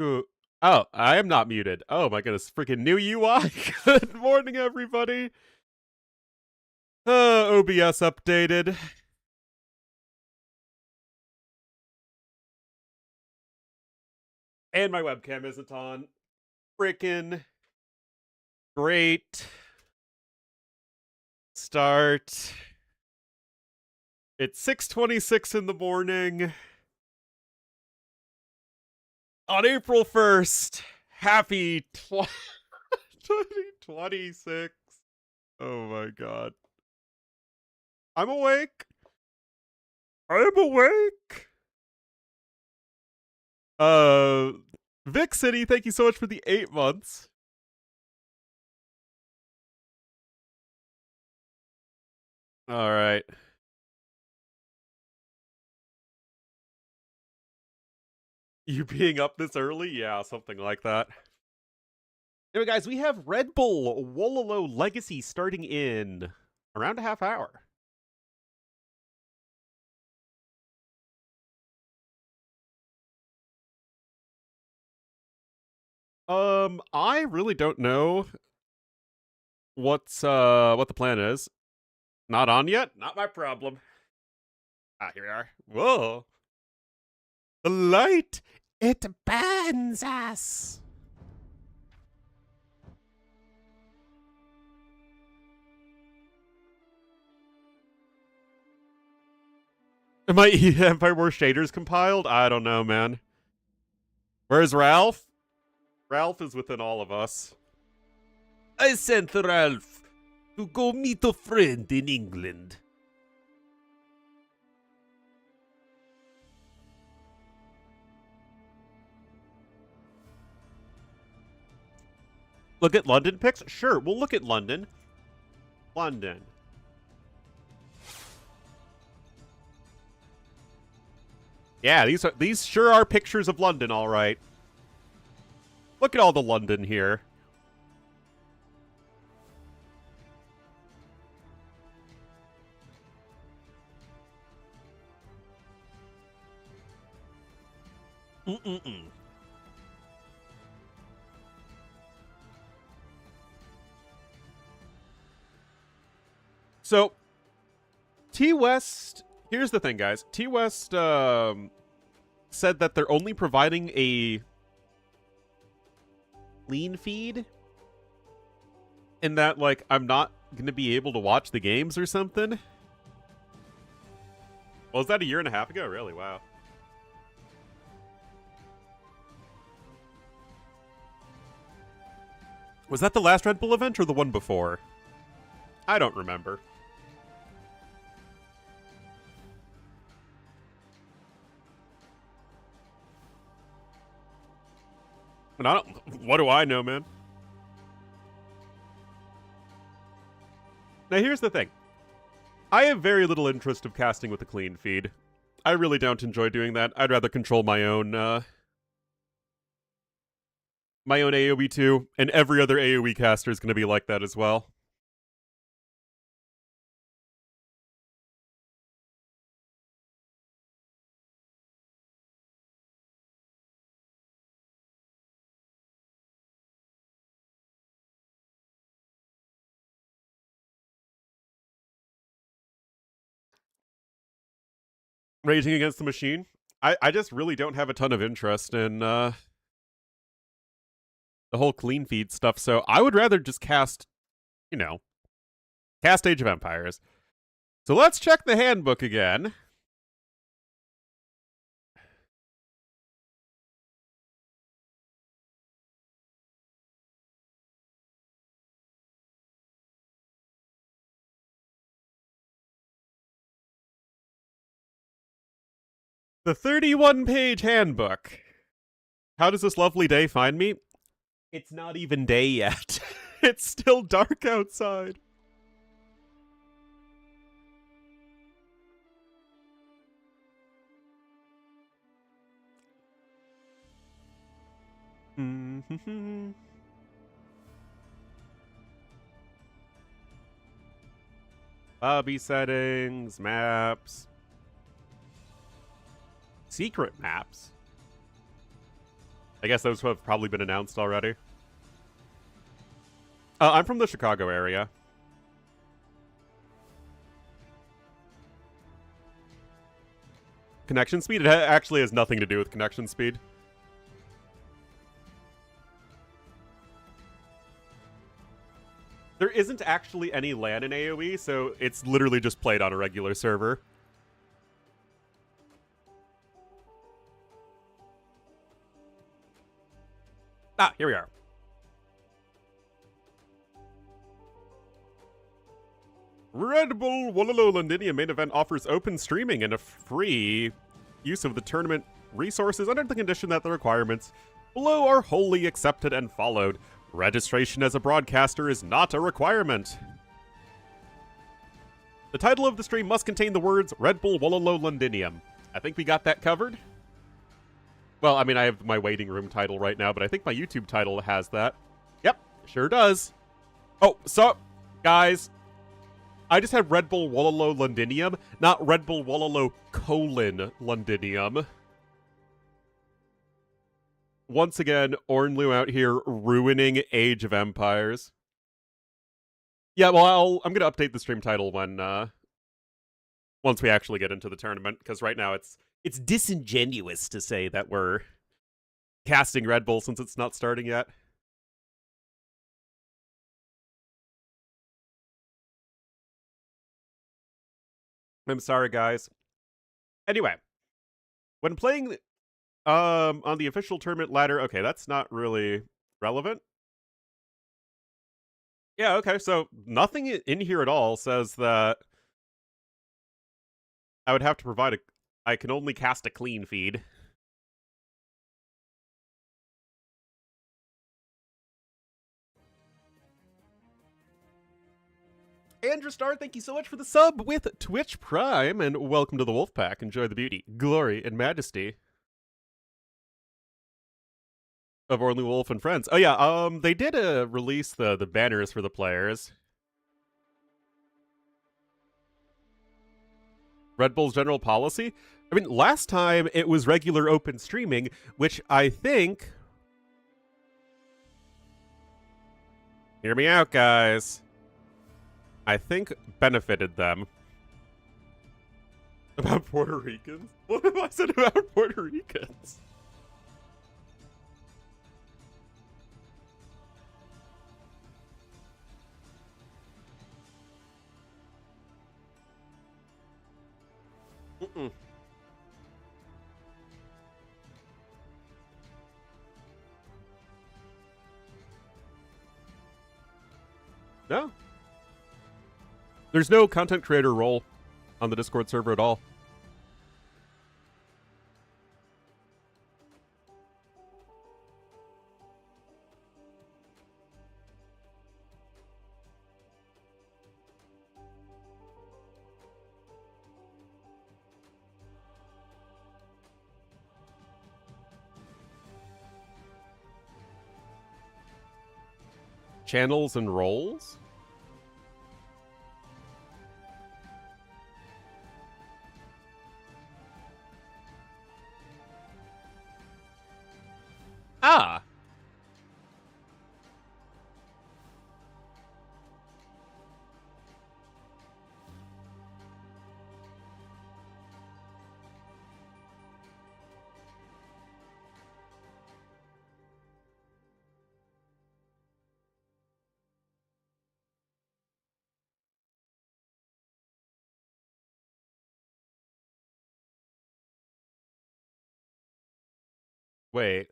Uh, Oh, I am not muted. Oh my goodness, freaking new UI. Good morning, everybody. OBS updated. And my webcam isn't on. Freaking great. Start. It's 6:26 in the morning. On April 1st. Happy 2026. Oh my god. I'm awake. I'm awake. Vic City, thank you so much for the 8 months. All right. You being up this early? Yeah, something like that. Anyway, guys, we have RedBull Wololo Legacy starting in around a half hour. I really don't know what the plan is. Not on yet? Not my problem. Ah, here we are. Whoa. The light! It burns us! Am I more shaders compiled? I don't know, man. Where's Ralph? Ralph is within all of us. I sent Ralph to go meet a friend in England. Look at London pics? Sure, we'll look at London. London. Yeah, these sure are pictures of London, all right. Look at all the London here. Mm-mm-mm. So, T-West, here's the thing, guys. T-West said that they're only providing a clean feed, and that, like, I'm not going to be able to watch the games or something. Well, was that a year and a half ago? Really? Wow. Was that the last RedBull event or the one before? I don't remember. And I don't, what do I know, man? Now, here's the thing. I have very little interest of casting with a clean feed. I really don't enjoy doing that. I'd rather control my own AoE too, and every other AoE caster is going to be like that as well. Raging Against the Machine. I just really don't have a ton of interest in the whole clean feed stuff, so I would rather just cast, cast Age of Empires. So let's check the handbook again. The 31-page handbook. How does this lovely day find me? It's not even day yet. It's still dark outside. Lobby settings, maps. Secret maps. I guess those have probably been announced already. I'm from the Chicago area. Connection speed? It actually has nothing to do with connection speed. There isn't actually any LAN in AoE, so it's literally just played on a regular server. Ah, here we are. RedBull Wololo Londinium main event offers open streaming and a free use of the tournament resources under the condition that the requirements below are wholly accepted and followed. Registration as a broadcaster is not a requirement. The title of the stream must contain the words RedBull Wololo Londinium. I think we got that covered. Well, I mean, I have my waiting room title right now, but I think my YouTube title has that. Yep, sure does. Oh, so, guys, I just had RedBull Wololo Londinium, not RedBull Wololo Londinium. Once again, Ornlu out here ruining Age of Empires. Yeah, well, I'm going to update the stream title when once we actually get into the tournament, because right now it's disingenuous to say that we're casting RedBull since it's not starting yet. I'm sorry, guys. Anyway, when playing on the official tournament ladder, okay, that's not really relevant. Yeah, okay, so nothing in here at all says that I would have to provide I can only cast a clean feed. Andrew Star, thank you so much for the sub with Twitch Prime, and welcome to the Wolfpack. Enjoy the beauty, glory, and majesty of Ornlu Wolf and Friends. Oh yeah, they did release the banners for the players. RedBull's general policy? I mean, last time it was regular open streaming, which I think... Hear me out, guys. I think benefited them. About Puerto Ricans? What have I said about Puerto Ricans? Mm-mm. No. There's no content creator role on the Discord server at all. Channels and roles? Ah. Wait.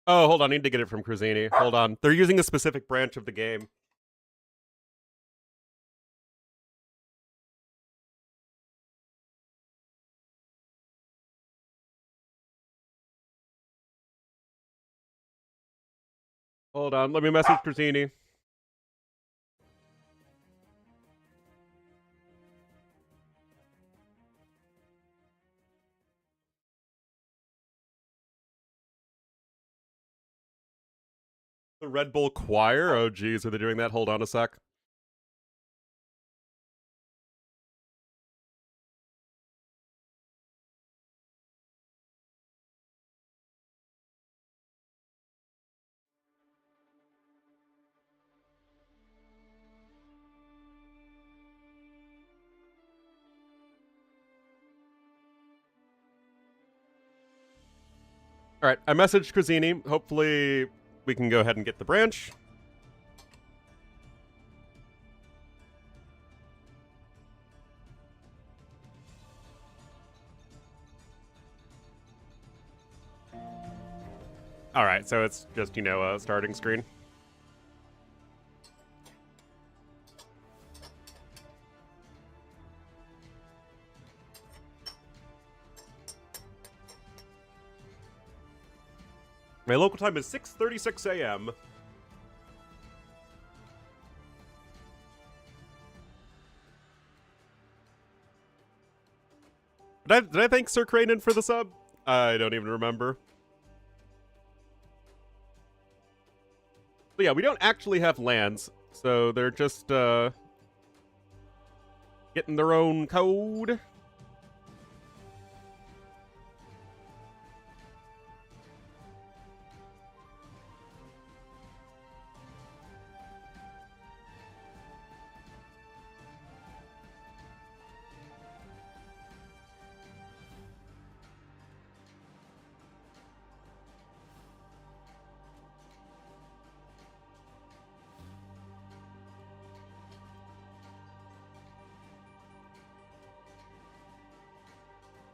Oh, hold on. I need to get it from Cruzini. Hold on. They're using a specific branch of the game. Hold on. Let me message Cruzini. The Red Bull Choir? Oh, geez. Are they doing that? Hold on a sec. All right, I messaged Crazini. Hopefully, we can go ahead and get the branch. All right, so it's just, you know, a starting screen. My local time is 6:36 a.m. Did I thank Sir Cranen for the sub? I don't even remember. But yeah, we don't actually have lands, so they're just getting their own code.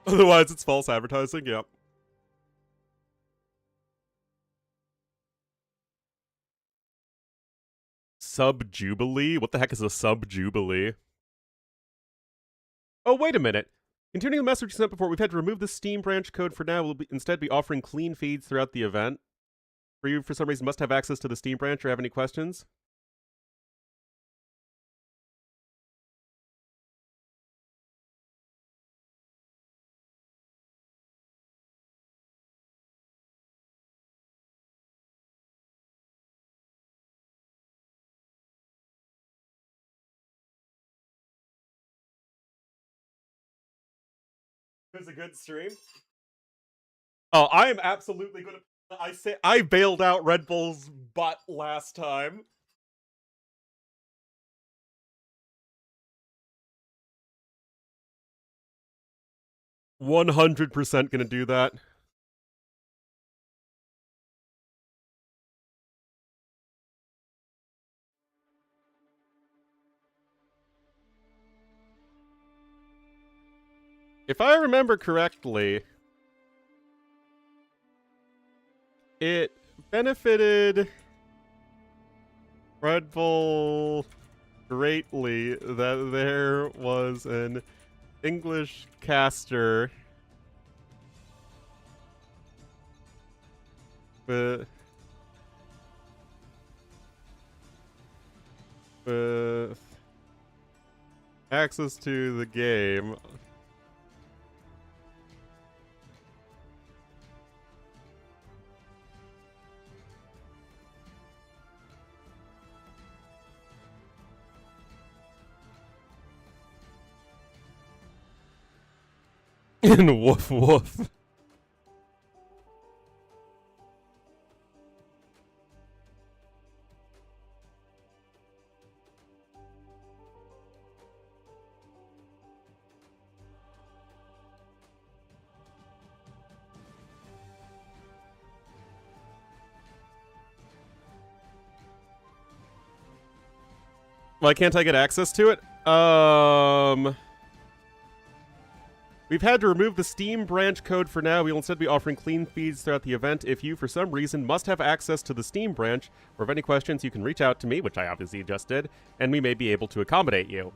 Otherwise, it's false advertising, yep. Sub-Jubilee? What the heck is a sub-Jubilee? Oh, wait a minute. Continuing the message sent before, we've had to remove the Steam branch code for now. We'll instead be offering clean feeds throughout the event. For you, for some reason, must have access to the Steam branch or have any questions? It was a good stream. Oh, I am absolutely gonna. I bailed out RedBull's butt last time. %100 gonna do that. If I remember correctly, it benefited RedBull greatly that there was an English caster with access to the game. And woof woof. Why can't I get access to it? We've had to remove the Steam branch code for now. We will instead be offering clean feeds throughout the event. If you, for some reason, must have access to the Steam branch, or have any questions, you can reach out to me, which I obviously just did, and we may be able to accommodate you.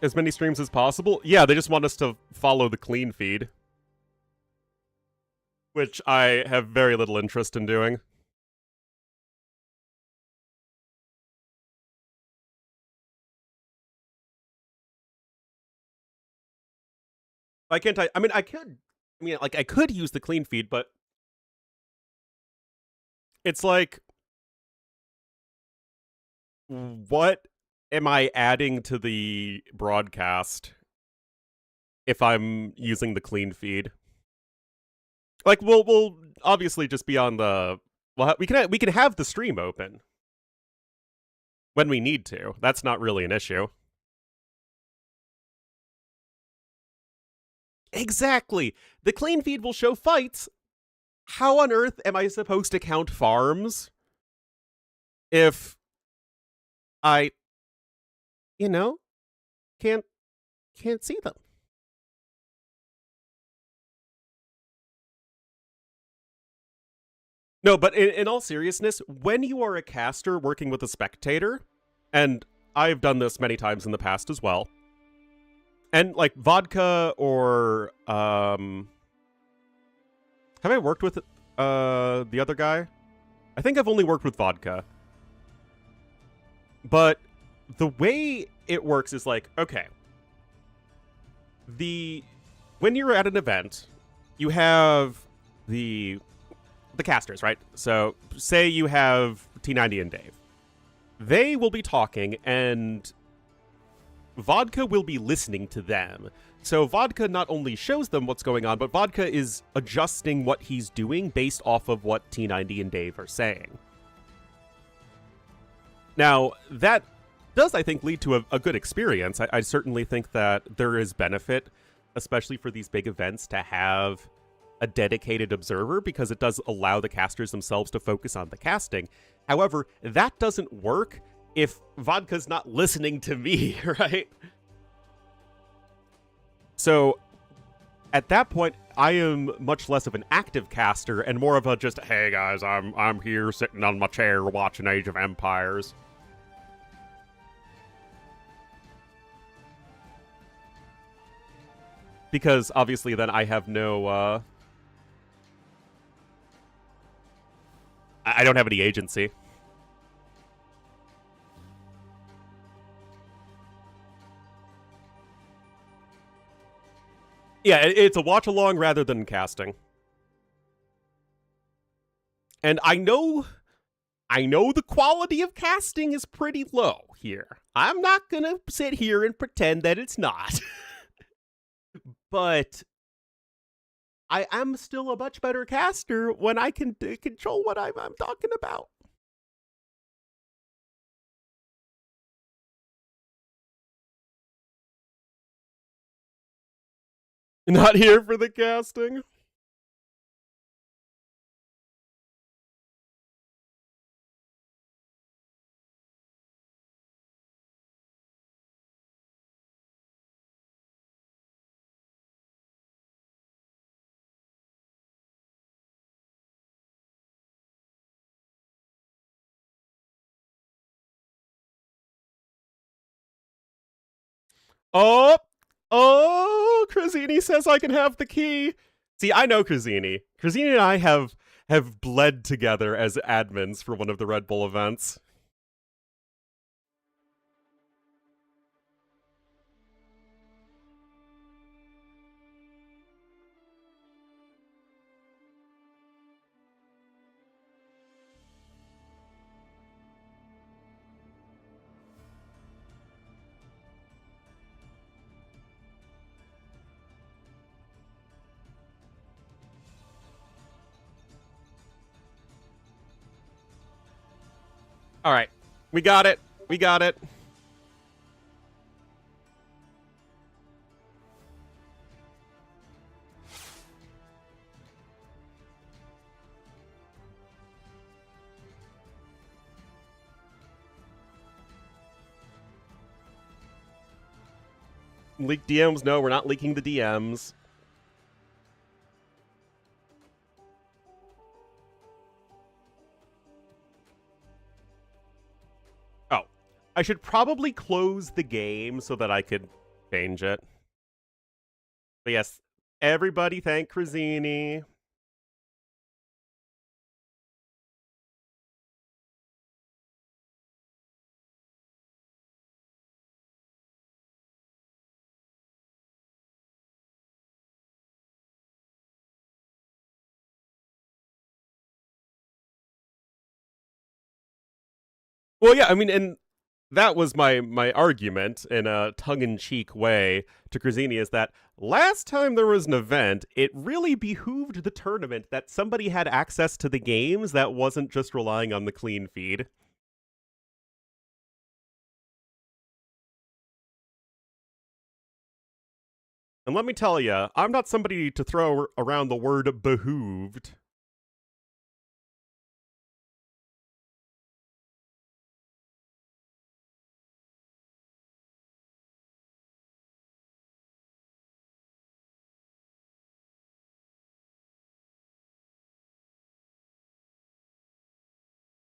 As many streams as possible? Yeah, they just want us to follow the clean feed. Which I have very little interest in doing. Why can't I? I mean, I could use the clean feed, but it's like, what am I adding to the broadcast if I'm using the clean feed? Like, we'll obviously just be on the. Well, we can have the stream open when we need to. That's not really an issue. Exactly. The clean feed will show fights. How on earth am I supposed to count farms if I, you know, can't see them? No, but in all seriousness, when you are a caster working with a spectator, and I've done this many times in the past as well, and like Vodka or have I worked with the other guy? I think I've only worked with Vodka. But the way it works is like, okay, when you're at an event, you have the casters, right? So say you have T90 and Dave. They will be talking, and Vodka will be listening to them. So Vodka not only shows them what's going on, but Vodka is adjusting what he's doing based off of what T90 and Dave are saying. Now, that does, I think, lead to a good experience. I certainly think that there is benefit, especially for these big events, to have a dedicated observer, because it does allow the casters themselves to focus on the casting. However, that doesn't work if Vodka's not listening to me, right? So at that point, I am much less of an active caster and more of a just, hey guys, I'm here sitting on my chair watching Age of Empires. Because obviously then I have no I don't have any agency. Yeah, it's a watch along rather than casting. And I know the quality of casting is pretty low here. I'm not gonna sit here and pretend that it's not. But I am still a much better caster when I can control what I'm talking about. Not here for the casting. Oh, Crazini says I can have the key. See, I know Crazini. Crazini and I have bled together as admins for one of the Red Bull events. All right, we got it. We got it. Leak DMs? No, we're not leaking the DMs. Oh, I should probably close the game so that I could change it. But yes, everybody thank Crazini. Well, yeah, I mean, and that was my argument in a tongue-in-cheek way to Crazini, is that last time there was an event, it really behooved the tournament that somebody had access to the games that wasn't just relying on the clean feed. And let me tell you, I'm not somebody to throw around the word behooved.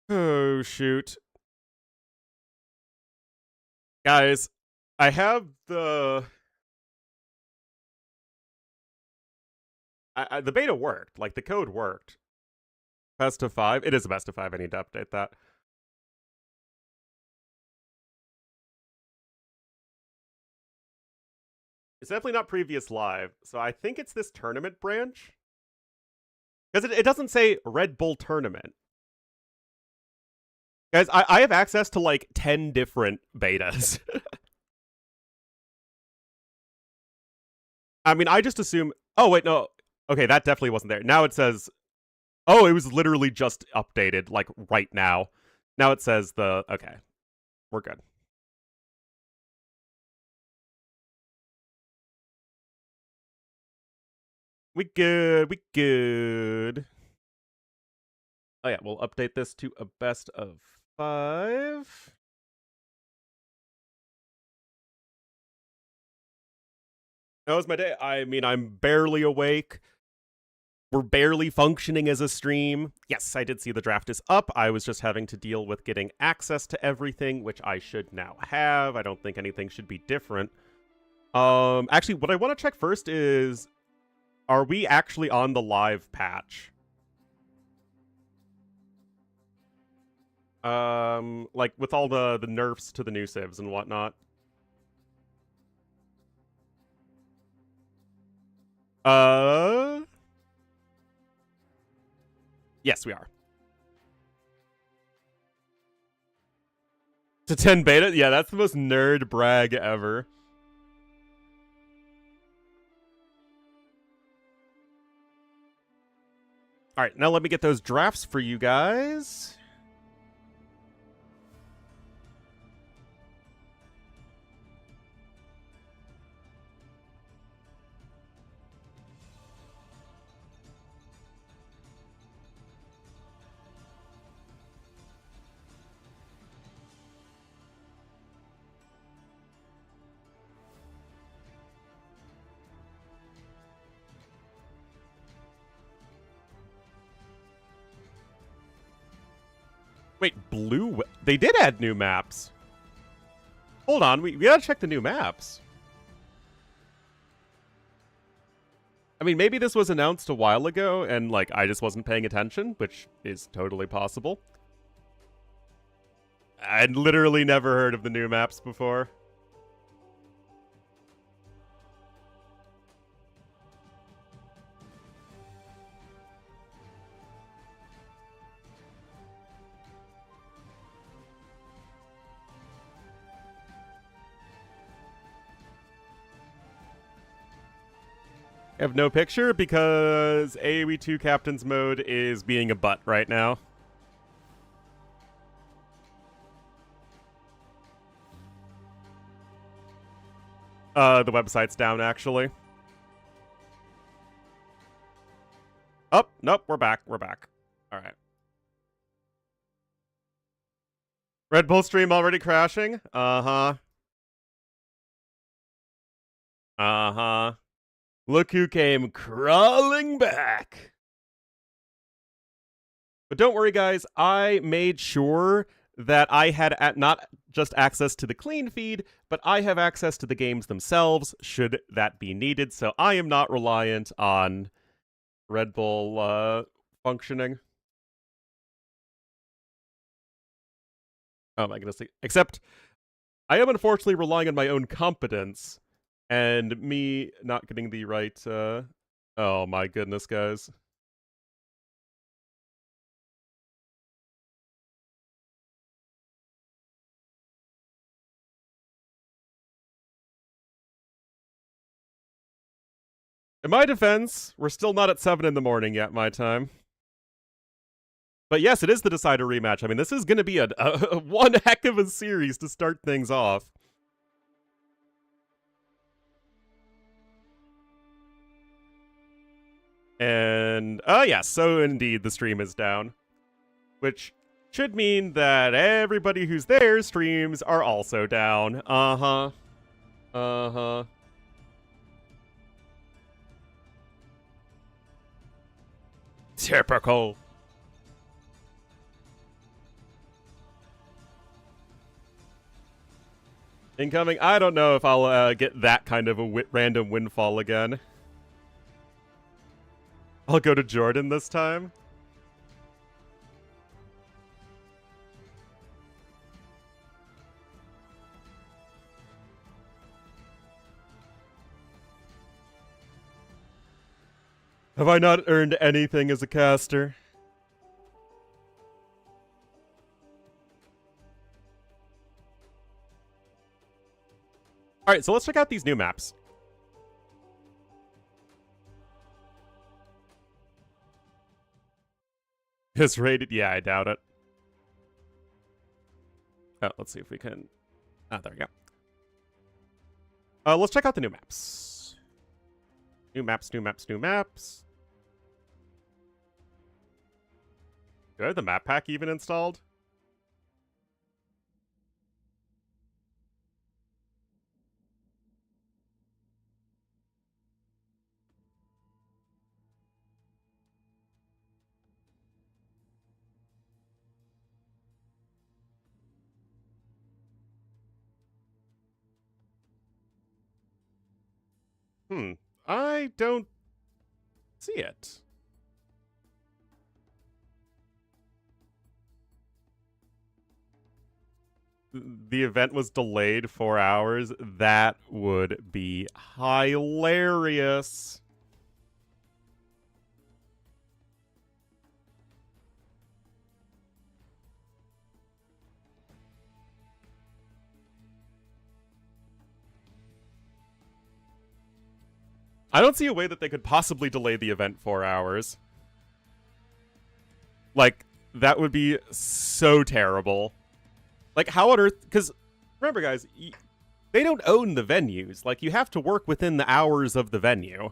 Oh, shoot. Guys, I have the... the beta worked. Like, the code worked. Best of 5? It is a best of 5. I need to update that. It's definitely not previous live, so I think it's this tournament branch. Because it doesn't say RedBull tournament. Guys, I have access to like 10 different betas. I mean, I just assume... Oh, wait, no. Okay, that definitely wasn't there. Now it says... Oh, it was literally just updated, like, right now. Now it says the... Okay. We're good. We good. We good. Oh, yeah, we'll update this to a best of 5. That was my day. I mean, I'm barely awake. We're barely functioning as a stream. Yes, I did see the draft is up. I was just having to deal with getting access to everything, which I should now have. I don't think anything should be different. Actually, what I want to check first is, are we actually on the live patch? Like, with all the nerfs to the new civs and whatnot. Yes, we are. To 10 beta? Yeah, that's the most nerd brag ever. Alright, now let me get those drafts for you guys. Wait, blue? They did add new maps. Hold on, we gotta check the new maps. I mean, maybe this was announced a while ago, and, like, I just wasn't paying attention, which is totally possible. I'd literally never heard of the new maps before. I have no picture because AoE 2 Captain's Mode is being a butt right now. The website's down, actually. Oh, nope, we're back. We're back. All right. RedBull stream already crashing? Uh-huh. Uh-huh. Look who came crawling back. But don't worry, guys. I made sure that I had not just access to the clean feed, but I have access to the games themselves, should that be needed. So I am not reliant on RedBull functioning. Oh my goodness. Except, I am unfortunately relying on my own competence, and me not getting the right, oh my goodness, guys. In my defense, we're still not at 7 in the morning yet, my time. But yes, it is the Decider rematch. I mean, this is going to be a one heck of a series to start things off. And, yeah, so indeed the stream is down. Which should mean that everybody who's there streams are also down. Uh-huh. Uh-huh. Typical. Incoming. I don't know if I'll get that kind of a random windfall again. I'll go to Jordan this time. Have I not earned anything as a caster? Alright, so let's check out these new maps. Is rated? Yeah, I doubt it. Oh, let's see if we can... Ah, there we go. Let's check out the new maps. New maps, new maps, new maps. Do I have the map pack even installed? I don't see it. The event was delayed 4 hours. That would be hilarious. I don't see a way that they could possibly delay the event 4 hours. Like, that would be so terrible. Like, how on earth... Because, remember, guys, they don't own the venues. Like, you have to work within the hours of the venue.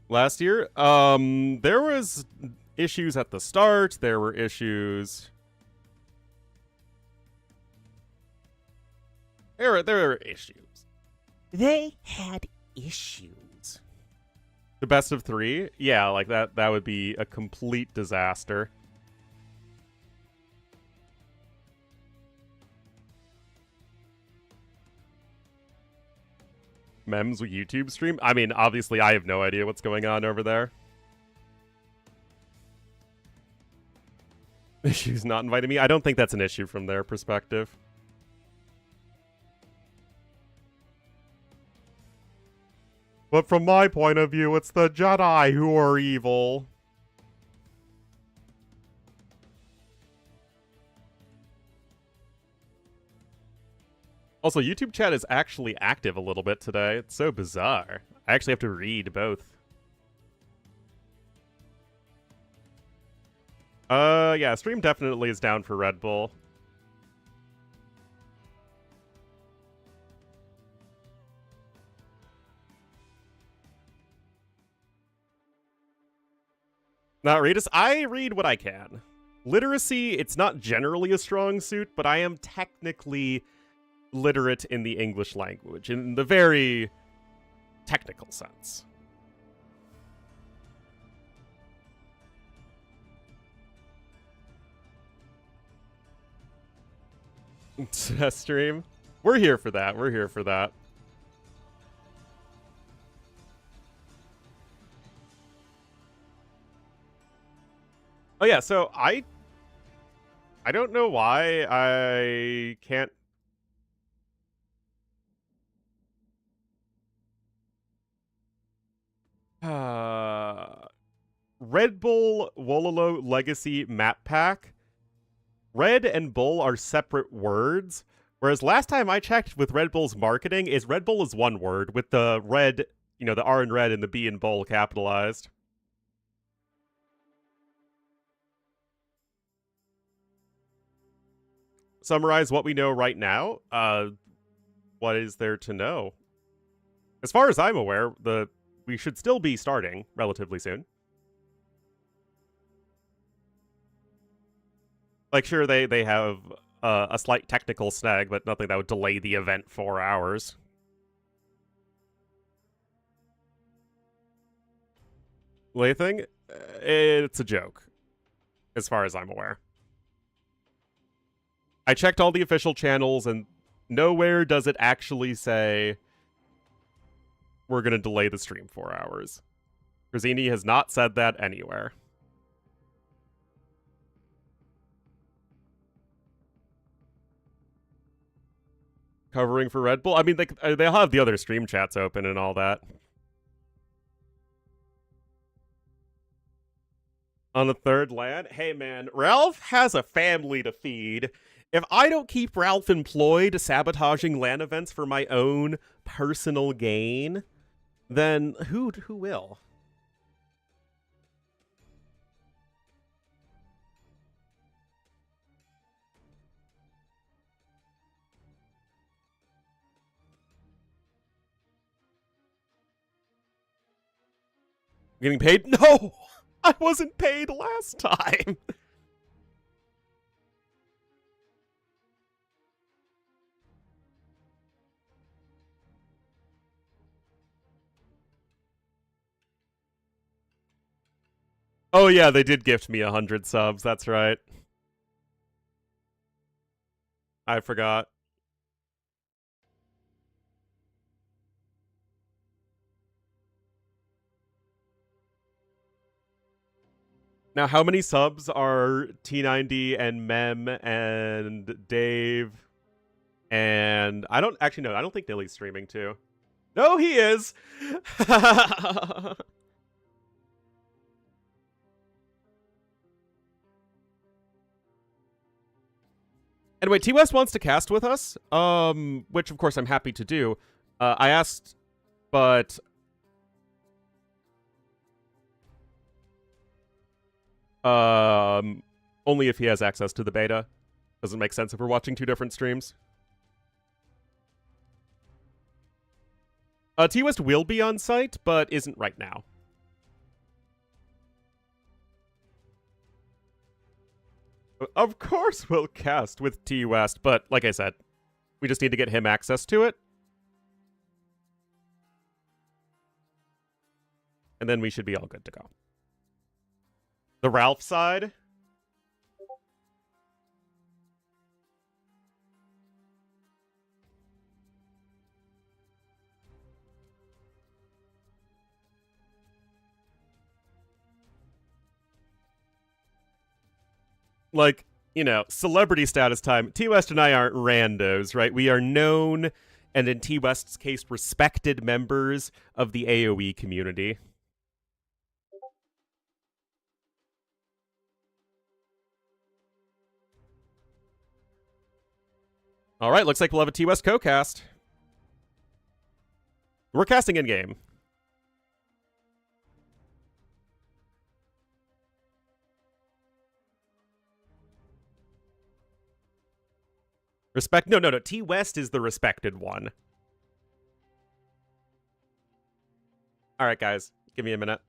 Last year, there was issues at the start. There were issues... There were issues. They had issues. The best of 3? Yeah, like that would be a complete disaster. Mems with YouTube stream? I mean, obviously I have no idea what's going on over there. Issues not inviting me? I don't think that's an issue from their perspective. But from my point of view, it's the Jedi who are evil. Also, YouTube chat is actually active a little bit today. It's so bizarre. I actually have to read both. Yeah, stream definitely is down for RedBull. Not read us. I read what I can. Literacy, it's not generally a strong suit, but I am technically literate in the English language, in the very technical sense. Stream? We're here for that. We're here for that. Oh yeah, so I don't know why I can't... RedBull Wololo Legacy Map Pack. Red and Bull are separate words, whereas last time I checked with RedBull's marketing, RedBull is one word, with the red, you know, the R in red and the B in bull capitalized. summarize what we know right now, what is there to know? As far as I'm aware, we should still be starting relatively soon. Like, sure, they have a slight technical snag, but nothing that would delay the event 4 hours. Laything? It's a joke, as far as I'm aware. I checked all the official channels, and nowhere does it actually say we're going to delay the stream 4 hours. Grazini has not said that anywhere. Covering for RedBull? I mean, they'll have the other stream chats open and all that. On the third LAN? Hey man, Ralph has a family to feed. If I don't keep Ralph employed sabotaging LAN events for my own personal gain, then who will? Getting paid? No! I wasn't paid last time! Oh yeah, they did gift me 100 subs, that's right. I forgot. Now, how many subs are T90 and Mem and Dave and I don't actually know. I don't think Dilly's streaming too. No, he is. Anyway, T-West wants to cast with us, which of course I'm happy to do. I asked, but only if he has access to the beta. Doesn't make sense if we're watching 2 different streams. T-West will be on site, but isn't right now. Of course we'll cast with T-West, but like I said, we just need to get him access to it. And then we should be all good to go. The Ralph side? Like, you know, celebrity status time. T-West and I aren't randos, right? We are known, and in T-West's case, respected members of the AoE community. All right, looks like we'll have a T-West co-cast. We're casting in-game. Respect? No. T-West is the respected one. All right, guys. Give me a minute.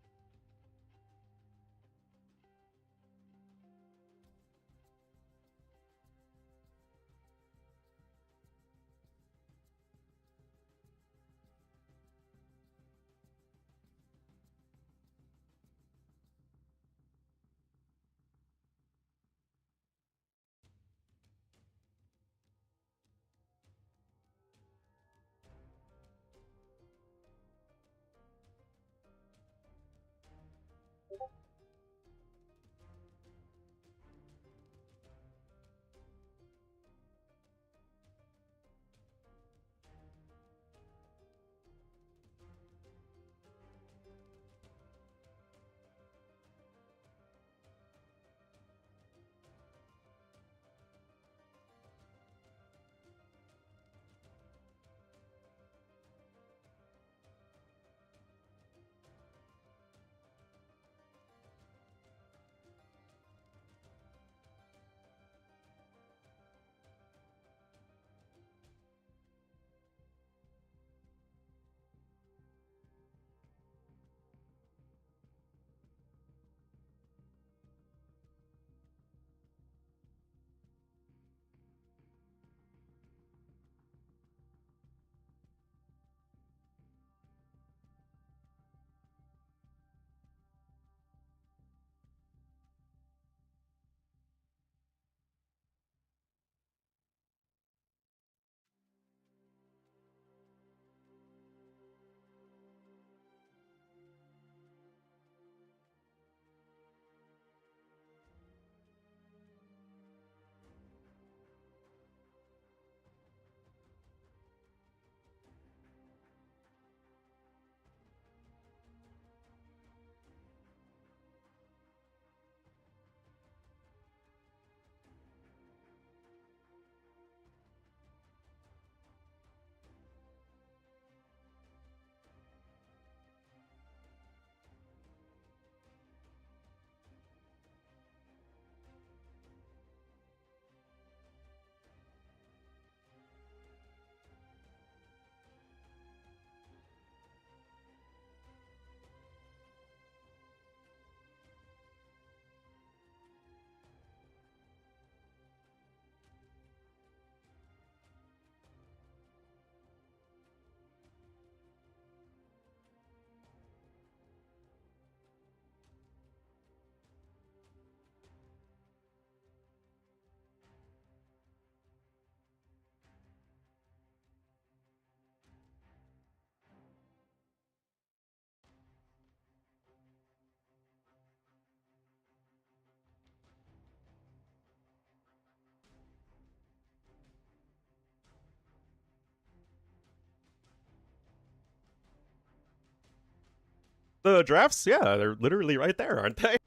The drafts, yeah, they're literally right there, aren't they?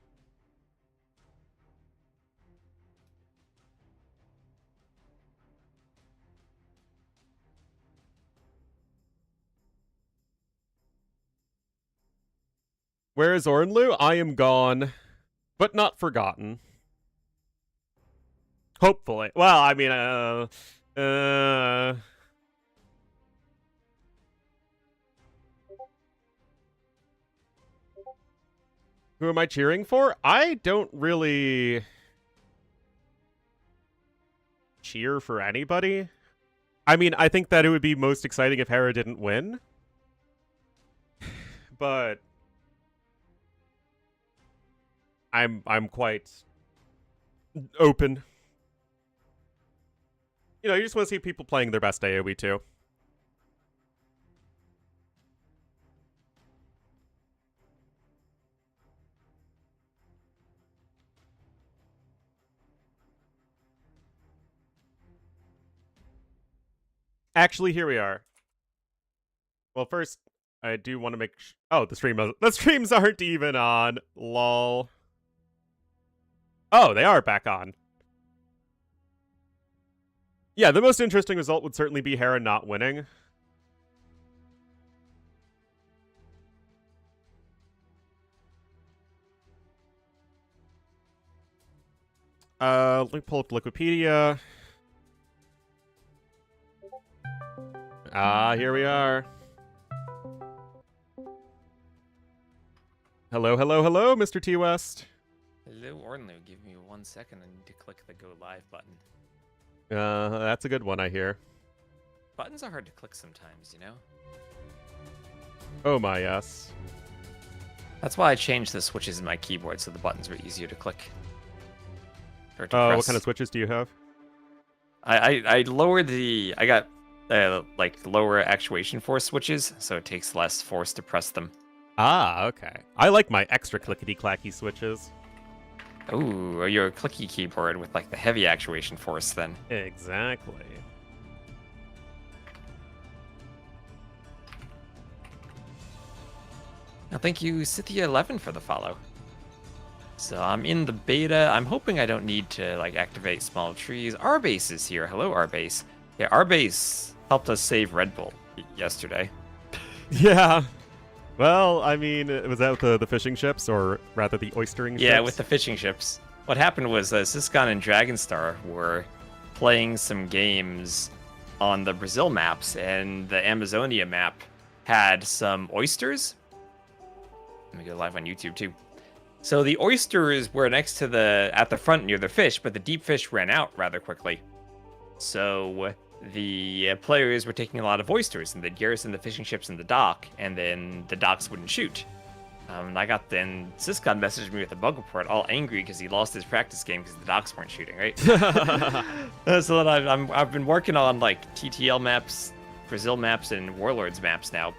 Where is Ornlu? I am gone, but not forgotten. Hopefully. Well, I mean, who am I cheering for? I don't really cheer for anybody. I mean, I think that it would be most exciting if Hera didn't win. But I'm quite open. You know, you just want to see people playing their best AoE too. Actually, here we are. Well, first, I do want to make... Oh, the streams aren't even on. Lol. Oh, they are back on. Yeah, the most interesting result would certainly be Hera not winning. Let me pull up Wikipedia. Here we are. Hello, hello, hello, Mr. T West. Hello, Ornlu. Give me 1 second. I need to click the go live button. That's a good one, I hear. Buttons are hard to click sometimes, you know? Oh my, yes. That's why I changed the switches in my keyboard so the buttons were easier to click. What kind of switches do you have? I lowered the... I got, like, lower actuation force switches, so it takes less force to press them. Ah, okay. I like my extra clickety-clacky switches. Ooh, you're a clicky keyboard with, like, the heavy actuation force, then. Exactly. Now, thank you, Cynthia11, for the follow. So I'm in the beta. I'm hoping I don't need to, like, activate small trees. Rbase is here. Hello, Rbase. Yeah, Rbase helped us save RedBull yesterday. Yeah. Well, I mean, was that with the fishing ships, or rather the oystering ships? Yeah, with the fishing ships. What happened was Siscon and Dragonstar were playing some games on the Brazil maps, and the Amazonia map had some oysters. Let me go live on YouTube, too. So the oysters were next to at the front near the fish, but the deep fish ran out rather quickly. So the players were taking a lot of oysters, and they'd garrison the fishing ships in the dock, and then the docks wouldn't shoot. Then Siscon messaged me with a bug report, all angry because he lost his practice game because the docks weren't shooting, right? So then I've been working on, like, TTL maps, Brazil maps, and Warlords maps now.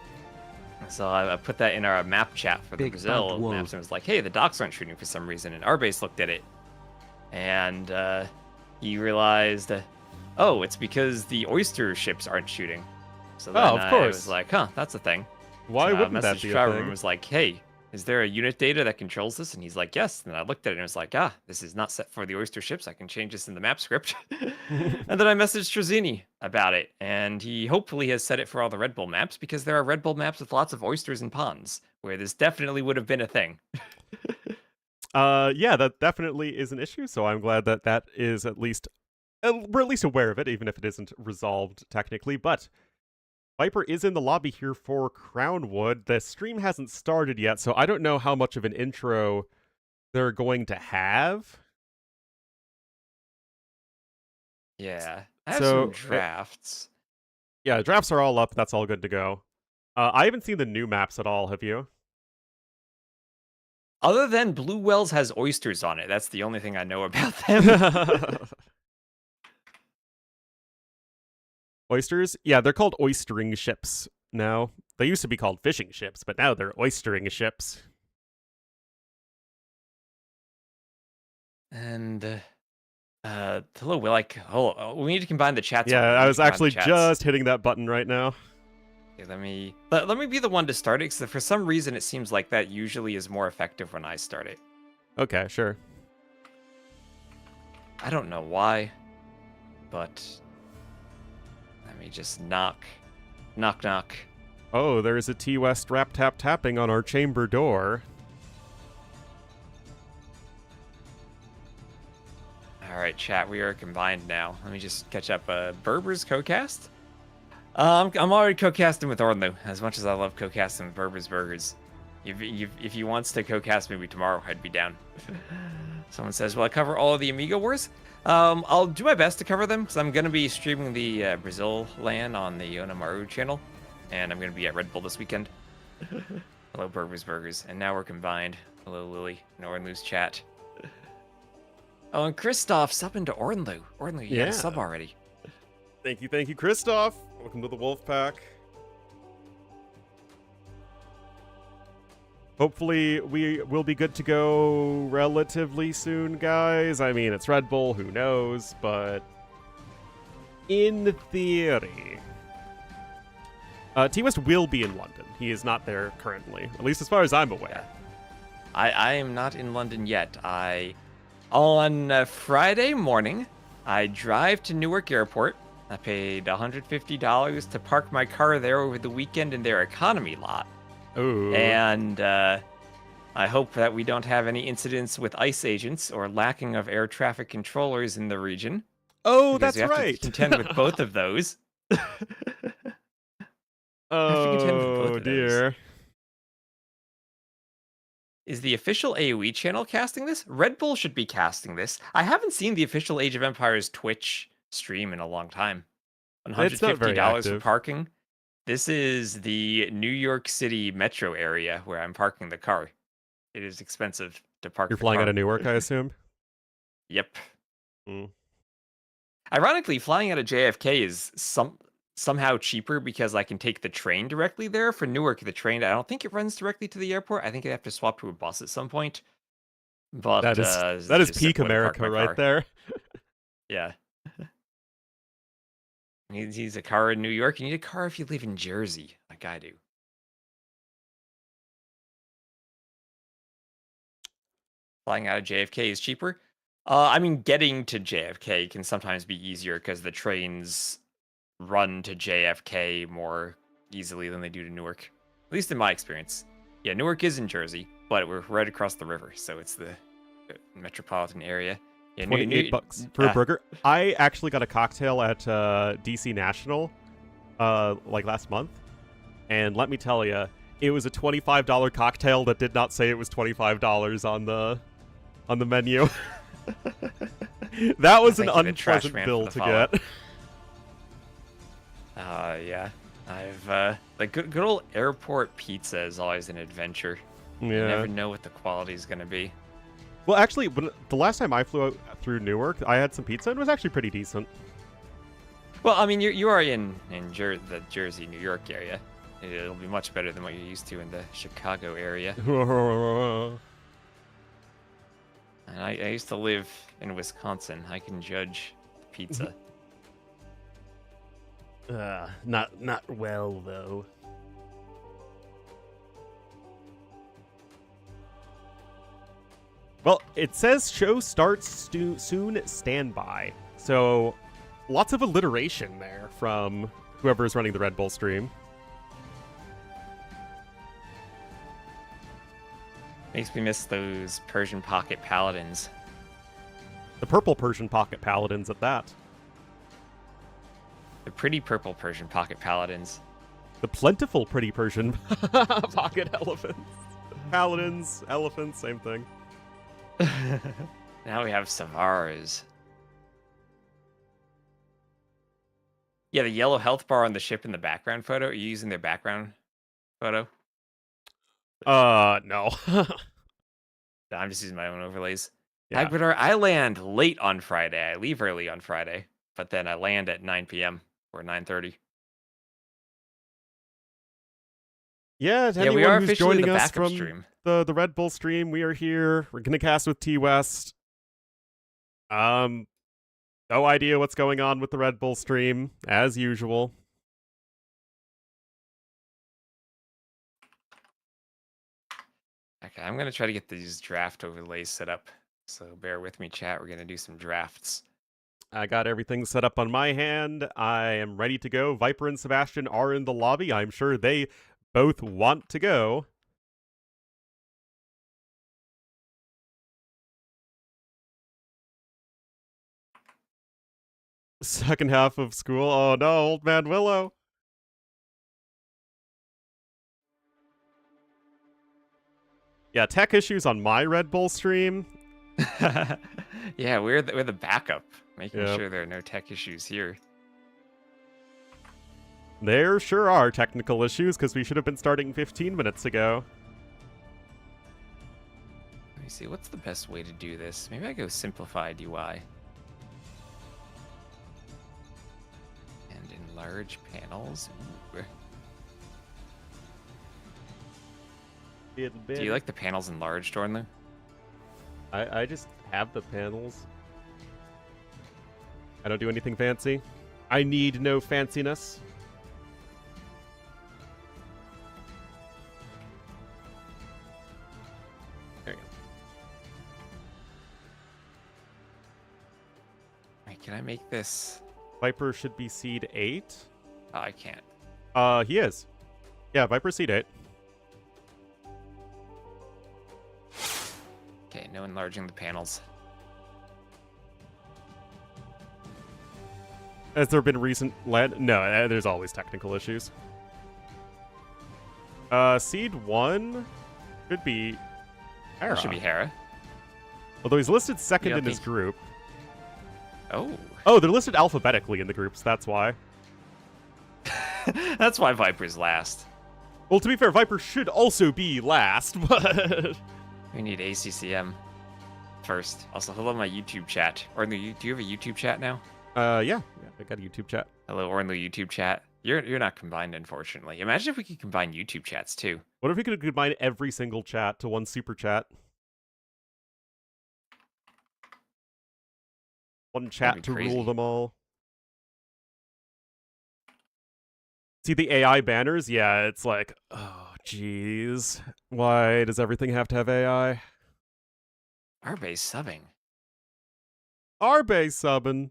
So I put that in our map chat for the Brazil maps, and was like, hey, the docks aren't shooting for some reason. And Rbase looked at it, and he realized, oh, it's because the oyster ships aren't shooting. So then of course. I was like, huh, that's a thing. Why wouldn't that be a thing? And was like, hey, is there a unit data that controls this? And he's like, yes. And I looked at it and was like, this is not set for the oyster ships. I can change this in the map script. And then I messaged Trzini about it, and he hopefully has set it for all the RedBull maps, because there are RedBull maps with lots of oysters and ponds, where this definitely would have been a thing. Yeah, that definitely is an issue, so I'm glad that that is we're at least aware of it, even if it isn't resolved technically. But Viper is in the lobby here for Crownwood. The stream hasn't started yet, so I don't know how much of an intro they're going to have. Yeah, I have some drafts. Yeah, drafts are all up. That's all good to go. I haven't seen the new maps at all, have you? Other than Blue Wells has oysters on it. That's the only thing I know about them. Oysters? Yeah, they're called oystering ships now. They used to be called fishing ships, but now they're oystering ships. And hello, we need to combine the chats. Yeah, I was actually just hitting that button right now. Okay, let me be the one to start it, because for some reason it seems like that usually is more effective when I start it. Okay, sure. I don't know why, but let me just knock. Knock, knock. Oh, there's a T-West rap tap tapping on our chamber door. Alright, chat, we are combined now. Let me just catch up. Berber's co-cast? I'm already co-casting with Ornlu, as much as I love co-casting with Berber's Burgers. If he wants to co-cast maybe tomorrow, I'd be down. Someone says, will I cover all of the Amigo Wars? I'll do my best to cover them, because I'm going to be streaming the Brazil LAN on the Onamaru channel, and I'm going to be at RedBull this weekend. Hello, Berber's Burgers. And now we're combined. Hello, Lily, and Ornlu's chat. Oh, and Christoph subbing to Ornlu. Ornlu, you got a sub already. Thank you, Christoph. Welcome to the Wolf Pack. Hopefully, we will be good to go relatively soon, guys. I mean, it's RedBull, who knows, but in theory, T-West will be in London. He is not there currently, at least as far as I'm aware. I am not in London yet. On Friday morning, I drive to Newark Airport. I paid $150 to park my car there over the weekend in their economy lot. Ooh. And I hope that we don't have any incidents with ICE agents or lacking of air traffic controllers in the region. Oh, Because that's we have right. to contend with both of those. Oh, dear. Is the official AoE channel casting this? RedBull should be casting this. I haven't seen the official Age of Empires Twitch stream in a long time. $150 for parking. This is the New York City metro area where I'm parking the car. It is expensive to park. You're flying out of Newark, I assume? Yep. Ironically, flying out of JFK is somehow cheaper because I can take the train directly there. For Newark, the train, I don't think it runs directly to the airport. I think I have to swap to a bus at some point. But that is peak America right there. Yeah. He's a car in New York. You need a car if you live in Jersey, like I do. Flying out of JFK is cheaper. I mean, getting to JFK can sometimes be easier because the trains run to JFK more easily than they do to Newark. At least in my experience. Yeah, Newark is in Jersey, but we're right across the river, so it's the metropolitan area. Yeah, $28 for a burger. I actually got a cocktail at DC National like last month, and let me tell you, it was a $25 cocktail that did not say it was $25 on the menu. That was an unpleasant bill to get. Yeah. I've like good old airport pizza is always an adventure. Yeah. You never know what the quality is going to be. Well, actually, the last time I flew out through Newark, I had some pizza and it was actually pretty decent. Well, I mean, you are in the Jersey, New York area. It'll be much better than what you're used to in the Chicago area. And I used to live in Wisconsin. I can judge pizza. Not well, though. Well, it says show starts soon, standby. So, lots of alliteration there from whoever is running the RedBull stream. Makes me miss those Persian Pocket Paladins. The purple Persian Pocket Paladins at that. The pretty purple Persian Pocket Paladins. The plentiful pretty Persian Pocket Elephants. Paladins, elephants, same thing. Now we have Savars. Yeah, the yellow health bar on the ship in the background photo. Are you using their background photo? No. I'm just using my own overlays. Yeah. Agbadar, I land late on Friday. I leave early on Friday, but then I land at 9 p.m. or 9:30. Yeah, to we are anyone who's officially joining the us backup from stream. the RedBull stream, we are here. We're gonna cast with T-West. No idea what's going on with the RedBull stream, as usual. Okay, I'm gonna try to get these draft overlays set up. So bear with me, chat. We're gonna do some drafts. I got everything set up on my hand. I am ready to go. Viper and Sebastian are in the lobby. I'm sure they both want to go. Second half of school. Oh no, old man Willow. Yeah, tech issues on my RedBull stream. Yeah, we're the backup, making Yep. sure there are no tech issues here. There sure are technical issues, because we should have been starting 15 minutes ago. Let me see, what's the best way to do this? Maybe I go simplified UI. And enlarge panels. Ooh. Do you like the panels enlarged, Ornlu? I just have the panels. I don't do anything fancy. I need no fanciness. There you go. Alright, can I make this? Viper should be seed 8. Oh, I can't. He is. Yeah, Viper seed 8. Okay, no enlarging the panels. Has there been recent land? No, there's always technical issues. Seed 1 should be Hera. That should be Hera. Although he's listed second You don't in his think- group. Oh. Oh, they're listed alphabetically in the groups, that's why. That's why Viper's last. Well, to be fair, Viper should also be last, but... We need ACCM first. Also, hello my YouTube chat. Ornlu, do you have a YouTube chat now? Yeah, I got a YouTube chat. Hello, Ornlu YouTube chat. You're not combined, unfortunately. Imagine if we could combine YouTube chats too. What if we could combine every single chat to one super chat? One chat be to crazy. rule them all. See the AI banners? Yeah, it's like, oh, jeez. Why does everything have to have AI? Arbe's subbing. Arbe subbing.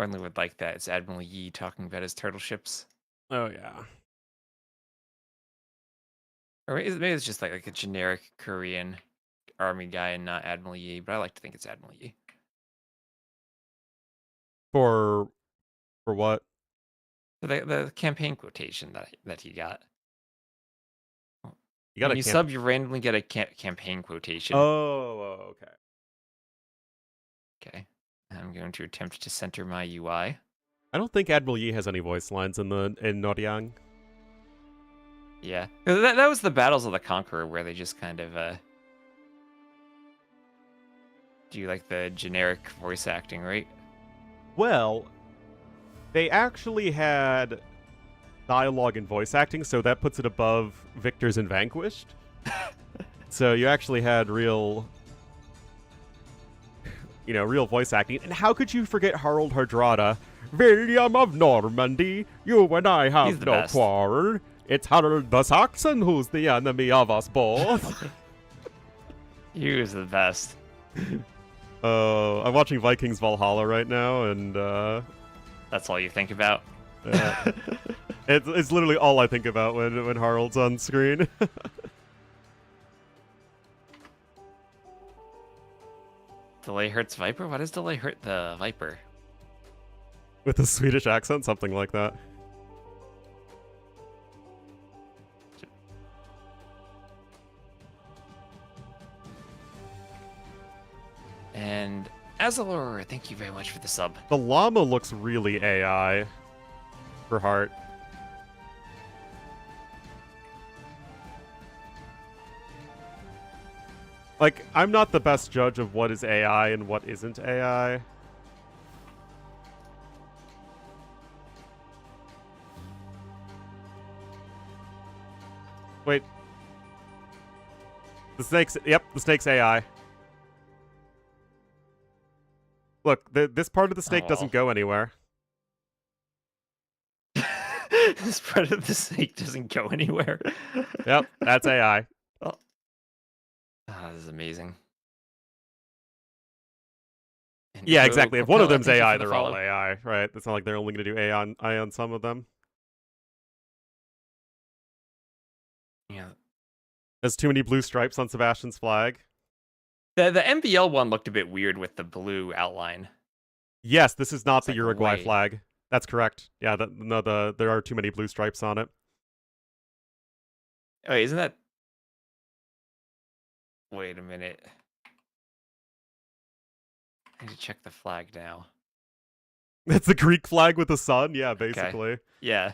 Ornlu would like that. It's Admiral Yi talking about his turtle ships. Oh, yeah. Or maybe it's just like a generic Korean army guy and not Admiral Yi, but I like to think it's Admiral Yi. For what? So the campaign quotation that he got. You got When a you sub, you randomly get a campaign quotation. Oh, okay. Okay. I'm going to attempt to center my UI. I don't think Admiral Yi has any voice lines in Noryang. Yeah. That was the Battles of the Conqueror where they just kind of do like the generic voice acting, right? Well, they actually had dialogue and voice acting, so that puts it above Victors and Vanquished. So you actually had real voice acting. And how could you forget Harold Hardrada? William of Normandy, you and I He's have the no best. quarrel. It's Harold the Saxon who's the enemy of us both. He was the best. I'm watching Vikings Valhalla right now, and That's all you think about? it's literally all I think about when Harold's on screen. Delay hurts Viper? Why does delay hurt the Viper? With a Swedish accent, something like that. And Azalor, thank you very much for the sub. The llama looks really AI for Heartt. Like, I'm not the best judge of what is AI and what isn't AI. Wait. The snake's... Yep, the snake's AI. Look, this part of the snake Oh, doesn't go anywhere. Spread of the snake doesn't go anywhere. Yep, that's AI. Oh, this is amazing. And Yeah, exactly. If one of Corpella, them's thank you AI, for the they're all follow. AI, right? It's not like they're only going to do AI on some of them. Yeah. There's too many blue stripes on Sebastian's flag. The MBL one looked a bit weird with the blue outline. Yes, this is not It's the like Uruguay way. flag. That's correct. Yeah, there are too many blue stripes on it. Oh, isn't that? Wait a minute. I need to check the flag now. It's the Greek flag with the sun. Yeah, Okay. basically. Yeah.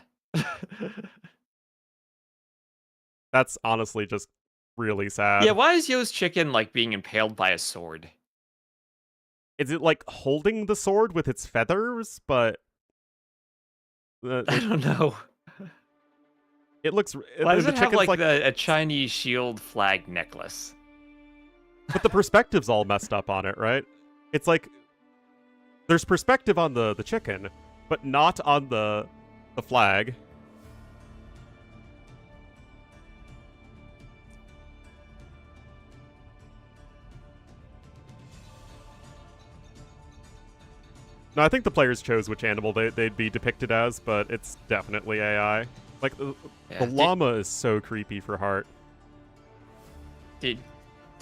That's honestly just really sad. Yeah, why is Yo's chicken like being impaled by a sword? Is it like holding the sword with its feathers? But I don't know. it looks. Why does the it have chicken's like a Chinese shield flag necklace? But the perspective's all messed up on it, right? It's like there's perspective on the chicken, but not on the flag. No, I think the players chose which animal they'd be depicted as, but it's definitely AI. Like, the llama is so creepy for Hearttt. Did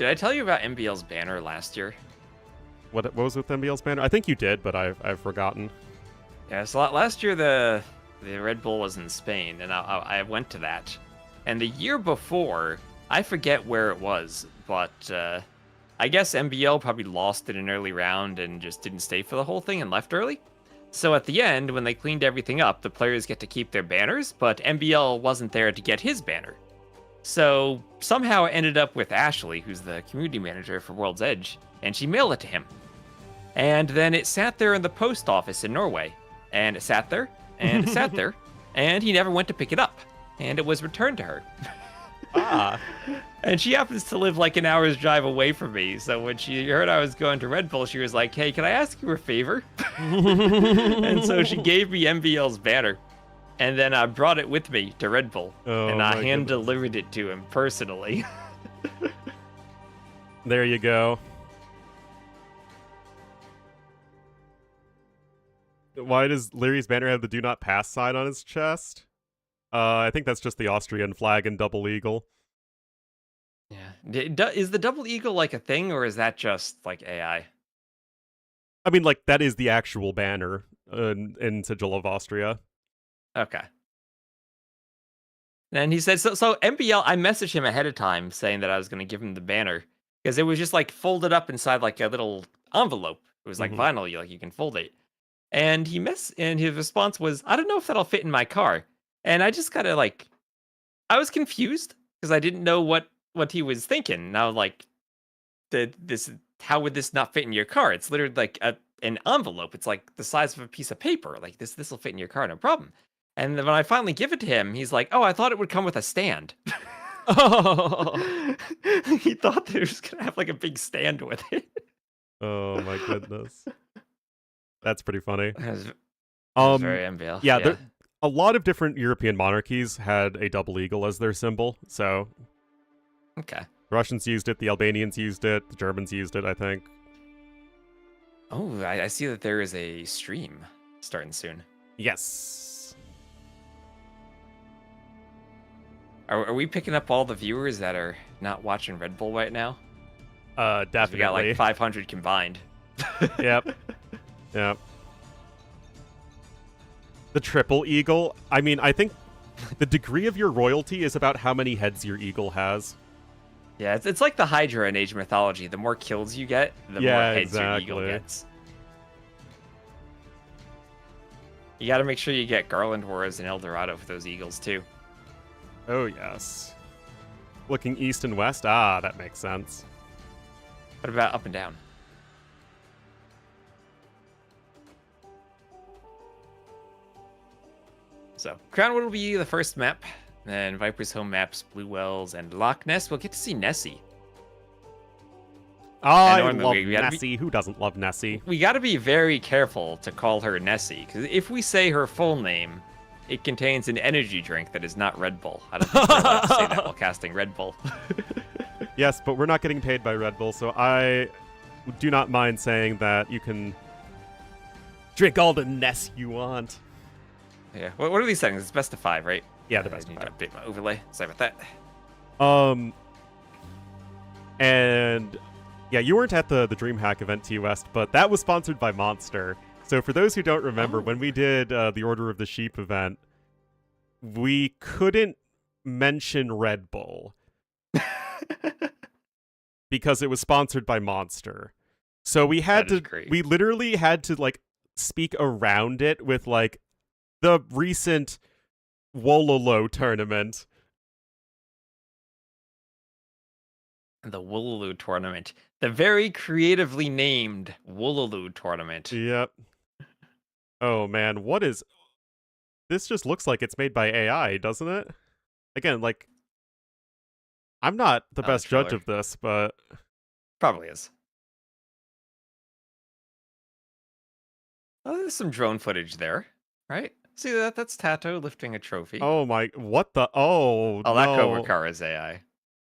I tell you about MBL's banner last year? What was with MBL's banner? I think you did, but I've forgotten. Yeah, so last year the Red Bull was in Spain, and I went to that. And the year before, I forget where it was, but I guess MBL probably lost in an early round and just didn't stay for the whole thing and left early. So at the end, when they cleaned everything up, the players get to keep their banners, but MBL wasn't there to get his banner. So somehow it ended up with Ashley, who's the community manager for World's Edge, and she mailed it to him. And then it sat there in the post office in Norway, and it sat there, and it sat there, and he never went to pick it up, and it was returned to her. Ah. And she happens to live like an hour's drive away from me, so when she heard I was going to RedBull, she was like, "Hey, can I ask you a favor?" And so she gave me MBL's banner, and then I brought it with me to RedBull, and I hand-delivered it to him personally. There you go. Why does Liry's banner have the "Do Not Pass" sign on his chest? I think that's just the Austrian flag and double eagle. Yeah. Is the double eagle like a thing, or is that just like AI? I mean, like, that is the actual banner in Sigil of Austria. Okay. And he said, so MBL, I messaged him ahead of time saying that I was going to give him the banner because it was just like folded up inside like a little envelope. It was like vinyl, you can fold it. And his response was, "I don't know if that'll fit in my car." And I just kind of like, I was confused because I didn't know what he was thinking. Now, like, how would this not fit in your car? It's literally like an envelope. It's like the size of a piece of paper. Like this will fit in your car, no problem. And then when I finally give it to him, he's like, "Oh, I thought it would come with a stand." Oh. He thought they were just gonna have like a big stand with it. Oh my goodness. That's pretty funny. That was very MBL. Yeah, a lot of different European monarchies had a double eagle as their symbol, so... Okay. The Russians used it, the Albanians used it, the Germans used it, I think. Oh, I see that there is a stream starting soon. Yes. Are we picking up all the viewers that are not watching Red Bull right now? Definitely. We got like 500 combined. Yep. Yep. The triple eagle. I mean, I think the degree of your royalty is about how many heads your eagle has. Yeah, it's like the Hydra in Age of Mythology. The more kills you get, the more heads your eagle gets. You got to make sure you get Garland Wars and El Dorado for those eagles too. Oh yes. Looking east and west. Ah, that makes sense. What about up and down? So, Crownwood will be the first map. Then Viper's home maps, Blue Wells, and Loch Ness. We'll get to see Nessie. I love Nessie. Who doesn't love Nessie? We got to be very careful to call her Nessie, because if we say her full name, it contains an energy drink that is not Red Bull. I don't think we're allowed to say that while casting Red Bull. Yes, but we're not getting paid by RedBull, so I do not mind saying that you can drink all the Ness you want. Yeah. What are these settings? It's best of 5, right? Yeah, the best I of need 5. to update my overlay. Sorry about that. And yeah, you weren't at the DreamHack event, T West, but that was sponsored by Monster. So for those who don't remember, when we did the Order of the Sheep event, we couldn't mention Red Bull because it was sponsored by Monster. So we literally had to like speak around it with like the recent Wololo tournament. The Wololo tournament. The very creatively named Wololo tournament. Yep. Oh man, what is... This just looks like it's made by AI, doesn't it? Again, like, I'm not the best judge of this, but... Probably is. Oh, there's some drone footage there, right? See that? That's Tato lifting a trophy. Oh my... What the... Oh, oh, no. that Cobra Car is AI.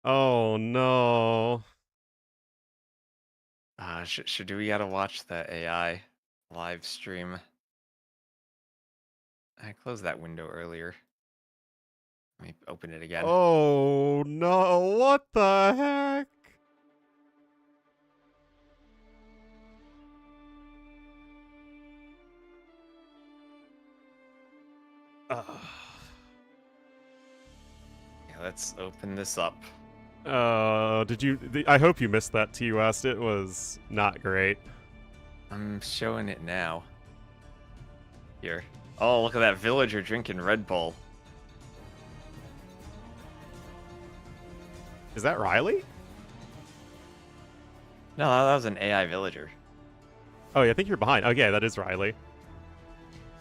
Oh, no. Should we gotta watch the AI live stream? I closed that window earlier. Let me open it again. Oh, no. What the heck? Yeah, let's open this up. Did you... I hope you missed that, T West. It was not great. I'm showing it now. Here. Oh, look at that villager drinking Red Bull. Is that Riley? No, that was an AI villager. Oh, yeah, I think you're behind. Oh, yeah, that is Riley.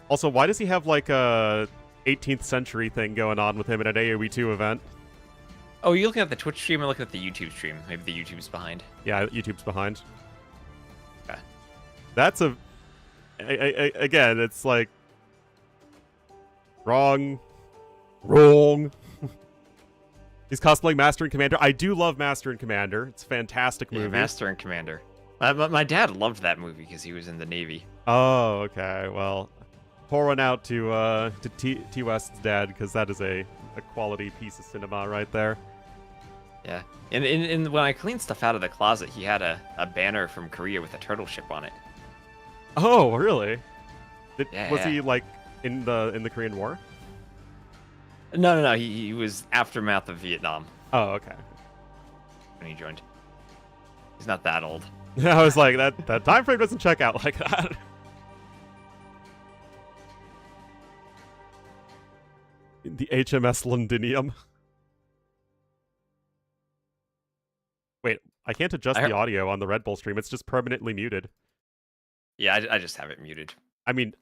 Also, why does he have, like, a 18th century thing going on with him at an AoE2 event? Oh, are you looking at the Twitch stream or looking at the YouTube stream? Maybe the YouTube's behind. Yeah, YouTube's behind. Okay. That's a... again, it's like... Wrong. He's cosplaying Master and Commander. I do love Master and Commander. It's a fantastic movie. Yeah, Master and Commander. My dad loved that movie because he was in the Navy. Oh, okay. Well, pour one out to T West's dad, because that is a quality piece of cinema right there. Yeah. And when I cleaned stuff out of the closet, he had a banner from Korea with a turtle ship on it. Oh, really? Was Yeah. he like in the Korean War? No. He was aftermath of Vietnam Oh, okay. when he joined. He's not that old. I was like, that time frame doesn't check out like that. The HMS Londinium. Wait, I can't adjust the audio on the RedBull stream. It's just permanently muted. Yeah, I just have it muted. I mean,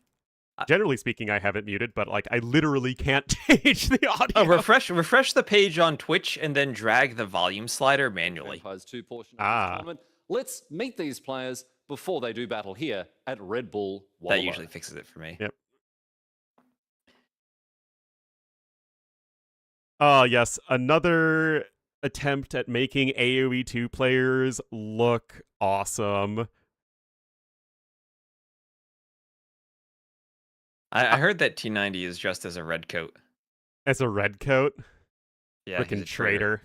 generally speaking, I have it muted, but like I literally can't change the audio. Oh, refresh the page on Twitch and then drag the volume slider manually. Two portions of this tournament. Let's meet these players before they do battle here at RedBull. That usually fixes it for me. Yep. Yes, another attempt at making AoE2 players look awesome. I heard that T90 is dressed as a red coat. As a red coat? Yeah, freaking traitor.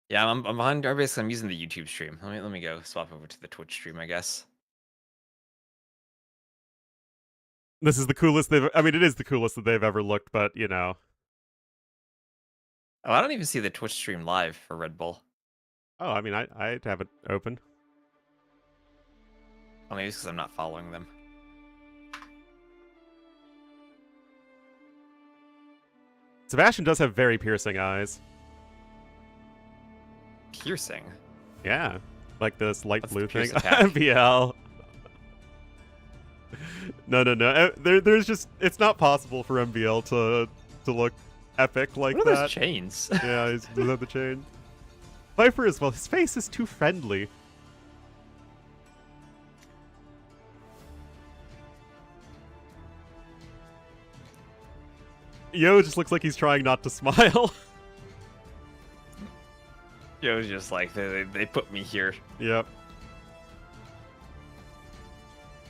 Yeah, I'm behind. Basically, I'm using the YouTube stream. Let me go swap over to the Twitch stream, I guess. This is the coolest it is the coolest that they've ever looked, but you know. Oh, I don't even see the Twitch stream live for Red Bull. Oh, I mean, I have it open. Oh, maybe it's because I'm not following them. Sebastian does have very piercing eyes. Piercing? Yeah. Like this light blue thing. patch? MBL. No. There's just... It's not possible for MBL to look epic like what are that. Those chains? Yeah, he's without the chain. Viper as well. His face is too friendly. Yo just looks like he's trying not to smile. Joe's just like, they put me here. Yep.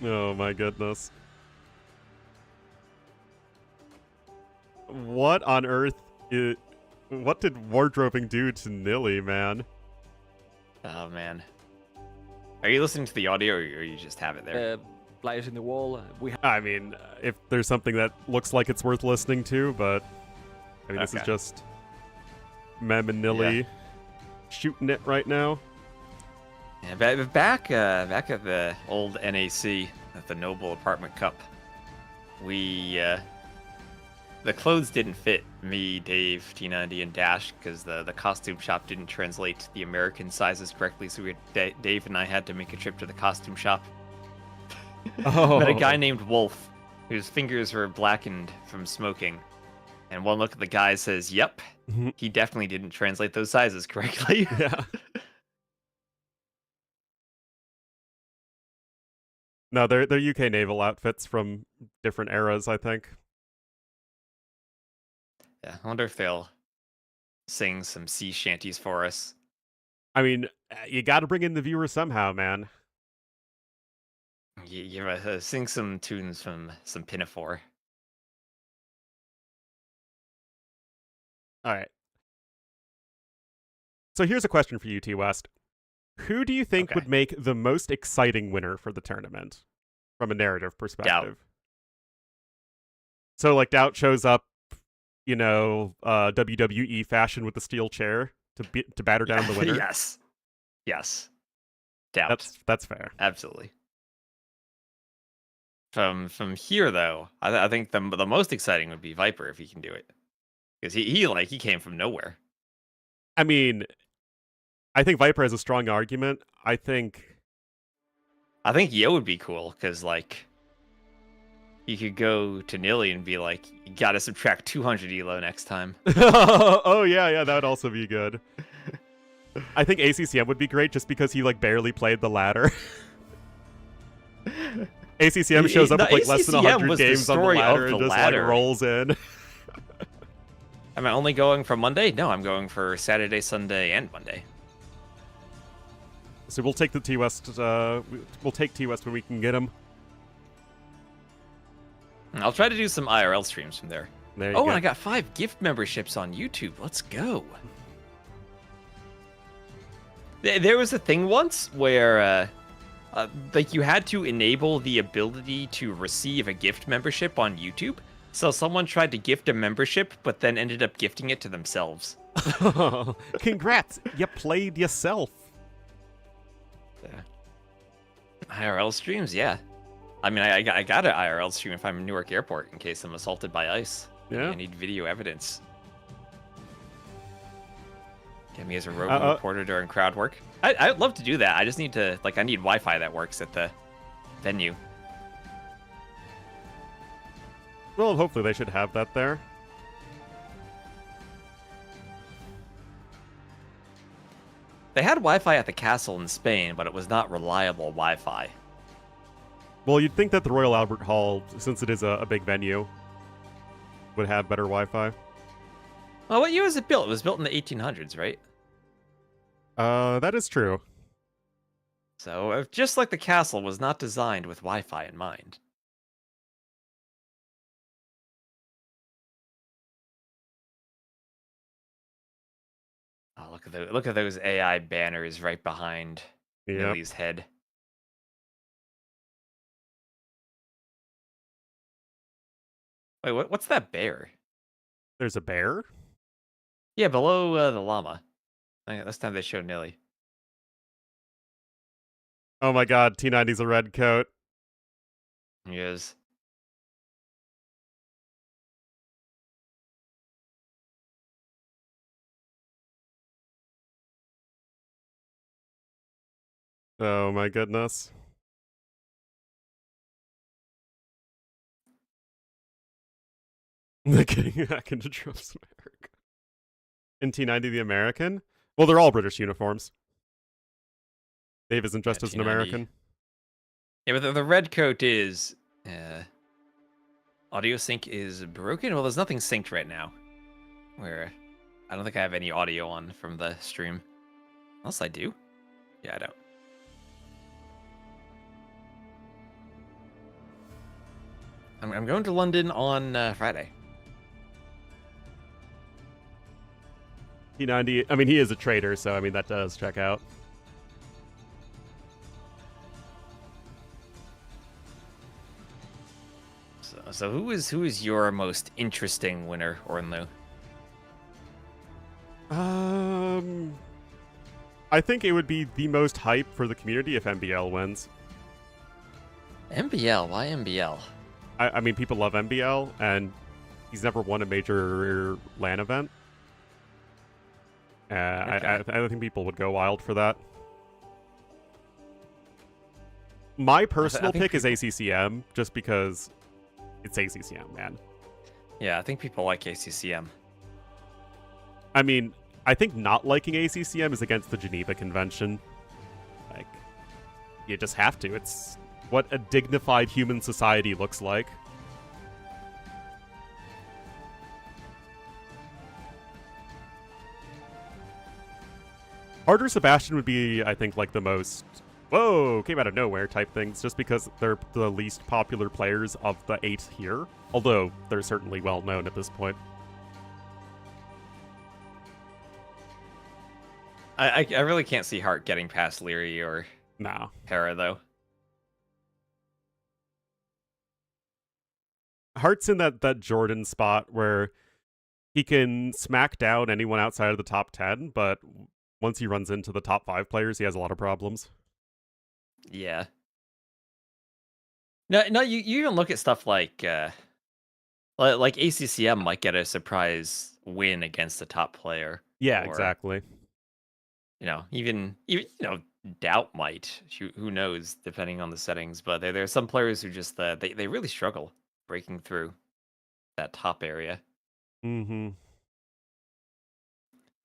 Oh my goodness. What on earth what did wardrobing do to Nilly, man? Oh, man. Are you listening to the audio, or you just have it there? Players in the wall. I mean, if there's something that looks like it's worth listening to, but I mean, this is Okay. just Mem and Nilly shooting it right now. Yeah, back at the old NAC, at the Noble Apartment Cup, we the clothes didn't fit me, Dave, T90, and Dash because the costume shop didn't translate the American sizes correctly. So Dave and I had to make a trip to the costume shop. Oh. Met a guy named Wolf, whose fingers were blackened from smoking. And one look at the guy says, "Yep, he definitely didn't translate those sizes correctly." Yeah. No, they're UK naval outfits from different eras, I think. Yeah, I wonder if they'll sing some sea shanties for us. I mean, you got to bring in the viewer somehow, man. Sing some tunes from some Pinafore. All right. So here's a question for you, T West. Who do you think Okay. would make the most exciting winner for the tournament from a narrative perspective? So, like, Doubt shows up, you know, WWE fashion with the steel chair to batter down the winner. Yes. Doubt. That's fair. Absolutely. From here, though, I think the most exciting would be Viper if he can do it, because he came from nowhere. I mean, I think Viper has a strong argument. I think Yo would be cool because like you could go to Nilly and be like, you gotta subtract 200 elo next time. Oh yeah, that would also be good. I think ACCM would be great just because he like barely played the ladder. ACCM shows up with like less than ACCM 100 was the games on the story of ladder the and just ladder. like rolls in. Am I only going for Monday? No, I'm going for Saturday, Sunday, and Monday. So we'll take the T West. We'll take T West when we can get him. I'll try to do some IRL streams from there. There you Oh, go. and I got 5 gift memberships on YouTube. Let's go. There was a thing once where, like, you had to enable the ability to receive a gift membership on YouTube. So someone tried to gift a membership, but then ended up gifting it to themselves. Congrats, you played yourself. IRL streams, yeah. I mean, I got an IRL stream if I'm in Newark Airport in case I'm assaulted by ICE. Yeah. I need video evidence. Get me as a roving reporter during crowd work. I'd love to do that. I just need to, like, I need Wi-Fi that works at the venue. Well, hopefully they should have that there. They had Wi-Fi at the castle in Spain, but it was not reliable Wi-Fi. Well, you'd think that the Royal Albert Hall, since it is a big venue, would have better Wi-Fi. Well, what year was it built? It was built in the 1800s, right? That is true. So, just like the castle was not designed with Wi-Fi in mind. Oh, look at those AI banners right behind Yep. Millie's head. Wait, what's that bear? There's a bear? Yeah, below the llama. This time they showed Nilly. Oh my god, T90's a red coat. He is. Oh my goodness. They're getting back into Trump's America. In T90 the American? Well, they're all British uniforms. Dave isn't dressed as an T90. American. Yeah, but the red coat is audio sync is broken. Well, there's nothing synced right now. Where I don't think I have any audio on from the stream. Unless I do. Yeah, I don't. I'm going to London on Friday. P90. I mean, he is a trader, so I mean that does check out. So who is your most interesting winner, Ornlu? I think it would be the most hype for the community if MBL wins. MBL? Why MBL? I mean, people love MBL, and he's never won a major LAN event. Okay. I think people would go wild for that. My personal pick is ACCM, just because it's ACCM, man. Yeah, I think people like ACCM. I mean, I think not liking ACCM is against the Geneva Convention. Like, you just have to. It's what a dignified human society looks like. Harder Sebastian would be, I think, like the most, whoa, came out of nowhere type things, just because they're the least popular players of the 8 here. Although, they're certainly well known at this point. I really can't see Hearttt getting past Liry or Hera, though. Heartt's in that Jordan spot where he can smack down anyone outside of the top 10, but once he runs into the top 5 players, he has a lot of problems. Yeah. No, you even look at stuff like ACCM might get a surprise win against a top player. Yeah, or, exactly. Even Doubt might. Who knows, depending on the settings. But there are some players who just they really struggle breaking through that top area. Mm-hmm.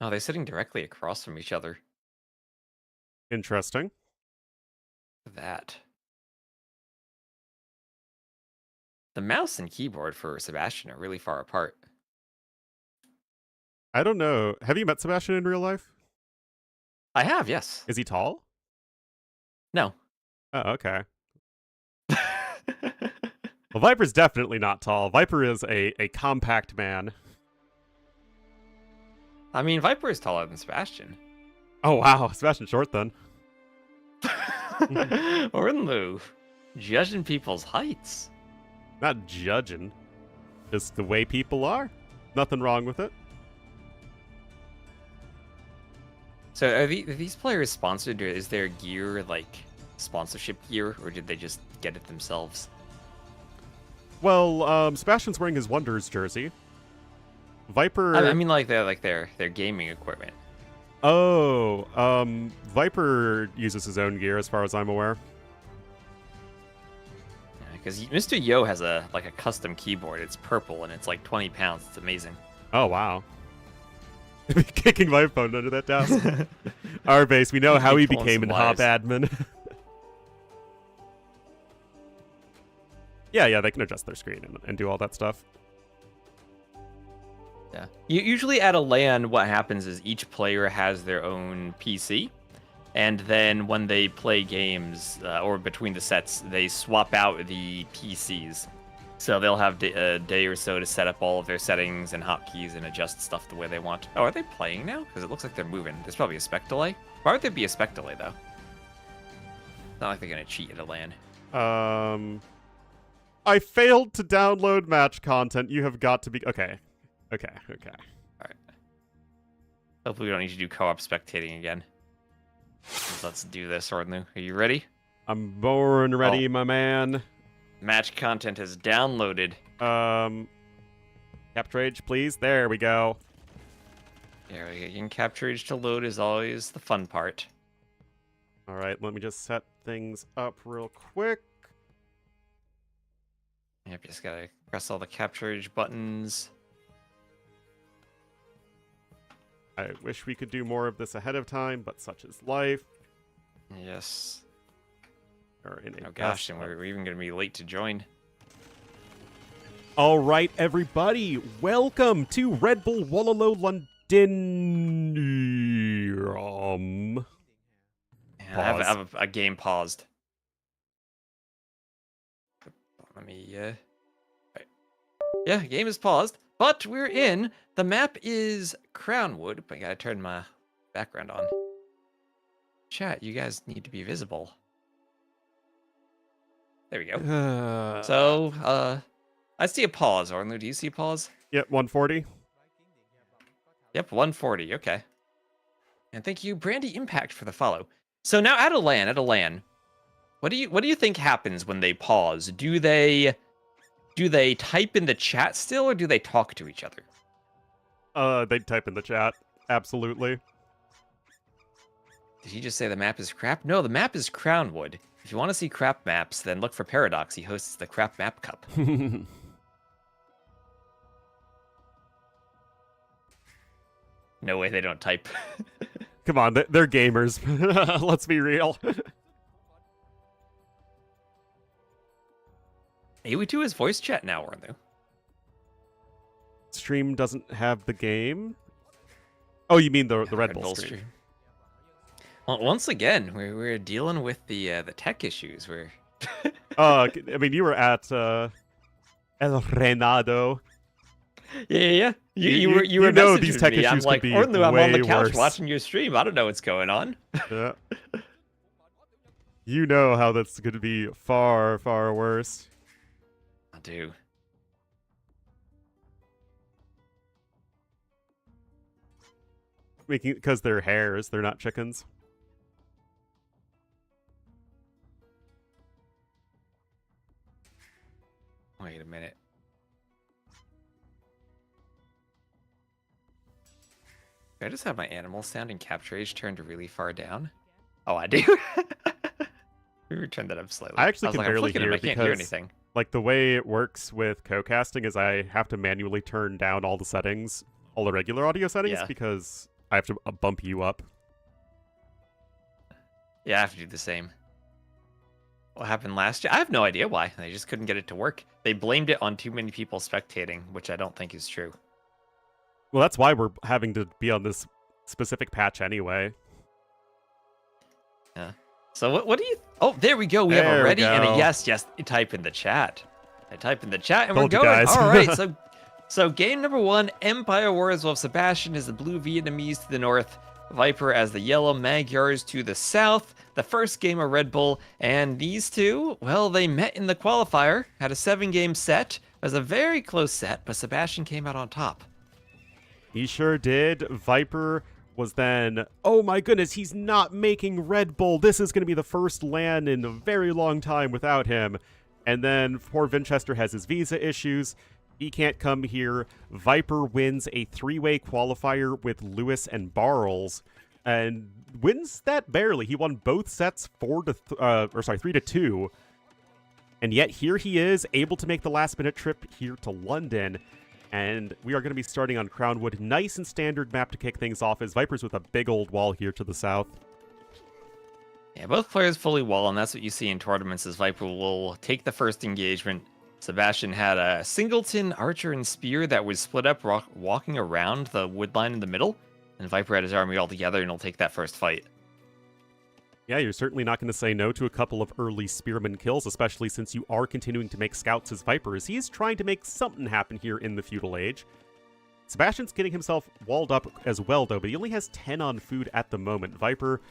Oh, they're sitting directly across from each other. Interesting. That. The mouse and keyboard for Sebastian are really far apart. I don't know. Have you met Sebastian in real life? I have, yes. Is he tall? No. Oh, okay. Well, Viper's definitely not tall. Viper is a compact man. I mean, Viper is taller than Sebastian. Oh, wow. Sebastian's short, then. Ornlu, judging people's heights. Not judging. Just the way people are. Nothing wrong with it. So are these players sponsored, or is their gear like sponsorship gear, or did they just get it themselves? Well, Sebastian's wearing his Wonders jersey. Viper... I mean, like their gaming equipment. Oh, Viper uses his own gear, as far as I'm aware. Because Mr. Yo has a custom keyboard. It's purple and it's like 20 pounds. It's amazing. Oh, wow. Kicking my phone under that desk. Our base, we know how he became an hop admin. yeah, they can adjust their screen and do all that stuff. Yeah. Usually at a LAN, what happens is each player has their own PC. And then when they play games, or between the sets, they swap out the PCs. So they'll have a day or so to set up all of their settings and hotkeys and adjust stuff the way they want. Oh, are they playing now? Because it looks like they're moving. There's probably a spec delay. Why would there be a spec delay, though? It's not like they're going to cheat at a LAN. I failed to download match content. You have got to be... Okay. All right. Hopefully we don't need to do co-op spectating again. Let's do this, Ornlu. Are you ready? I'm born ready, my man. Match content is downloaded. Capture age, please. There we go. There we go. Getting capture age to load is always the fun part. All right, let me just set things up real quick. Yep, just gotta press all the capture age buttons. I wish we could do more of this ahead of time, but such is life. Yes. Or in a Oh gosh, and we're even gonna be late to join. All right, everybody, welcome to RedBull Wololo Londinium. I have a game paused. Let me, right. Yeah, game is paused, but we're in. The map is Crownwood. I gotta turn my background on. Chat, you guys need to be visible. There we go. So, I see a pause. Ornlu, do you see a pause? Yep, 140. Yep, 140. Okay. And thank you, Brandy Impact, for the follow. So now at a LAN, what do you think happens when they pause? Do they type in the chat still, or do they talk to each other? They type in the chat. Absolutely. Did he just say the map is crap? No, the map is Crownwood. If you want to see crap maps, then look for Paradox. He hosts the Crap Map Cup. No way they don't type. Come on, they're gamers. Let's be real. AW2 is voice chat now, Ornlu. Stream doesn't have the game? Oh, you mean the RedBull stream. Well, once again, we're dealing with the tech issues. I mean, you were at El Renado. Yeah. You were know messaging these tech me. issues I'm like, could be Ornlu, I'm on the couch worse. watching your stream. I don't know what's going on. Yeah. You know how that's going to be far, far worse. I do. Because they're hares, they're not chickens. Wait a minute. Do I just have my animal sound and capture age turned really far down? Oh, I do. We turned that up slightly. I actually was can like, I'm barely flicking hear him, it I can't hear because, anything. like, the way it works with co-casting is I have to manually turn down all the settings, all the regular audio settings, because I have to bump you up. Yeah, I have to do the same. What happened last year? I have no idea why. They just couldn't get it to work. They blamed it on too many people spectating, which I don't think is true. Well, that's why we're having to be on this specific patch anyway. Yeah. So what do you... Oh, there we go. We have a ready and a yes. Yes, you type in the chat. I type in the chat and Told we're you going. guys. All right, so game number 1, Empire Wars. Well, Sebastian is the blue Vietnamese to the north, Viper as the yellow Magyars to the south. The first game of Red Bull, and these two, well, they met in the qualifier, had a 7-game set. It was a very close set, but Sebastian came out on top. He sure did. Viper was then, oh my goodness, he's not making Red Bull. This is going to be the first LAN in a very long time without him. And then poor Vinchester has his visa issues. He can't come here. Viper wins a 3-way qualifier with Lewis and Barles, and wins that barely. He won both sets 3-2. And yet here he is, able to make the last-minute trip here to London. And we are going to be starting on Crownwood. Nice and standard map to kick things off as Viper's with a big old wall here to the south. Yeah, both players fully wall, and that's what you see in tournaments, as Viper will take the first engagement. Sebastian had a singleton, archer, and spear that was split up, walking around the wood line in the middle. And Viper had his army all together, and he'll take that first fight. Yeah, you're certainly not going to say no to a couple of early spearman kills, especially since you are continuing to make scouts as Viper, as he's trying to make something happen here in the feudal age. Sebastian's getting himself walled up as well, though, but he only has 10 on food at the moment. Viper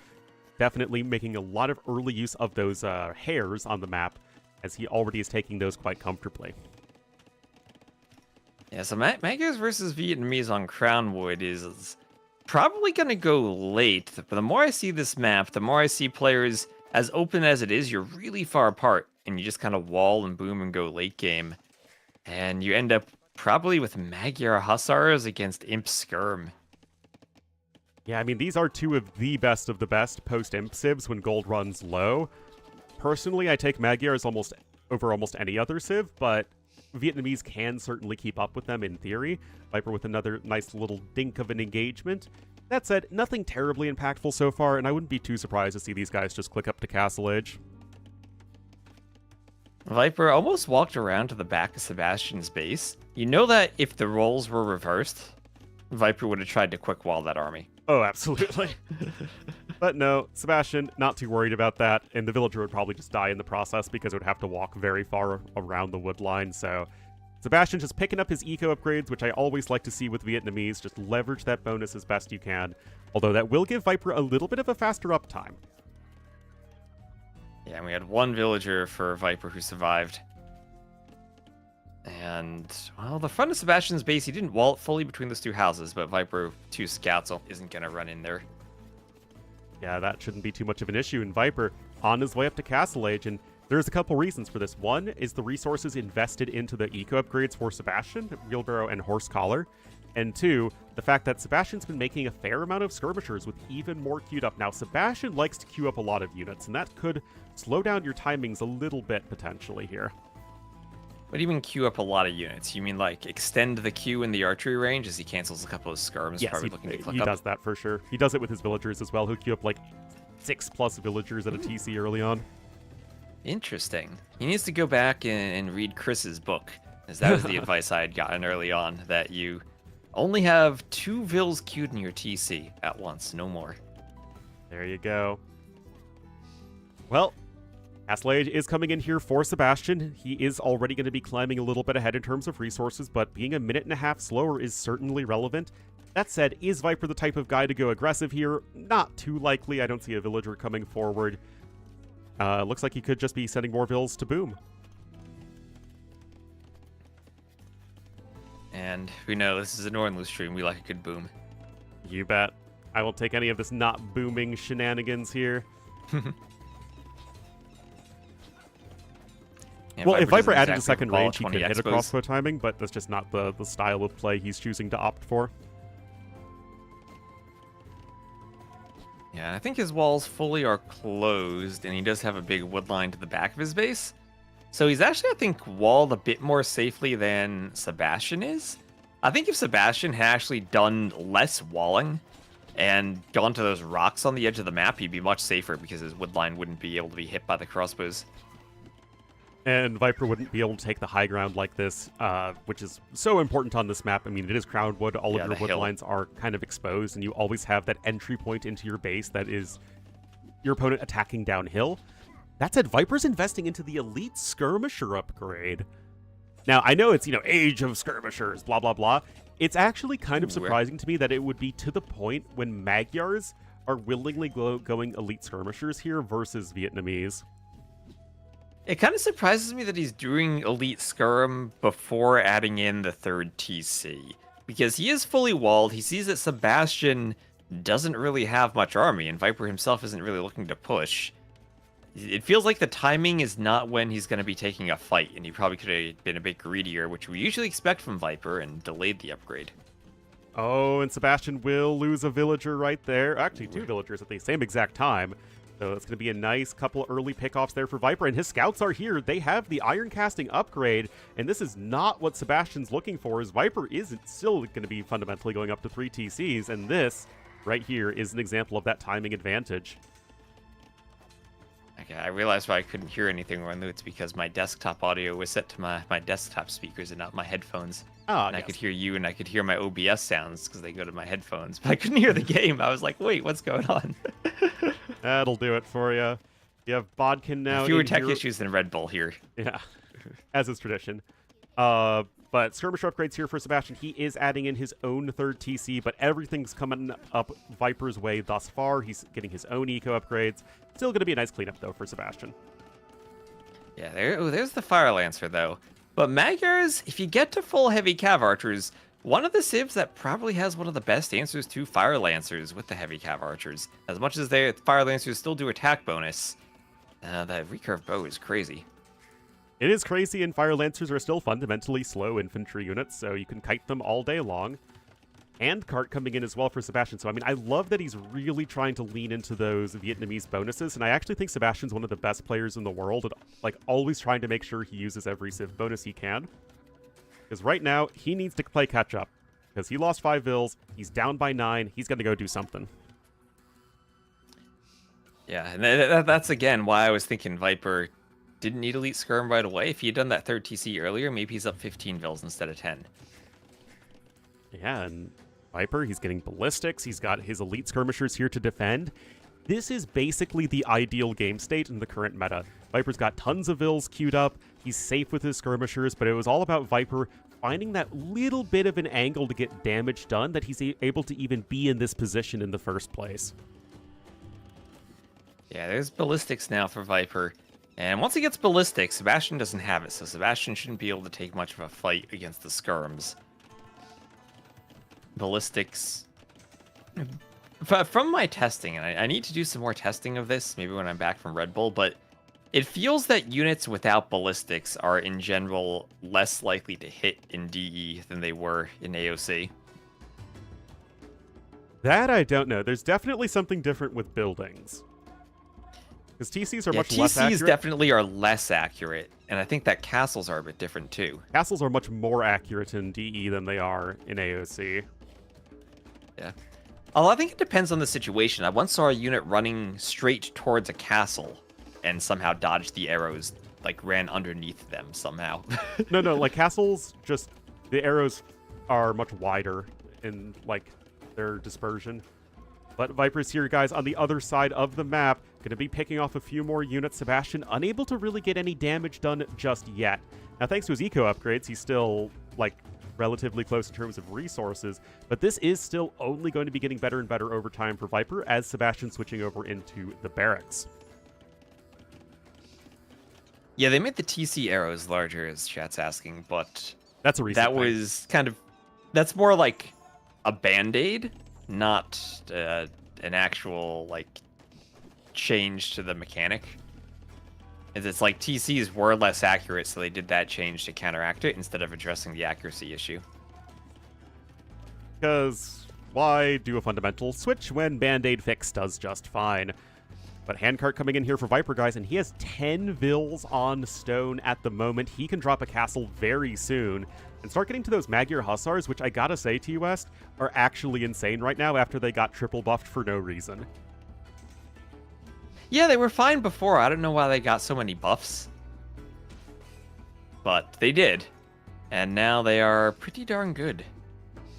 definitely making a lot of early use of those hares on the map, as he already is taking those quite comfortably. Yeah, so Magyars versus Vietnamese on Crownwood is probably going to go late, but the more I see this map, the more I see players, as open as it is, you're really far apart, and you just kind of wall and boom and go late game. And you end up probably with Magyar Hussars against Imp Skirm. Yeah, I mean, these are two of the best post-Imp Civs when gold runs low. Personally, I take Magyars over almost any other Civ, but Vietnamese can certainly keep up with them in theory. Viper with another nice little dink of an engagement. That said, nothing terribly impactful so far, and I wouldn't be too surprised to see these guys just click up to Castle Age. Viper almost walked around to the back of Sebastian's base. You know that if the roles were reversed, Viper would have tried to quick wall that army. Oh, absolutely. But no, Sebastian, not too worried about that, and the villager would probably just die in the process because it would have to walk very far around the wood line, so Sebastian just picking up his eco upgrades, which I always like to see with Vietnamese, just leverage that bonus as best you can, although that will give Viper a little bit of a faster uptime. Yeah, and we had one villager for Viper who survived. And, well, the front of Sebastian's base, he didn't wall it fully between those two houses, but Viper, 2 scouts, isn't going to run in there. Yeah, that shouldn't be too much of an issue, and Viper on his way up to Castle Age, and there's a couple reasons for this. One is the resources invested into the eco upgrades for Sebastian, Wheelbarrow, and Horse Collar. And 2, the fact that Sebastian's been making a fair amount of skirmishers with even more queued up. Now, Sebastian likes to queue up a lot of units, and that could slow down your timings a little bit, potentially, here. What do you mean queue up a lot of units? You mean, like, extend the queue in the archery range as he cancels a couple of skirms? Yes, probably looking to click he up? does that for sure. He does it with his villagers as well. He'll queue up, like, 6+ villagers at a TC early on. Interesting. He needs to go back and read Chris's book, as that was the advice I had gotten early on, that you only have 2 vills queued in your TC at once, no more. There you go. Well, Castle Age is coming in here for Sebastian. He is already going to be climbing a little bit ahead in terms of resources, but being a minute and a half slower is certainly relevant. That said, is Viper the type of guy to go aggressive here? Not too likely. I don't see a villager coming forward. Looks like he could just be sending more vills to boom. And we know this is an Ornlu stream. We like a good boom. You bet. I will take any of this not booming shenanigans here. Well, if Viper added a second range, he could hit a crossbow timing, but that's just not the style of play he's choosing to opt for. Yeah, I think his walls fully are closed, and he does have a big wood line to the back of his base. So he's actually, I think, walled a bit more safely than Sebastian is. I think if Sebastian had actually done less walling and gone to those rocks on the edge of the map, he'd be much safer because his wood line wouldn't be able to be hit by the crossbows. And Viper wouldn't be able to take the high ground like this, which is so important on this map. I mean, it is crowned wood. All of your wood lines are kind of exposed, and you always have that entry point into your base that is your opponent attacking downhill. That said, Viper's investing into the Elite Skirmisher upgrade. Now, I know it's, Age of Skirmishers, blah, blah, blah. It's actually kind of surprising to me that it would be to the point when Magyars are willingly going Elite Skirmishers here versus Vietnamese. It kind of surprises me that he's doing Elite Skirm before adding in the 3rd TC. Because he is fully walled, he sees that Sebastian doesn't really have much army, and Viper himself isn't really looking to push. It feels like the timing is not when he's going to be taking a fight, and he probably could have been a bit greedier, which we usually expect from Viper, and delayed the upgrade. Oh, and Sebastian will lose a villager right there. Actually, 2 villagers at the same exact time. So it's going to be a nice couple early pickoffs there for Viper, and his scouts are here. They have the iron casting upgrade, and this is not what Sebastian's looking for, as Viper isn't still going to be fundamentally going up to 3 TCs, and this right here is an example of that timing advantage. Okay, I realized why I couldn't hear anything, Ornlu. It's because my desktop audio was set to my desktop speakers and not my headphones. Oh, and I could hear you, and I could hear my OBS sounds because they go to my headphones, but I couldn't hear the game. I was like, wait, what's going on? That'll do it for you. You have Bodkin now. Fewer tech issues than RedBull here. Yeah, as is tradition. But skirmisher upgrades here for Sebastian. He is adding in his own 3rd TC, but everything's coming up Viper's way thus far. He's getting his own eco upgrades. Still going to be a nice cleanup, though, for Sebastian. Yeah, there's the Fire Lancer, though. But Magyars, if you get to full heavy Cav Archers, one of the civs that probably has one of the best answers to Fire Lancers with the heavy Cav Archers. As much as Fire Lancers still do attack bonus, that recurve bow is crazy. It is crazy, and Fire Lancers are still fundamentally slow infantry units, so you can kite them all day long. And Hearttt coming in as well for Sebastian. So, I mean, I love that he's really trying to lean into those Vietnamese bonuses, and I actually think Sebastian's one of the best players in the world at, always trying to make sure he uses every civ bonus he can. Because right now, he needs to play catch-up. Because he lost 5 vills, he's down by 9, he's going to go do something. Yeah, and that's again why I was thinking Viper didn't need Elite Skirm right away. If he had done that third TC earlier, maybe he's up 15 Vils instead of 10. Yeah, and Viper, he's getting ballistics. He's got his elite skirmishers here to defend. This is basically the ideal game state in the current meta. Viper's got tons of Vils queued up. He's safe with his skirmishers, but it was all about Viper finding that little bit of an angle to get damage done that he's able to even be in this position in the first place. Yeah, there's ballistics now for Viper. And once he gets ballistics, Sebastian doesn't have it, so Sebastian shouldn't be able to take much of a fight against the skirms. Ballistics... From my testing, and I need to do some more testing of this, maybe when I'm back from RedBull, but it feels that units without ballistics are, in general, less likely to hit in DE than they were in AOC. That I don't know. There's definitely something different with buildings. Because TCs are much less accurate. TCs definitely are less accurate, and I think that castles are a bit different too. Castles are much more accurate in DE than they are in AOC. Yeah. Although I think it depends on the situation. I once saw a unit running straight towards a castle and somehow dodged the arrows, like ran underneath them somehow. No, like castles, just the arrows are much wider in like their dispersion. But Viper's here, guys, on the other side of the map. Going to be picking off a few more units. Sebastian unable to really get any damage done just yet. Now, thanks to his eco upgrades, he's still, like, relatively close in terms of resources. But this is still only going to be getting better and better over time for Viper as Sebastian's switching over into the barracks. Yeah, they made the TC arrows larger, as chat's asking, but that's a recent that thing. was kind of... That's more like a band-aid, not an actual, like, change to the mechanic. It's like TCs were less accurate, so they did that change to counteract it instead of addressing the accuracy issue. Because why do a fundamental switch when Band-Aid fix does just fine? But Handcart coming in here for Viper, guys, and he has 10 Vils on stone at the moment. He can drop a castle very soon and start getting to those Magyar Hussars, which I gotta say, T-West, are actually insane right now after they got triple buffed for no reason. Yeah, they were fine before. I don't know why they got so many buffs. But they did. And now they are pretty darn good.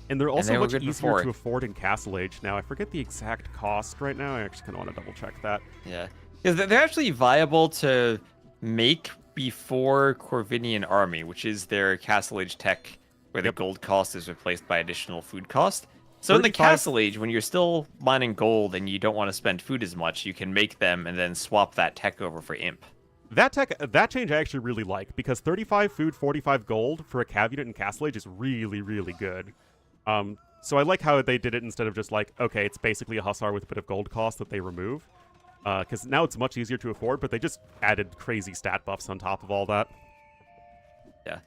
And they're also much easier before. to afford in Castle Age now. I forget the exact cost right now. I actually kind of want to double check that. Yeah. Because they're actually viable to make before Corvinian Army, which is their Castle Age tech, where the gold cost is replaced by additional food cost. So in the Castle Age, when you're still mining gold and you don't want to spend food as much, you can make them and then swap that tech over for Imp. That change I actually really like, because 35 food, 45 gold for a cav unit in Castle Age is really, really good. So I like how they did it instead of just like, okay, it's basically a Hussar with a bit of gold cost that they remove. Because now it's much easier to afford, but they just added crazy stat buffs on top of all that. Yeah.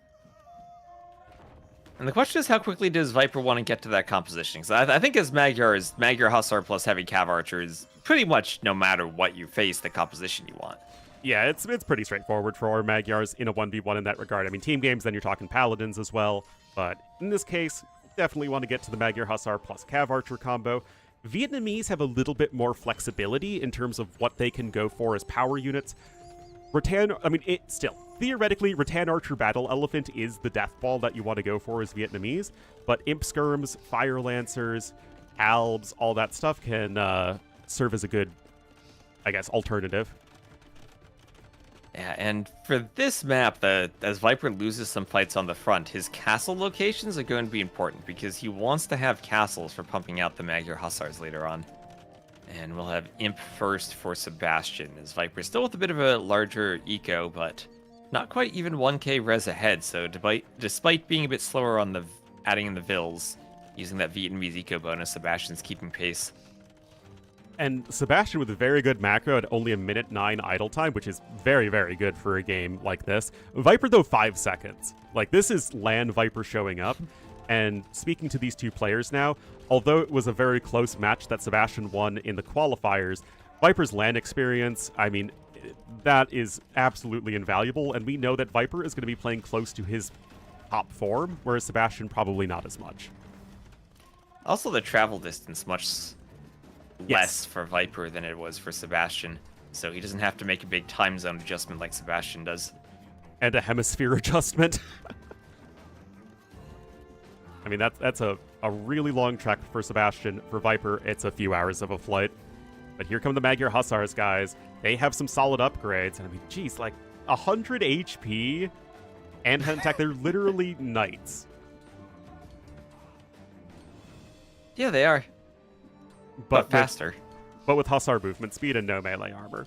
And the question is, how quickly does Viper want to get to that composition? Because I think as Magyar Hussar plus Heavy Cav Archer is pretty much, no matter what you face, the composition you want. Yeah, it's pretty straightforward for our Magyars in a 1v1 in that regard. I mean, team games, then you're talking Paladins as well. But in this case, definitely want to get to the Magyar Hussar plus Cav Archer combo. Vietnamese have a little bit more flexibility in terms of what they can go for as power units. Theoretically, Rattan Archer Battle Elephant is the death ball that you want to go for as Vietnamese, but Imp Skirms, Fire Lancers, Albs, all that stuff can serve as a good, I guess, alternative. Yeah, and for this map, as Viper loses some fights on the front, his castle locations are going to be important because he wants to have castles for pumping out the Magyar Hussars later on. And we'll have Imp first for Sebastian, as Viper's still with a bit of a larger eco, but not quite even 1k res ahead, so despite being a bit slower on adding in the Vils, using that Vietnamese eco bonus, Sebastian's keeping pace. And Sebastian with a very good macro at only 1:09 idle time, which is very, very good for a game like this. Viper, though, 5 seconds. Like, this is LAN Viper showing up. And speaking to these two players now, although it was a very close match that Sebastian won in the qualifiers, Viper's LAN experience, I mean, that is absolutely invaluable. And we know that Viper is going to be playing close to his top form, whereas Sebastian probably not as much. Also, the travel distance much less for Viper than it was for Sebastian. so he doesn't have to make a big time zone adjustment like Sebastian does. And a hemisphere adjustment. I mean, that's a really long trek for Sebastian. For Viper, it's a few hours of a flight. But here come the Magyar Hussars, guys. They have some solid upgrades. And I mean, geez, like 100 HP and head attack. They're literally knights. Yeah, they are. But faster. But with Hussar movement speed and no melee armor.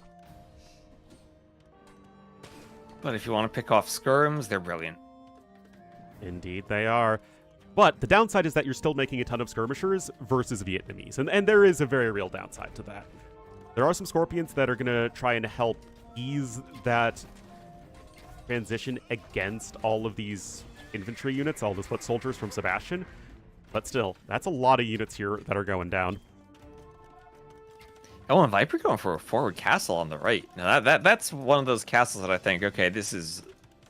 But if you want to pick off skirms, they're brilliant. Indeed, they are. But the downside is that you're still making a ton of skirmishers versus Vietnamese. And there is a very real downside to that. There are some Scorpions that are going to try and help ease that transition against all of these infantry units, all the foot soldiers from Sebastian. But still, that's a lot of units here that are going down. Oh, and Viper going for a forward castle on the right. Now that's one of those castles that I think, okay, this is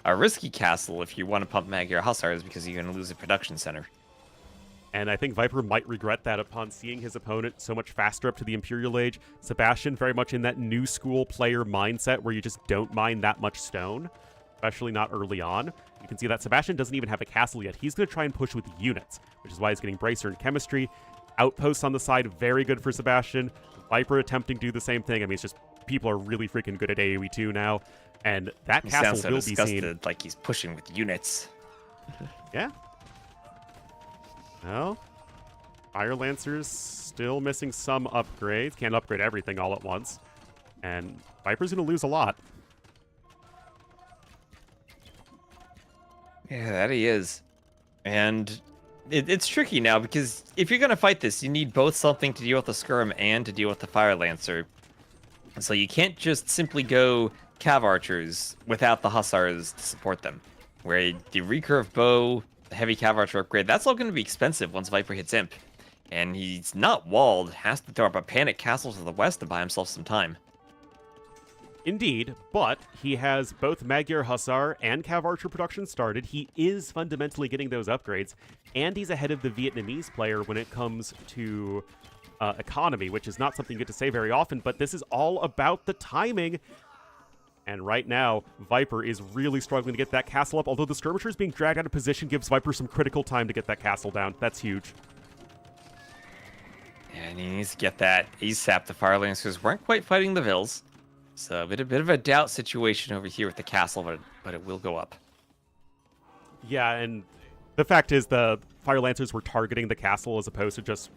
a risky castle if you want to pump Magyar Hussars because you're going to lose a production center. And I think Viper might regret that upon seeing his opponent so much faster up to the Imperial Age. Sebastian very much in that new school player mindset where you just don't mine that much stone, especially not early on. You can see that Sebastian doesn't even have a castle yet. He's going to try and push with units, which is why he's getting Bracer and Chemistry. Outposts on the side, very good for Sebastian. Viper attempting to do the same thing. I mean, it's just people are really freaking good at AoE 2 now. And that castle will be seen. Like he's pushing with units. Yeah. Well, Fire Lancers still missing some upgrades. Can't upgrade everything all at once. And Viper's going to lose a lot. Yeah, that he is. And it's tricky now because if you're going to fight this, you need both something to deal with the Skirm and to deal with the Fire Lancer. So you can't just simply go Cav Archers without the Hussars to support them. Where the Recurve Bow, the Heavy Cav Archer upgrade, that's all going to be expensive once Viper hits Imp. And he's not walled, has to throw up a Panic Castle to the west to buy himself some time. Indeed, but he has both Magyar Hussar and Cav Archer production started. He is fundamentally getting those upgrades, and he's ahead of the Vietnamese player when it comes to economy, which is not something you get to say very often, but this is all about the timing. And right now, Viper is really struggling to get that castle up, although the skirmishers being dragged out of position gives Viper some critical time to get that castle down. That's huge. Yeah, and he needs to get that ASAP. The Fire Lancers weren't quite fighting the Vils. So a bit of a doubt situation over here with the castle, but it will go up. Yeah, and the fact is the Fire Lancers were targeting the castle as opposed to just,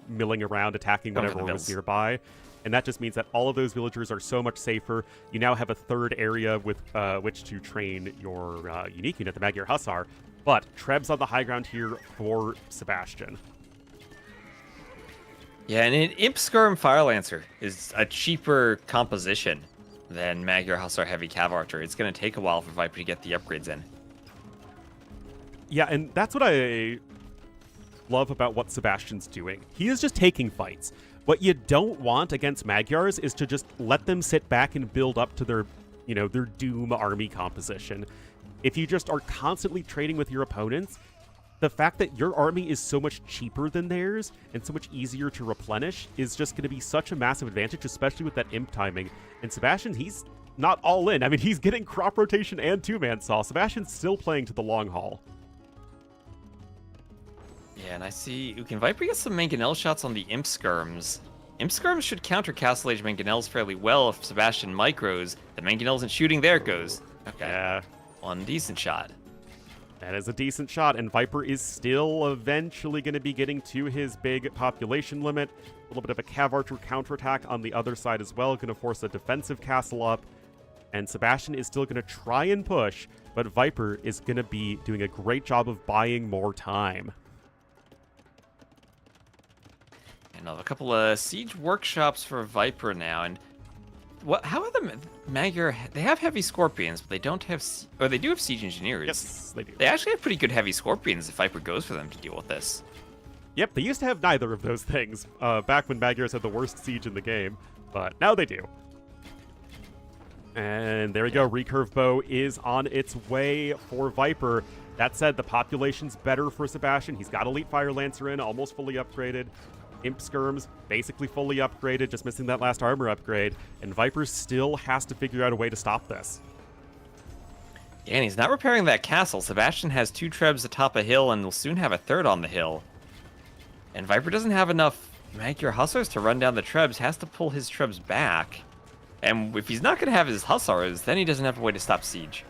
milling around, attacking whatever was nearby. And that just means that all of those villagers are so much safer. You now have a third area with which to train your unique unit, the Magyar Hussar. But Treb's on the high ground here for Sebastian. Yeah, and an Imp Skirm Fire Lancer is a cheaper composition than Magyar Hussar Heavy Cav Archer. It's going to take a while for Viper to get the upgrades in. Yeah, and that's what I love about what Sebastian's doing. He is just taking fights. What you don't want against Magyars is to just let them sit back and build up to their, their Doom army composition. If you just are constantly trading with your opponents, the fact that your army is so much cheaper than theirs and so much easier to replenish is just going to be such a massive advantage, especially with that Imp timing. And Sebastian, he's not all in. I mean, he's getting crop rotation and two-man saw. Sebastian's still playing to the long haul. Yeah, and I see can Viper get some Mangonel shots on the Imp Skirms. Imp Skirms should counter Castle Age Mangonels fairly well if Sebastian micros. The Mangonel isn't shooting, there it goes. Okay, yeah. One decent shot. That is a decent shot, and Viper is still eventually going to be getting to his big population limit. A little bit of a Cav Archer counterattack on the other side as well, going to force a defensive castle up. And Sebastian is still going to try and push, but Viper is going to be doing a great job of buying more time. And a couple of siege workshops for Viper now, and how are the Magyar? They have heavy scorpions, but they don't have, or they do have siege engineers. Yes, they do. They actually have pretty good heavy scorpions if Viper goes for them to deal with this. Yep, they used to have neither of those things back when Magyars had the worst siege in the game, but now they do. And there we go. Recurve Bow is on its way for Viper. That said, the population's better for Sebastian. He's got Elite Fire Lancer in, almost fully upgraded. Imp Skirms basically fully upgraded, just missing that last armor upgrade, and Viper still has to figure out a way to stop this. Yeah, and he's not repairing that castle. Sebastian has 2 trebs atop a hill and will soon have a 3rd on the hill. And Viper doesn't have enough Magyar Hussars to run down the trebs, has to pull his trebs back. And if he's not going to have his Hussars, then he doesn't have a way to stop Siege.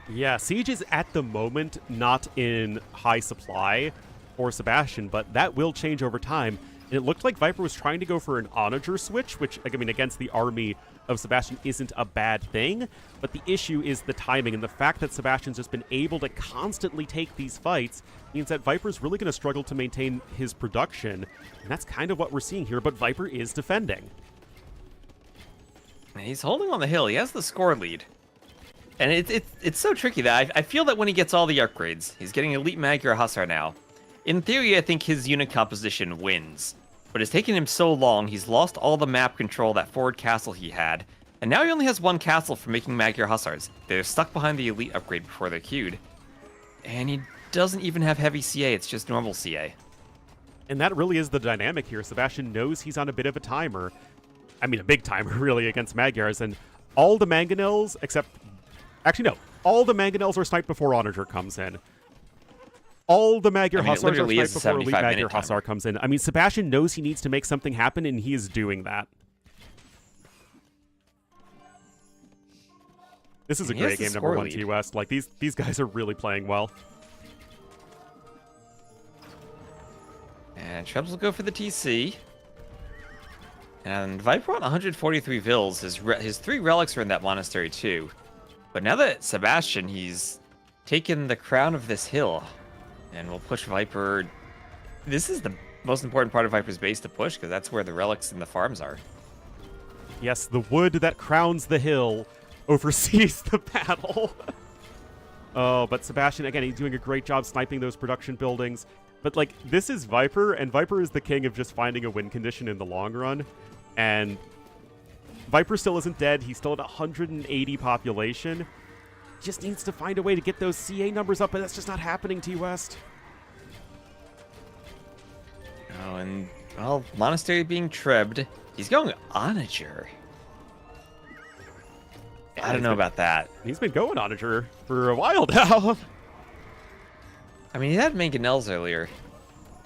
Yeah, Siege is at the moment not in high supply for Sebastian, but that will change over time. And it looked like Viper was trying to go for an Onager switch, which, I mean, against the army of Sebastian isn't a bad thing, but the issue is the timing, and the fact that Sebastian's just been able to constantly take these fights means that Viper's really going to struggle to maintain his production, and that's kind of what we're seeing here, but Viper is defending. He's holding on the hill. He has the score lead. And it's so tricky that I feel that when he gets all the upgrades, he's getting Elite Magyar Hussar now. In theory, I think his unit composition wins. But it's taken him so long, he's lost all the map control, that forward castle he had. And now he only has 1 castle for making Magyar Hussars. They're stuck behind the Elite upgrade before they're queued. And he doesn't even have heavy CA, it's just normal CA. And that really is the dynamic here. Sebastian knows he's on a bit of a timer. I mean, a big timer, really, against Magyars. And all the Mangonels, except... Actually, no. All the Mangonels are sniped before Onager comes in. All the Magyar Hussars are sniped before Elite Magyar Hussar comes in. I mean, Sebastian knows he needs to make something happen, and he is doing that. This is a great game, number 1 T-West. Like, these guys are really playing well. And Trebs will go for the TC. And Viper on 143 Vils. His 3 relics are in that monastery, too. But now that Sebastian, he's taken the crown of this hill, and we'll push Viper. This is the most important part of Viper's base to push, because that's where the relics and the farms are. Yes, the wood that crowns the hill oversees the battle. Oh, but Sebastian, again, he's doing a great job sniping those production buildings. But, like, this is Viper, and Viper is the king of just finding a win condition in the long run. And Viper still isn't dead. He's still at 180 population. Just needs to find a way to get those CA numbers up, but that's just not happening, T-West. Oh, and, well, Monastery being trebbed. He's going Onager. I don't know about that. He's been going Onager for a while now. I mean, he had Mangonels earlier.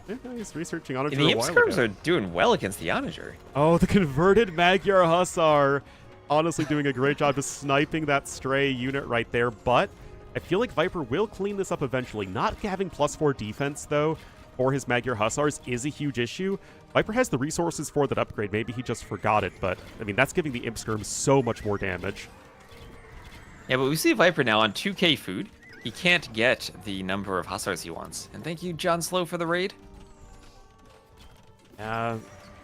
Yeah, he's researching Onager The a Imp while Skirms ago. are doing well against the Onager. Oh, the converted Magyar Hussar. Honestly doing a great job of sniping that stray unit right there, but I feel like Viper will clean this up eventually. Not having +4 defense, though, for his Magyar Hussars is a huge issue. Viper has the resources for that upgrade. Maybe he just forgot it, but, I mean, that's giving the Imp Skirms so much more damage. Yeah, but we see Viper now on 2k food. He can't get the number of Hussars he wants. And thank you, John Slow, for the raid.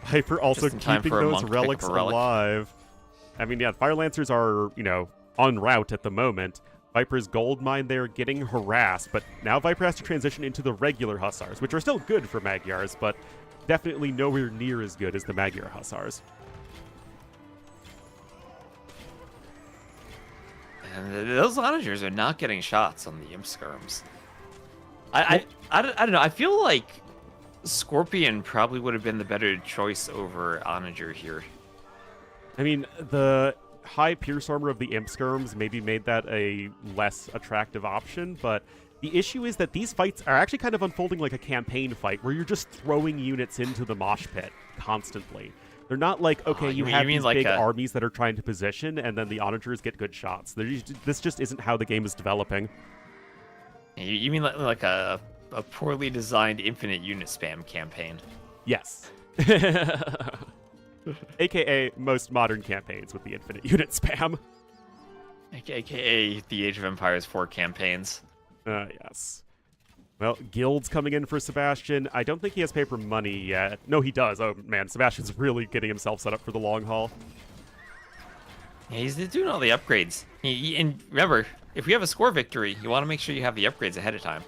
Viper also keeping those relics relic. alive. I mean, yeah, Fire Lancers are, you know, en route at the moment. Viper's gold mine there getting harassed, but now Viper has to transition into the regular Hussars, which are still good for Magyars, but definitely nowhere near as good as the Magyar Hussars. And those Onagers are not getting shots on the Imp Skirms. I don't know. I feel like Scorpion probably would have been the better choice over Onager here. I mean, the high Pierce Armor of the Imp Skirms maybe made that a less attractive option, but the issue is that these fights are actually kind of unfolding like a campaign fight, where you're just throwing units into the mosh pit constantly. They're not like, okay, you have these like big armies that are trying to position, and then the Onagers get good shots. This just isn't how the game is developing. You mean like a poorly designed infinite unit spam campaign? Yes. AKA most modern campaigns with the infinite unit spam. AKA the Age of Empires 4 campaigns. Yes. Well, Guild's coming in for Sebastian. I don't think he has paper money yet. No, he does. Oh, man, Sebastian's really getting himself set up for the long haul. Yeah, he's doing all the upgrades. And remember, if we have a score victory, you want to make sure you have the upgrades ahead of time.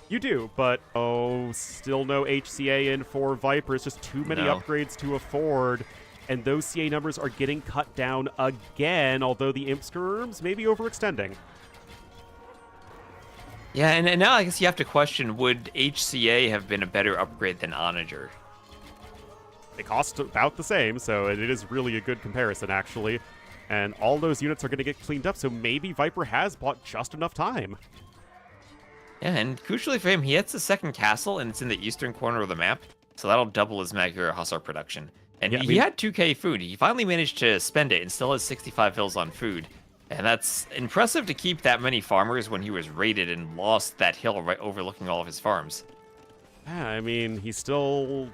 You do, but, oh, still no HCA in for Viper. It's just too many upgrades to afford, and those CA numbers are getting cut down again, although the Imp Skirms may be overextending. Yeah, and now I guess you have to question, would HCA have been a better upgrade than Onager? they cost about the same, so it is really a good comparison, actually. And all those units are going to get cleaned up, so maybe Viper has bought just enough time. Yeah, and crucially for him, he hits the second castle, and it's in the eastern corner of the map, so that'll double his Magyar Hussar production. And Yeah, he had 2k food. He finally managed to spend it and still has 65 fills on food. And that's impressive to keep that many farmers when he was raided and lost that hill right overlooking all of his farms. Yeah, I mean, he's still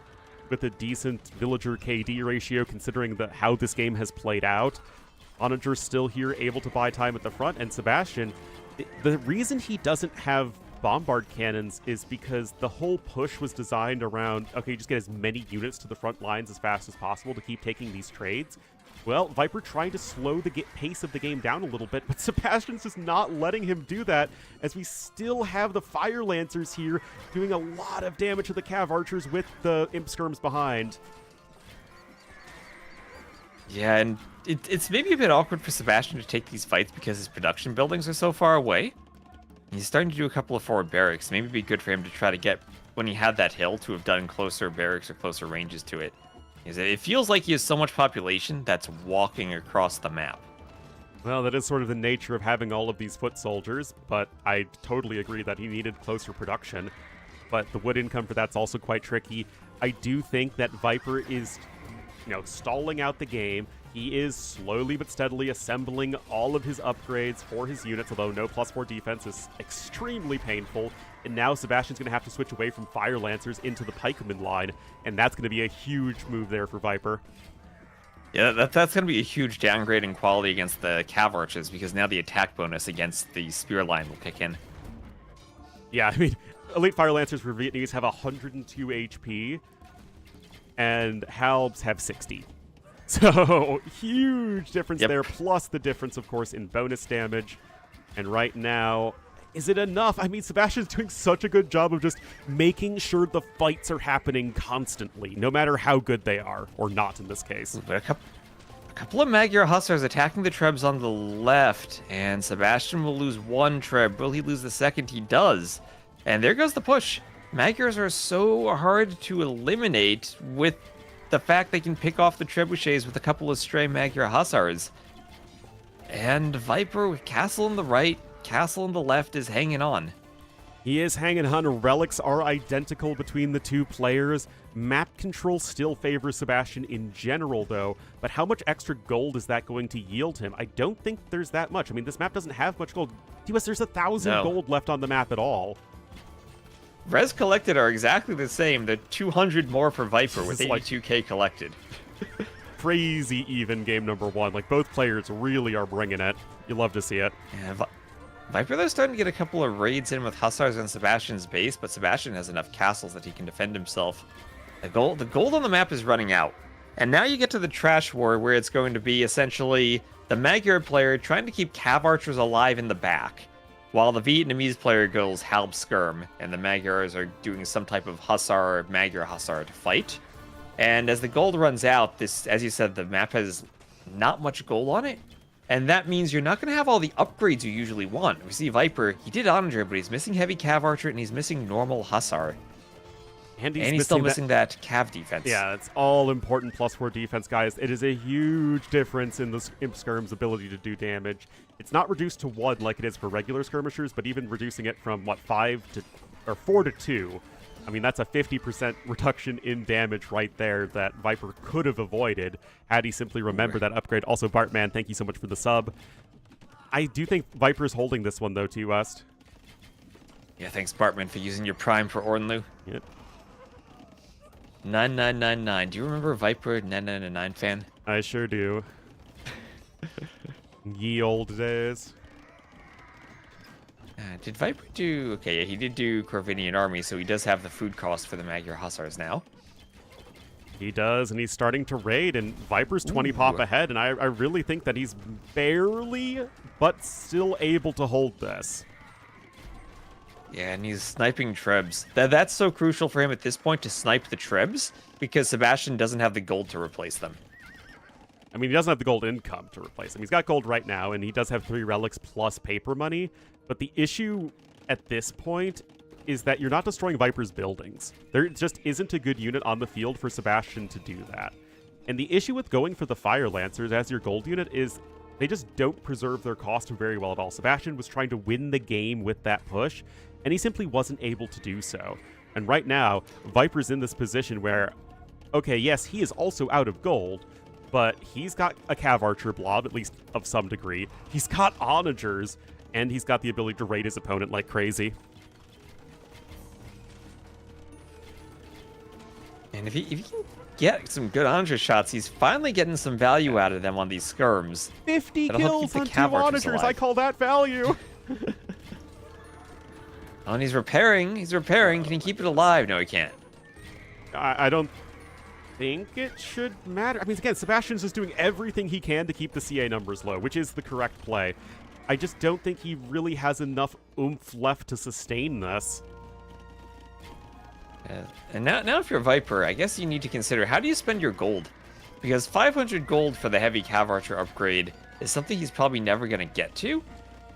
with a decent villager KD ratio considering how this game has played out. Onager's still here, able to buy time at the front, and Sebastian, the reason he doesn't have bombard cannons is because the whole push was designed around, okay, just get as many units to the front lines as fast as possible to keep taking these trades. Well, Viper trying to slow the pace of the game down a little bit, but Sebastian's just not letting him do that, as we still have the Fire Lancers here doing a lot of damage to the Cav Archers with the Imp Skirms behind. Yeah, and it's maybe a bit awkward for Sebastian to take these fights because his production buildings are so far away. He's starting to do a couple of forward barracks. Maybe it'd be good for him to try to get, when he had that hill, to have done closer barracks or closer ranges to it. It feels like he has so much population that's walking across the map. Well, that is sort of the nature of having all of these foot soldiers, but I totally agree that he needed closer production. But the wood income for that's also quite tricky. I do think that Viper is, stalling out the game. He is slowly but steadily assembling all of his upgrades for his units, although no +4 defense is extremely painful. And now Sebastian's going to have to switch away from Fire Lancers into the Pikeman line, and that's going to be a huge move there for Viper. Yeah, that's going to be a huge downgrade in quality against the Cav Archers, because now the attack bonus against the Spear line will kick in. Yeah, I mean, Elite Fire Lancers for Vietnamese have 102 HP, and Halbs have 60. So, huge difference there, plus the difference, of course, in bonus damage. And right now, is it enough? I mean, Sebastian's doing such a good job of just making sure the fights are happening constantly, no matter how good they are, or not in this case. A couple of Magyar Hussars attacking the Trebs on the left, and Sebastian will lose one Treb. Will he lose the second? He does. And there goes the push. Magyars are so hard to eliminate with the fact they can pick off the trebuchets with a couple of stray Magyar Hussars. And Viper with Castle on the right, Castle on the left is hanging on. He is hanging on. Relics are identical between the two players. Map control still favors Sebastian in general, though. But how much extra gold is that going to yield him? I don't think there's that much. I mean, this map doesn't have much gold. There's 1,000 gold left on the map at all. Res collected are exactly the same. They're 200 more for Viper with 82k collected. Crazy even game number one. Like, both players really are bringing it. You love to see it. Yeah, Viper, they're starting to get a couple of raids in with Hussars on Sebastian's base, but Sebastian has enough castles that he can defend himself. The gold on the map is running out. And now you get to the trash war, where it's going to be essentially the Magyar player trying to keep Cav Archers alive in the back, while the Vietnamese player goes Halb Skirm, and the Magyars are doing some type of Hussar, Magyar Hussar to fight. And as the gold runs out, this, as you said, the map has not much gold on it. And that means you're not going to have all the upgrades you usually want. We see Viper, he did Onager, but he's missing Heavy Cav Archer, and he's missing normal Hussar. And he's still missing that Cav defense. Yeah, it's all important +4 defense, guys. It is a huge difference in the Imp Skirm's ability to do damage. It's not reduced to 1 like it is for regular skirmishers, but even reducing it from, 4 to 2. I mean, that's a 50% reduction in damage right there that Viper could have avoided had he simply remembered that upgrade. Also, Bartman, thank you so much for the sub. I do think Viper's holding this one, though, too, West. Yeah, thanks, Bartman, for using your Prime for Ornlu. Yep. 9999. Do you remember Viper 9999 fan? I sure do. Ye old days. Did Viper do... Okay, yeah, he did do Corvinian Army, so he does have the food cost for the Magyar Hussars now. He does, and he's starting to raid, and Viper's 20 pop ahead, and I really think that he's barely, but still able to hold this. Yeah, and he's sniping Trebs. That's so crucial for him at this point to snipe the Trebs, because Sebastian doesn't have the gold to replace them. I mean, he doesn't have the gold income to replace them. He's got gold right now, and he does have 3 relics plus paper money. But the issue at this point is that you're not destroying Viper's buildings. There just isn't a good unit on the field for Sebastian to do that. And the issue with going for the Fire Lancers as your gold unit is they just don't preserve their cost very well at all. Sebastian was trying to win the game with that push, and he simply wasn't able to do so. And right now, Viper's in this position where, okay, yes, he is also out of gold, but he's got a Cav Archer blob, at least of some degree. He's got Onagers, and he's got the ability to raid his opponent like crazy. And if he can get some good Onager shots, he's finally getting some value out of them on these skirms. 50 That'll help kills keep on the 2 Cav Archers Onagers, I alive. call that value. Oh, and he's repairing. He's repairing. Can he keep it alive? No, he can't. I don't think it should matter. I mean, again, Sebastian's just doing everything he can to keep the CA numbers low, which is the correct play. I just don't think he really has enough oomph left to sustain this. Yeah. And now if you're Viper, I guess you need to consider, how do you spend your gold? Because 500 gold for the heavy Cav Archer upgrade is something he's probably never going to get to.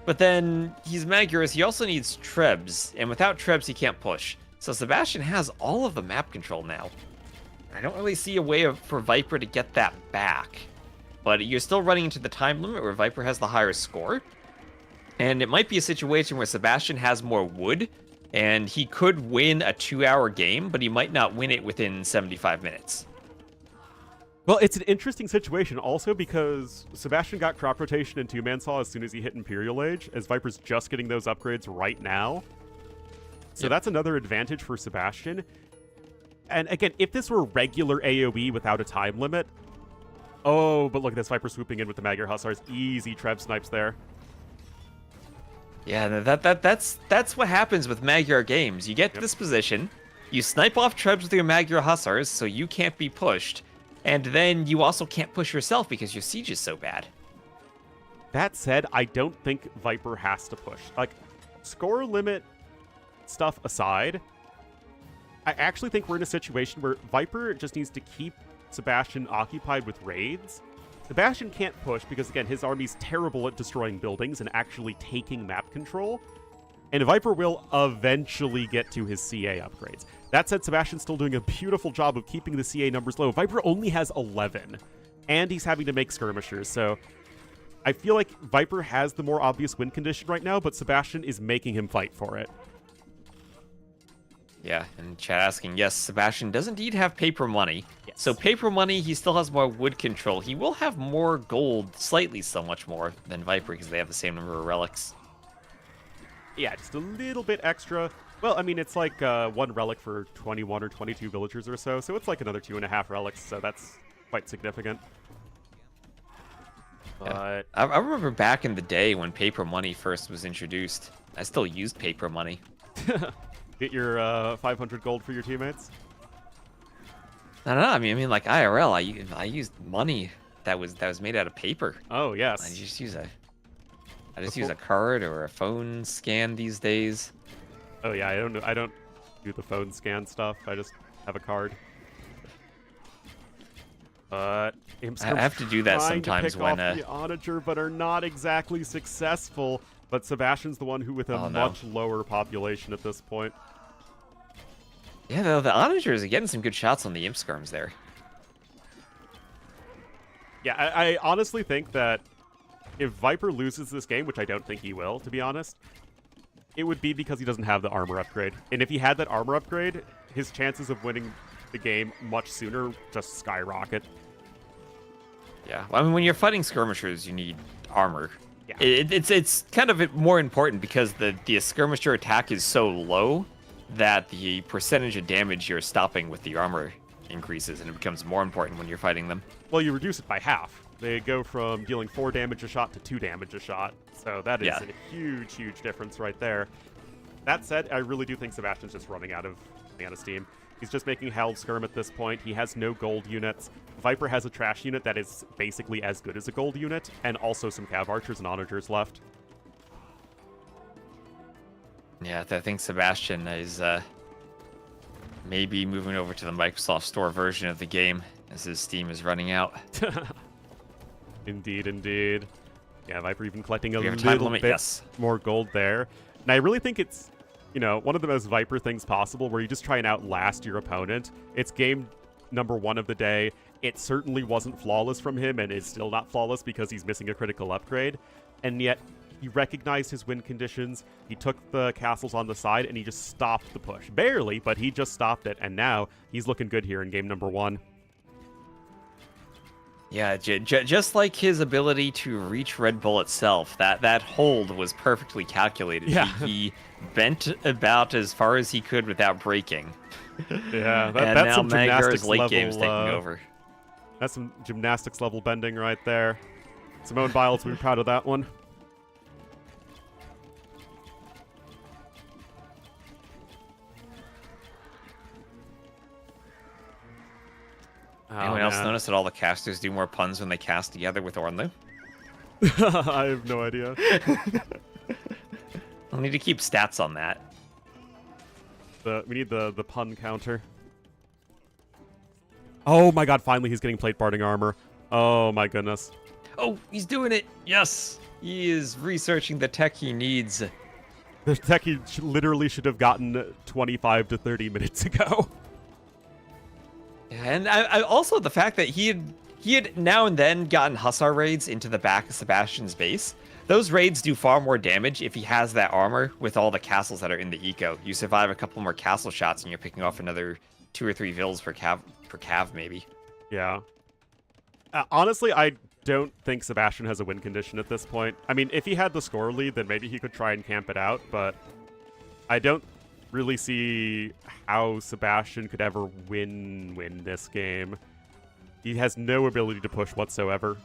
But then he's Magurus, he also needs Trebs, and without Trebs he can't push. So Sebastian has all of the map control now. I don't really see a way for Viper to get that back. But you're still running into the time limit where Viper has the higher score. And it might be a situation where Sebastian has more wood, and he could win a 2-hour game, but he might not win it within 75 minutes. Well, it's an interesting situation also because Sebastian got crop rotation and 2-man saw as soon as he hit Imperial Age, as Viper's just getting those upgrades right now. So that's another advantage for Sebastian. And again, if this were regular AoE without a time limit... Oh, but look at this, Viper swooping in with the Magyar Hussars. Easy Treb snipes there. Yeah, that's what happens with Magyar games. You get to this position, you snipe off Trebs with your Magyar Hussars, so you can't be pushed, and then you also can't push yourself because your siege is so bad. That said, I don't think Viper has to push. Like, score limit stuff aside, I actually think we're in a situation where Viper just needs to keep Sebastian occupied with raids. Sebastian can't push because, again, his army's terrible at destroying buildings and actually taking map control. And Viper will eventually get to his CA upgrades. That said, Sebastian's still doing a beautiful job of keeping the CA numbers low. Viper only has 11, and he's having to make skirmishers, so I feel like Viper has the more obvious win condition right now, but Sebastian is making him fight for it. Yeah, and chat asking, yes, Sebastian does indeed have paper money. Yes. So paper money, he still has more wood control. He will have more gold, slightly so much more than Viper because they have the same number of relics. Yeah, just a little bit extra. Well, I mean, it's like 1 relic for 21 or 22 villagers or so, so it's like another 2.5 relics, so that's quite significant. Yeah. But I remember back in the day when paper money first was introduced. I still used paper money. get your 500 gold for your teammates. I don't know. I mean, like IRL, I used money that was made out of paper. Oh yes. I just use a card or a phone scan these days. Oh yeah, I don't do the phone scan stuff. I just have a card. But I have to do that sometimes to pick when off the Onager, but are not exactly successful. But Sebastian's the one who with a much lower population at this point. Yeah, the Onagers are getting some good shots on the Imp Skirms there. Yeah, I honestly think that if Viper loses this game, which I don't think he will, to be honest, it would be because he doesn't have the armor upgrade. And if he had that armor upgrade, his chances of winning the game much sooner just skyrocket. Yeah, well, I mean, when you're fighting skirmishers, you need armor. Yeah. It's kind of more important because the skirmisher attack is so low that the percentage of damage you're stopping with the armor increases, and it becomes more important when you're fighting them. Well, you reduce it by half. They go from dealing 4 damage a shot to 2 damage a shot. So that is a huge, huge difference right there. That said, I really do think Sebastian's just running out of steam. He's just making Held Skirm at this point. He has no gold units. Viper has a trash unit that is basically as good as a gold unit, and also some Cav Archers and Onagers left. Yeah, I think Sebastian is maybe moving over to the Microsoft Store version of the game as his Steam is running out. Indeed, indeed. Yeah, Viper even collecting a We have a time little limit, bit yes. more gold there. And I really think it's one of the most Viper things possible where you just try and outlast your opponent. It's game number 1 of the day. It certainly wasn't flawless from him, and is still not flawless because he's missing a critical upgrade. And yet, he recognized his win conditions, he took the castles on the side, and he just stopped the push. Barely, but he just stopped it, and now he's looking good here in game number 1. Yeah, just like his ability to reach RedBull itself, that hold was perfectly calculated. Yeah. He bent about as far as he could without breaking. Yeah, And that's now some Magyar's gymnastics late level. game's taking over. That's some gymnastics level bending right there. Simone Biles will be proud of that one. Anyone else notice that all the casters do more puns when they cast together with Ornlu? I have no idea. I'll need to keep stats on that. We need the pun counter. Oh my god, finally he's getting plate barding armor. Oh my goodness. Oh, he's doing it! Yes! He is researching the tech he needs. The tech he literally should have gotten 25 to 30 minutes ago. And I also the fact that he had now and then gotten Hussar raids into the back of Sebastian's base. Those raids do far more damage if he has that armor with all the castles that are in the eco. You survive a couple more castle shots and you're picking off another 2 or 3 vills per cav maybe. Yeah. Honestly, I don't think Sebastian has a win condition at this point. I mean, if he had the score lead, then maybe he could try and camp it out, but I don't really see how Sebastian could ever win this game. He has no ability to push whatsoever.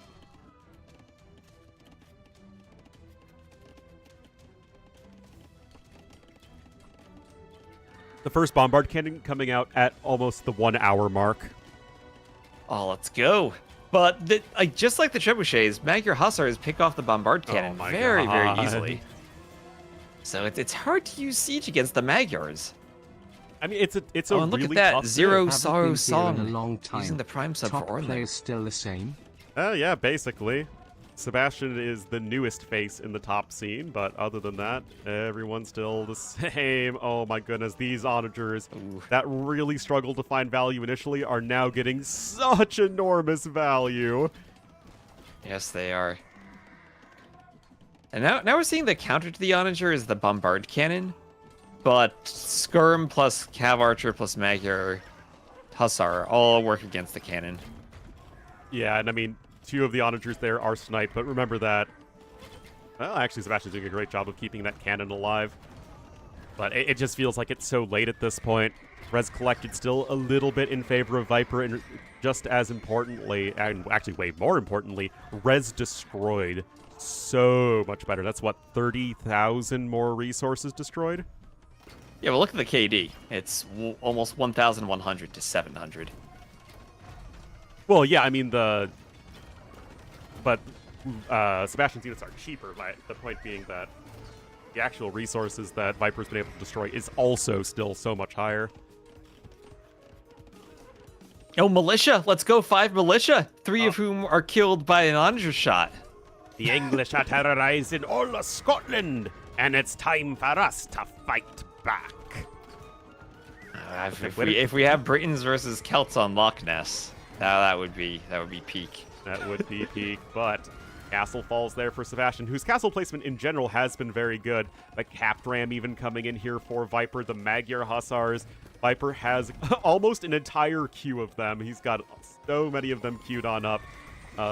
The first bombard cannon coming out at almost the 1 hour mark. Oh, let's go. But just like the trebuchets, Magyar Hussars pick off the bombard cannon very easily. So it's hard to use siege against the Magyars. I mean, it's a and really look at that tough Zero game. Sorrow a song long time. using the prime sub Top for Ornlu. players still the same. Yeah, basically. Sebastian is the newest face in the top scene, but other than that, everyone's still the same. Oh my goodness, these onagers that really struggled to find value initially are now getting such enormous value. Yes, they are. And now we're seeing the counter to the onager is the bombard cannon, but Skirm plus Cav Archer plus Magyar Hussar all work against the cannon. Yeah, and I mean, 2 of the onagers there are sniped, but remember that... Well, actually, Sebastian's doing a great job of keeping that cannon alive. But it just feels like it's so late at this point. Res collected still a little bit in favor of Viper, and just as importantly, and actually way more importantly, Res destroyed so much better. That's what, 30,000 more resources destroyed? Yeah, well, look at the KD. It's almost 1,100 to 700. Well, yeah, I mean, But Sebastian's units are cheaper, the point being that the actual resources that Viper's been able to destroy is also still so much higher. Oh, militia! Let's go 5 militia! 3 of whom are killed by an onager shot. The English are terrorizing all of Scotland, and it's time for us to fight back. If we have Britons versus Celts on Loch Ness, that would be peak. That would be peak, but castle falls there for Sebastian, whose castle placement in general has been very good. The Capped Ram even coming in here for Viper, the Magyar Hussars. Viper has almost an entire queue of them. He's got so many of them queued on up.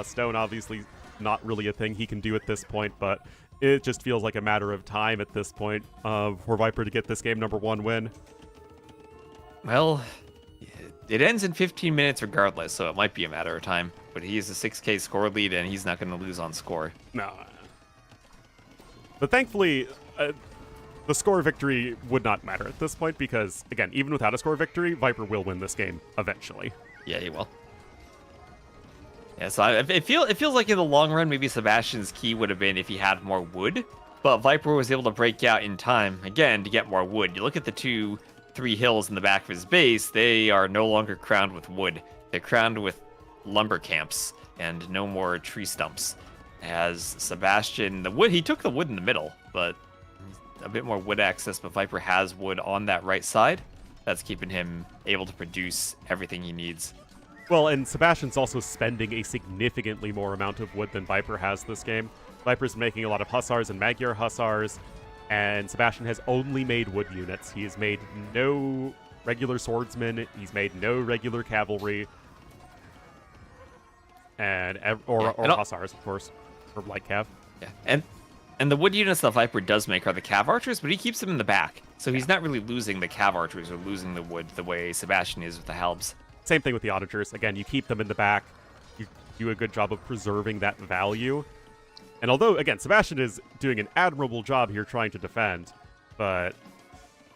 Stone, obviously, not really a thing he can do at this point, but it just feels like a matter of time at this point for Viper to get this game number 1 win. Well, it ends in 15 minutes regardless, so it might be a matter of time. But he is a 6k score lead, and he's not going to lose on score. No. But thankfully, the score victory would not matter at this point because, again, even without a score victory, Viper will win this game eventually. Yeah, he will. Yeah, so it feels like in the long run, maybe Sebastian's key would have been if he had more wood. But Viper was able to break out in time, again, to get more wood. You look at the 2-3 hills in the back of his base, they are no longer crowned with wood. They're crowned with lumber camps and no more tree stumps. As Sebastian, he took the wood in the middle, but a bit more wood access, but Viper has wood on that right side. That's keeping him able to produce everything he needs. Well, and Sebastian's also spending a significantly more amount of wood than Viper has this game. Viper's making a lot of Hussars and Magyar Hussars, and Sebastian has only made wood units. He has made no regular swordsmen, he's made no regular cavalry, and Hussars, of course, or light cav. Yeah, and the wood units that Viper does make are the cav archers, but he keeps them in the back. So he's not really losing the cav archers or losing the wood the way Sebastian is with the halbs. Same thing with the onagers. Again, you keep them in the back. You do a good job of preserving that value. And although, again, Sebastian is doing an admirable job here trying to defend, but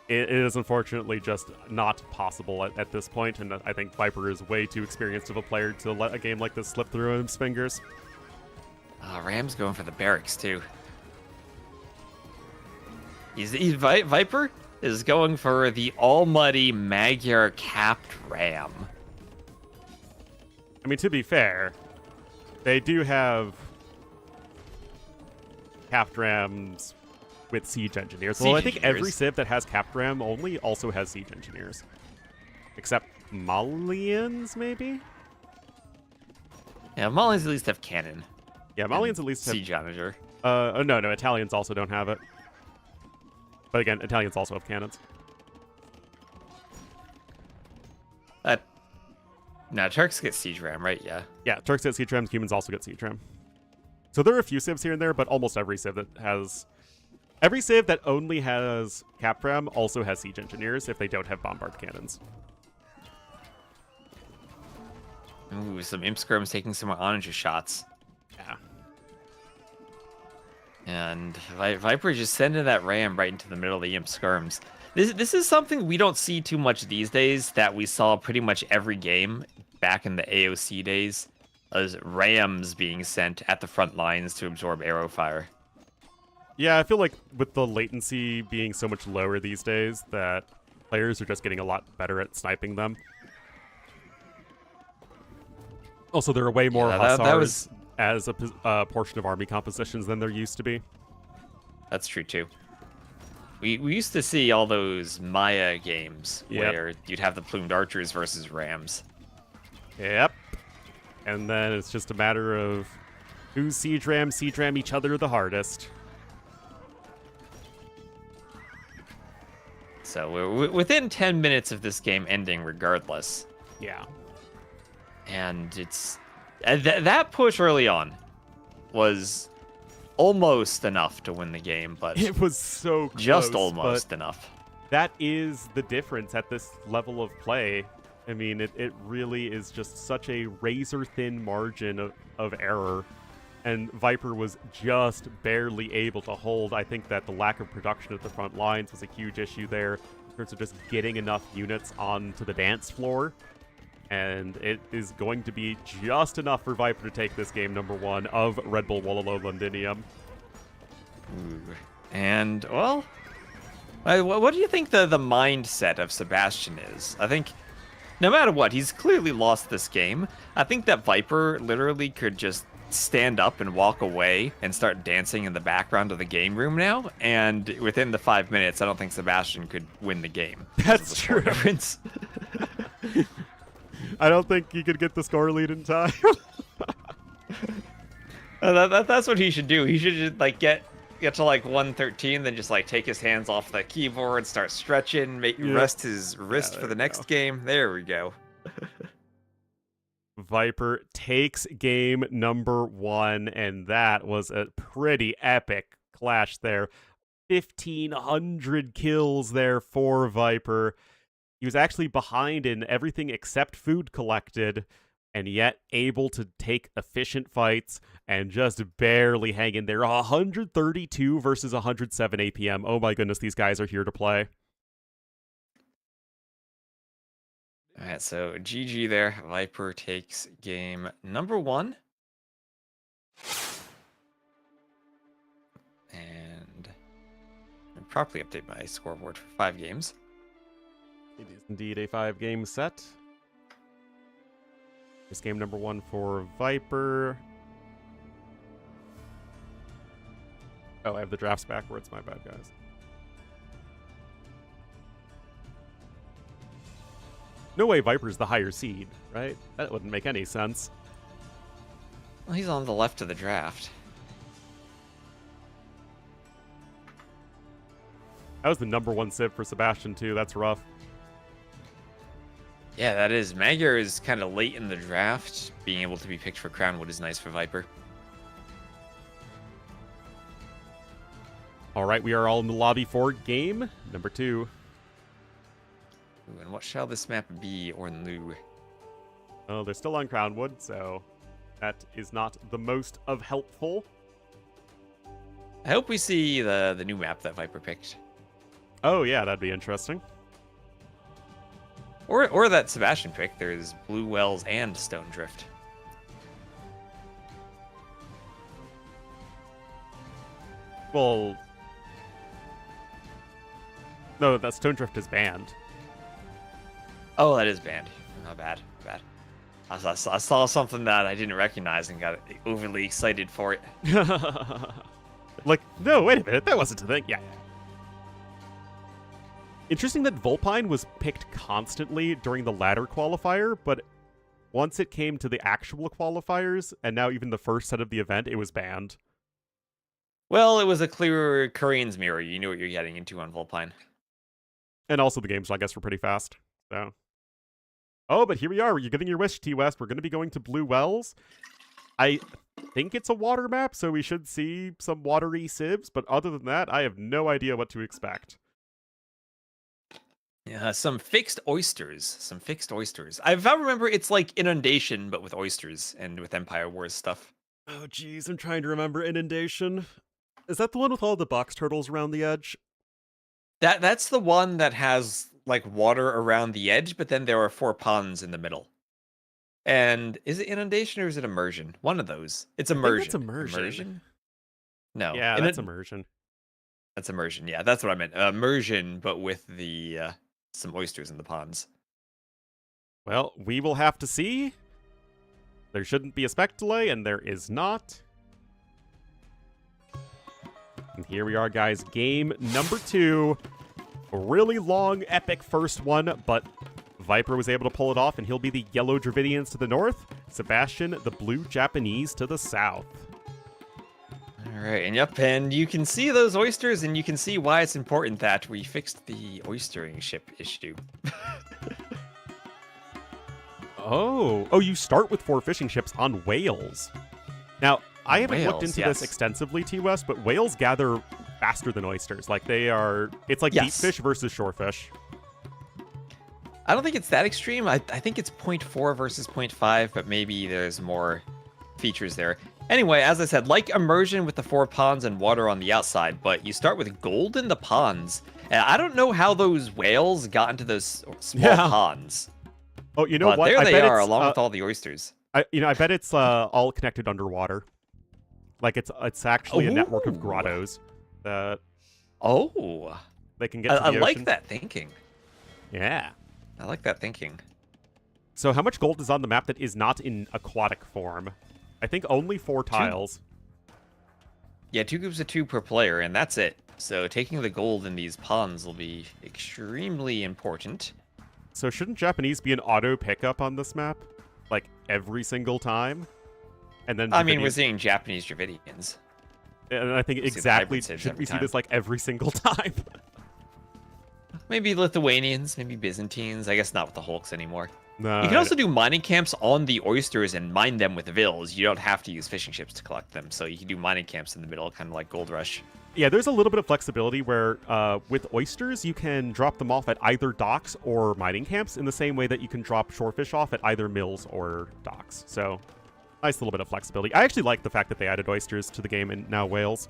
it is unfortunately just not possible at this point, and I think Viper is way too experienced of a player to let a game like this slip through his fingers. Ram's going for the barracks, too. Viper is going for the almighty Magyar capped ram. I mean, to be fair, they do have capped rams with siege engineers. Well, I think every civ that has capped ram only also has siege engineers. Except Malians, maybe? Yeah, Malians at least have cannon. Yeah, Malians at least have... siege onager. No, Italians also don't have it. But again, Italians also have cannons. No, Turks get siege ram, right? Yeah. Yeah, Turks get siege rams, humans also get siege ram. So there are a few civs here and there, but almost every civ that has... Every civ that only has capped ram also has siege engineers if they don't have bombard cannons. Ooh, some imp skirms taking some more onager shots. Yeah. And Viper just sending that ram right into the middle of the imp skirms. This is something we don't see too much these days that we saw pretty much every game back in the AOC days. As rams being sent at the front lines to absorb arrow fire. Yeah, I feel like with the latency being so much lower these days that players are just getting a lot better at sniping them. Also, there are way more Hussars as a portion of army compositions than there used to be. That's true, too. We used to see all those Maya games where you'd have the plumed archers versus rams. Yep. And then it's just a matter of whose siege ram each other the hardest. So we're within 10 minutes of this game ending regardless. Yeah. And it's... that push early on was almost enough to win the game, but... It was so close. Just almost enough. That is the difference at this level of play. I mean, it really is just such a razor-thin margin of error. And Viper was just barely able to hold. I think that the lack of production at the front lines was a huge issue there in terms of just getting enough units onto the dance floor. And it is going to be just enough for Viper to take this game number 1 of RedBull Wololo Londinium. Ooh. And, well, what do you think the mindset of Sebastian is? I think no matter what, he's clearly lost this game. I think that Viper literally could just stand up and walk away and start dancing in the background of the game room now. And within the 5 minutes, I don't think Sebastian could win the game. That's true. I don't think he could get the score lead in time. That's what he should do. He should just like get to like 113, then just like take his hands off the keyboard, start stretching, rest his wrist for the next game. There we go. Viper takes game number 1, and that was a pretty epic clash there. 1,500 kills there for Viper. He was actually behind in everything except food collected, and yet able to take efficient fights and just barely hang in there. 132 versus 107 APM. Oh my goodness, these guys are here to play. All right, so GG there. Viper takes game number 1. And I'll properly update my scoreboard for 5 games. It is indeed a 5-game set. This game number 1 for Viper. Oh, I have the drafts backwards. My bad, guys. No way Viper's the higher seed, right? That wouldn't make any sense. Well, he's on the left of the draft. That was the #1 civ for Sebastian, too. That's rough. Yeah, that is. Magyar is kind of late in the draft. Being able to be picked for Crownwood is nice for Viper. All right, we are all in the lobby for game number 2. Ooh, and what shall this map be, Ornlu? Oh, they're still on Crownwood, so that is not the most of helpful. I hope we see the new map that Viper picked. Oh, yeah, that'd be interesting. Or that Sebastian picked. There's Blue Wells and Stone Drift. Well, no, that Stone Drift is banned. Oh, that is banned. Not bad. Bad. I saw something that I didn't recognize and got overly excited for it. Like, no, wait a minute, that wasn't a thing. Yeah. Interesting that Vulpine was picked constantly during the ladder qualifier, but once it came to the actual qualifiers, and now even the first set of the event, it was banned. Well, it was a clear Korean's mirror. You knew what you're getting into on Vulpine. And also the games, I guess, were pretty fast. So. Oh, but here we are. You're getting your wish, T-West. We're going to be going to Blue Wells. I think it's a water map, so we should see some watery civs, but other than that, I have no idea what to expect. Yeah, some fixed oysters. Some fixed oysters. If I remember, it's like Inundation, but with oysters and with Empire Wars stuff. Oh, geez, I'm trying to remember Inundation. Is that the one with all the box turtles around the edge? That's the one that has like water around the edge, but then there are 4 ponds in the middle. And is it Inundation or is it Immersion? One of those. It's Immersion. That's Immersion. No. Yeah, that's Immersion. That's Immersion. Yeah, that's what I meant. Immersion, but with the some oysters in the ponds. Well, we will have to see. There shouldn't be a spec delay, and there is not. And here we are, guys. Game number 2. A really long, epic first one, but Viper was able to pull it off, and he'll be the yellow Dravidians to the north, Sebastian, the blue Japanese, to the south. All right, and yep, and you can see those oysters, and you can see why it's important that we fixed the oystering ship issue. Oh, you start with 4 fishing ships on whales. Now, I haven't looked into yes. this extensively, T-West, but whales gather faster than oysters. Like, it's like Yes. deep fish versus shorefish. I don't think it's that extreme. I think it's 0.4 versus 0.5, but maybe there's more features there. Anyway, as I said, like Immersion with the 4 ponds and water on the outside, but you start with gold in the ponds. And I don't know how those whales got into those small ponds. Oh, you know But what? there I they bet are, it's, along with all the oysters. I bet it's all connected underwater. Like, it's actually a network of Ooh. grottos that Oh, they can get to the I ocean. like that thinking. Yeah. I like that thinking. So how much gold is on the map that is not in aquatic form? I think only 4 tiles. Yeah, 2 groups of 2 per player, and that's it. So taking the gold in these ponds will be extremely important. So shouldn't Japanese be an auto pickup on this map? Like, every single time? And then I mean, we're Dravidians- seeing Japanese Dravidians. And I think see the exactly, hybrid civs should every we see time. this like every single time? Maybe Lithuanians, maybe Byzantines. I guess not with the Hulks anymore. No. You can also do mining camps on the oysters and mine them with vills. You don't have to use fishing ships to collect them. So you can do mining camps in the middle, kind of like Gold Rush. Yeah, there's a little bit of flexibility where with oysters, you can drop them off at either docks or mining camps in the same way that you can drop shorefish off at either mills or docks. So, nice little bit of flexibility. I actually like the fact that they added oysters to the game and now whales.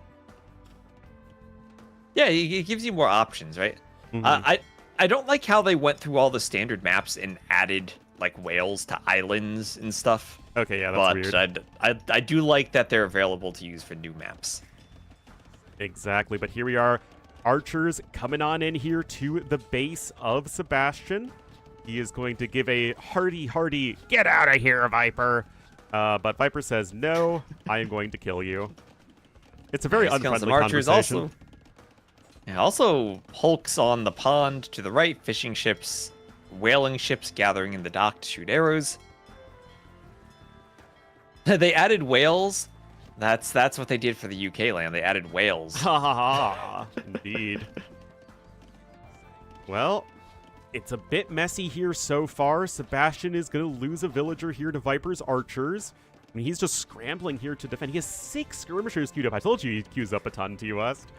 Yeah, it gives you more options, right? Mhm. I don't like how they went through all the standard maps and added like whales to islands and stuff. Okay, yeah, that's But weird. I do like that they're available to use for new maps. Exactly, but here we are. Archers coming on in here to the base of Sebastian. He is going to give a hearty, get out of here, Viper. But Viper says, no, I am going to kill you. It's a very Nice killing unfriendly some archers conversation. also. Yeah, also Hulks on the pond to the right, fishing ships whaling ships gathering in the dock to shoot arrows. They added whales. That's what they did for the UK land. They added whales. Ha ha ha. Indeed. Well, it's a bit messy here so far. Sebastian is going to lose a villager here to Viper's archers. I mean, he's just scrambling here to defend. He has 6 skirmishers queued up. I told you he queues up a ton, to West.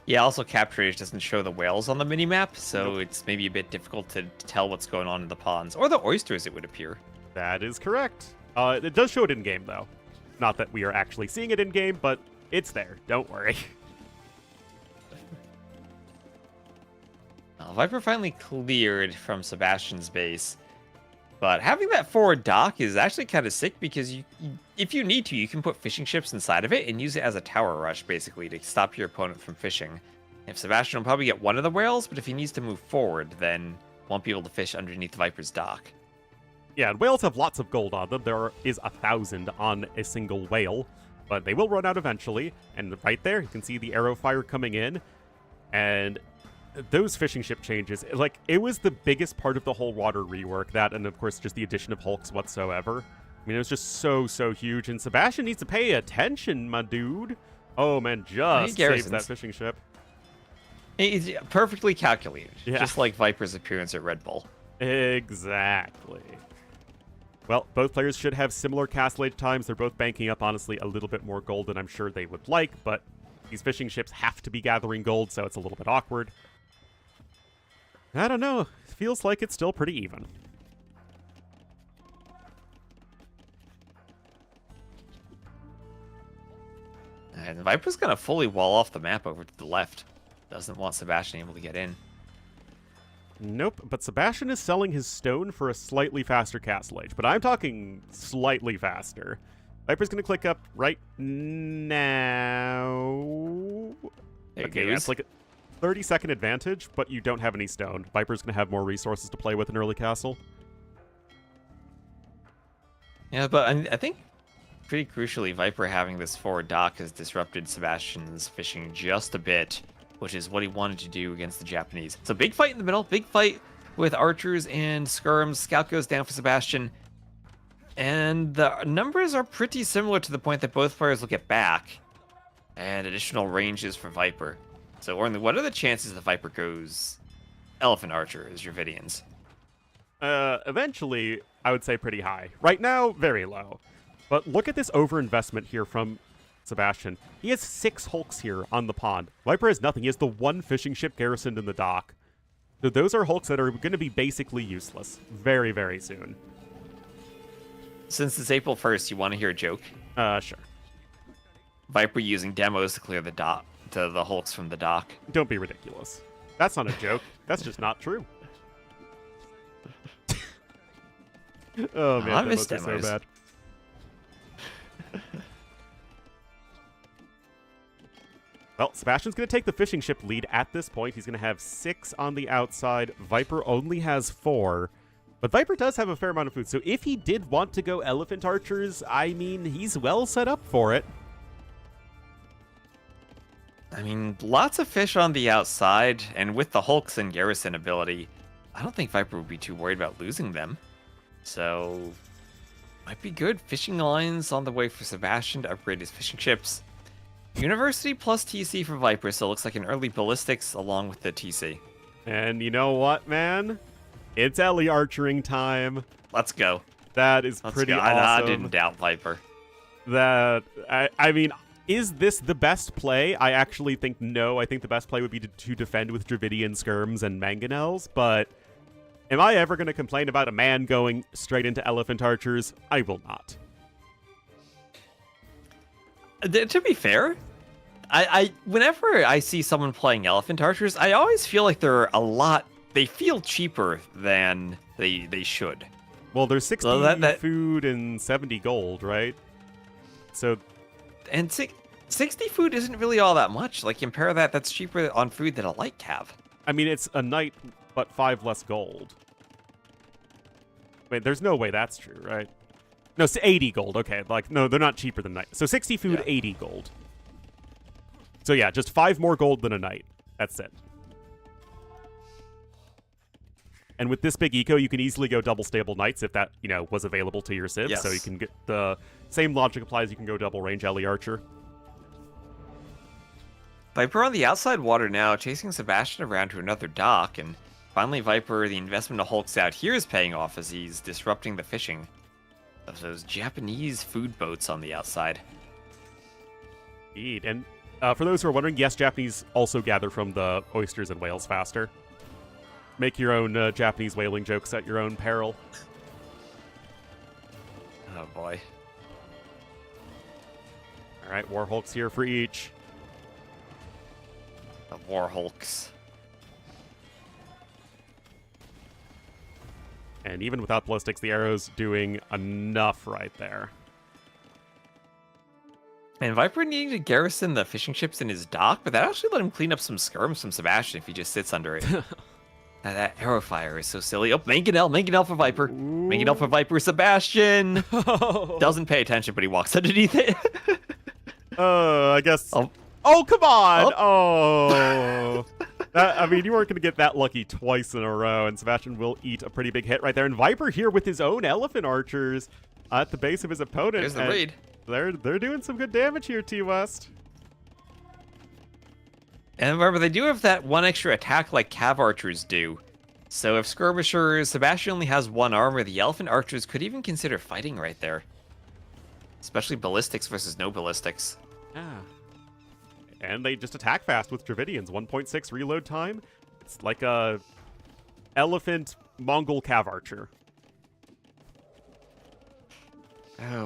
Yeah, also Capture Age doesn't show the whales on the minimap, so it's maybe a bit difficult to tell what's going on in the ponds. Or the oysters, it would appear. That is correct. It does show it in-game, though. Not that we are actually seeing it in-game, but it's there. Don't worry. Viper finally cleared from Sebastian's base. But having that forward dock is actually kind of sick because if you need to, you can put fishing ships inside of it and use it as a tower rush, basically, to stop your opponent from fishing. If Sebastian will probably get one of the whales, but if he needs to move forward, then won't be able to fish underneath Viper's dock. Yeah, and whales have lots of gold on them. There is 1,000 on a single whale, but they will run out eventually. And right there, you can see the arrow fire coming in. And those fishing ship changes, like, it was the biggest part of the whole water rework, that and of course just the addition of hulks whatsoever. I mean, it was just so huge, and Sebastian needs to pay attention, my dude. Oh man, just saves that fishing ship. It's perfectly calculated, yeah. Just like Viper's appearance at RedBull. Exactly. Well, both players should have similar castle age times. They're both banking up, honestly, a little bit more gold than I'm sure they would like, but these fishing ships have to be gathering gold, so it's a little bit awkward. I don't know. It feels like it's still pretty even. And Viper's going to fully wall off the map over to the left. Doesn't want Sebastian able to get in. Nope, but Sebastian is selling his stone for a slightly faster castle age, but I'm talking slightly faster. Viper's going to click up right now. There Okay, goes. it's like a 30-second advantage, but you don't have any stone. Viper's going to have more resources to play with in early castle. Yeah, but I think pretty crucially, Viper having this forward dock has disrupted Sebastian's fishing just a bit, which is what he wanted to do against the Japanese. So big fight in the middle, big fight with archers and skirms. Scout goes down for Sebastian. And the numbers are pretty similar to the point that both players will get back. And additional ranges for Viper. So, Ornlu, what are the chances that Viper goes Elephant Archer as Dravidians? Eventually, I would say pretty high. Right now, very low. But look at this overinvestment here from Sebastian. He has 6 hulks here on the pond. Viper has nothing. He has the 1 fishing ship garrisoned in the dock. So those are hulks that are going to be basically useless very, very soon. Since it's April 1st, you want to hear a joke? Sure. Viper using demos to clear the dock, to the hulks from the dock. Don't be ridiculous. That's not a joke. That's just not true. Oh man, I miss demos are so demos. bad. Well, Sebastian's going to take the fishing ship lead at this point. He's going to have 6 on the outside. Viper only has 4. But Viper does have a fair amount of food. So if he did want to go elephant archers, I mean, he's well set up for it. I mean, lots of fish on the outside, and with the hulks and garrison ability, I don't think Viper would be too worried about losing them. So, might be good. Fishing lines on the way for Sebastian to upgrade his fishing ships. University plus TC for Viper, so it looks like an early ballistics along with the TC. And you know what, man? It's Ellie archering time. Let's go. That is Let's pretty go. awesome. I didn't doubt Viper. That, I mean, is this the best play? I actually think no. I think the best play would be to defend with Dravidian skirms and mangonels, but am I ever going to complain about a man going straight into elephant archers? I will not. To be fair, I whenever I see someone playing elephant archers, I always feel like they feel cheaper than they should. Well, there's 60 So food and 70 gold, right? So, and 60 food isn't really all that much. Like, compare that's cheaper on food than a light cav. I mean, it's a knight, but 5 less gold. Wait, there's no way that's true, right? No, it's 80 gold. Okay, like, no, they're not cheaper than knight. So 60 food, Yeah. 80 gold. So yeah, just 5 more gold than a knight. That's it. And with this big eco, you can easily go double stable knights if that, was available to your civ. Yes. So you can get the same logic applies. You can go double range Ellie Archer. Viper on the outside water now, chasing Sebastian around to another dock, and finally Viper, the investment of Hulk's out here is paying off as he's disrupting the fishing of those Japanese food boats on the outside. Indeed. And for those who are wondering, yes, Japanese also gather from the oysters and whales faster. Make your own Japanese whaling jokes at your own peril. Oh boy. All right, War Hulks here for each. The War Hulks. And even without ballistics, the arrow's doing enough right there. And Viper needing to garrison the fishing ships in his dock, but that actually let him clean up some skirms from Sebastian if he just sits under it. Now that arrow fire is so silly. Oh, Mangonel for Viper. Mangonel for Viper. Sebastian doesn't pay attention, but he walks underneath it. I guess. Oh, come on! Oh. You weren't going to get that lucky twice in a row, and Sebastian will eat a pretty big hit right there. And Viper here with his own elephant archers at the base of his opponent. There's the raid. They're doing some good damage here, T-West. And remember, they do have that one extra attack like cav archers do. So if skirmishers, Sebastian only has 1 armor, the elephant archers could even consider fighting right there. Especially ballistics versus no ballistics. Yeah. And they just attack fast with Dravidians. 1.6 reload time. It's like a elephant Mongol cav archer.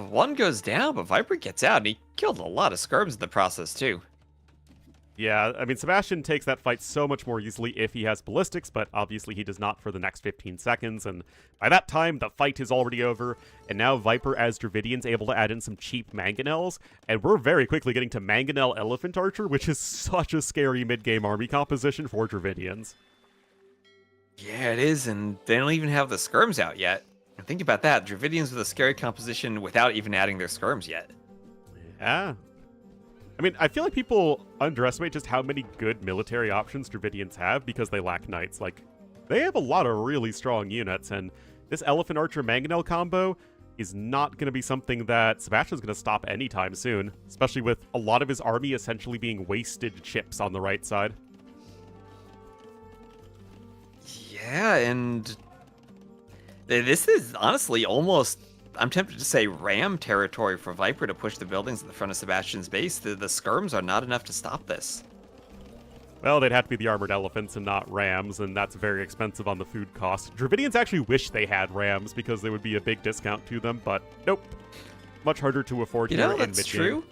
One goes down, but Viper gets out, and he killed a lot of skirms in the process too. Yeah, Sebastian takes that fight so much more easily if he has ballistics, but obviously he does not for the next 15 seconds, and by that time, the fight is already over, and now Viper as Dravidian's able to add in some cheap mangonels, and we're very quickly getting to Mangonel Elephant Archer, which is such a scary mid-game army composition for Dravidians. Yeah, it is, and they don't even have the skirms out yet. And think about that, Dravidians with a scary composition without even adding their skirms yet. Yeah. I feel like people underestimate just how many good military options Dravidians have because they lack knights. Like, they have a lot of really strong units, and this Elephant Archer Mangonel combo is not going to be something that Sebastian's going to stop anytime soon, especially with a lot of his army essentially being wasted chips on the right side. Yeah, and this is honestly almost, I'm tempted to say, ram territory for Viper to push the buildings at the front of Sebastian's base. The skirms are not enough to stop this. Well, they'd have to be the armored elephants and not rams, and that's very expensive on the food cost. Dravidians actually wish they had rams because they would be a big discount to them, but nope. Much harder to afford here in mid-game. That's true.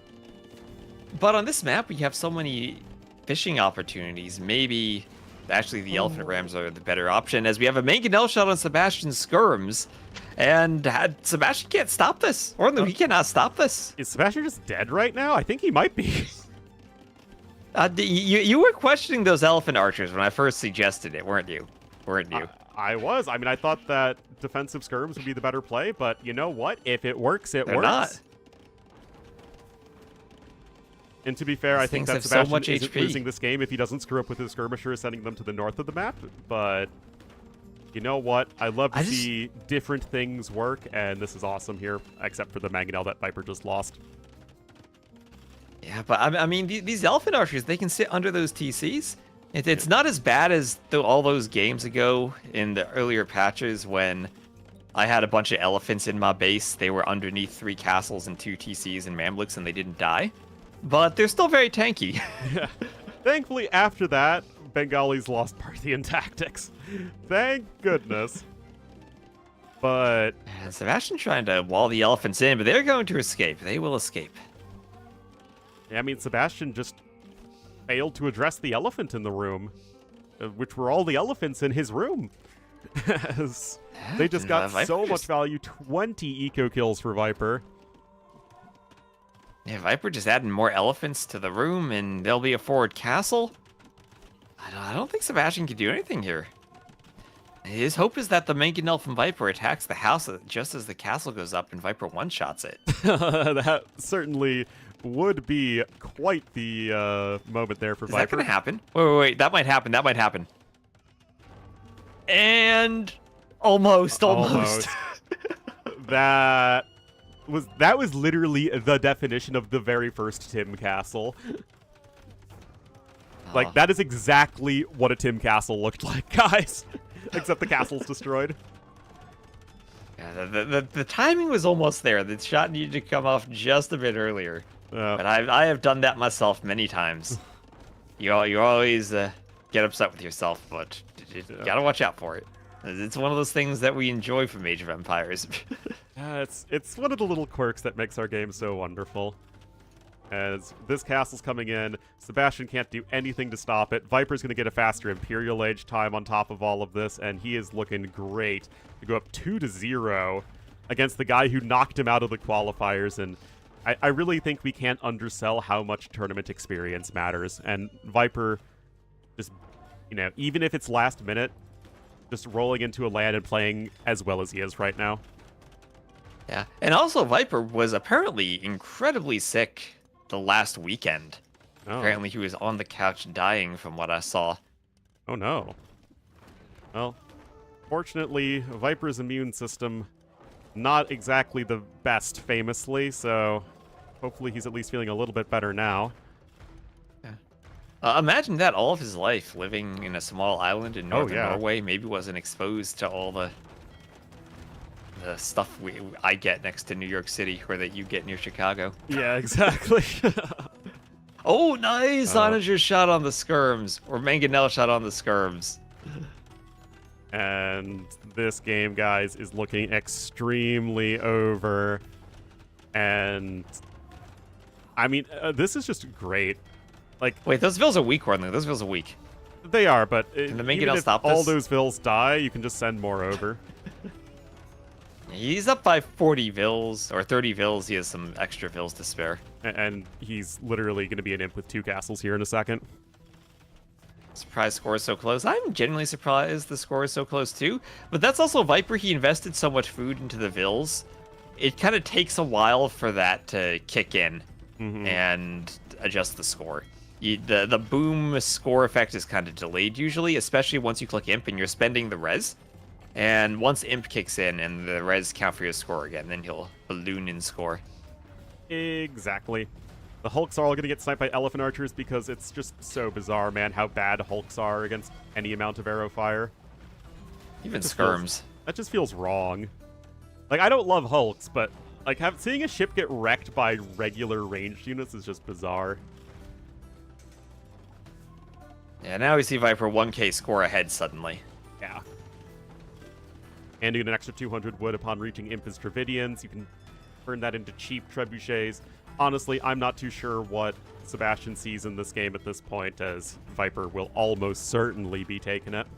But on this map, we have so many fishing opportunities. Maybe actually the elephant rams are the better option, as we have a mangonel shot on Sebastian's skirms, and Sebastian can't stop this. Ornlu, he cannot stop this. Is Sebastian just dead right now? I think he might be. You were questioning those elephant archers when I first suggested it, weren't you? I was. I thought that defensive skirms would be the better play, but you know what? If it works, it They're works. not. And to be fair, I think that have so Sebastian much isn't HP. losing this game if he doesn't screw up with his skirmishers, sending them to the north of the map. But you know what? I love to see different things work, and this is awesome here, except for the mangonel that Viper just lost. Yeah, but I mean, these elephant archers, they can sit under those TCs. It's not as bad as all those games ago in the earlier patches when I had a bunch of elephants in my base. They were underneath 3 castles and 2 TCs and Mamluks, and they didn't die. But they're still very tanky. Yeah. Thankfully, after that, Bengalis lost Parthian tactics. Thank goodness. But Sebastian trying to wall the elephants in, but they're going to escape. They will escape. Yeah, Sebastian just failed to address the elephant in the room, which were all the elephants in his room. As they just got so much value. 20 eco kills for Viper. Yeah, Viper just adding more elephants to the room, and there'll be a forward castle. I don't think Sebastian can do anything here. His hope is that the mangonel from Viper attacks the house just as the castle goes up, and Viper one-shots it. That certainly would be quite the moment there for Is Viper. that gonna happen? Wait. That might happen. That might happen. And almost. That was literally the definition of the very first Tim Castle. Like, that is exactly what a Tim Castle looked like, guys. Except the castle's destroyed. Yeah, the timing was almost there. The shot needed to come off just a bit earlier. But I have done that myself many times. You always get upset with yourself, but you gotta watch out for it. It's one of those things that we enjoy from Age of Empires. It's one of the little quirks that makes our game so wonderful. As this castle's coming in, Sebastian can't do anything to stop it. Viper's going to get a faster Imperial Age time on top of all of this, and he is looking great to go up 2-0 against the guy who knocked him out of the qualifiers. And I really think we can't undersell how much tournament experience matters. And Viper just, even if it's last minute, just rolling into a LAN and playing as well as he is right now. Yeah, and also Viper was apparently incredibly sick the last weekend. Oh. Apparently he was on the couch dying from what I saw. Oh no. Well, fortunately, Viper's immune system not exactly the best, famously, so hopefully he's at least feeling a little bit better now. Yeah. Imagine that all of his life, living in a small island in northern Norway, maybe wasn't exposed to all the stuff I get next to New York City, or that you get near Chicago. Yeah, exactly. Oh, nice! Onager shot on the skirms, or Manganel shot on the skirms. And this game, guys, is looking extremely over. And, I mean, this is just great. Like, wait, those vills are weak, Ornlu. Those vills are weak. They are, but Can the even Manganel if stop all this? those vills die, you can just send more over. He's up by 40 vills, or 30 vills. He has some extra vills to spare. And he's literally going to be an imp with 2 castles here in a second. Surprise score is so close. I'm genuinely surprised the score is so close too. But that's also Viper. He invested so much food into the vills. It kind of takes a while for that to kick in and adjust the score. The boom score effect is kind of delayed usually, especially once you click imp and you're spending the res. And once imp kicks in and the res count for your score again, then he'll balloon in score. Exactly. The Hulks are all going to get sniped by elephant archers because it's just so bizarre, man, how bad Hulks are against any amount of arrow fire. Even skirms. That just feels wrong. Like, I don't love Hulks, but like seeing a ship get wrecked by regular ranged units is just bizarre. Yeah, now we see Viper 1k score ahead suddenly. Yeah. And you get an extra 200 wood upon reaching Impus Dravidians. You can turn that into cheap trebuchets. Honestly, I'm not too sure what Sebastian sees in this game at this point, as Viper will almost certainly be taking it.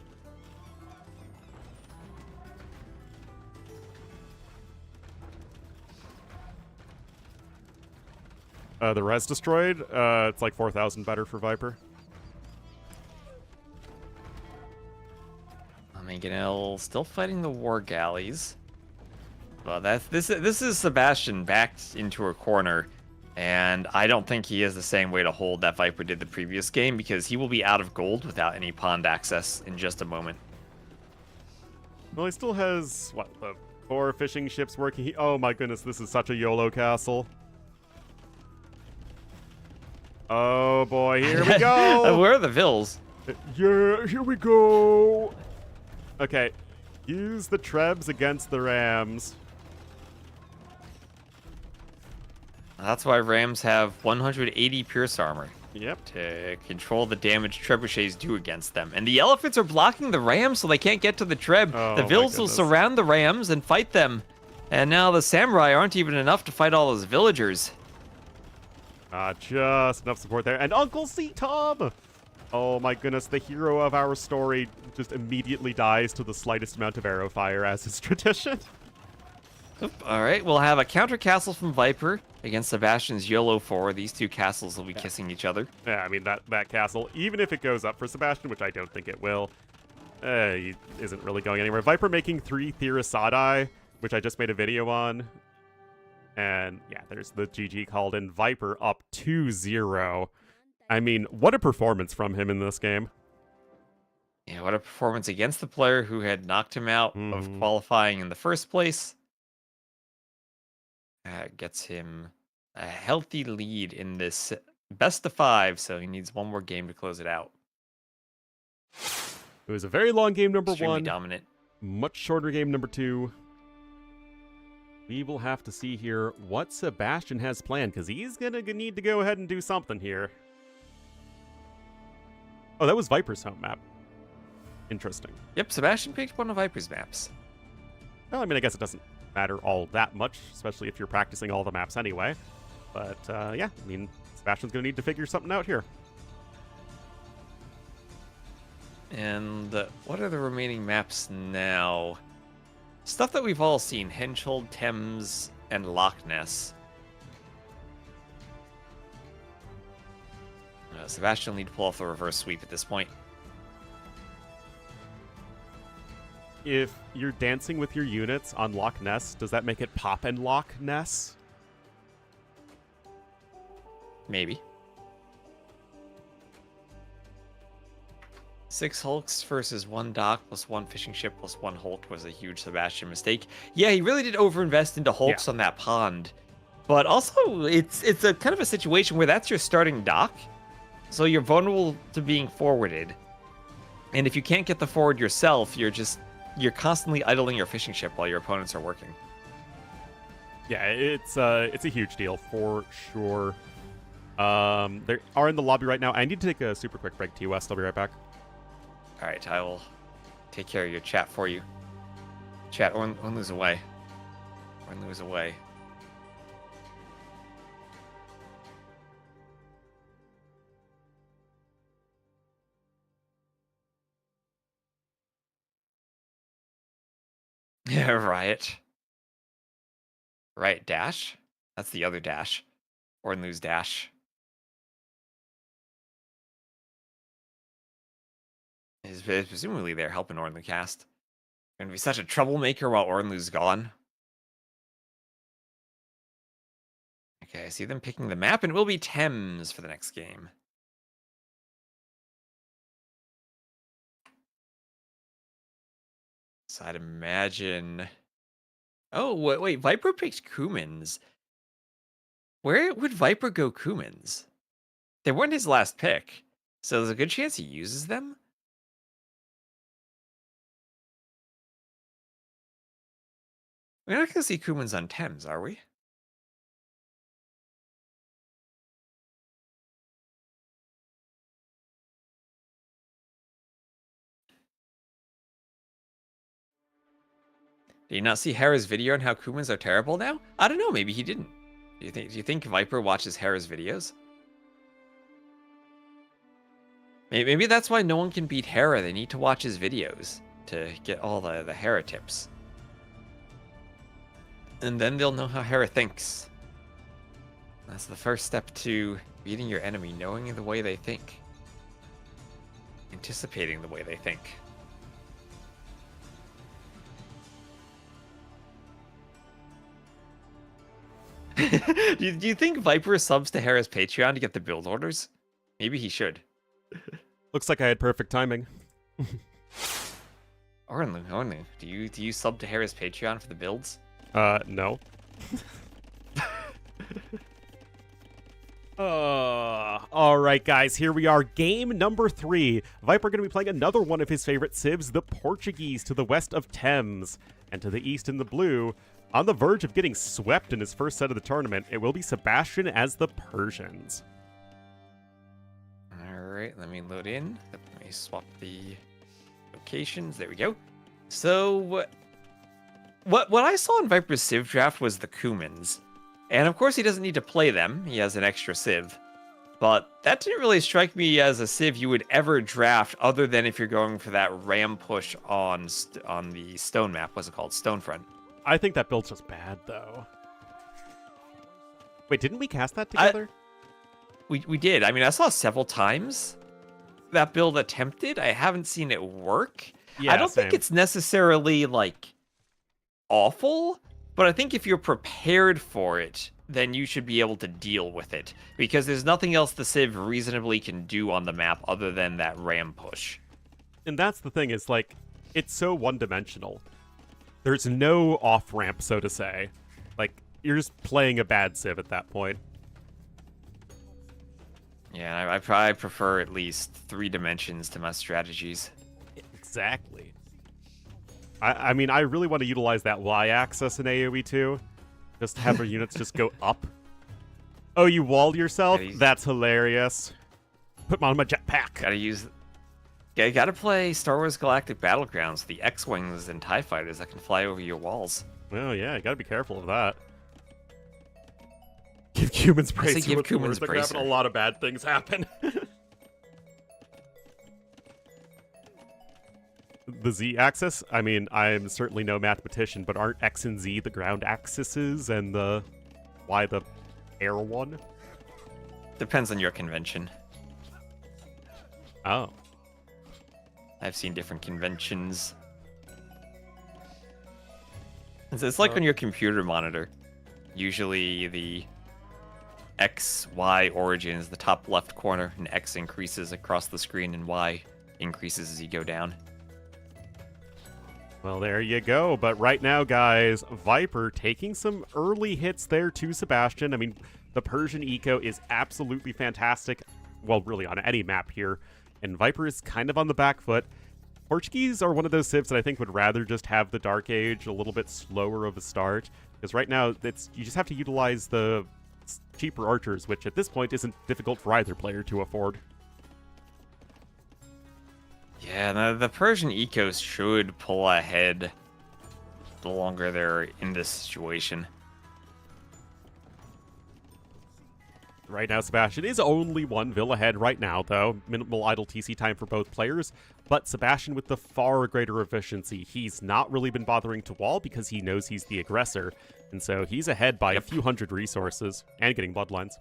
The res destroyed. It's like 4,000 better for Viper. Manganel still fighting the war galleys. Well, this is Sebastian backed into a corner, and I don't think he has the same way to hold that Viper did the previous game, because he will be out of gold without any pond access in just a moment. Well, he still has, what, the 4 fishing ships working? Oh my goodness, this is such a YOLO castle. Oh boy, here we go! Where are the vills? Yeah, here we go! Okay, use the trebs against the rams. That's why rams have 180 pierce armor. Yep. To control the damage trebuchets do against them. And the elephants are blocking the rams so they can't get to the treb. Oh, the vills will surround the rams and fight them. And now the samurai aren't even enough to fight all those villagers. Just enough support there. And Uncle C. Tom! Oh my goodness, the hero of our story just immediately dies to the slightest amount of arrow fire, as is tradition. Alright, we'll have a counter castle from Viper against Sebastian's YOLO 4. These two castles will be kissing each other. Yeah, I mean, that castle, even if it goes up for Sebastian, which I don't think it will, he isn't really going anywhere. Viper making 3 Therosadai, which I just made a video on. And yeah, there's the GG called in. Viper up 2-0. I mean, what a performance from him in this game. Yeah, what a performance against the player who had knocked him out of qualifying in the first place. Gets him a healthy lead in this best of 5, so he needs one more game to close it out. It was a very long game number Extremely 1. dominant. Much shorter game number 2. We will have to see here what Sebastian has planned, because he's going to need to go ahead and do something here. Oh, that was Viper's home map. Interesting. Yep, Sebastian picked one of Viper's maps. Well, I mean, I guess it doesn't matter all that much, especially if you're practicing all the maps anyway. But, yeah, I mean, Sebastian's going to need to figure something out here. And what are the remaining maps now? Stuff that we've all seen. Henschel, Thames, and Loch Ness. Sebastian will need to pull off the reverse sweep at this point. If you're dancing with your units on Loch Ness, does that make it pop and Loch Ness? Maybe. 6 Hulks versus 1 dock plus 1 fishing ship plus 1 Hulk was a huge Sebastian mistake. Yeah, he really did overinvest into Hulks on that pond. But also, it's a kind of a situation where that's your starting dock. So you're vulnerable to being forwarded. And if you can't get the forward yourself, you're constantly idling your fishing ship while your opponents are working. Yeah, it's a huge deal for sure. They are in the lobby right now. I need to take a super quick break, T West. I'll be right back. All right, I will take care of your chat for you. Chat, Ornlu's away. Ornlu's away. Yeah, Riot. Right, Dash? That's the other Dash. Ornlu's Dash. Is presumably there helping Ornlu cast. Gonna be such a troublemaker while Ornlu's gone. Okay, I see them picking the map, and it will be Thames for the next game. So I'd imagine... Oh, wait, Viper picked Kumans. Where would Viper go Kumans? They weren't his last pick, so there's a good chance he uses them? We're not going to see Kumans on Thames, are we? Did you not see Hera's video on how Kumans are terrible now? I don't know, maybe he didn't. Do you think Viper watches Hera's videos? Maybe that's why no one can beat Hera. They need to watch his videos to get all the Hera tips. And then they'll know how Hera thinks. That's the first step to beating your enemy, knowing the way they think. Anticipating the way they think. Do you think Viper subs to Hera's Patreon to get the build orders? Maybe he should. Looks like I had perfect timing. Ornlu, do you sub to Hera's Patreon for the builds? No. Alright guys, here we are, game number 3. Viper going to be playing another one of his favorite civs, the Portuguese, to the west of Thames. And to the east in the blue, on the verge of getting swept in his first set of the tournament, it will be Sebastian as the Persians. Alright, let me load in. Let me swap the locations. There we go. So, what I saw in Viper's Civ draft was the Kumans. And of course he doesn't need to play them. He has an extra Civ. But that didn't really strike me as a Civ you would ever draft other than if you're going for that ram push on the stone map. What's it called? Stonefront. I think that build's just bad, though. Wait, didn't we cast that together? We did. I mean, I saw several times that build attempted. I haven't seen it work. Yeah, I don't think it's necessarily, like, awful, But I think if you're prepared for it, then you should be able to deal with it. Because there's nothing else the Civ reasonably can do on the map other than that ram push. And that's the thing, is like, it's so one-dimensional. There's no off-ramp, so to say. Like, you're just playing a bad Civ at that point. Yeah, I probably prefer at least 3 dimensions to my strategies. Exactly. I mean, I really want to utilize that Y-axis in AoE too. Just have our units just go up. Oh, you walled yourself? That's hilarious. Put on my jetpack. Gotta play Star Wars Galactic Battlegrounds, the X-Wings and TIE Fighters that can fly over your walls. Oh yeah, you gotta be careful of that. Give humans praise. Give humans praise. Having a lot of bad things happen. The Z-axis? I mean, I'm certainly no mathematician, but aren't X and Z the ground axes and the Y the air one? Depends on your convention. Oh. I've seen different conventions. It's like on your computer monitor. Usually the X, Y origin is the top left corner, and X increases across the screen, and Y increases as you go down. Well, there you go. But right now, guys, Viper taking some early hits there to Sebastian. I mean, the Persian eco is absolutely fantastic. Well, really on any map here. And Viper is kind of on the back foot. Portuguese are one of those civs that I think would rather just have the Dark Age a little bit slower of a start. Because right now, you just have to utilize the cheaper archers, which at this point isn't difficult for either player to afford. Yeah, the Persian ecos should pull ahead the longer they're in this situation. Right now, Sebastian is only 1 Vil ahead right now, though. Minimal idle TC time for both players. But Sebastian with the far greater efficiency. He's not really been bothering to wall because he knows he's the aggressor. And so he's ahead by a few hundred resources and getting bloodlines.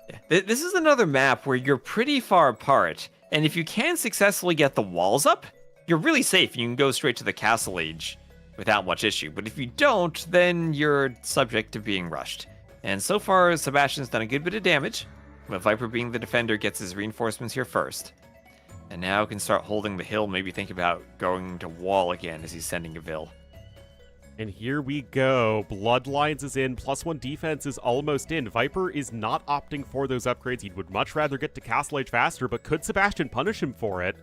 Yeah. This is another map where you're pretty far apart. And if you can successfully get the walls up, you're really safe. You can go straight to the Castle Age without much issue. But if you don't, then you're subject to being rushed. And so far, Sebastian's done a good bit of damage, but Viper being the defender gets his reinforcements here first. And now can start holding the hill, maybe think about going to wall again as he's sending a Vil. And here we go. Bloodlines is in, +1 defense is almost in. Viper is not opting for those upgrades. He would much rather get to Castle Age faster, but could Sebastian punish him for it?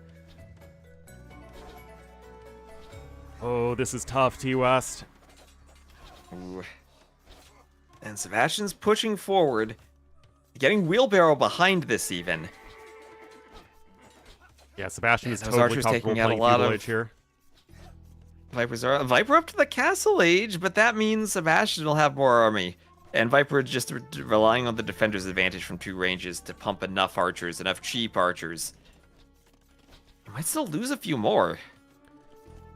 Oh, this is tough, T-West. Ooh. And Sebastian's pushing forward, getting wheelbarrow behind this even. Yeah, Sebastian is those totally archers comfortable taking out a playing lot Feudal of Age here. Viper up to the Castle Age, but that means Sebastian will have more army. And Viper just relying on the defender's advantage from 2 ranges to pump enough archers, enough cheap archers. He might still lose a few more.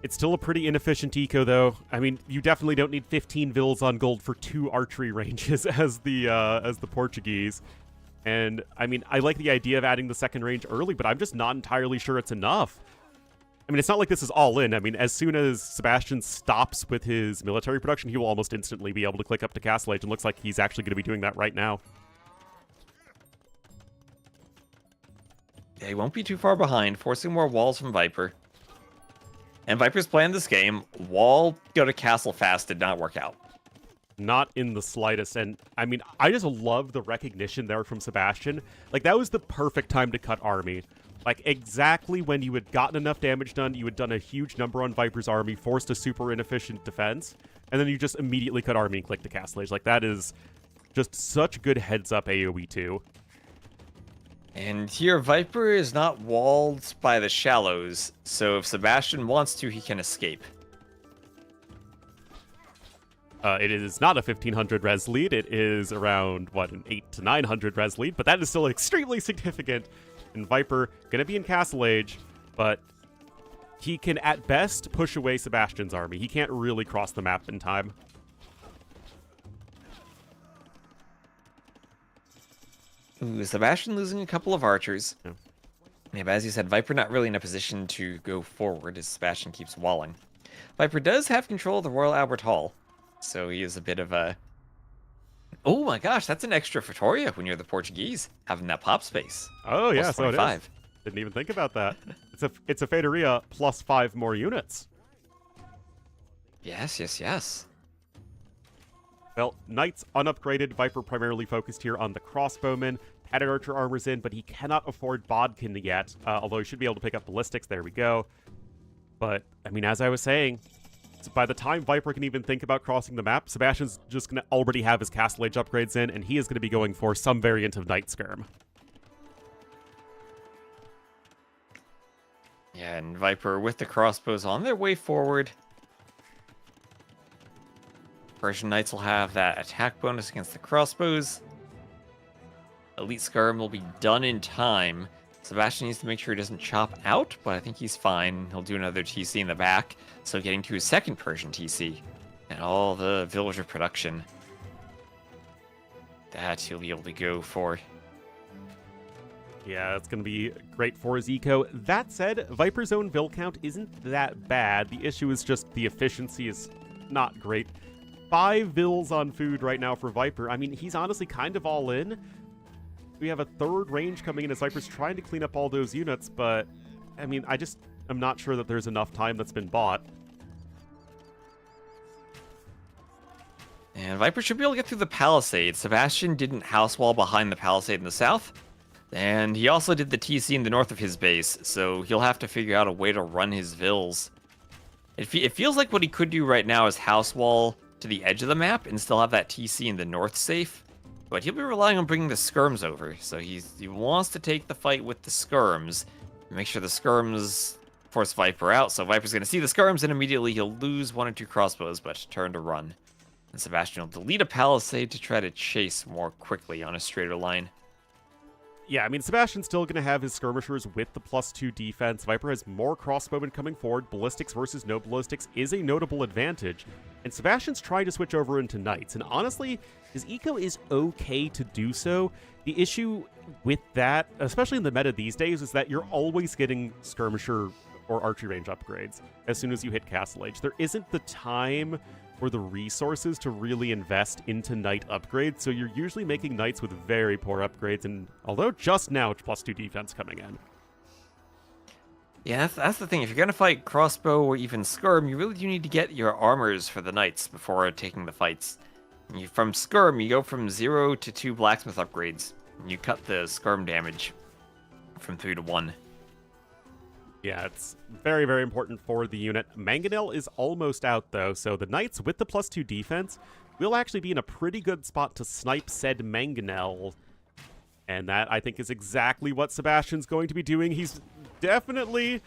It's still a pretty inefficient eco, though. I mean, you definitely don't need 15 Vils on gold for 2 archery ranges as the Portuguese. And, I mean, I like the idea of adding the second range early, but I'm just not entirely sure it's enough. I mean, it's not like this is all in. I mean, as soon as Sebastian stops with his military production, he will almost instantly be able to click up to Castle Age, and looks like he's actually going to be doing that right now. Yeah, he won't be too far behind, forcing more walls from Viper. And Viper's playing this game. Wall, go to castle fast did not work out. Not in the slightest. And, I mean, I just love the recognition there from Sebastian. Like, that was the perfect time to cut army. Like, exactly when you had gotten enough damage done, you had done a huge number on Viper's army, forced a super inefficient defense, and then you just immediately cut army and click the Castle Age. Like, that is just such good heads-up AoE too. And here, Viper is not walled by the shallows, so if Sebastian wants to, he can escape. It is not a 1500 res lead. It is around, what, an 8 to 900 res lead, but that is still extremely significant. And Viper, gonna be in Castle Age, but he can at best push away Sebastian's army. He can't really cross the map in time. Ooh, Sebastian losing a couple of archers. Yeah. Yeah, but as you said, Viper not really in a position to go forward as Sebastian keeps walling. Viper does have control of the Royal Albert Hall. So he is a bit of a... Oh my gosh, that's an extra Fatoria when you're the Portuguese, having that pop space. Oh yeah, Plus so it is. 25. Didn't even think about that. It's a Fatoria plus 5 more units. Yes, yes, yes. Well, Knights unupgraded. Viper primarily focused here on the crossbowman. Padded archer armor's in, but he cannot afford Bodkin yet. Although he should be able to pick up ballistics. There we go. But, I mean, as I was saying, by the time Viper can even think about crossing the map, Sebastian's just going to already have his Castle Age upgrades in, and he is going to be going for some variant of Knight Skirm. Yeah, and Viper with the crossbows on their way forward. Persian Knights will have that attack bonus against the crossbows. Elite Skirm will be done in time. Sebastian needs to make sure he doesn't chop out, but I think he's fine. He'll do another TC in the back, so getting to his second Persian TC. And all the villager production that he'll be able to go for. Yeah, it's going to be great for his eco. That said, Viper's own vill count isn't that bad. The issue is just the efficiency is not great. 5 vills on food right now for Viper. I mean, he's honestly kind of all in. We have a third range coming in as Viper's trying to clean up all those units, but, I mean, I'm not sure that there's enough time that's been bought. And Viper should be able to get through the palisade. Sebastian didn't house wall behind the palisade in the south. And he also did the TC in the north of his base, so he'll have to figure out a way to run his vills. It feels like what he could do right now is house wall to the edge of the map and still have that TC in the north safe. But he'll be relying on bringing the skirms over, so he wants to take the fight with the skirms. Make sure the skirms force Viper out, so Viper's going to see the skirms and immediately he'll lose 1 or 2 crossbows, but turn to run. And Sebastian will delete a palisade to try to chase more quickly on a straighter line. Yeah, I mean, Sebastian's still going to have his skirmishers with the +2 defense. Viper has more crossbowmen coming forward. Ballistics versus no ballistics is a notable advantage. And Sebastian's trying to switch over into Knights. And honestly, his eco is okay to do so. The issue with that, especially in the meta these days, is that you're always getting skirmisher or archery range upgrades as soon as you hit Castle Age. There isn't the time or the resources to really invest into Knight upgrades, so you're usually making Knights with very poor upgrades, and although just now it's +2 defense coming in. Yeah, that's the thing. If you're going to fight crossbow or even skirm, you really do need to get your armors for the Knights before taking the fights. From skirm, you go from 0 to 2 blacksmith upgrades. And you cut the skirm damage from 3 to 1. Yeah, it's very, very important for the unit. Mangonel is almost out, though, so the Knights with the +2 defense will actually be in a pretty good spot to snipe said Mangonel. And that, I think, is exactly what Sebastian's going to be doing. He's definitely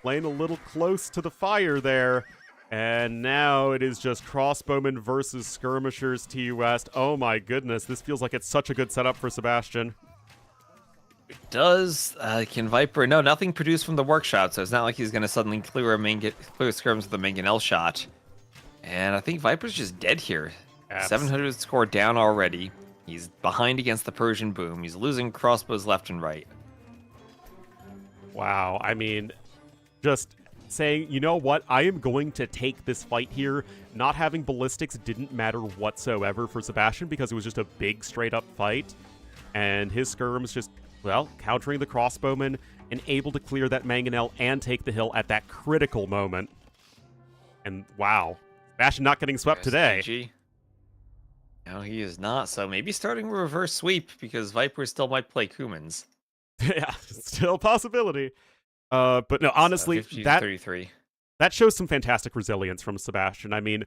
playing a little close to the fire there. And now it is just crossbowmen versus skirmishers T West. Oh my goodness, this feels like it's such a good setup for Sebastian. Can Viper... No, nothing produced from the workshop, so it's not like he's going to suddenly clear skirms with a Mangonel shot. And I think Viper's just dead here. 700 score down already. He's behind against the Persian boom. He's losing crossbows left and right. Wow, I mean, just saying, you know what, I am going to take this fight here. Not having ballistics didn't matter whatsoever for Sebastian because it was just a big straight-up fight. And his skirms just, well, countering the crossbowman and able to clear that Mangonel and take the hill at that critical moment. And wow, Sebastian not getting swept today. GG. No, he is not, so maybe starting a reverse sweep because Viper still might play Kumans. Yeah, still a possibility. But no, honestly, that shows some fantastic resilience from Sebastian. I mean,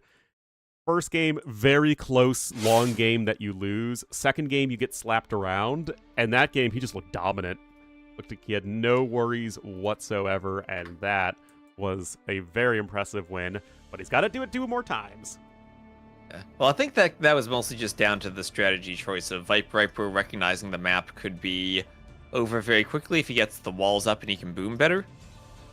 first game, very close, long game that you lose. Second game, you get slapped around. And that game, he just looked dominant. Looked like he had no worries whatsoever. And that was a very impressive win. But he's got to do it 2 more times. Yeah. Well, I think that was mostly just down to the strategy choice of Viper recognizing the map could be over very quickly if he gets the walls up and he can boom better.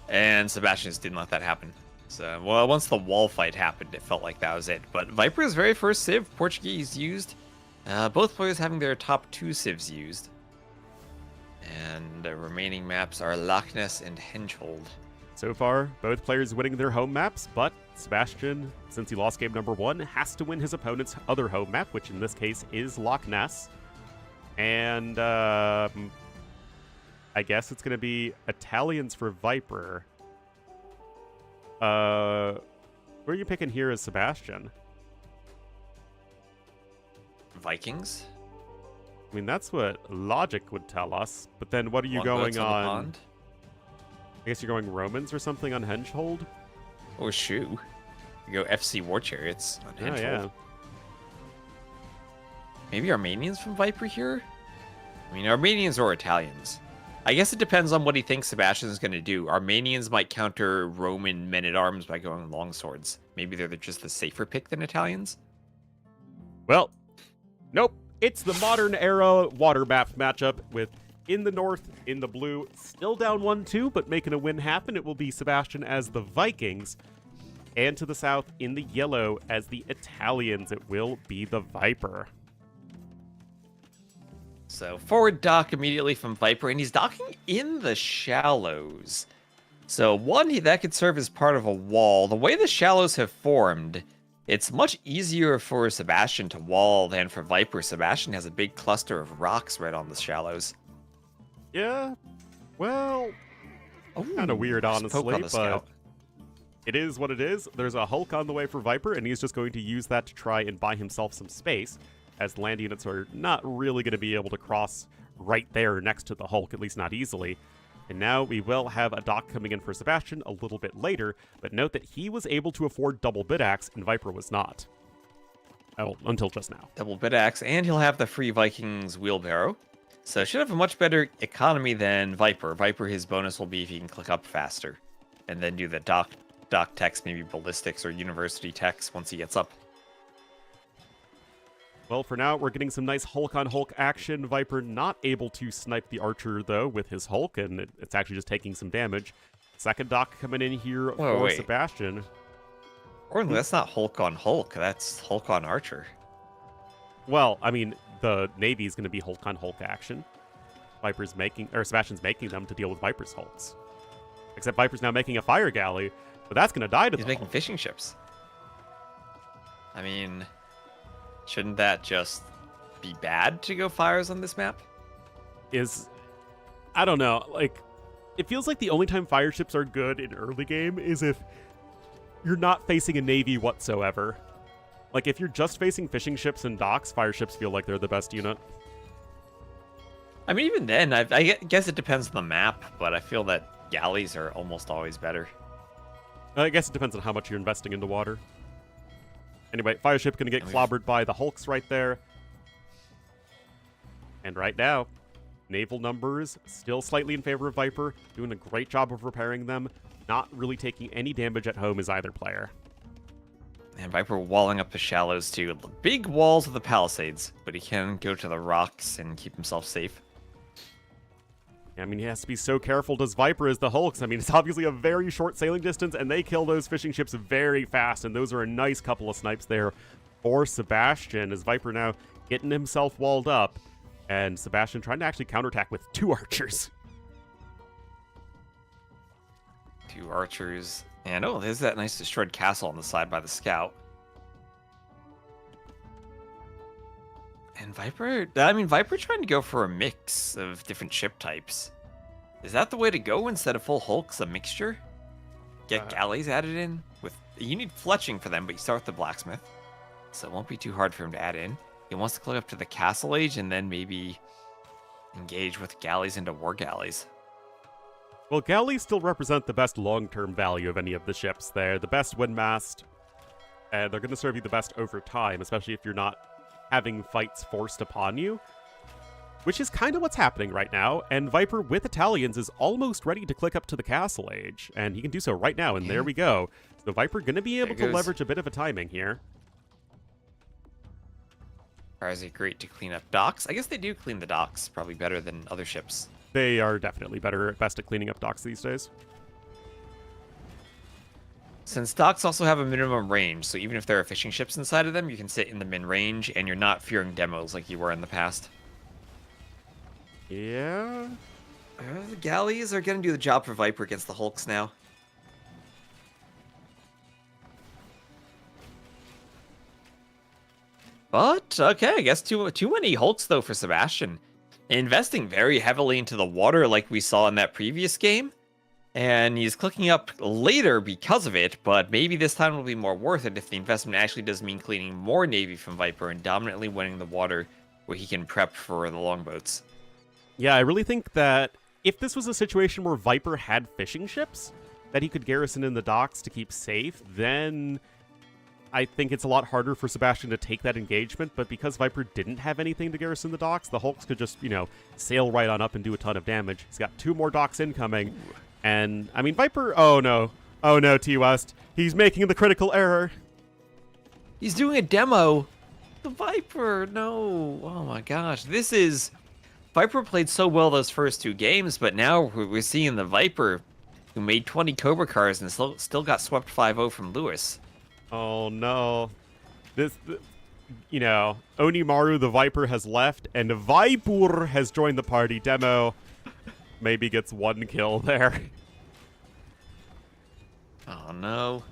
And Sebastian just didn't let that happen. So, well, once the wall fight happened, it felt like that was it. But Viper's very first civ, Portuguese used. Both players having their top 2 civs used. And the remaining maps are Loch Ness and Henchhold. So far, both players winning their home maps, but Sebastian, since he lost game number 1, has to win his opponent's other home map, which in this case is Loch Ness. And I guess it's going to be Italians for Viper. Who are you picking here as Sebastian? Vikings? I mean, that's what logic would tell us. But then what are you Longboats going on the on? pond? I guess you're going Romans or something on Hengehold? Or Shu. You go FC War Chariots on Oh, Hengehold. yeah. Maybe Armenians from Viper here? I mean, Armenians or Italians. I guess it depends on what he thinks Sebastian is going to do. Armenians might counter Roman men-at-arms by going longswords. Maybe they're just the safer pick than Italians? Well, nope. It's the modern era water map matchup with in the north, in the blue, still down 1-2, but making a win happen. It will be Sebastian as the Vikings. And to the south, in the yellow, as the Italians, it will be the Viper. So forward dock immediately from Viper, and he's docking in the shallows. So that could serve as part of a wall. The way the shallows have formed, it's much easier for Sebastian to wall than for Viper. Sebastian has a big cluster of rocks right on the shallows. Yeah, well, kind of weird, Just honestly, poke on the but scout. it is what it is. There's a Hulk on the way for Viper, and he's just going to use that to try and buy himself some space, as the land units are not really going to be able to cross right there next to the Hulk, at least not easily. And now we will have a dock coming in for Sebastian a little bit later, but note that he was able to afford double bid axe, and Viper was not. Oh, until just now. Double bid axe, and he'll have the free Vikings wheelbarrow. So should have a much better economy than Viper. Viper, his bonus will be if he can click up faster. And then do the dock techs, maybe ballistics or university techs once he gets up. Well, for now, we're getting some nice Hulk-on-Hulk action. Viper not able to snipe the Archer, though, with his Hulk, and it's actually just taking some damage. Second dock coming in here for wait. Sebastian. Ornlu, that's not Hulk on Hulk. That's Hulk on Archer. Well, I mean, the Navy is going to be Hulk-on-Hulk action. Sebastian's making them to deal with Viper's Hulks. Except Viper's now making a fire galley, but that's going to die to He's the making Hulk. fishing ships. I mean, shouldn't that just be bad to go fires on this map? I don't know, like, it feels like the only time fire ships are good in early game is if you're not facing a Navy whatsoever. Like, if you're just facing fishing ships and docks, fire ships feel like they're the best unit. I mean, even then, I guess it depends on the map, but I feel that galleys are almost always better. I guess it depends on how much you're investing into water. Anyway, fire ship going to get clobbered by the Hulks right there. And right now, naval numbers still slightly in favor of Viper, doing a great job of repairing them, not really taking any damage at home as either player. And Viper walling up the shallows to the big walls of the palisades, but he can go to the rocks and keep himself safe. I mean, he has to be so careful, does Viper, as the Hulks. I mean, it's obviously a very short sailing distance, and they kill those fishing ships very fast, and those are a nice couple of snipes there for Sebastian, as Viper now getting himself walled up, and Sebastian trying to actually counterattack with 2 archers. 2 archers. And oh, there's that nice destroyed castle on the side by the scout. And Viper trying to go for a mix of different ship types. Is that the way to go instead of full Hulks, a mixture? Get galleys added in? You need fletching for them, but you start with the blacksmith. So it won't be too hard for him to add in. He wants to click up to the castle age and then maybe engage with galleys into war galleys. Well, galleys still represent the best long-term value of any of the ships. They're the best windmast, and they're going to serve you the best over time, especially if you're not having fights forced upon you, which is kind of what's happening right now. And Viper with Italians is almost ready to click up to the castle age, and he can do so right now, and there we go. So Viper going to be able to leverage a bit of a timing here. Or is it great to clean up docks? I guess they do clean the docks probably better than other ships. They are definitely best at cleaning up docks these days. Since docks also have a minimum range, so even if there are fishing ships inside of them, you can sit in the min range, and you're not fearing demos like you were in the past. Yeah? The galleys are going to do the job for Viper against the Hulks now. But, okay, I guess too many Hulks, though, for Sebastian. Investing very heavily into the water like we saw in that previous game. And he's clicking up later because of it, but maybe this time will be more worth it if the investment actually does mean cleaning more Navy from Viper and dominantly winning the water where he can prep for the longboats. Yeah, I really think that if this was a situation where Viper had fishing ships that he could garrison in the docks to keep safe, then I think it's a lot harder for Sebastian to take that engagement. But because Viper didn't have anything to garrison the docks, the Hulks could just, sail right on up and do a ton of damage. He's got 2 more docks incoming. Ooh. And, I mean, Viper... Oh, no, T-West. He's making the critical error. He's doing a demo. The Viper, no. Oh, my gosh. This is... Viper played so well those first 2 games, but now we're seeing the Viper who made 20 Cobra cars and still got swept 5-0 from Lewis. Oh, no. Onimaru the Viper has left, and Viper has joined the party. Demo maybe gets 1 kill there. Oh, no.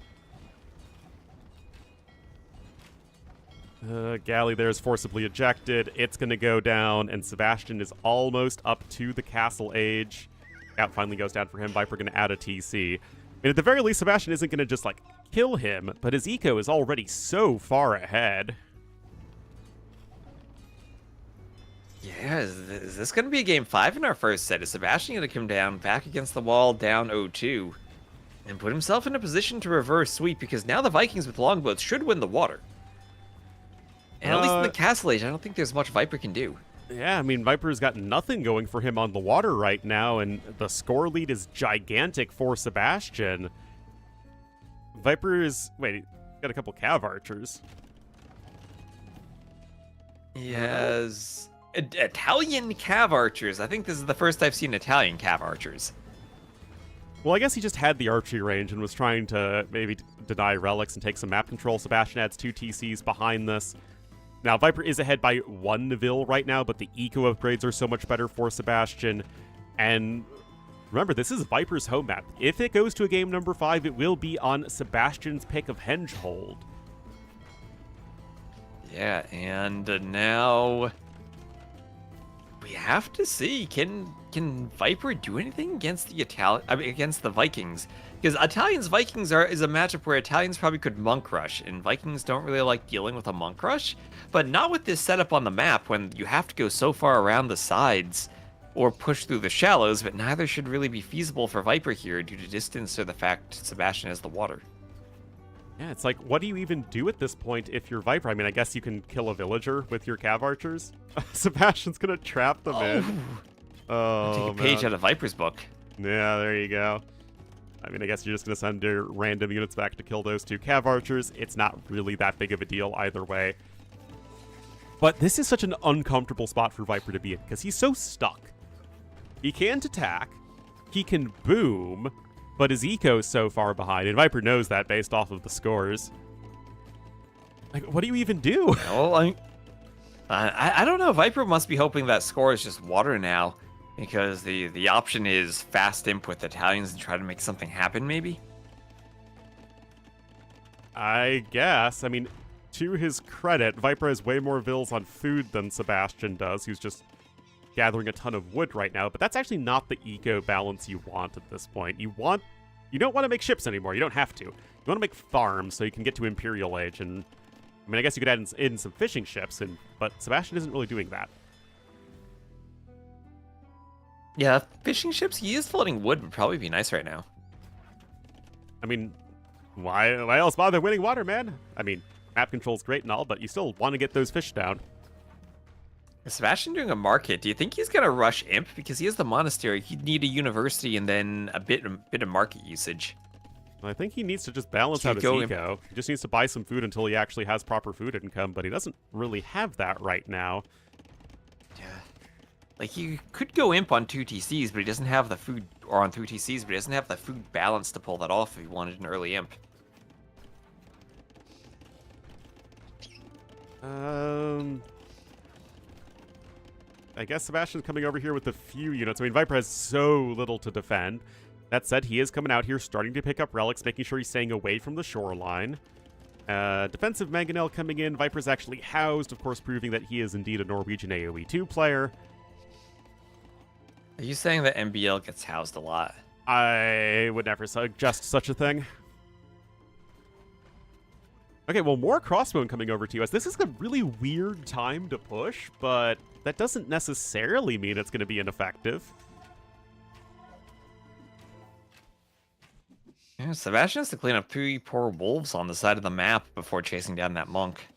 Galley there is forcibly ejected. It's going to go down, and Sebastian is almost up to the castle age. Scout finally goes down for him. Viper going to add a TC. And at the very least, Sebastian isn't going to just, kill him, but his eco is already so far ahead. Yeah, is this going to be game 5 in our first set? Is Sebastian going to come down, back against the wall, down 0-2, and put himself in a position to reverse sweep? Because now the Vikings with longboats should win the water. And at least in the castle age, I don't think there's much Viper can do. Yeah, I mean, Viper's got nothing going for him on the water right now, and the score lead is gigantic for Sebastian. Viper is... Wait, he's got a couple Cav archers. He has... Italian Cav archers. I think this is the first I've seen Italian Cav archers. Well, I guess he just had the archery range and was trying to maybe deny relics and take some map control. Sebastian adds 2 TCs behind this. Now, Viper is ahead by 1 Neville right now, but the eco upgrades are so much better for Sebastian. And remember, this is Viper's home map. If it goes to a game number 5, it will be on Sebastian's pick of Hengehold. Yeah, and now we have to see, can Viper do anything against the against the Vikings? Because Italians-Vikings is a matchup where Italians probably could monk rush, and Vikings don't really like dealing with a monk rush, but not with this setup on the map when you have to go so far around the sides or push through the shallows, but neither should really be feasible for Viper here due to distance or the fact Sebastian has the water. Yeah, it's like, what do you even do at this point if you're Viper? I mean, I guess you can kill a villager with your Cav archers. Sebastian's gonna trap them in. Oh, take a page out of Viper's book. Yeah, there you go. I mean, I guess you're just gonna send your random units back to kill those 2 Cav archers. It's not really that big of a deal either way. But this is such an uncomfortable spot for Viper to be in, because he's so stuck. He can't attack, he can boom, but his eco's so far behind, and Viper knows that based off of the scores. Like, what do you even do? Well, I don't know. Viper must be hoping that score is just water now, because the option is fast imp with Italians and try to make something happen, maybe? I guess. I mean, to his credit, Viper has way more vills on food than Sebastian does, who's just gathering a ton of wood right now, but that's actually not the eco balance you want at this point. You don't want to make ships anymore. You don't have to. You want to make farms so you can get to Imperial Age, and I mean, I guess you could add in some fishing ships, but Sebastian isn't really doing that. Yeah, fishing ships, he is floating wood would probably be nice right now. I mean, why else bother winning water, man? I mean, map control's great and all, but you still want to get those fish down. Is Sebastian doing a market? Do you think he's going to rush Imp? Because he has the monastery. He'd need a university and then a bit of market usage. I think he needs to just balance out his eco. He just needs to buy some food until he actually has proper food income, but he doesn't really have that right now. Yeah. Like, he could go Imp on 2 TCs, but he doesn't have the food, or on 3 TCs, but he doesn't have the food balance to pull that off if he wanted an early Imp. I guess Sebastian's coming over here with a few units. I mean, Viper has so little to defend. That said, he is coming out here, starting to pick up relics, making sure he's staying away from the shoreline. Defensive Mangonel coming in. Viper's actually housed, of course, proving that he is indeed a Norwegian AoE 2 player. Are you saying that MBL gets housed a lot? I would never suggest such a thing. Okay, well, more Crossbone coming over to us. This is a really weird time to push, but that doesn't necessarily mean it's going to be ineffective. Yeah, Sebastian has to clean up 3 poor wolves on the side of the map before chasing down that monk.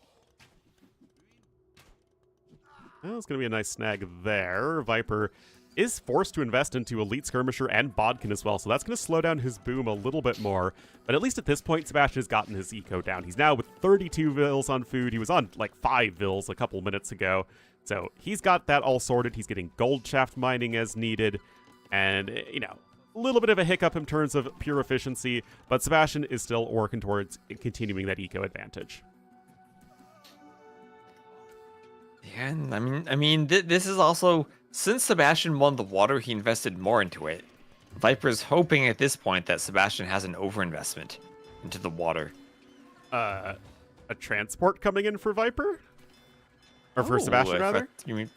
Well, it's going to be a nice snag there. Viper is forced to invest into Elite Skirmisher and Bodkin as well, so that's going to slow down his boom a little bit more. But at least at this point, Sebastian has gotten his eco down. He's now with 32 vils on food. He was on like 5 vils a couple minutes ago. So he's got that all sorted. He's getting gold shaft mining as needed. And, you know, a little bit of a hiccup in terms of pure efficiency, but Sebastian is still working towards continuing that eco advantage. Yeah, and I mean, this is also, since Sebastian won the water, he invested more into it. Viper's hoping at this point that Sebastian has an overinvestment into the water. A transport coming in for Viper? Or for Sebastian, rather? You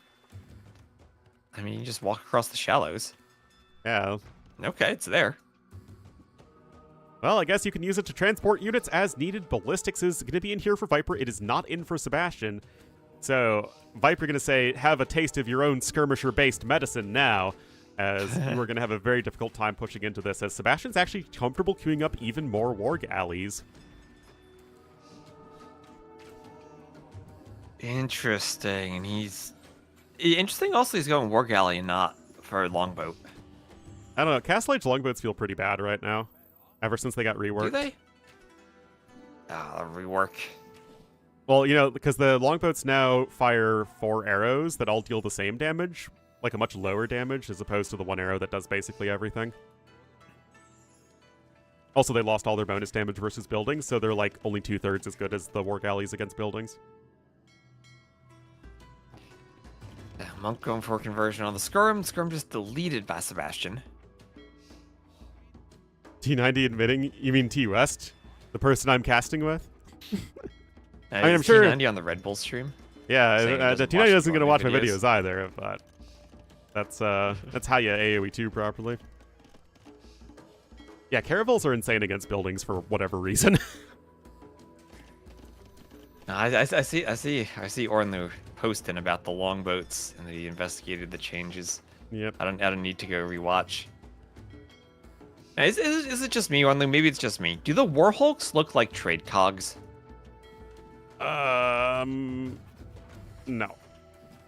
just walk across the shallows. Yeah. Okay, it's there. Well, I guess you can use it to transport units as needed. Ballistics is going to be in here for Viper. It is not in for Sebastian. So, Viper going to say, have a taste of your own skirmisher-based medicine now, as we're going to have a very difficult time pushing into this, as Sebastian's actually comfortable queuing up even more Warg allies. Interesting, and interesting also he's going Warg Alley and not for Longboat. I don't know, Castle Age longboats feel pretty bad right now, ever since they got reworked. Do they? Rework. Well, you know, because the longboats now fire 4 arrows that all deal the same damage, like a much lower damage, as opposed to the 1 arrow that does basically everything. Also, they lost all their bonus damage versus buildings, so they're like only 2/3 as good as the Warg allies against buildings. Monk going for conversion on the Skirm. Skirm just deleted by Sebastian. T90 admitting, you mean T West? The person I'm casting with? I mean, I'm sure. T90 on the RedBull stream. Yeah, the T90 isn't going to watch my videos either, but that's how you AoE2 properly. Yeah, caravels are insane against buildings for whatever reason. I see Ornlu posting about the longboats and that he investigated the changes. Yep. I don't need to go rewatch. Now, is it just me, Ornlu? Maybe it's just me. Do the Warhulks look like trade cogs? No.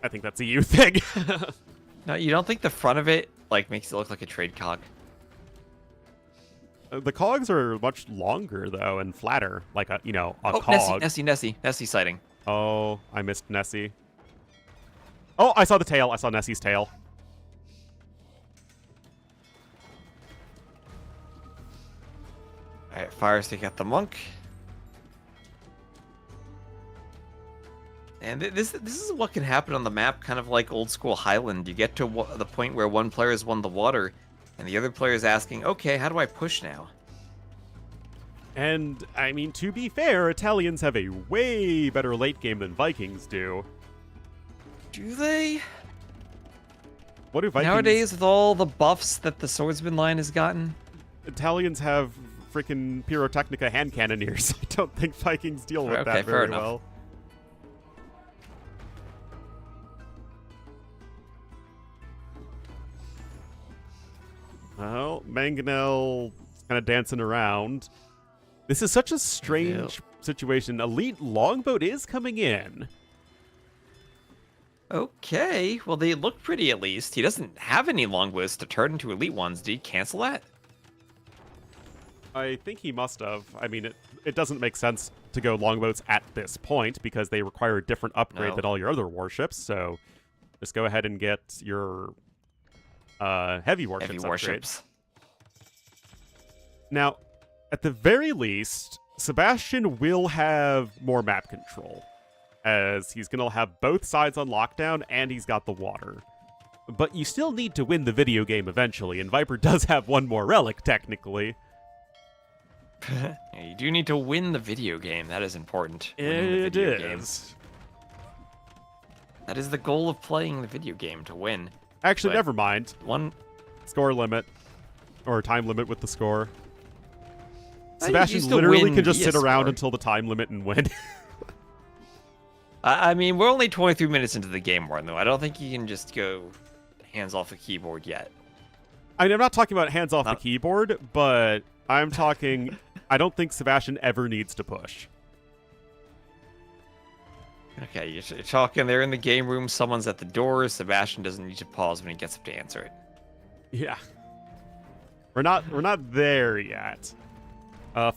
I think that's a you thing. No, you don't think the front of it like makes it look like a trade cog? The cogs are much longer though and flatter, like a cog. Nessie sighting. Oh, I missed Nessie. Oh, I saw the tail. I saw Nessie's tail. All right, fire stick at the monk. And this is what can happen on the map, kind of like old school Highland. You get to the point where one player has won the water, and the other player is asking, okay, how do I push now? And, I mean, to be fair, Italians have a way better late game than Vikings do. Do they? What do Vikings... Nowadays, with all the buffs that the swordsman line has gotten? Italians have freaking Pyrotechnica hand cannoneers. I don't think Vikings deal with that very well. Well, Mangonel kind of dancing around. This is such a strange situation. Elite Longboat is coming in. Okay, well, they look pretty at least. He doesn't have any longbows to turn into elite ones. Did he cancel that? I think he must have. I mean, it doesn't make sense to go longboats at this point because they require a different upgrade than all your other warships. So just go ahead and get your heavy warships. Now, at the very least, Sebastian will have more map control, as he's going to have both sides on lockdown and he's got the water. But you still need to win the video game eventually, and Viper does have one more relic, technically. You do need to win the video game. That is important. Winning the It video game. is. That is the goal of playing the video game, to win. Actually, But never mind. One. Score limit. Or time limit with the score. You Sebastian still literally win can just via sit around score. until the time limit and win. I mean, we're only 23 minutes into the game, Ornlu. I don't think you can just go hands off the keyboard yet. I mean, I'm not talking about hands off the keyboard, but I'm talking... I don't think Sebastian ever needs to push. Okay, you're talking there in the game room. Someone's at the door. Sebastian doesn't need to pause when he gets up to answer it. Yeah. We're not there yet.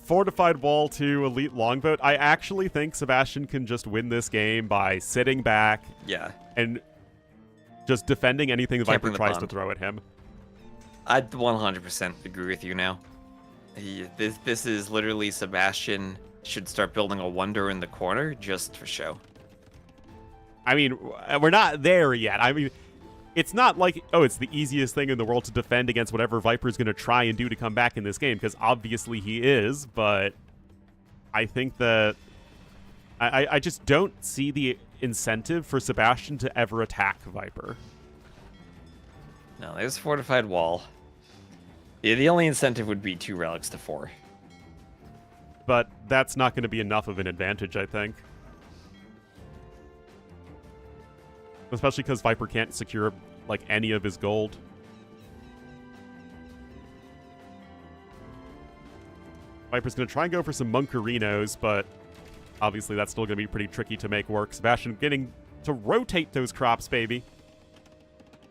Fortified wall to elite longboat. I actually think Sebastian can just win this game by sitting back Yeah. and just defending anything the Viper Camping the tries to pond. throw at him. I'd 100% agree with you now. This is literally Sebastian should start building a wonder in the corner just for show. I mean, we're not there yet. I mean, it's not like, oh, it's the easiest thing in the world to defend against whatever Viper's going to try and do to come back in this game, because obviously he is, but I think that I just don't see the incentive for Sebastian to ever attack Viper. No, there's a fortified wall. Yeah, the only incentive would be 2 relics to 4. But that's not going to be enough of an advantage, I think. Especially because Viper can't secure, like, any of his gold. Viper's going to try and go for some Monkarinos, but obviously that's still going to be pretty tricky to make work. Sebastian getting to rotate those crops, baby.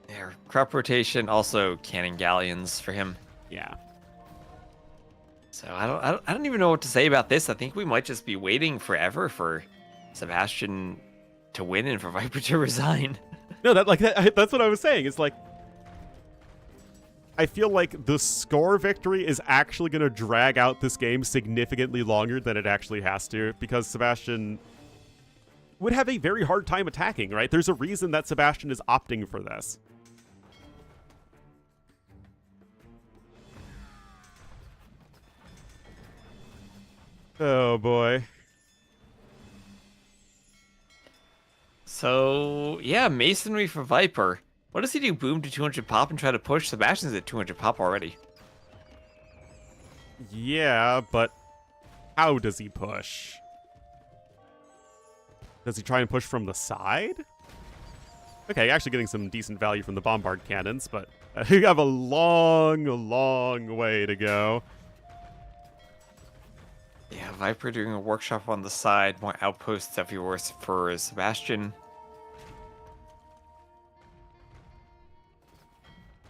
Yeah, crop rotation, also cannon galleons for him. Yeah. So I don't even know what to say about this. I think we might just be waiting forever for Sebastian to win and for Viper to resign. No, that's what I was saying. It's like, I feel like the score victory is actually going to drag out this game significantly longer than it actually has to, because Sebastian would have a very hard time attacking, right? There's a reason that Sebastian is opting for this. Oh, boy. So, yeah, Masonry for Viper. What does he do? Boom to 200 pop and try to push? Sebastian's at 200 pop already. Yeah, but how does he push? Does he try and push from the side? Okay, actually getting some decent value from the bombard cannons, but you have a long, long way to go. Yeah, Viper doing a workshop on the side, more outposts everywhere for Sebastian.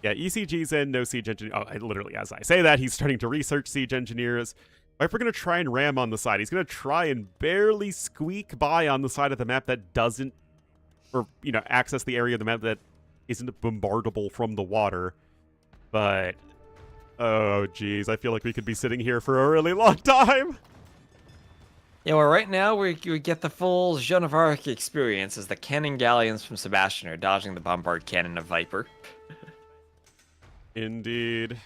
Yeah, ECG's in, no siege engineer. Oh, literally, as I say that, he's starting to research siege engineers. Viper going to try and ram on the side. He's going to try and barely squeak by on the side of the map that doesn't, or, you know, access the area of the map that isn't bombardable from the water. But, oh, geez, I feel like we could be sitting here for a really long time. Yeah, well, right now we get the full Jeanne of Arc experience as the cannon galleons from Sebastian are dodging the bombard cannon of Viper. Indeed.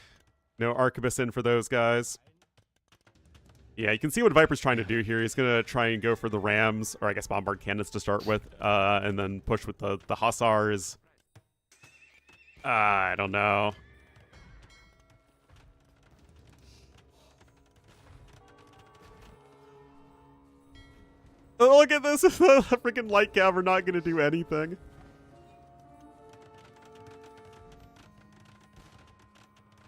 No Arquebus in for those guys. Yeah, you can see what Viper's trying to do here. He's going to try and go for the rams, or I guess bombard cannons to start with, and then push with the hussars. I don't know. Oh, look at this. The freaking light cav are not going to do anything.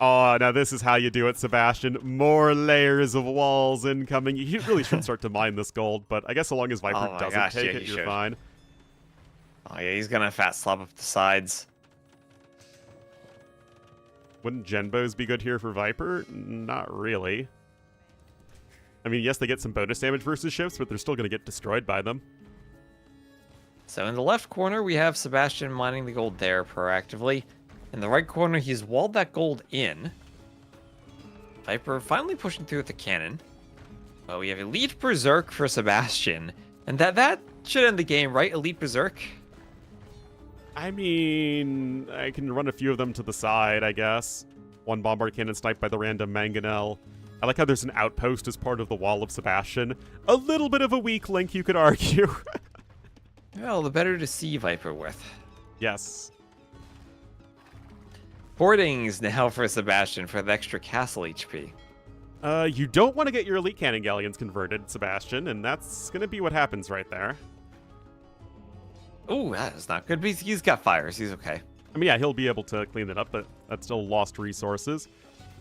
Oh, now this is how you do it, Sebastian. More layers of walls incoming. You really should start to mine this gold, but I guess so long as Viper Oh my doesn't gosh, take yeah, it, he you're should. fine. Oh yeah, he's gonna fat slob up the sides. Wouldn't Genbos be good here for Viper? Not really. I mean, yes, they get some bonus damage versus ships, but they're still going to get destroyed by them. So in the left corner, we have Sebastian mining the gold there proactively. In the right corner, he's walled that gold in. Viper finally pushing through with the cannon. Well, we have Elite Berserk for Sebastian. And that should end the game, right? Elite Berserk? I mean, I can run a few of them to the side, I guess. One bombard cannon sniped by the random Mangonel. I like how there's an outpost as part of the wall of Sebastian. A little bit of a weak link, you could argue. Well, the better to see Viper with. Yes. Boardings now for Sebastian for the extra castle HP. You don't want to get your elite cannon galleons converted, Sebastian, and that's going to be what happens right there. Oh, that is not good. But he's got fires. He's okay. I mean, yeah, he'll be able to clean it up, but that's still lost resources.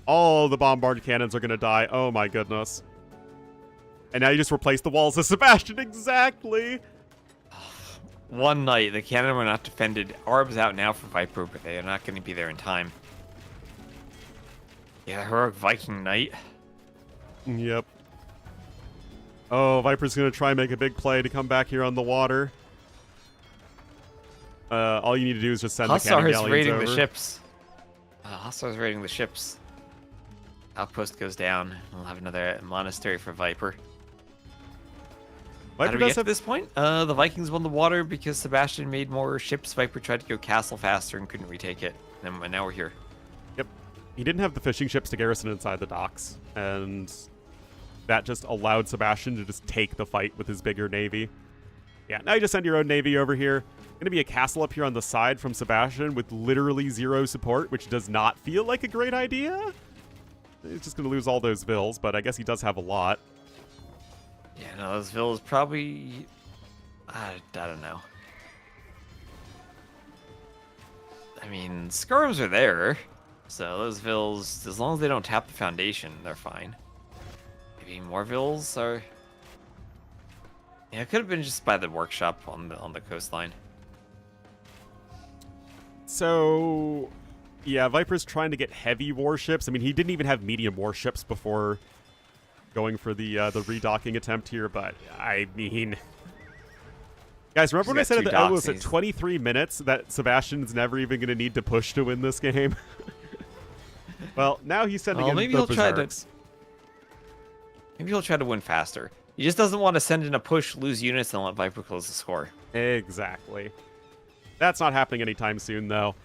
All the bombard cannons are going to die. Oh my goodness. And now you just replace the walls of Sebastian. Exactly. One night, the cannon were not defended. Orbs out now for Viper, but they are not going to be there in time. Yeah, heroic Viking Knight. Yep. Oh, Viper's going to try and make a big play to come back here on the water. All you need to do is just send the cannon Hussars galleons raiding over. the ships. Hussars raiding the ships. Outpost goes down. We'll have another monastery for Viper. How Viper did we does get to have this point? The Vikings won the water because Sebastian made more ships. Viper tried to go castle faster and couldn't retake it. And now we're here. Yep. He didn't have the fishing ships to garrison inside the docks, and that just allowed Sebastian to just take the fight with his bigger navy. Yeah, now you just send your own navy over here. Gonna be a castle up here on the side from Sebastian with literally 0 support, which does not feel like a great idea. He's just gonna lose all those vills, but I guess he does have a lot. Yeah, no, those villas probably... I don't know. I mean, skirms are there. So those vills, as long as they don't tap the foundation, they're fine. Maybe more vills are... Yeah, it could have been just by the workshop on the coastline. So, yeah, Viper's trying to get heavy warships. I mean, he didn't even have medium warships before going for the redocking attempt here, but I mean... Guys, remember when I said at the was at 23 minutes that Sebastian's never even going to need to push to win this game? Well, now he's sending in maybe the he'll try to... berserks. Maybe he'll try to win faster. He just doesn't want to send in a push, lose units, and let Viper close the score. Exactly. That's not happening anytime soon, though.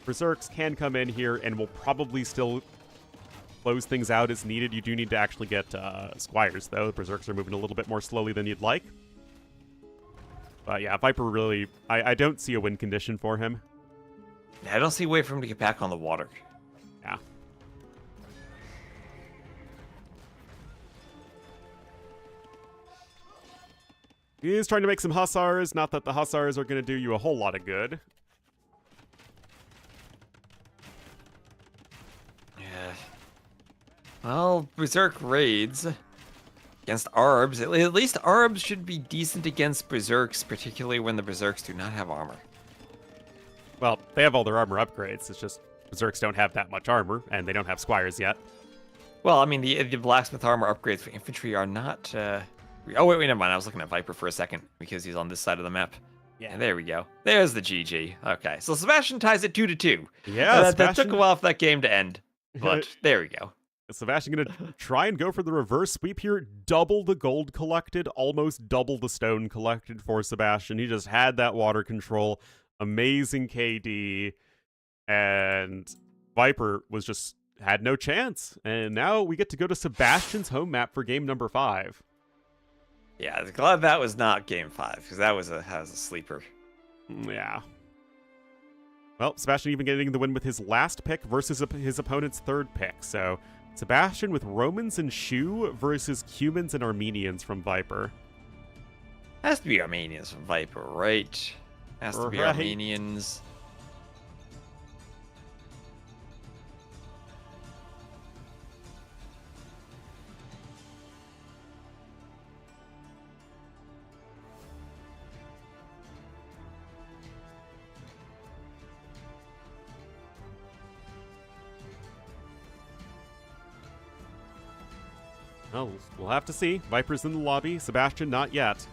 Berserks can come in here and will probably still close things out as needed. You do need to actually get squires, though. Berserks are moving a little bit more slowly than you'd like. But yeah, Viper really... I don't see a win condition for him. I don't see a way for him to get back on the water. Yeah. He is trying to make some hussars. Not that the hussars are going to do you a whole lot of good. Yeah. Well, Berserk raids against Arbs. At least Arbs should be decent against Berserks, particularly when the Berserks do not have armor. Well, they have all their armor upgrades. It's just Berserks don't have that much armor, and they don't have squires yet. Well, I mean, the blacksmith armor upgrades for infantry are not... Oh, wait, never mind. I was looking at Viper for a second because he's on this side of the map. Yeah, there we go. There's the GG. Okay, so Sebastian ties it 2-2. Yeah, that took a while for that game to end, but there we go. Sebastian going to try and go for the reverse sweep here. Double the gold collected, almost double the stone collected for Sebastian. He just had that water control. Amazing KD. And Viper had no chance. And now we get to go to Sebastian's home map for game number 5. Yeah, glad that was not game 5, because that was a sleeper. Yeah. Well, Sebastian even getting the win with his last pick versus his opponent's third pick. So Sebastian with Romans and Shu versus Cumans and Armenians from Viper. Has to be Armenians from Viper, right? Has to be Right. Armenians. Well, we'll have to see. Viper's in the lobby. Sebastian, not yet.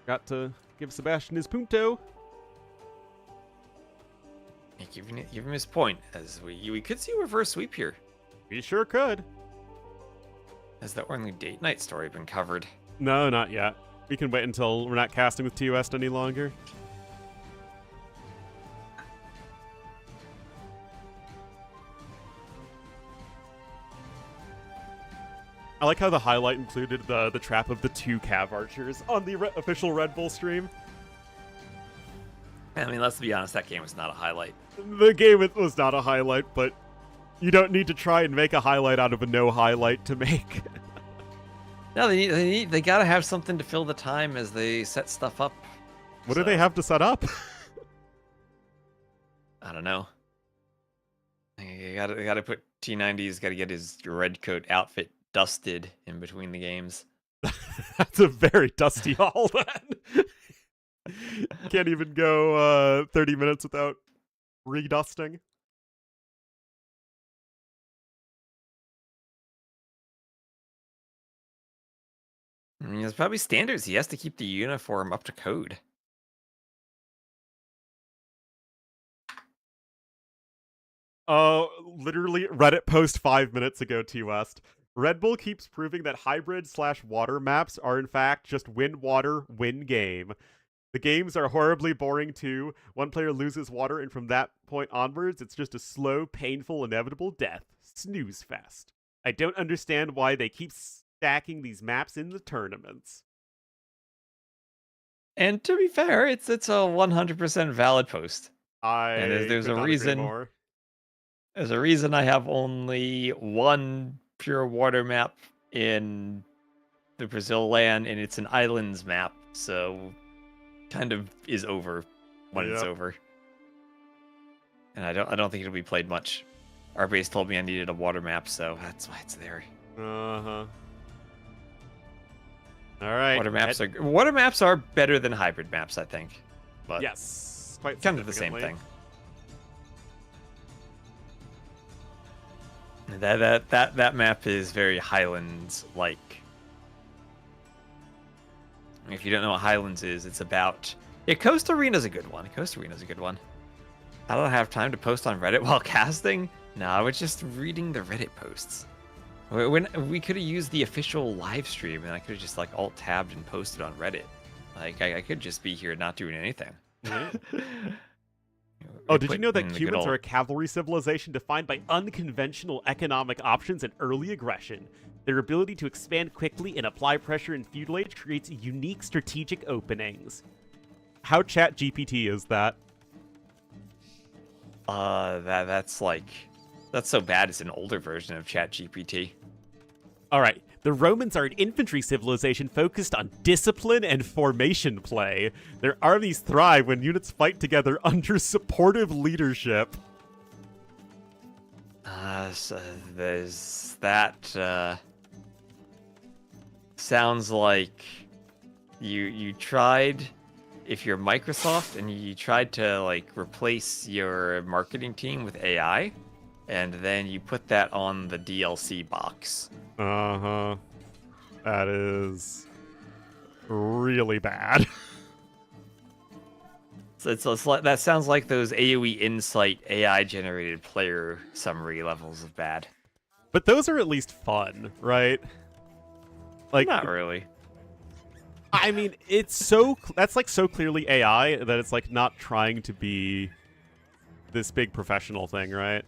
Forgot to give Sebastian his punto. Give him his point, as we could see a reverse sweep here. We sure could. Has the Ornlu date night story been covered? No, not yet. We can wait until we're not casting with TOS any longer. I like how the highlight included the trap of the 2 Cav archers on the official Red Bull stream. I mean, let's be honest, that game was not a highlight. The game was not a highlight, but you don't need to try and make a highlight out of a no highlight to make. No, they gotta have something to fill the time as they set stuff up. What do they have to set up? I don't know. You gotta put T90's gotta get his red coat outfit dusted in between the games. That's a very dusty haul, then. Can't even go 30 minutes without redusting. I mean, it's probably standards. He has to keep the uniform up to code. Literally Reddit post 5 minutes ago, T-West. Red Bull keeps proving that hybrid/water maps are in fact just win water, win game. The games are horribly boring too. One player loses water, and from that point onwards, it's just a slow, painful, inevitable death. Snooze fest. I don't understand why they keep stacking these maps in the tournaments. And to be fair, it's a 100% valid post. There's could a not agree reason. more. There's a reason I have only one pure water map in the Brazil land, and it's an islands map, so kind of is over when it's over. And I don't think it'll be played much. Our base told me I needed a water map, so that's why it's there. Uh-huh. All right. Water maps are better than hybrid maps, I think. But yes, quite kind of the same thing. That map is very Highlands-like. If you don't know what Highlands is, it's about... Yeah, Coast Arena's a good one. I don't have time to post on Reddit while casting. No, I was just reading the Reddit posts. When we could have used the official live stream, and I could have just like alt-tabbed and posted on Reddit. Like I could just be here not doing anything. Oh, did you know that humans are a cavalry civilization defined by unconventional economic options and early aggression? Their ability to expand quickly and apply pressure in feudal age creates unique strategic openings. How ChatGPT is that? That's so bad it's an older version of ChatGPT. Alright, the Romans are an infantry civilization focused on discipline and formation play. Their armies thrive when units fight together under supportive leadership. So there's that, sounds like you tried, if you're Microsoft, and you tried to, like, replace your marketing team with AI, and then you put that on the DLC box. Uh-huh. That is really bad. So that sounds like those AoE Insight AI-generated player summary levels of bad. But those are at least fun, right? Like, not really. I mean, that's like so clearly AI that it's like not trying to be this big professional thing, right?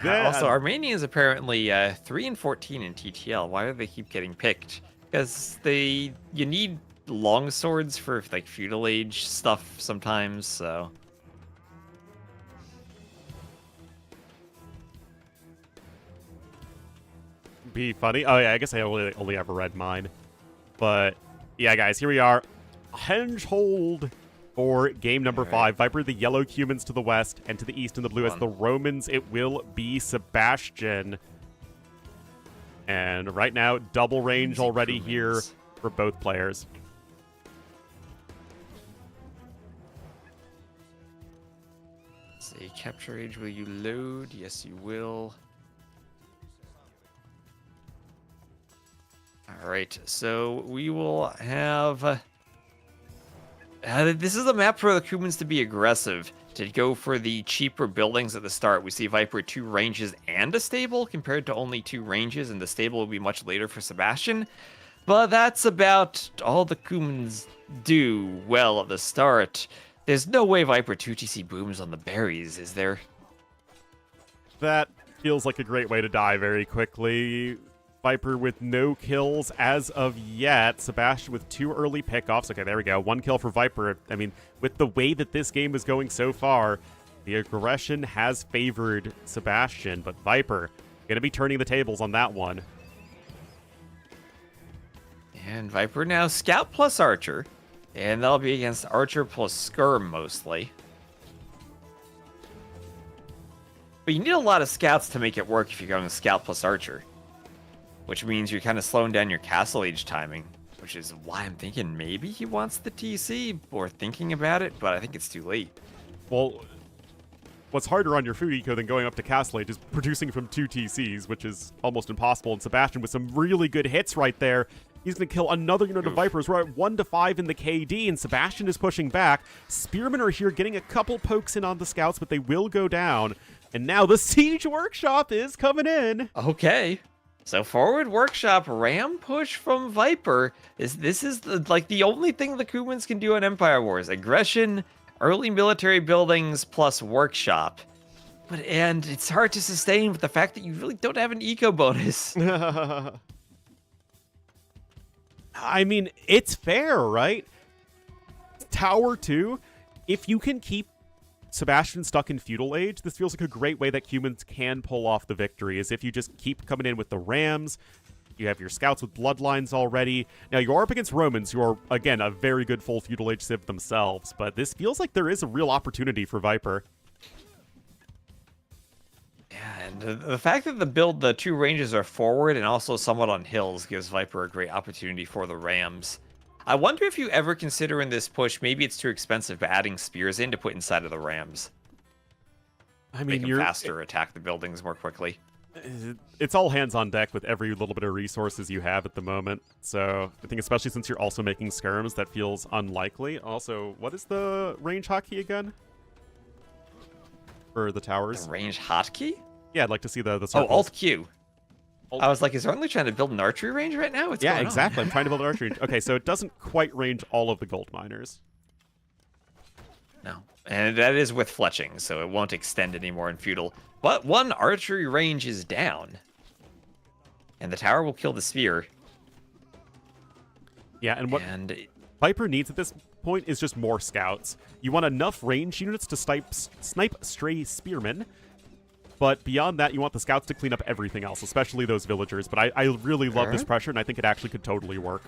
Also, Armenia is apparently 3-14 in TTL. Why do they keep getting picked? Because you need long swords for like feudal age stuff sometimes. So be funny. Oh yeah, I guess I only ever read mine. But yeah, guys, here we are. Henge hold for game number 5. Viper, the yellow humans to the west, and to the east and the blue as the Romans, it will be Sebastian. And right now, double range already here for both players. Say, capture age, will you load? Yes, you will. All right, so we will have... this is a map for the humans to be aggressive, to go for the cheaper buildings at the start. We see Viper 2 ranges and a stable, compared to only 2 ranges, and the stable will be much later for Sebastian. But that's about all the humans do well at the start. There's no way Viper 2 TC booms on the berries, is there? That Feels like a great way to die very quickly. Viper with no kills as of yet. Sebastian with 2 early pickoffs. Okay, there we go. 1 kill for Viper. I mean, with the way that this game is going so far, the aggression has favored Sebastian, but Viper going to be turning the tables on that one. And Viper now Scout plus Archer. And that'll be against Archer plus Skirm mostly. But you need a lot of Scouts to make it work if you're going Scout plus Archer. Which means you're kind of slowing down your Castle Age timing. Which is why I'm thinking maybe he wants the TC, or thinking about it, but I think it's too late. Well, what's harder on your food eco than going up to Castle Age is producing from 2 TCs, which is almost impossible. And Sebastian with some really good hits right there. He's going to kill another unit of Vipers. We're at 1-5 in the KD, and Sebastian is pushing back. Spearmen are here getting a couple pokes in on the Scouts, but they will go down. And now the Siege Workshop is coming in. Okay. So forward workshop ram push from Viper this is the only thing the Kumans can do on Empire Wars. Aggression, early military buildings plus workshop. And it's hard to sustain with the fact that you really don't have an eco bonus. I mean, it's fair, right? Tower 2, if you can keep Sebastian stuck in Feudal Age, this feels like a great way that humans can pull off the victory, is if you just keep coming in with the Rams, you have your Scouts with Bloodlines already. Now, you are up against Romans, who are, again, a very good full Feudal Age civ themselves, but this feels like there is a real opportunity for Viper. Yeah, and the fact that the 2 ranges are forward and also somewhat on hills gives Viper a great opportunity for the Rams. I wonder if you ever consider in this push, maybe it's too expensive, but adding spears in to put inside of the Rams. I mean, Make them faster, attack the buildings more quickly. It's all hands on deck with every little bit of resources you have at the moment. So I think especially since you're also making skirms, that feels unlikely. Also, what is the range hotkey again? For the towers? The range hotkey? Yeah, I'd like to see the circles. Oh, Alt Q. I was like, is Ornlu trying to build an archery range right now? What's yeah, going exactly. on? I'm trying to build an archery range. Okay, so it doesn't quite range all of the gold miners. No. And that is with fletching, so it won't extend anymore in feudal. But 1 archery range is down. And the tower will kill the sphere. Yeah, and what Viper needs at this point is just more scouts. You want enough range units to snipe stray spearmen. But beyond that, you want the scouts to clean up everything else, especially those villagers. But I really love this pressure, and I think it actually could totally work.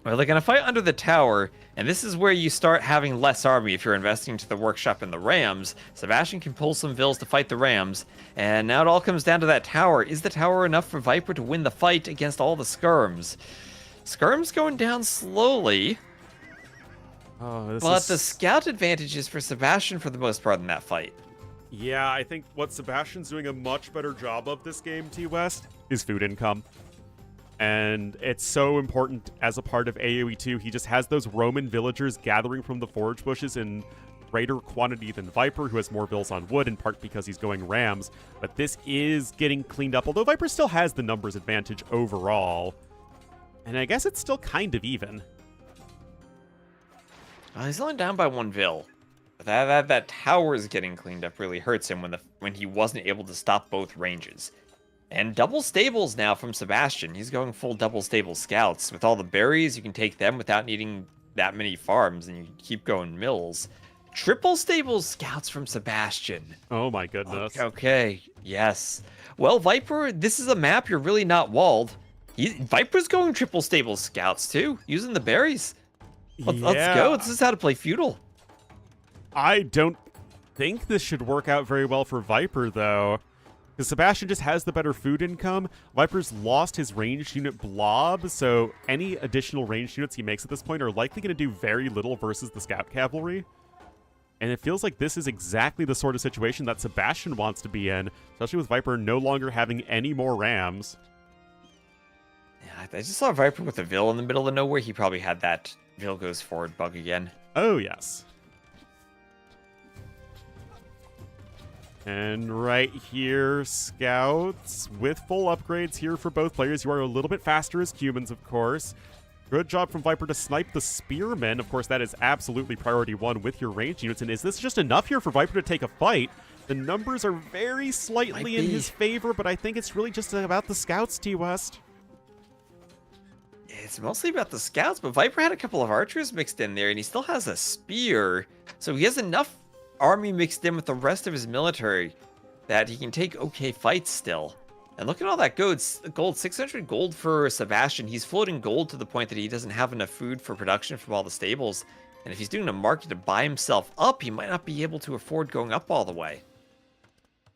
Well, they're going to fight under the tower, and this is where you start having less army if you're investing into the workshop and the Rams. Sebastian can pull some vills to fight the Rams, and now it all comes down to that tower. Is the tower enough for Viper to win the fight against all the skirms? Skirms going down slowly, but the scout advantage is for Sebastian for the most part in that fight. Yeah, I think what Sebastian's doing a much better job of this game, T-West, is food income. And it's so important as a part of AoE 2. He just has those Roman villagers gathering from the forage bushes in greater quantity than Viper, who has more vills on wood, in part because he's going Rams. But this is getting cleaned up, although Viper still has the numbers advantage overall. And I guess it's still kind of even. He's only down by 1 vill. That tower is getting cleaned up really hurts him when he wasn't able to stop both ranges. And double stables now from Sebastian. He's going full double stable scouts. With all the berries, you can take them without needing that many farms, and you keep going mills. Triple stable scouts from Sebastian. Oh my goodness. Okay, yes. Well, Viper, this is a map you're really not walled. Viper's going triple stable scouts too, using the berries. Let's go. This is how to play feudal. I don't think this should work out very well for Viper, though. Because Sebastian just has the better food income. Viper's lost his ranged unit blob, so any additional ranged units he makes at this point are likely going to do very little versus the scout cavalry. And it feels like this is exactly the sort of situation that Sebastian wants to be in, especially with Viper no longer having any more Rams. Yeah, I just saw Viper with a Vill in the middle of nowhere. He probably had that Vill goes forward bug again. Oh, yes. And right here, Scouts with full upgrades here for both players. You are a little bit faster as humans, of course. Good job from Viper to snipe the Spearmen. Of course, that is absolutely priority 1 with your ranged units. And is this just enough here for Viper to take a fight? The numbers are very slightly in his favor, but I think it's really just about the scouts, T-West. It's mostly about the scouts, but Viper had a couple of archers mixed in there, and he still has a spear. So he has enough army mixed in with the rest of his military that he can take okay fights still. And look at all that gold, 600 gold for Sebastian. He's floating gold to the point that he doesn't have enough food for production from all the stables. And if he's doing a market to buy himself up, he might not be able to afford going up all the way.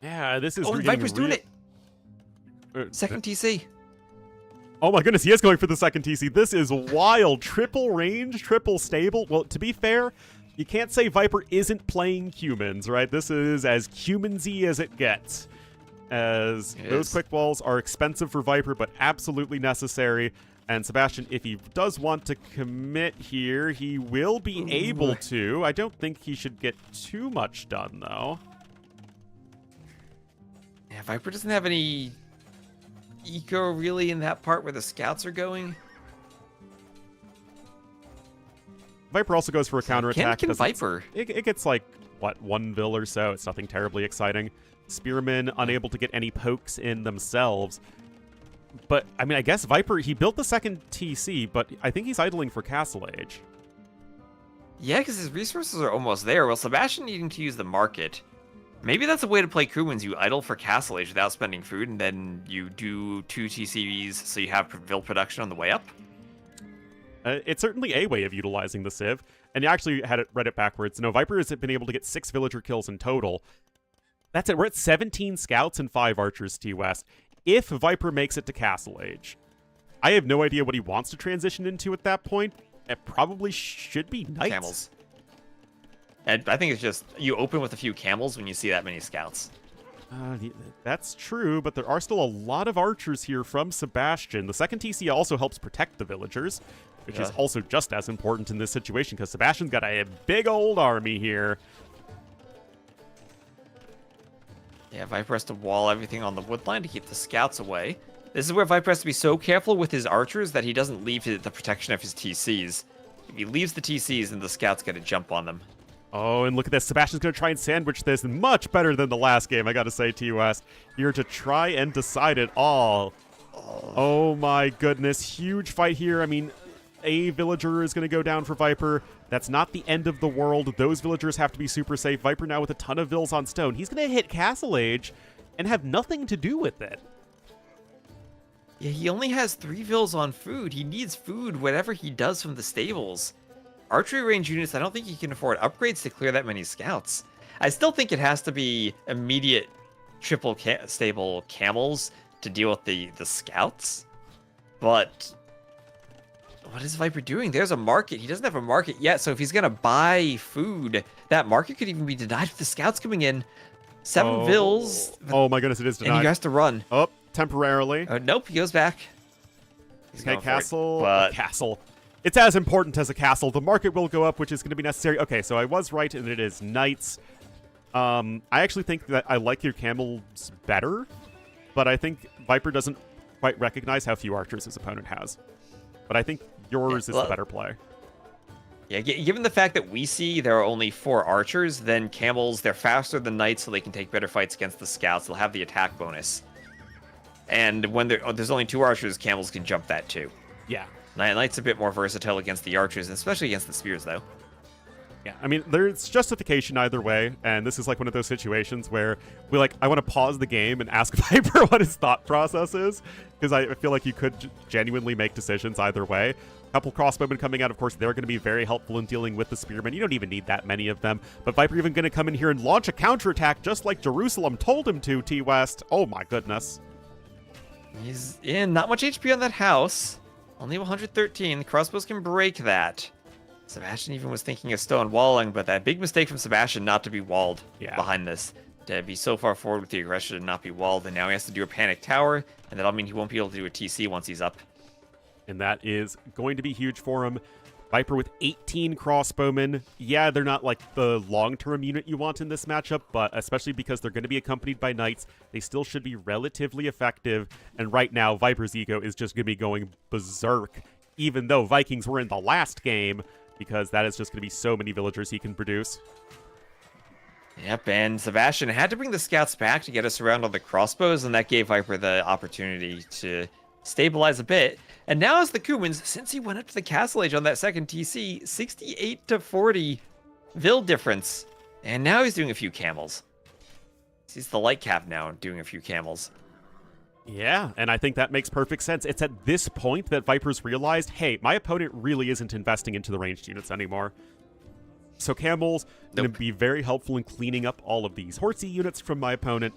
Yeah, this is... Viper's doing it! Second TC. Oh my goodness, he is going for the second TC. This is wild. Triple range, triple stable. Well, to be fair, you can't say Viper isn't playing humans, right? This is as humansy as it gets. As those quick walls are expensive for Viper, but absolutely necessary. And Sebastian, if he does want to commit here, he will be able to. I don't think he should get too much done, though. Yeah, Viper doesn't have any eco really in that part where the scouts are going. Viper also goes for a counterattack. Can Viper? It gets like, what, 1 vil or so. It's nothing terribly exciting. Spearmen unable to get any pokes in themselves. But, I mean, I guess Viper, he built the second TC, but I think he's idling for Castle Age. Yeah, because his resources are almost there. Well, Sebastian needing to use the market. Maybe that's a way to play Crewmans. You idle for Castle Age without spending food, and then you do 2 TCVs so you have vil production on the way up. It's certainly a way of utilizing the Civ. And you actually read it backwards. No, Viper has been able to get 6 villager kills in total. That's it. We're at 17 scouts and 5 archers, T-West. If Viper makes it to Castle Age, I have no idea what he wants to transition into at that point. It probably should be knights. Camels. And I think it's just, you open with a few camels when you see that many scouts. That's true, but there are still a lot of archers here from Sebastian. The second TC also helps protect the villagers, which is also just as important in this situation, because Sebastian's got a big old army here. Yeah, Viper has to wall everything on the woodline to keep the scouts away. This is where Viper has to be so careful with his archers that he doesn't leave the protection of his TCs. If he leaves the TCs, then the scouts get a jump on them. Oh, and look at this. Sebastian's going to try and sandwich this much better than the last game, I got to say, T-West. Here to try and decide it all. Oh my goodness. Huge fight here. I mean, a villager is going to go down for Viper. That's not the end of the world. Those villagers have to be super safe. Viper now with a ton of vills on stone. He's going to hit Castle Age and have nothing to do with it. Yeah, he only has 3 vills on food. He needs food, whatever he does from the stables. Archery range units, I don't think he can afford upgrades to clear that many scouts. I still think it has to be immediate triple stable camels to deal with the scouts. But what is Viper doing? There's a market. He doesn't have a market yet, so if he's going to buy food, that market could even be denied with the scouts coming in. 7 vills. Oh my goodness, it is denied. And he has to run. Oh, temporarily. Nope, he goes back. Okay, castle. It's as important as a castle. The market will go up, which is going to be necessary. Okay, so I was right, and it is knights. I actually think that I like your camels better, but I think Viper doesn't quite recognize how few archers his opponent has. But I think yours is the better play. Yeah, given the fact that we see there are only 4 archers, then camels, they're faster than knights, so they can take better fights against the scouts. They'll have the attack bonus. And when there's only 2 archers, camels can jump that too. Yeah. Knight's a bit more versatile against the archers, especially against the spears, though. Yeah, I mean, there's justification either way, and this is like one of those situations where I want to pause the game and ask Viper what his thought process is, because I feel like you could genuinely make decisions either way. A couple crossbowmen coming out, of course, they're going to be very helpful in dealing with the spearmen. You don't even need that many of them, but Viper even going to come in here and launch a counterattack just like Jerusalem told him to, T-West. Oh my goodness. He's in. Not much HP on that house. Only 113. The crossbows can break that. Sebastian even was thinking of stone walling, but that big mistake from Sebastian not to be walled behind this. To be so far forward with the aggression and not be walled, and now he has to do a panic tower, and that'll mean he won't be able to do a TC once he's up. And that is going to be huge for him. Viper with 18 crossbowmen. Yeah, they're not like the long-term unit you want in this matchup, but especially because they're going to be accompanied by knights, they still should be relatively effective. And right now, Viper's ego is just going to be going berserk, even though Vikings were in the last game, because that is just going to be so many villagers he can produce. Yep, and Sebastian had to bring the scouts back to get us around on the crossbows, and that gave Viper the opportunity to stabilize a bit. And now as the Kumans, since he went up to the Castle Age on that second TC, 68 to 40 Vil difference. And now he's doing a few camels. He's the light cap now, doing a few camels. Yeah, and I think that makes perfect sense. It's at this point that Viper's realized, hey, my opponent really isn't investing into the ranged units anymore. So camels going to be very helpful in cleaning up all of these horsey units from my opponent.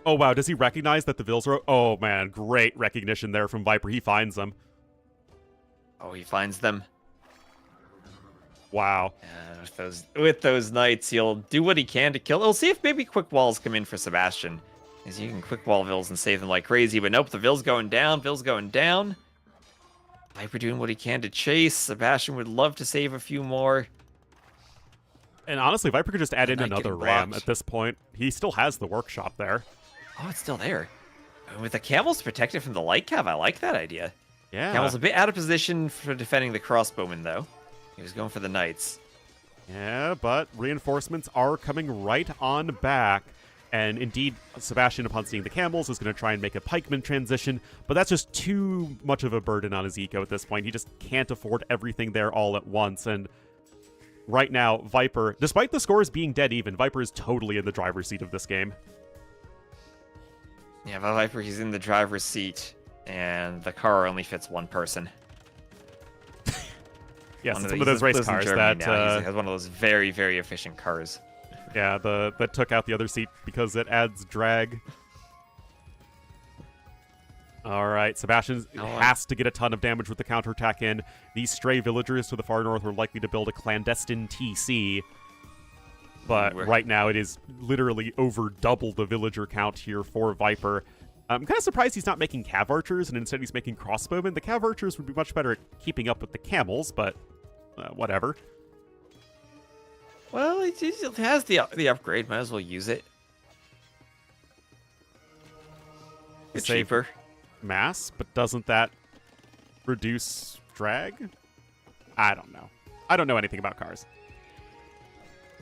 Oh, wow, does he recognize that the Vils are... Oh, man, great recognition there from Viper. He finds them. Oh, he finds them. Wow. With those knights, he'll do what he can to kill. He'll see if maybe quick walls come in for Sebastian. Because you can quick wall Vils and save them like crazy, but nope, the Vils going down, Vils going down. Viper doing what he can to chase. Sebastian would love to save a few more. And honestly, Viper could just add in another ram blocked. at this point. He still has the workshop there. Oh, it's still there. And with the camels protected from the light cav, I like that idea. Yeah. Camel's a bit out of position for defending the crossbowmen, though. He was going for the knights. Yeah, but reinforcements are coming right on back. And indeed, Sebastian, upon seeing the camels, is going to try and make a pikeman transition, but that's just too much of a burden on his eco at this point. He just can't afford everything there all at once, and right now, Viper, despite the scores being dead even, Viper is totally in the driver's seat of this game. Yeah, but Viper, he's in the driver's seat, and the car only fits one person. Yes, it's one of those race cars that... he has one of those very, very efficient cars. Yeah, that took out the other seat because it adds drag. All right, Sebastian has to get a ton of damage with the counterattack in. These stray villagers to the far north are likely to build a clandestine TC. But right now it is literally over double the villager count here for Viper. I'm kind of surprised he's not making cav archers, and instead he's making crossbowmen. The cav archers would be much better at keeping up with the camels, but whatever. Well, he has the upgrade. Might as well use it. It's cheaper. Mass, but doesn't that reduce drag? I don't know. I don't know anything about cars.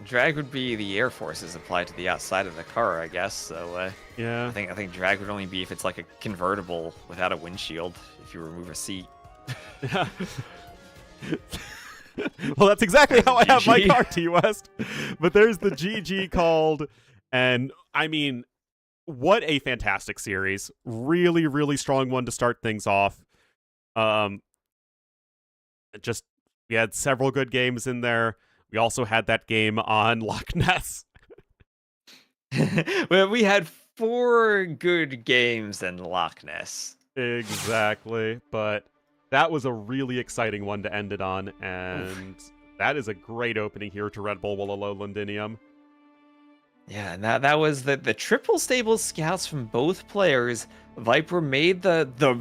Drag would be the air forces applied to the outside of the car, I guess. So yeah, I think drag would only be if it's like a convertible without a windshield. If you remove a seat. Well, that's exactly how I have my car, T-West. But there's the GG called, and I mean, what a fantastic series. Really, really strong one to start things off. We had several good games in there. We also had that game on Loch Ness. Well, we had 4 good games in Loch Ness. Exactly, but that was a really exciting one to end it on, and that is a great opening here to RedBull Wololo Londinium. Yeah, and that was the triple stable scouts from both players. Viper made the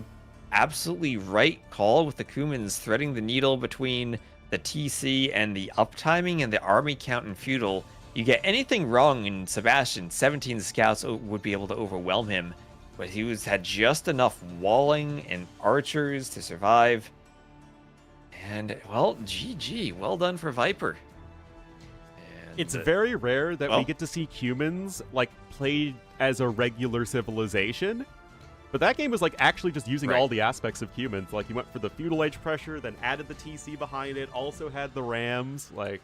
absolutely right call with the Kumans threading the needle between the TC and the uptiming and the army count and feudal. You get anything wrong in Sebastian, 17 scouts would be able to overwhelm him. But he had just enough walling and archers to survive. And, well, GG. Well done for Viper. And, it's very rare that we get to see humans, like, played as a regular civilization. But that game was, like, actually just using all the aspects of humans. Like, you went for the feudal age pressure, then added the TC behind it, also had the rams. Like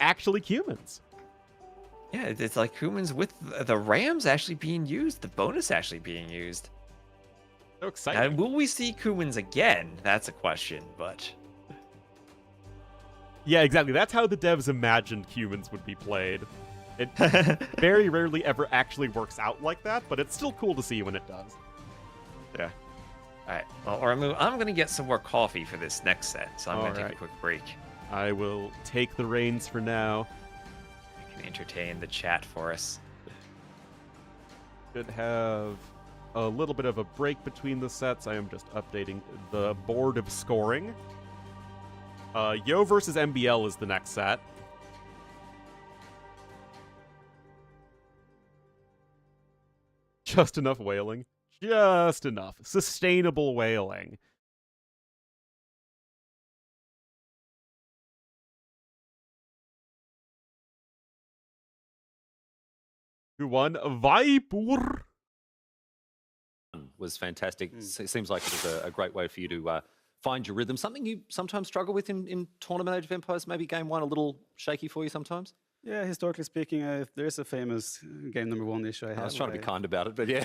actually humans. Yeah, it's like humans with the rams actually being used, the bonus actually being used. So exciting. And will we see Kumans again? That's a question, but... Yeah, exactly. That's how the devs imagined humans would be played. It very rarely ever actually works out like that, but it's still cool to see when it does. Yeah. Alright, well, Ornlu, I'm going to get some more coffee for this next set, so I'm going to take a quick break. I will take the reins for now. Entertain the chat for us. Should have a little bit of a break between the sets. I am just updating the board of scoring. Yo versus MBL is the next set. Just enough whaling. Just enough. Sustainable whaling. Who won? Viper. Was fantastic. It seems like it was a great way for you to find your rhythm. Something you sometimes struggle with in Tournament Age of Empires. Maybe game one a little shaky for you sometimes. Yeah, historically speaking, there is a famous game number 1 issue I have. I was trying to be kind about it, but yeah.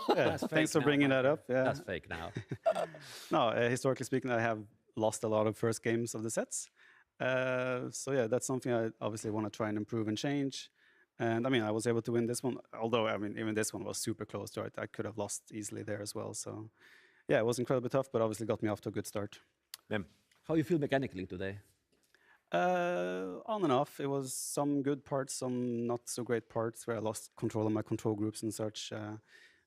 Yeah, thanks for bringing that up. Yeah. That's fake now. No, historically speaking, I have lost a lot of first games of the sets. So yeah, that's something I obviously want to try and improve and change. And I mean, I was able to win this one, although I mean, even this one was super close to it. I could have lost easily there as well. So yeah, it was incredibly tough, but obviously got me off to a good start. How you feel mechanically today? On and off. It was some good parts, some not so great parts where I lost control of my control groups and such.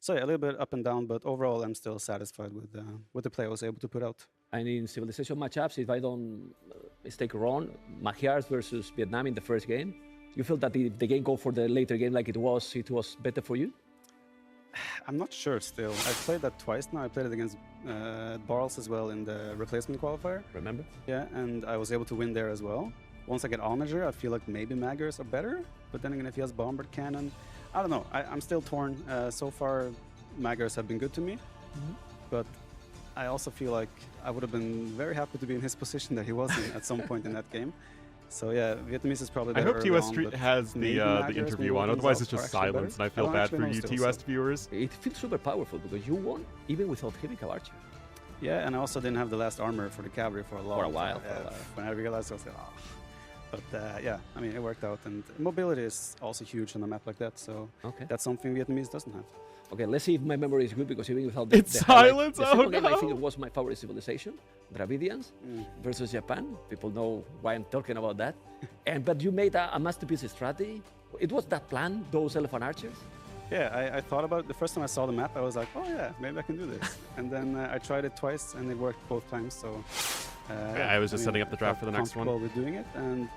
So yeah, a little bit up and down, but overall I'm still satisfied with the play I was able to put out. And in Civilization matchups, if I don't mistake wrong, Magyars versus Vietnam in the first game, you feel that the game go for the later game like it was better for you? I'm not sure still. I've played that twice now. I played it against Barles as well in the replacement qualifier. Remember? Yeah, and I was able to win there as well. Once I get Onager, I feel like maybe Magyars are better, but then again, if he has Bombard Cannon, I don't know. I'm still torn. So far, Magyars have been good to me, but I also feel like I would have been very happy to be in his position that he was in at some point in that game. So yeah, Vietnamese is probably I better. hope early TOS on, Street but has the maybe Magyars, interview maybe on. Odin's Otherwise, it's are just actually silence, and better. I feel don't bad actually for know you still, TOS so- viewers. It feels super powerful because you won even without Chemical Archer. Yeah, and I also didn't have the last armor for the cavalry for a long while, time. for a while. When I realized, I was like, oh. But yeah, I mean, it worked out, and mobility is also huge on a map like that. So Okay. that's something Vietnamese doesn't have. Okay, let's see if my memory is good because even without the, It's the highlight- silence? the Oh, second game I no. think it was my favorite civilization, Dravidians versus Japan. People know why I'm talking about that. But you made a masterpiece strategy. It was that plan, those elephant archers. Yeah, I thought about it. The first time I saw the map, I was like, oh yeah, maybe I can do this. And then I tried it twice, and it worked both times. So I was just setting up the draft for the next one. comfortable with doing it, and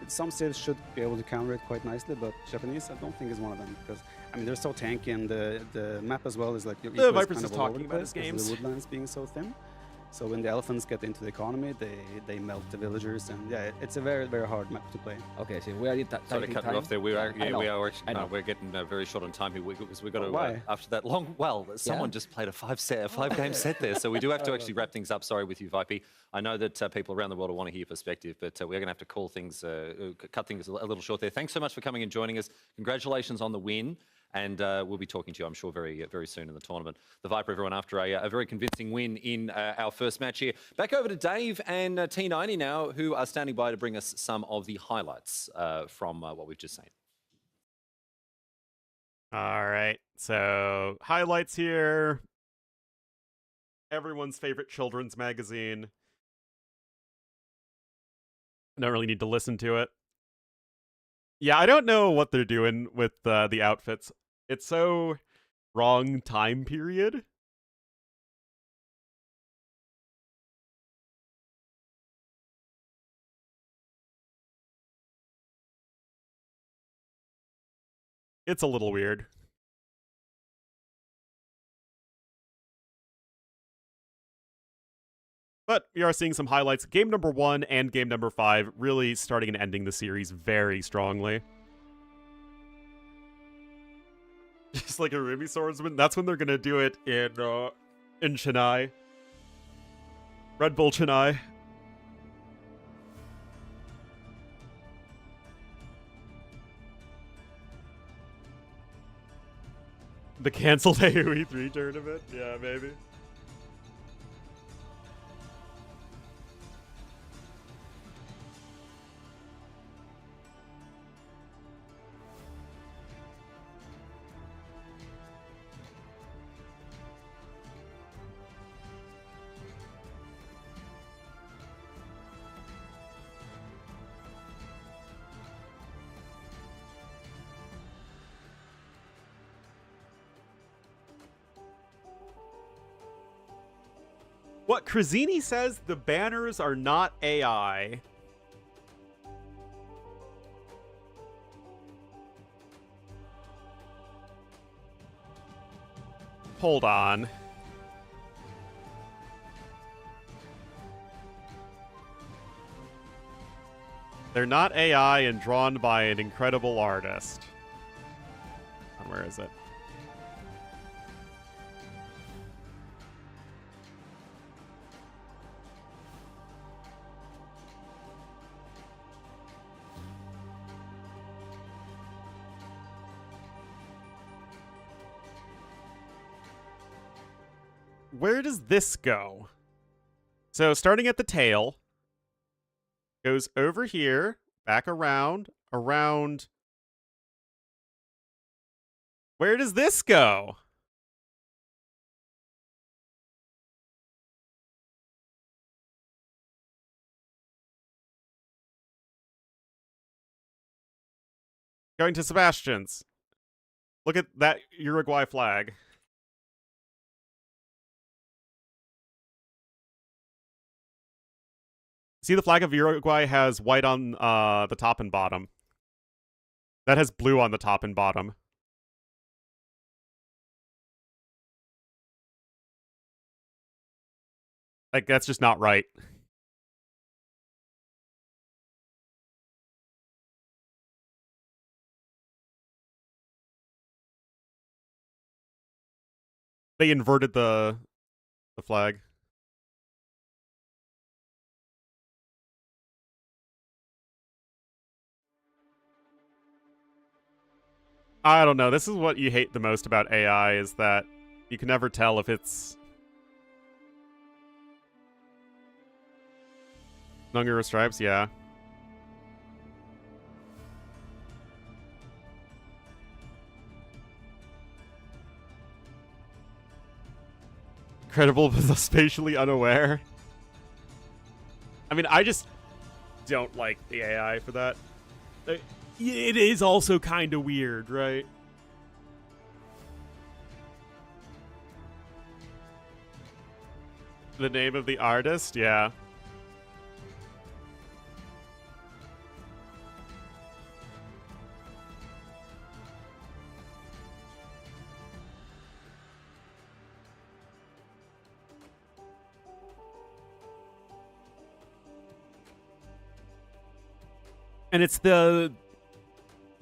some civs should be able to counter it quite nicely, but Japanese, I don't think is one of them because I mean they're so tanky, and the map as well is like your The eco is Vipers kind is of all over talking the about place his 'cause of games. the woodlands being so thin. So when the elephants get into the economy, they melt the villagers, and yeah, it's a very very hard map to play. Okay, so we are in Sorry to cut you off there. We are, I know. we are actually, I no, know. we're getting very short on time here. We got to Why? after that long. Well, someone just played a five game set there, so we do have to actually wrap things up. Sorry with you, Vipey. I know that people around the world want to hear your perspective, but we're going to have to call things, cut things a little short there. Thanks so much for coming and joining us. Congratulations on the win. And we'll be talking to you, I'm sure, very soon in the tournament. The Viper, everyone, after a very convincing win in our first match here. Back over to Dave and T90 now, who are standing by to bring us some of the highlights from what we've just seen. All right, so highlights here. Everyone's favorite children's magazine. I don't really need to listen to it. Yeah, I don't know what they're doing with the outfits. It's so wrong time period. It's a little weird. But we are seeing some highlights. Game number 1 and game number 5 really starting and ending the series very strongly. Just like a Ruby Swordsman. That's when they're gonna do it in Chennai. RedBull Chennai. The canceled AoE 3 tournament? Yeah, maybe. What Krazzini says, the banners are not AI. Hold on. They're not AI and drawn by an incredible artist. Where is it? Where does this go? So starting at the tail, goes over here, back around. Where does this go? Going to Sebastian's. Look at that Uruguay flag. See, the flag of Uruguay has white on the top and bottom. That has blue on the top and bottom. Like, that's just not right. They inverted the flag. I don't know. This is what you hate the most about AI, is that you can never tell if it's Nungura Stripes, yeah. Incredible but spatially unaware. I mean, I just don't like the AI for that. It is also kind of weird, right? The name of the artist? Yeah. And it's the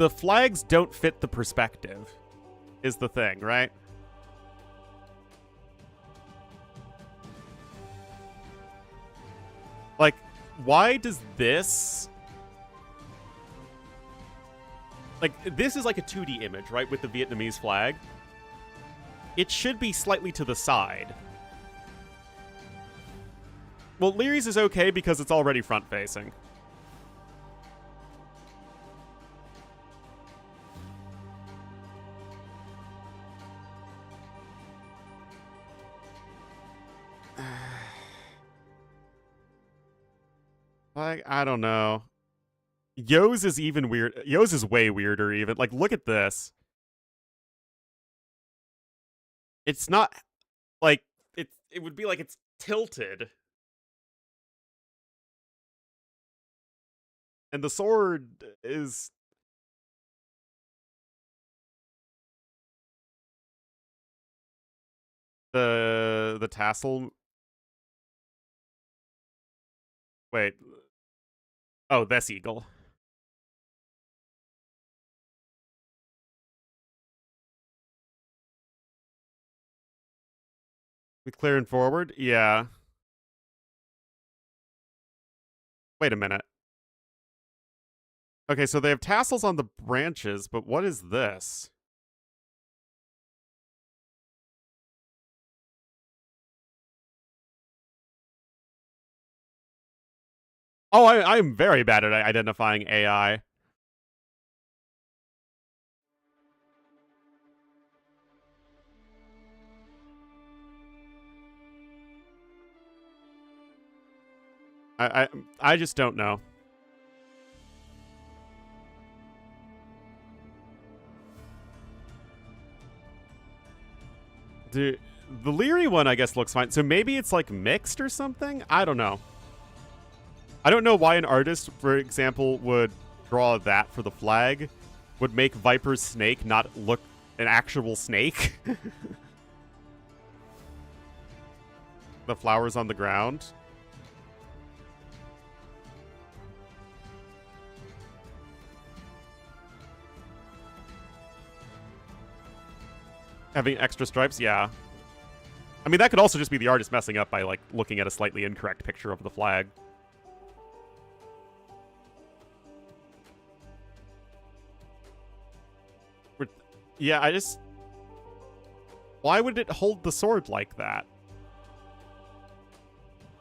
flags don't fit the perspective, is the thing, right? Like, why does this... Like, this is like a 2D image, right, with the Vietnamese flag. It should be slightly to the side. Well, Liry's is okay because it's already front-facing. Like, I don't know. Yo's is even weird. Yo's is way weirder even. Like, look at this. It's not like it would be like it's tilted. And the sword is the tassel. Wait. Oh, this eagle. We clear and forward? Yeah. Wait a minute. Okay, so they have tassels on the branches, but what is this? Oh, I'm very bad at identifying AI. I just don't know. The Liry one, I guess, looks fine. So maybe it's like mixed or something? I don't know. I don't know why an artist, for example, would draw that for the flag, would make Viper's snake not look an actual snake. The flowers on the ground. Having extra stripes, yeah. I mean, that could also just be the artist messing up by, like, looking at a slightly incorrect picture of the flag. Yeah, I just... Why would it hold the sword like that?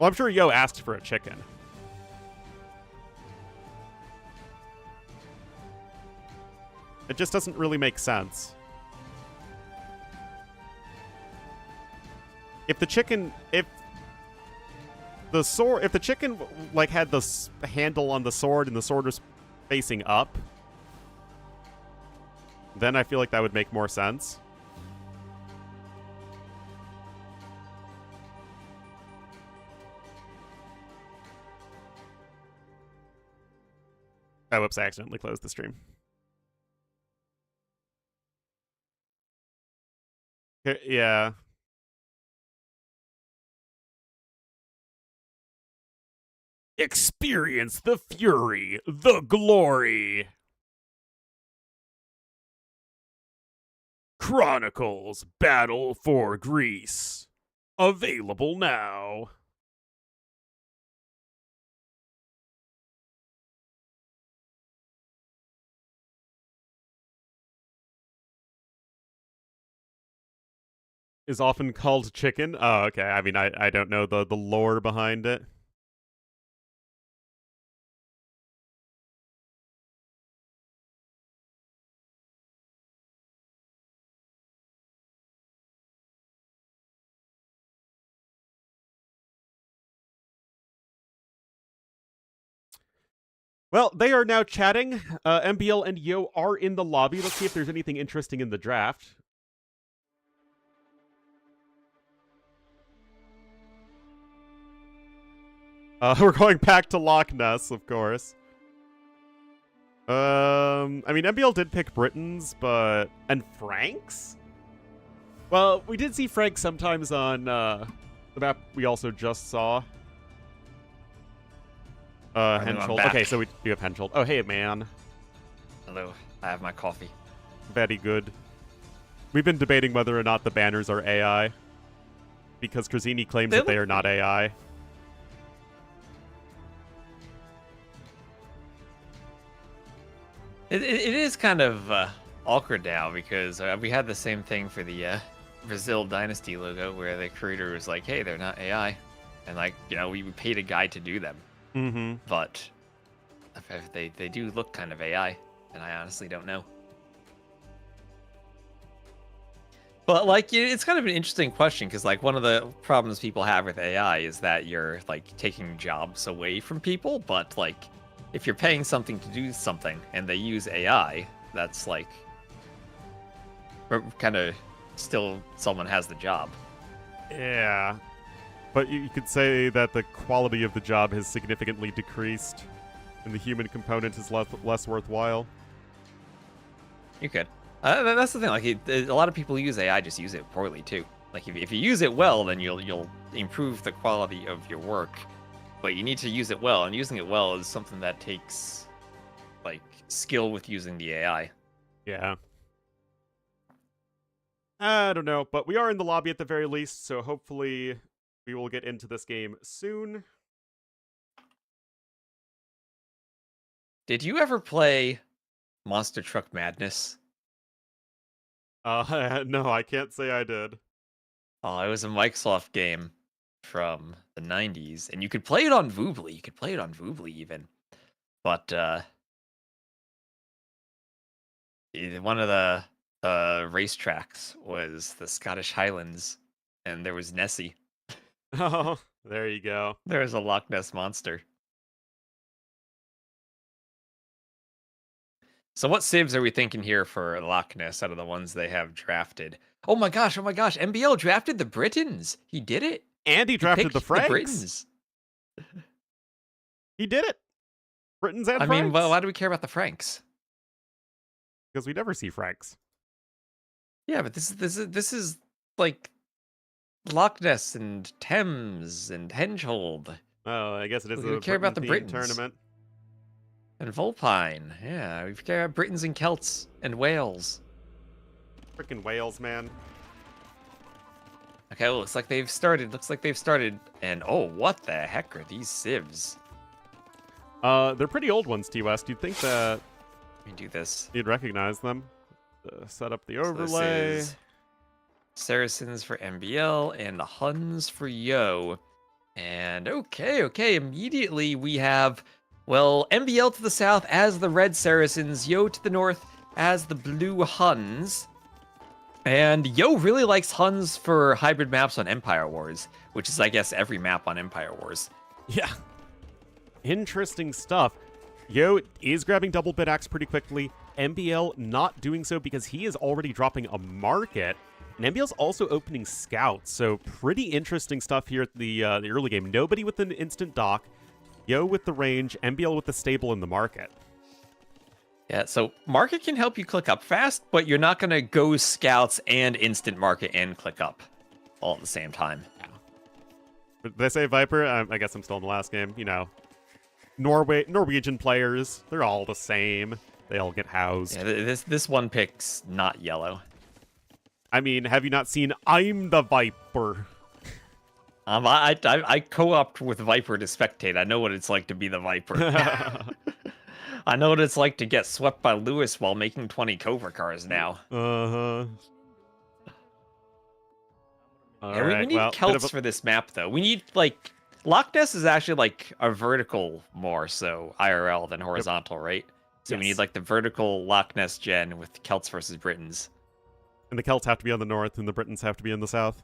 Well, I'm sure Yo asked for a chicken. It just doesn't really make sense. If the chicken... If the chicken, like, had the handle on the sword and the sword was facing up, then I feel like that would make more sense. Oh, whoops, I accidentally closed the stream. Yeah. Experience the fury, the glory. Chronicles Battle for Greece. Available now. Is often called chicken. Oh, okay. I mean, I don't know the lore behind it. Well, they are now chatting. MBL and Yo are in the lobby. Let's see if there's anything interesting in the draft. We're going back to Loch Ness, of course. I mean, MBL did pick Britons, but... And Franks? Well, we did see Franks sometimes on the map we also just saw. Henschel. Okay, so we do have Henschel. Oh, hey, man. Hello. I have my coffee. Very good. We've been debating whether or not the banners are AI. Because Krazini claims that they are not AI. It is kind of awkward now because we had the same thing for the Brazil Dynasty logo where the creator was like, hey, they're not AI. And, like, you know, we paid a guy to do them. Mm-hmm. But they do look kind of AI, and I honestly don't know. But, like, it's kind of an interesting question because, like, one of the problems people have with AI is that you're, like, taking jobs away from people. But, like, if you're paying something to do something and they use AI, that's, like, kind of still someone has the job. Yeah. But you could say that the quality of the job has significantly decreased, and the human component is less worthwhile. You could. That's the thing. Like, a lot of people use AI, just use it poorly too. Like, if you use it well, then you'll improve the quality of your work. But you need to use it well, and using it well is something that takes, like, skill with using the AI. Yeah. I don't know, but we are in the lobby at the very least, so hopefully we will get into this game soon. Did you ever play Monster Truck Madness? No, I can't say I did. Oh, it was a Microsoft game from the 90s, and you could play it on Voobly. You could play it on Voobly even. But one of the racetracks was the Scottish Highlands, and there was Nessie. Oh, there you go. There was a Loch Ness monster. So what civs are we thinking here for Loch Ness out of the ones they have drafted? Oh my gosh, MBL drafted the Britons. He did it. And he drafted the Franks. The Britons. He did it. Britons and I Franks. mean, well, why do we care about the Franks? Because we never see Franks. Yeah, but this is like Loch Ness and Thames and Henschel Oh, I guess it is we a care about the Britain-themed Britons. tournament. And Vulpine. Yeah, we care about Britons and Celts and Wales. Frickin' Wales, man. Okay, well, looks like they've started. And oh, what the heck are these civs? They're pretty old ones, T-West. You'd think that Let me do this. you'd recognize them. Set up the So this overlay. is Saracens for MBL and the Huns for Yo. And okay, immediately we have, well, MBL to the south as the Red Saracens, Yo to the north as the Blue Huns. And Yo really likes Huns for hybrid maps on Empire Wars, which is, I guess, every map on Empire Wars. Yeah. Interesting stuff. Yo is grabbing double bid axe pretty quickly. MBL not doing so because he is already dropping a market. And MBL's also opening scouts, so pretty interesting stuff here at the early game. Nobody with an instant dock, Yo with the range, MBL with the stable in the market. Yeah, so market can help you click up fast, but you're not going to go scouts and instant market and click up all at the same time. Did they say Viper? I guess I'm still in the last game. You know, Norwegian players, they're all the same. They all get housed. Yeah, this one pick's not yellow. I mean, have you not seen I'm the Viper? I co-opt with Viper to spectate. I know what it's like to be the Viper. I know what it's like to get swept by Lewis while making 20 Cobra cars now. Uh-huh. Yeah, we need Celts for this map, though. We need, like... Loch Ness is actually, like, a vertical more so IRL than horizontal, right? So we need, like, the vertical Loch Ness gen with Celts versus Britons. And the Celts have to be on the north, and the Britons have to be in the south.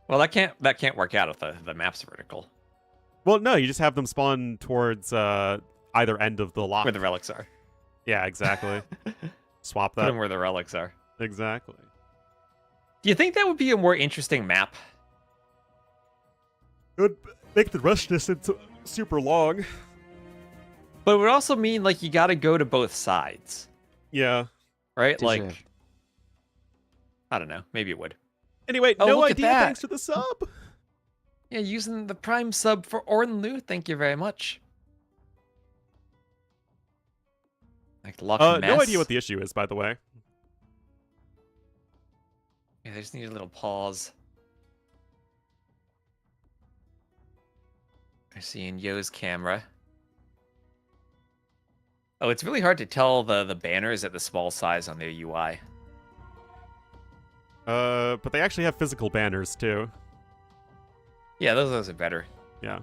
Well, that can't work out if the map's vertical. Well, no, you just have them spawn towards either end of the lock. Where the relics are. Yeah, exactly. Swap Put that. them where the relics are. Exactly. Do you think that would be a more interesting map? It would make the rush distance super long. But it would also mean, like, you gotta go to both sides. Yeah. Right? Touché. Like, I don't know. Maybe it would. Anyway, Oh, no look at idea that. thanks to the sub. Yeah, using the Prime sub for Ornlu. Thank you very much. Like, Loch Ness. No idea what the issue is, by the way. Yeah, they just need a little pause. I see in Yo's camera. Oh, it's really hard to tell the banners at the small size on their UI. But they actually have physical banners, too. Yeah, those are better. Yeah.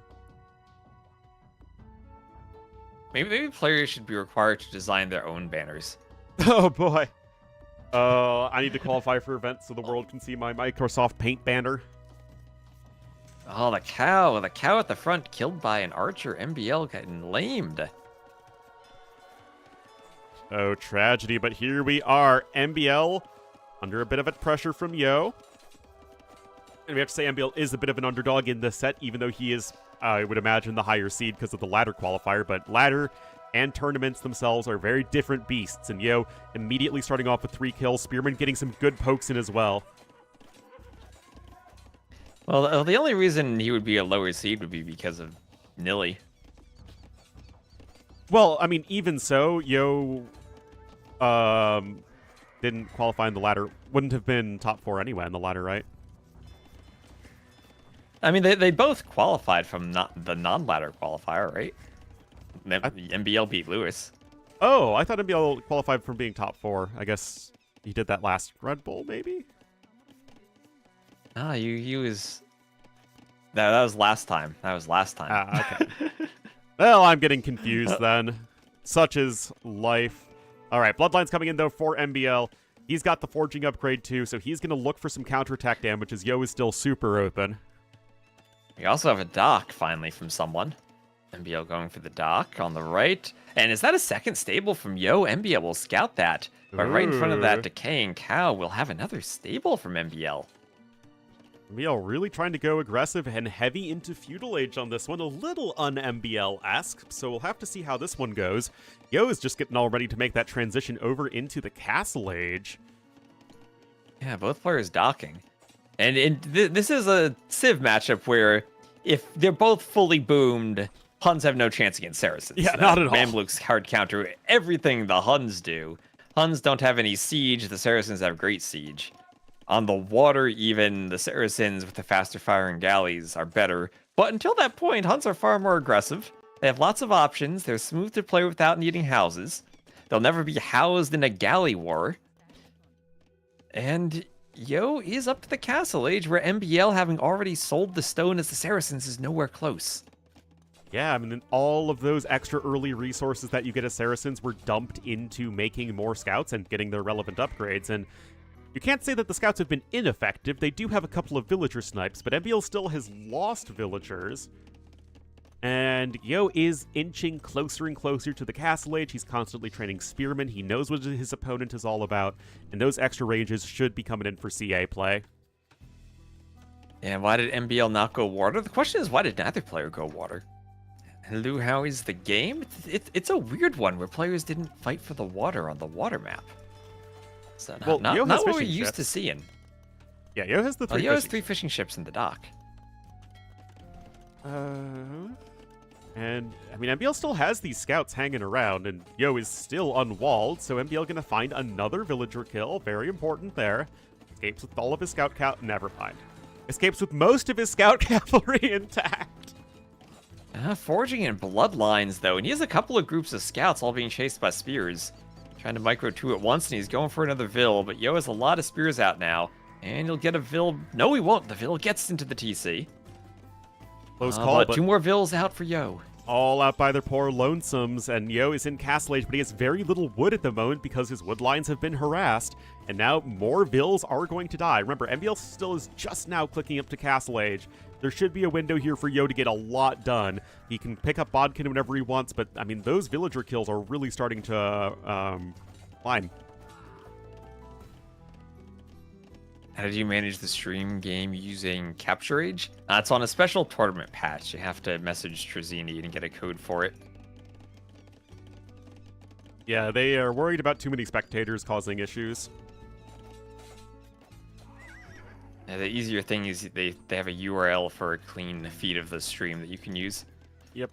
Maybe players should be required to design their own banners. Oh, boy. I need to qualify for events so the world can see my Microsoft Paint banner. Oh, the cow at the front killed by an archer. MBL getting lamed. Oh, tragedy, but here we are. MBL under a bit of a pressure from Yo. And we have to say MBL is a bit of an underdog in this set, even though he is, I would imagine, the higher seed because of the ladder qualifier. But ladder and tournaments themselves are very different beasts. And Yo immediately starting off with 3 kills. Spearman getting some good pokes in as well. Well, the only reason he would be a lower seed would be because of Nilly. Well, I mean, even so, Yo didn't qualify in the ladder. Wouldn't have been top 4 anyway in the ladder, right? I mean, they both qualified from the non-ladder qualifier, right? MBL beat Lewis. Oh, I thought MBL qualified from being top 4. I guess he did that last RedBull, maybe? Ah, he was... That was last time. Ah, okay. Well, I'm getting confused then. Such is life. All right, Bloodline's coming in, though, for MBL. He's got the Forging upgrade, too, so he's going to look for some counterattack damage as Yo is still super open. We also have a dock, finally, from someone. MBL going for the dock on the right. And is that a second stable from Yo? MBL will scout that. But right in front of that Ooh. decaying cow, we'll have another stable from MBL. MBL really trying to go aggressive and heavy into Feudal Age on this one. A little un-MBL-esque, so we'll have to see how this one goes. Yo is just getting all ready to make that transition over into the Castle Age. Yeah, both players docking. And this is a Civ matchup where if they're both fully boomed, Huns have no chance against Saracens. Yeah, not at all. Mamluks hard counter everything the Huns do. Huns don't have any siege, the Saracens have great siege. On the water, even the Saracens with the faster firing galleys are better. But until that point, Huns are far more aggressive. They have lots of options. They're smooth to play without needing houses. They'll never be housed in a galley war. And Yo is up to the castle age, where MBL, having already sold the stone as the Saracens, is nowhere close. Yeah, I mean, all of those extra early resources that you get as Saracens were dumped into making more scouts and getting their relevant upgrades, and you can't say that the scouts have been ineffective. They do have a couple of villager snipes, but MBL still has lost villagers. And Yo is inching closer and closer to the castle age. He's constantly training spearmen. He knows what his opponent is all about, and those extra ranges should be coming in for CA play. And why did MBL not go water? The question is, why did neither player go water? Hello, how is the game? It's a weird one where players didn't fight for the water on the water map. So not what we're used to seeing. Yeah, Yo has the three. Yo has 3 fishing ships in the dock. And, I mean, MBL still has these scouts hanging around, and Yo is still unwalled, so MBL gonna find another villager kill. Very important there. Escapes with all of his scout never mind. Escapes with most of his scout cavalry intact. Forging in bloodlines, though, and he has a couple of groups of scouts all being chased by spears. Trying to micro 2 at once, and he's going for another Vil, but Yo has a lot of spears out now, and he'll get a Vil. No, he won't. The Vil gets into the TC. Close call, but 2 more Vils out for Yo. All out by their poor lonesomes, and Yo is in castle age, but he has very little wood at the moment because his wood lines have been harassed, and now more Vils are going to die. Remember, MBL still is just now clicking up to castle age. There should be a window here for Yo to get a lot done. He can pick up Bodkin whenever he wants, but, I mean, those villager kills are really starting to climb. How did you manage the stream game using Capture Age? It's on a special tournament patch. You have to message Trzini and get a code for it. Yeah, they are worried about too many spectators causing issues. The easier thing is they have a URL for a clean feed of the stream that you can use. Yep.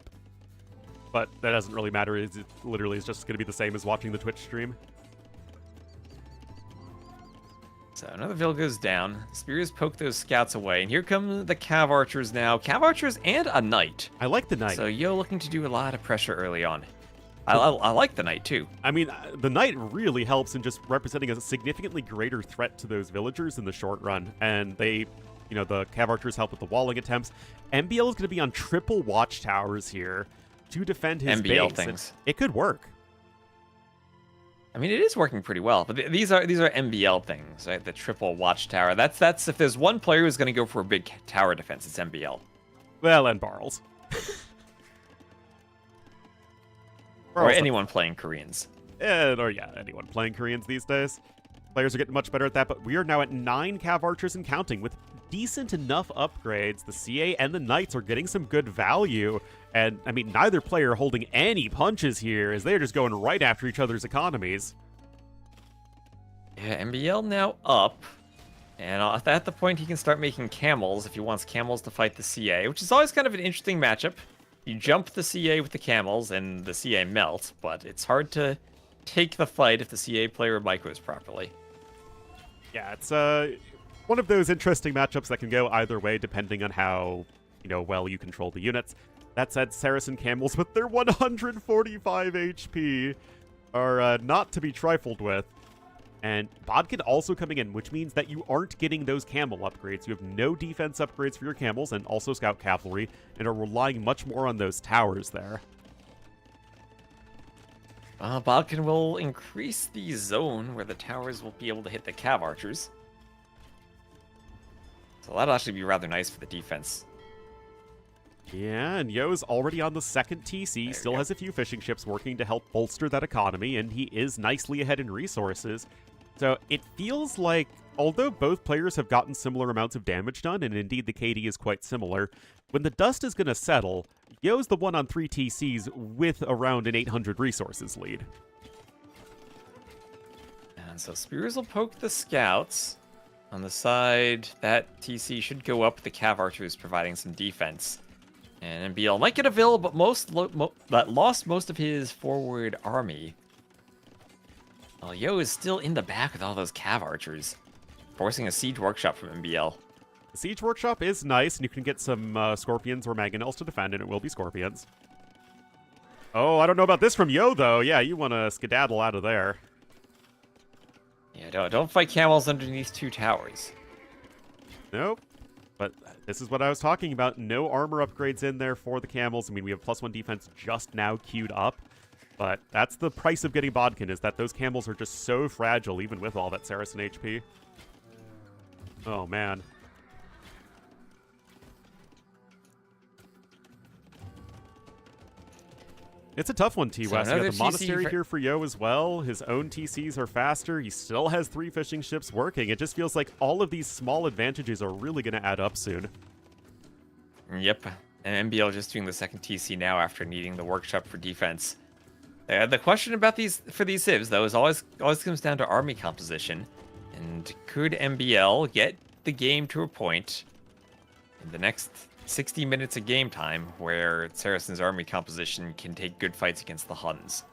But that doesn't really matter. It literally is just going to be the same as watching the Twitch stream. So another Vil goes down. Spears poke those scouts away. And here come the Cav Archers now. Cav Archers and a Knight. I like the Knight. So Yo looking to do a lot of pressure early on. I like the Knight too. I mean, the Knight really helps in just representing a significantly greater threat to those villagers in the short run. And they, you know, the Cav Archers help with the walling attempts. MBL is going to be on triple watchtowers here to defend his MBL base. things. It could work. I mean, it is working pretty well, but these are MBL things, right? The triple watchtower. That's if there's one player who's going to go for a big tower defense, it's MBL. Well, and Barles. Or anyone playing Koreans. Or yeah, anyone playing Koreans these days. Players are getting much better at that, but we are now at 9 Cav Archers and counting. With decent enough upgrades, the CA and the Knights are getting some good value. And, I mean, neither player holding any punches here, as they're just going right after each other's economies. Yeah, MBL now up. And at the point, he can start making camels if he wants camels to fight the CA, which is always kind of an interesting matchup. You jump the CA with the camels, and the CA melts, but it's hard to take the fight if the CA player micros properly. Yeah, it's one of those interesting matchups that can go either way, depending on how, you know, well you control the units. That said, Saracen camels with their 145 HP are not to be trifled with. And Bodkin also coming in, which means that you aren't getting those camel upgrades. You have no defense upgrades for your camels and also scout cavalry, and are relying much more on those towers there. Bodkin will increase the zone where the towers will be able to hit the Cav Archers. So that'll actually be rather nice for the defense. Yeah, and Yo's already on the second TC, still has a few fishing ships working to help bolster that economy, and he is nicely ahead in resources. So it feels like, although both players have gotten similar amounts of damage done, and indeed the KD is quite similar, when the dust is going to settle, Yo's the one on 3 TCs with around an 800 resources lead. And so Spears will poke the scouts. On the side, that TC should go up, the Cav Archers providing some defense. And MBL might get a Vil, but lost most of his forward army. Well, Yo is still in the back with all those Cav Archers. forcing a siege workshop from MBL. The siege workshop is nice, and you can get some scorpions or mangonels to defend, and it will be scorpions. Oh, I don't know about this from Yo, though. Yeah, you want to skedaddle out of there. Yeah, don't fight camels underneath 2 towers. Nope. But this is what I was talking about. No armor upgrades in there for the camels. I mean, we have +1 defense just now queued up. But that's the price of getting Bodkin, is that those camels are just so fragile, even with all that Saracen HP. Oh, man. It's a tough one, T-West. You got the monastery here for Yo as well. His own TCs are faster. He still has 3 fishing ships working. It just feels like all of these small advantages are really going to add up soon. Yep. And MBL just doing the 2nd TC now after needing the workshop for defense. The question about these civs, though, is always comes down to army composition. And could MBL get the game to a point in the next 60 minutes of game time where Saracen's army composition can take good fights against the Huns?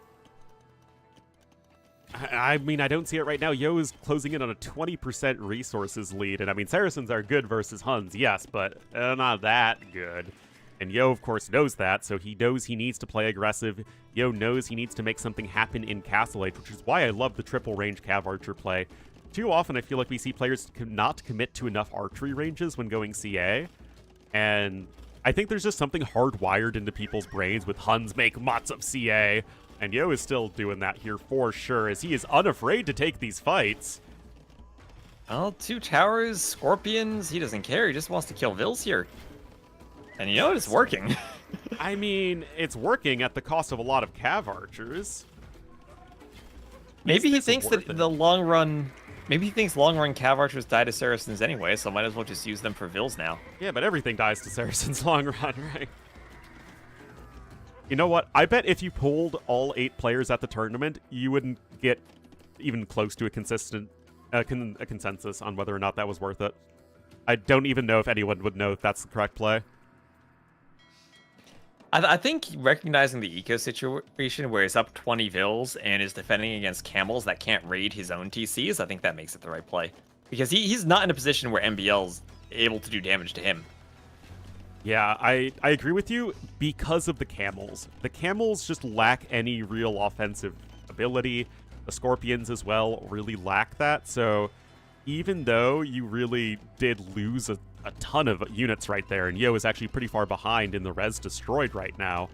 I mean, I don't see it right now. Yo is closing in on a 20% resources lead. And I mean, Saracens are good versus Huns, yes, but not that good. And Yo, of course, knows that, so he knows he needs to play aggressive. Yo knows he needs to make something happen in Castle Age, which is why I love the triple range Cav Archer play. Too often, I feel like we see players not commit to enough archery ranges when going CA. And I think there's just something hardwired into people's brains with Huns make lots of CA. And Yo is still doing that here for sure, as he is unafraid to take these fights. Well, 2 towers, scorpions, he doesn't care. He just wants to kill Vils here. And you know it's working. I mean, it's working at the cost of a lot of Cav Archers. Maybe he thinks that the long run... Maybe he thinks long-run Cav Archers die to Saracens anyway, so might as well just use them for Vils now. Yeah, but everything dies to Saracens long run, right? You know what? I bet if you pulled all 8 players at the tournament, you wouldn't get even close to a consistent a consensus on whether or not that was worth it. I don't even know if anyone would know if that's the correct play. I think recognizing the eco situation where he's up 20 Vils and is defending against camels that can't raid his own TCs, I think that makes it the right play. Because he's not in a position where MBL's able to do damage to him. Yeah, I agree with you because of the camels. The camels just lack any real offensive ability. The scorpions as well really lack that. So even though you really did lose a ton of units right there, and Yo is actually pretty far behind in the res destroyed right now,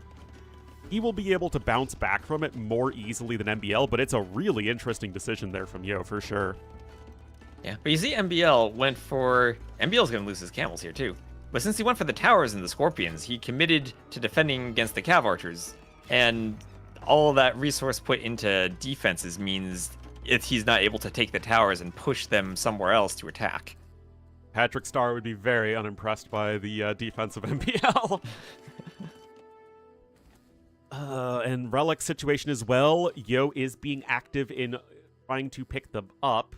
he will be able to bounce back from it more easily than MBL, but it's a really interesting decision there from Yo for sure. Yeah, but you see MBL's going to lose his camels here too. But since he went for the towers and the scorpions, he committed to defending against the Cav Archers, and all that resource put into defenses means he's not able to take the towers and push them somewhere else to attack. Patrick Starr would be very unimpressed by the defense of MPL. And Relic situation as well. Yo is being active in trying to pick them up.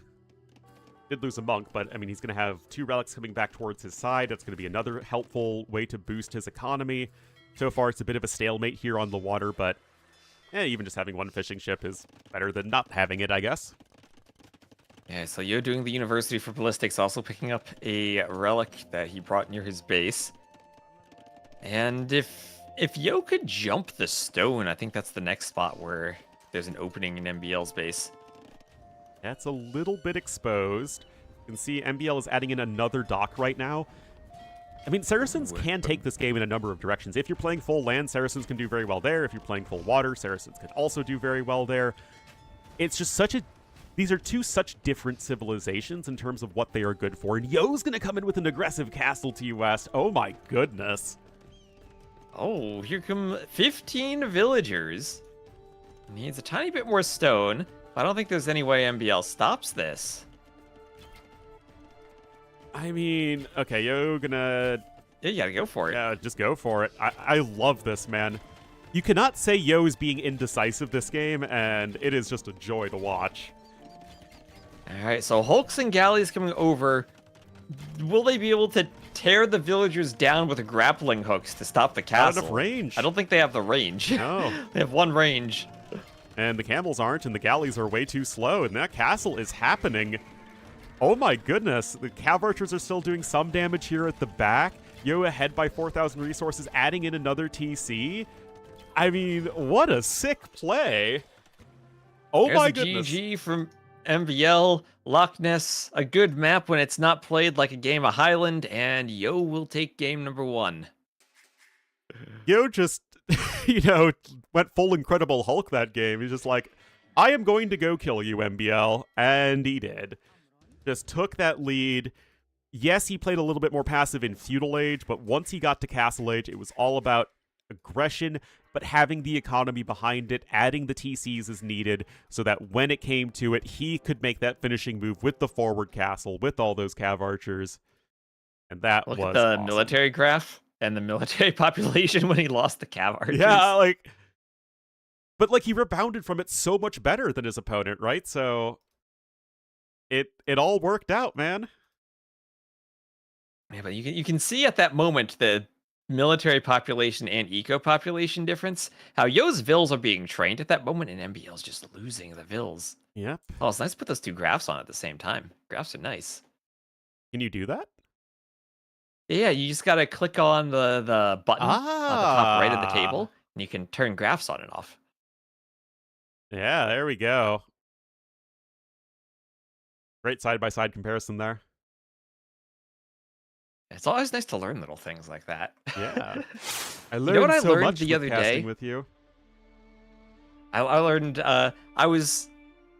Did lose a monk, but I mean, he's going to have 2 relics coming back towards his side. That's going to be another helpful way to boost his economy. So far, it's a bit of a stalemate here on the water, but even just having 1 fishing ship is better than not having it, I guess. Yeah, so Yo doing the University for Ballistics, also picking up a relic that he brought near his base. And if Yo could jump the stone, I think that's the next spot where there's an opening in MBL's base. That's a little bit exposed. You can see MBL is adding in another dock right now. I mean, Saracens can take this game in a number of directions. If you're playing full land, Saracens can do very well there. If you're playing full water, Saracens can also do very well there. It's just these are 2 such different civilizations in terms of what they are good for. And Yo's going to come in with an aggressive castle to you west. Oh my goodness. Oh, here come 15 villagers. Needs a tiny bit more stone. I don't think there's any way MBL stops this. I mean, okay, Yo gonna... Yeah, you gotta go for it. Yeah, just go for it. I love this, man. You cannot say Yo is being indecisive this game, and it is just a joy to watch. Alright, so Hulks and galleys coming over. Will they be able to tear the villagers down with grappling hooks to stop the castle? Not enough range. I don't think they have the range. No. They have 1 range. And the camels aren't, and the galleys are way too slow, and that castle is happening. Oh my goodness, the Cav Archers are still doing some damage here at the back. Yo ahead by 4,000 resources, adding in another TC. I mean, what a sick play. Oh There's my a goodness. GG from MVL. Loch Ness, a good map when it's not played like a game of Highland, and Yo will take game number 1. Yo just, went full Incredible Hulk that game. He's just like, I am going to go kill you, MBL. And he did. Just took that lead. Yes, he played a little bit more passive in Feudal Age, but once he got to Castle Age, it was all about aggression, but having the economy behind it, adding the TCs as needed, so that when it came to it, he could make that finishing move with the forward castle, with all those Cav Archers. And that Look was at the awesome. military graph and the military population when he lost the Cav Archers. Yeah, but he rebounded from it so much better than his opponent, right? So it all worked out, man. Yeah, but you can see at that moment the military population and eco population difference. How Yo's Vills are being trained at that moment, and MBL's just losing the Vills. Yep. Oh, it's nice to put those two graphs on at the same time. Graphs are nice. Can you do that? Yeah, you just gotta click on the button on the top right of the table, and you can turn graphs on and off. Yeah, there we go. Great side-by-side comparison there. It's always nice to learn little things like that. Yeah. I learned what I so learned much the with other casting day? with you. I learned, I was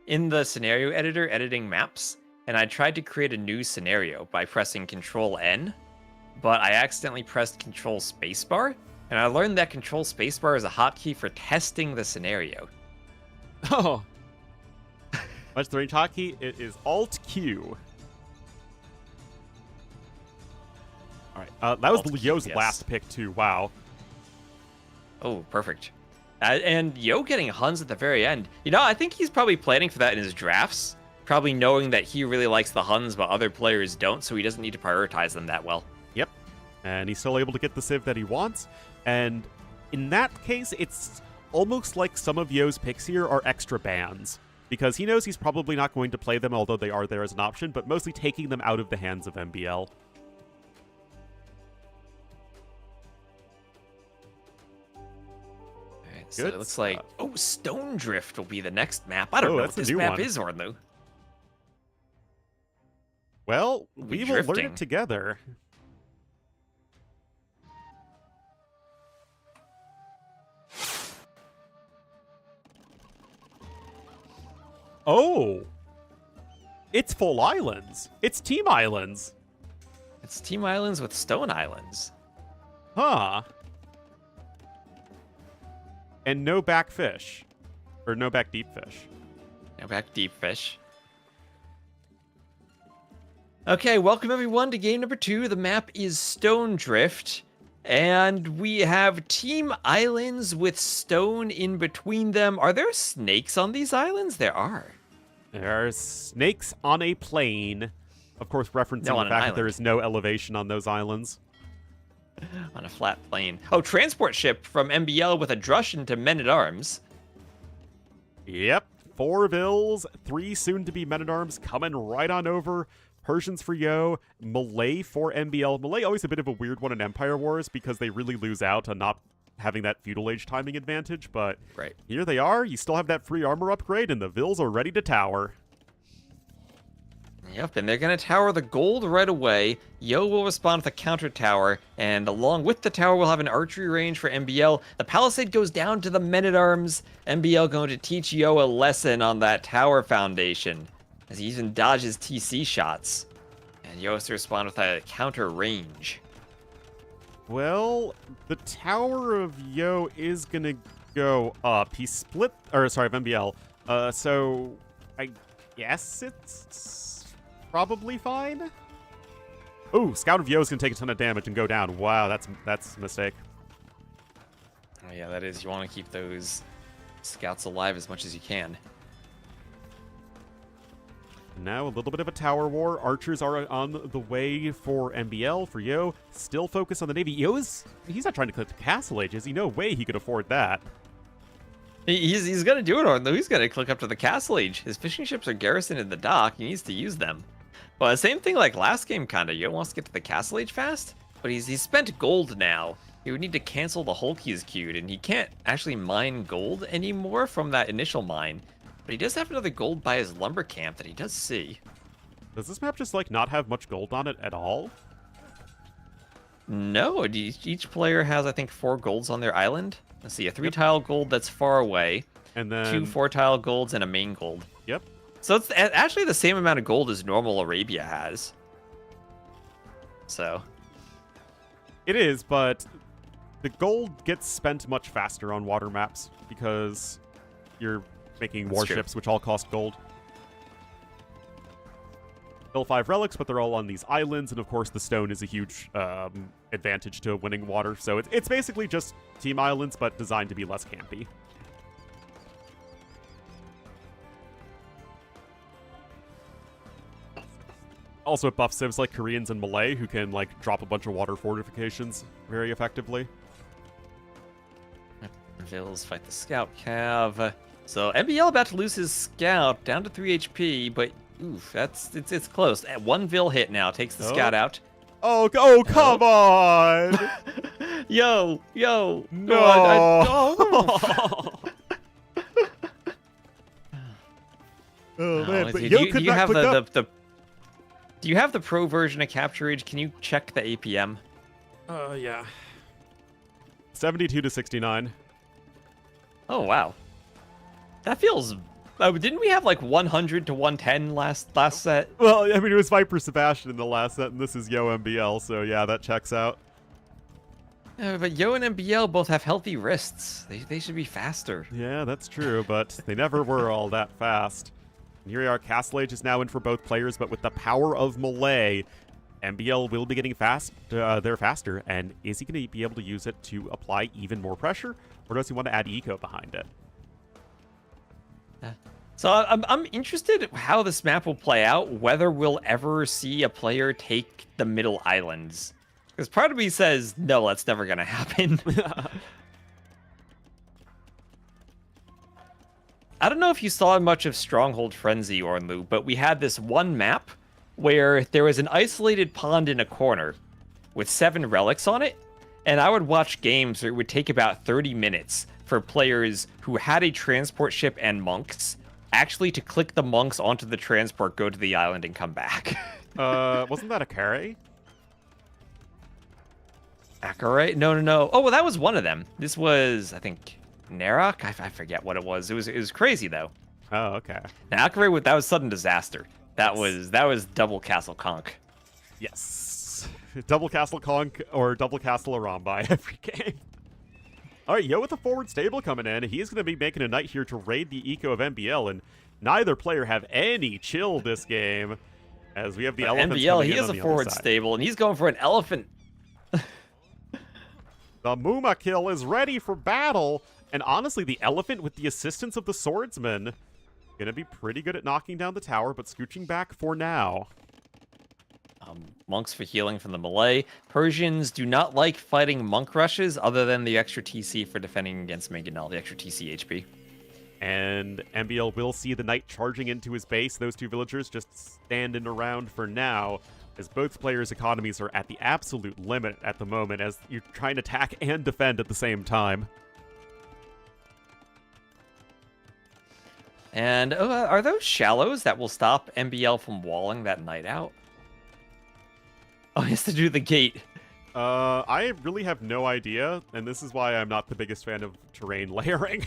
in the scenario editor editing maps, and I tried to create a new scenario by pressing Control-N, but I accidentally pressed Control Spacebar, and I learned that Control Spacebar is a hotkey for testing the scenario. Oh. What's the range hotkey? It is Alt-Q. Alright, that was Alt-Q, Yo's yes. last pick too, wow. Oh, perfect. And Yo getting Huns at the very end. I think he's probably planning for that in his drafts. Probably knowing that he really likes the Huns, but other players don't, so he doesn't need to prioritize them that well. Yep. And he's still able to get the Civ that he wants. And in that case, it's almost like some of Yo's picks here are extra bans. Because he knows he's probably not going to play them, although they are there as an option, but mostly taking them out of the hands of MBL. So Good it looks like, stuff. Stone Drift will be the next map. I don't know that's what a this new map one. is, Ornlu. Well, We'll we be will learn drifting. it together. Oh! It's full islands. It's team islands. It's Team Islands with Stone Islands. Huh. And no back fish. Or no back deep fish. Now back Deep Fish. Okay, welcome everyone to game number 2. The map is Stone Drift. And we have Team Islands with stone in between them. Are there snakes on these islands? There are. There are snakes on a plane. Of course, referencing No, on the an fact that there island. is no elevation on those islands. On a flat plane. Oh, transport ship from MBL with a Drushan to Men-at-Arms. Yep. 4 Vills, 3 soon-to-be Men-at-Arms coming right on over. Persians for Yo, Malay for MBL. Malay always a bit of a weird one in Empire Wars because they really lose out on not having that Feudal Age timing advantage, but Right. here they are. You still have that free armor upgrade, and the Vills are ready to tower. Yep, and they're going to tower the gold right away. Yo will respond with a counter tower, and along with the tower, we'll have an archery range for MBL. The palisade goes down to the Men-at-Arms. MBL going to teach Yo a lesson on that tower foundation, as he even dodges TC shots. And Yo has to respond with a counter range. Well, the Tower of Yo is gonna go up. He split, MBL. So I guess it's probably fine. Ooh, Scout of Yo is gonna take a ton of damage and go down. Wow, that's a mistake. Oh yeah, that is. You want to keep those scouts alive as much as you can. Now a little bit of a tower war. Archers are on the way for MBL, for Yo. Still focused on the Navy. He's not trying to click the Castle Age, is he? No way he could afford that. He's going to do it, Ornlu. He's going to click up to the Castle Age. His fishing ships are garrisoned in the dock. He needs to use them. Well, same thing like last game, kinda. Yo wants to get to the Castle Age fast, but he's spent gold now. He would need to cancel the Hulk he's queued, and he can't actually mine gold anymore from that initial mine. But he does have another gold by his lumber camp that he does see. Does this map just, like, not have much gold on it at all? No, each player has, I think, 4 golds on their island. Let's see, a 3-tile gold that's far away, And then 2 4-tile golds, and a main gold. Yep. So it's actually the same amount of gold as normal Arabia has. So. It is, but the gold gets spent much faster on water maps because you're making That's warships, which all cost gold. Still 5 relics, but they're all on these islands, and of course the stone is a huge advantage to winning water. So it's basically just team islands, but designed to be less campy. Also, it buffs civs like Koreans and Malay, who can like drop a bunch of water fortifications very effectively. Vills fight the scout cav. So MBL about to lose his scout down to 3 HP, but oof, it's close. 1 Vil hit now takes the scout out. Oh, come on! Yo, No. Oh man, but do Yo you could not have click up. do you have the pro version of Capture Age? Can you check the APM? Yeah. 72 to 69. Oh wow, that feels. Didn't we have like 100 to 110 last set? Well, I mean, it was Viper Sebastian in the last set, and this is Yo MBL, so yeah, that checks out. But Yo and MBL both have healthy wrists. They should be faster. Yeah, that's true, but they never were all that fast. And here we are, Castle Age is now in for both players, but with the power of Malay, MBL will be getting there faster, and is he going to be able to use it to apply even more pressure, or does he want to add eco behind it? So I'm interested in how this map will play out, whether we'll ever see a player take the middle islands. Because part of me says, no, that's never going to happen. I don't know if you saw much of Stronghold Frenzy, Ornlu, but we had this one map where there was an isolated pond in a corner with 7 relics on it, and I would watch games where it would take about 30 minutes for players who had a transport ship and monks actually to click the monks onto the transport, go to the island, and come back. Wasn't that a carry? Akare? No. Oh, well, that was one of them. This was, I think, Narok? I forget what it was. It was crazy, though. Oh, okay. Now, Akare, that was sudden disaster. That was double Castle Conk. Yes. Double Castle Conk or double Castle Arambai every game. All right, Yo with the forward stable coming in. He's going to be making a night here to raid the eco of MBL, and neither player have any chill this game, as we have the elephants MBL, coming he in is on a the forward other side. stable, and he's going for an elephant. The Muma kill is ready for battle, and honestly, the elephant with the assistance of the swordsman gonna be pretty good at knocking down the tower, but scooching back for now. Monks for healing from the Malay. Persians do not like fighting monk rushes other than the extra TC for defending against Mangonel, the extra TC HP. And MBL will see the knight charging into his base. Those 2 villagers just standing around for now, as both players' economies are at the absolute limit at the moment, as you're trying to attack and defend at the same time. And are those shallows that will stop MBL from walling that knight out? Oh, he has to do the gate. I really have no idea, and this is why I'm not the biggest fan of terrain layering.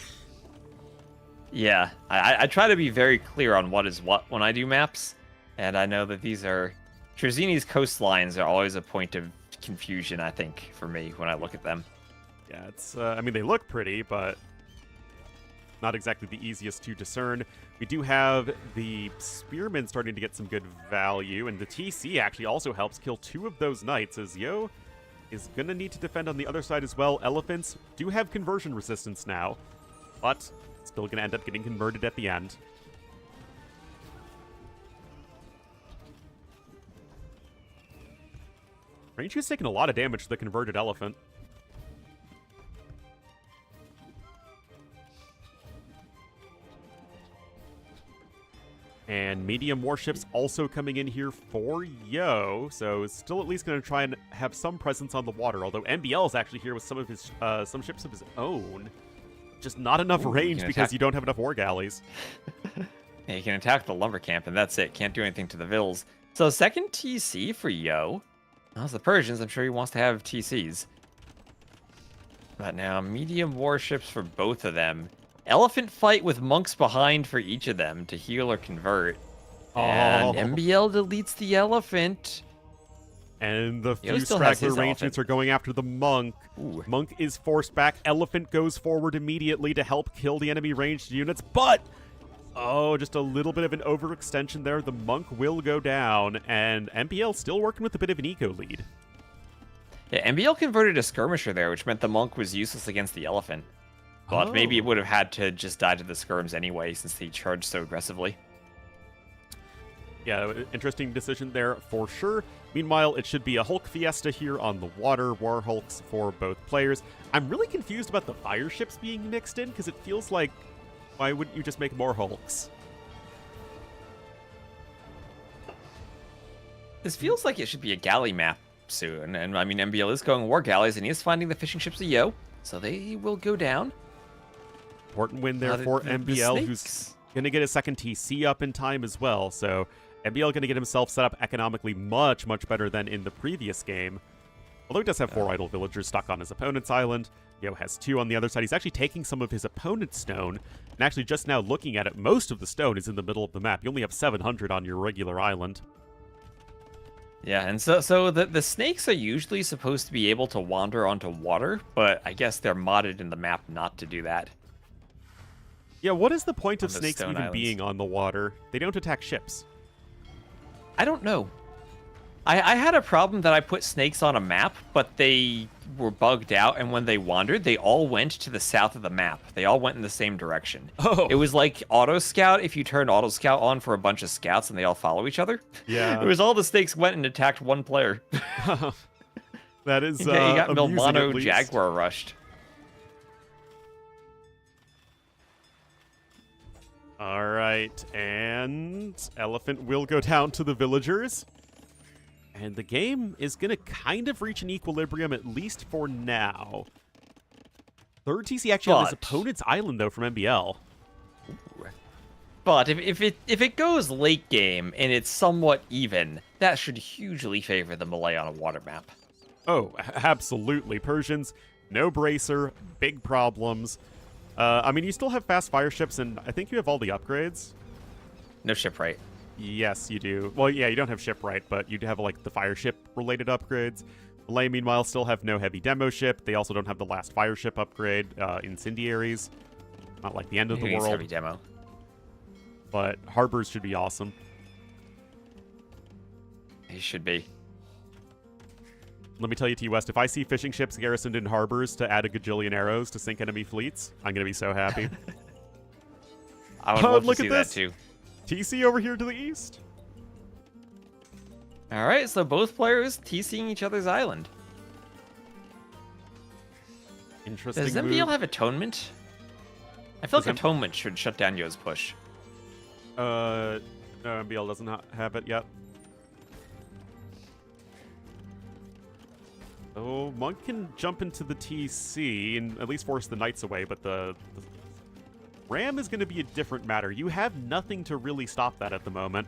Yeah, I try to be very clear on what is what when I do maps, and I know that these are... Trzini's coastlines are always a point of confusion, I think, for me when I look at them. Yeah, it's, I mean, they look pretty, but not exactly the easiest to discern. We do have the Spearmen starting to get some good value, and the TC actually also helps kill 2 of those knights, as Yo is going to need to defend on the other side as well. Elephants do have conversion resistance now, but still going to end up getting converted at the end. Ranchu's taking a lot of damage to the converted elephant. And medium warships also coming in here for Yo, so it's still at least going to try and have some presence on the water, although MBL is actually here with some of his some ships of his own. Just not enough range because you don't have enough war galleys. Yeah, you can attack the lumber camp, and that's it. Can't do anything to the Vills. So second TC for Yo. How's the Persians? I'm sure he wants to have TCs. But now medium warships for both of them. Elephant fight with monks behind for each of them to heal or convert. And MBL deletes the elephant. And the few still has straggler his range elephant. units are going after the monk. Ooh. Monk is forced back. Elephant goes forward immediately to help kill the enemy ranged units, but just a little bit of an overextension there. The monk will go down, and MBL still working with a bit of an eco lead. Yeah, MBL converted a skirmisher there, which meant the monk was useless against the elephant. But maybe it would have had to just die to the skirms anyway, since he charged so aggressively. Yeah, interesting decision there for sure. Meanwhile, it should be a Hulk fiesta here on the water, War Hulks for both players. I'm really confused about the fire ships being mixed in, because it feels like, why wouldn't you just make more Hulks? This feels like it should be a galley map soon, and I mean, MBL is going war galleys, and he is finding the fishing ships of Yo, so they will go down. Important win there for MBL, who's going to get a second TC up in time as well, so MBL going to get himself set up economically much, much better than in the previous game. Although he does have 4 idle villagers stuck on his opponent's island. Yo has 2 on the other side. He's actually taking some of his opponent's stone, and actually just now looking at it, most of the stone is in the middle of the map. You only have 700 on your regular island. Yeah, and so the snakes are usually supposed to be able to wander onto water, but I guess they're modded in the map not to do that. Yeah, what is the point On of the snakes stone even islands. being on the water? They don't attack ships. I don't know. I had a problem that I put snakes on a map, but they were bugged out, and when they wandered, they all went to the south of the map. They all went in the same direction. Oh. It was like Auto Scout if you turned Auto Scout on for a bunch of scouts and they all follow each other. Yeah. It was all the snakes went and attacked one player. That is He got amusing, at Milmano least. Jaguar rushed. All right, and Elephant will go down to the villagers. And the game is going to kind of reach an equilibrium, at least for now. Third TC actually on his But- opponent's island, though, from MBL. But if it goes late game and it's somewhat even, that should hugely favor the Malay on a water map. Oh, absolutely. Persians, no bracer, big problems. I mean, you still have fast fire ships, and I think you have all the upgrades. No shipwright. Yes, you do. Well, yeah, you don't have shipwright, but you do have, like, the fire ship-related upgrades. Malay, meanwhile, still have no heavy demo ship. They also don't have the last fire ship upgrade, incendiaries. Not like the end of the Heavy world, demo. but harbors should be awesome. He should be. Let me tell you, T-West, if I see fishing ships garrisoned in harbors to add a gajillion arrows to sink enemy fleets, I'm going to be so happy. I would Oh, love look to see at that this. too. TC over here to the east. All right, so both players TCing each other's island. Interesting Does move. MBL have Atonement? I feel Does like Atonement should shut down Yo's push. No, MBL doesn't have it yet. Oh, Monk can jump into the TC and at least force the Knights away, but the Ram is going to be a different matter. You have nothing to really stop that at the moment.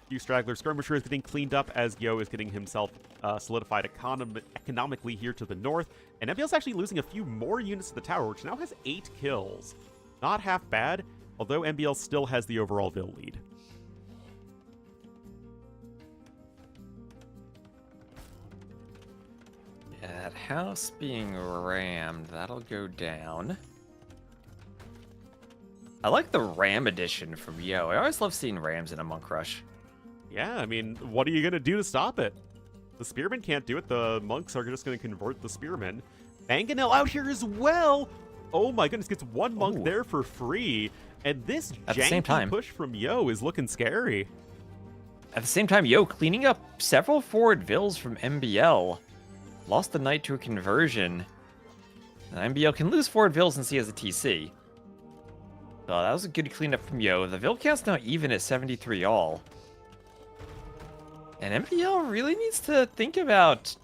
Few straggler skirmisher is getting cleaned up as Yo is getting himself solidified economically here to the north. And MBL's actually losing a few more units to the tower, which now has 8 kills. Not half bad, although MBL still has the overall Vill lead. Yeah, that house being rammed, that'll go down. I like the Ram edition from Yo. I always love seeing Rams in a Monk Rush. Yeah, I mean, what are you going to do to stop it? The Spearmen can't do it. The Monks are just going to convert the Spearmen. Mangonel out here as well! Oh my goodness, gets one Monk Ooh. there for free. And this At the same janky time. push from Yo is looking scary. At the same time, Yo cleaning up several forward Vills from MBL. Lost the Knight to a conversion. MBL can lose forward Vil since he has a TC. So that was a good cleanup from Yo. The Vil count's now even at 73 all. And MBL really needs to think about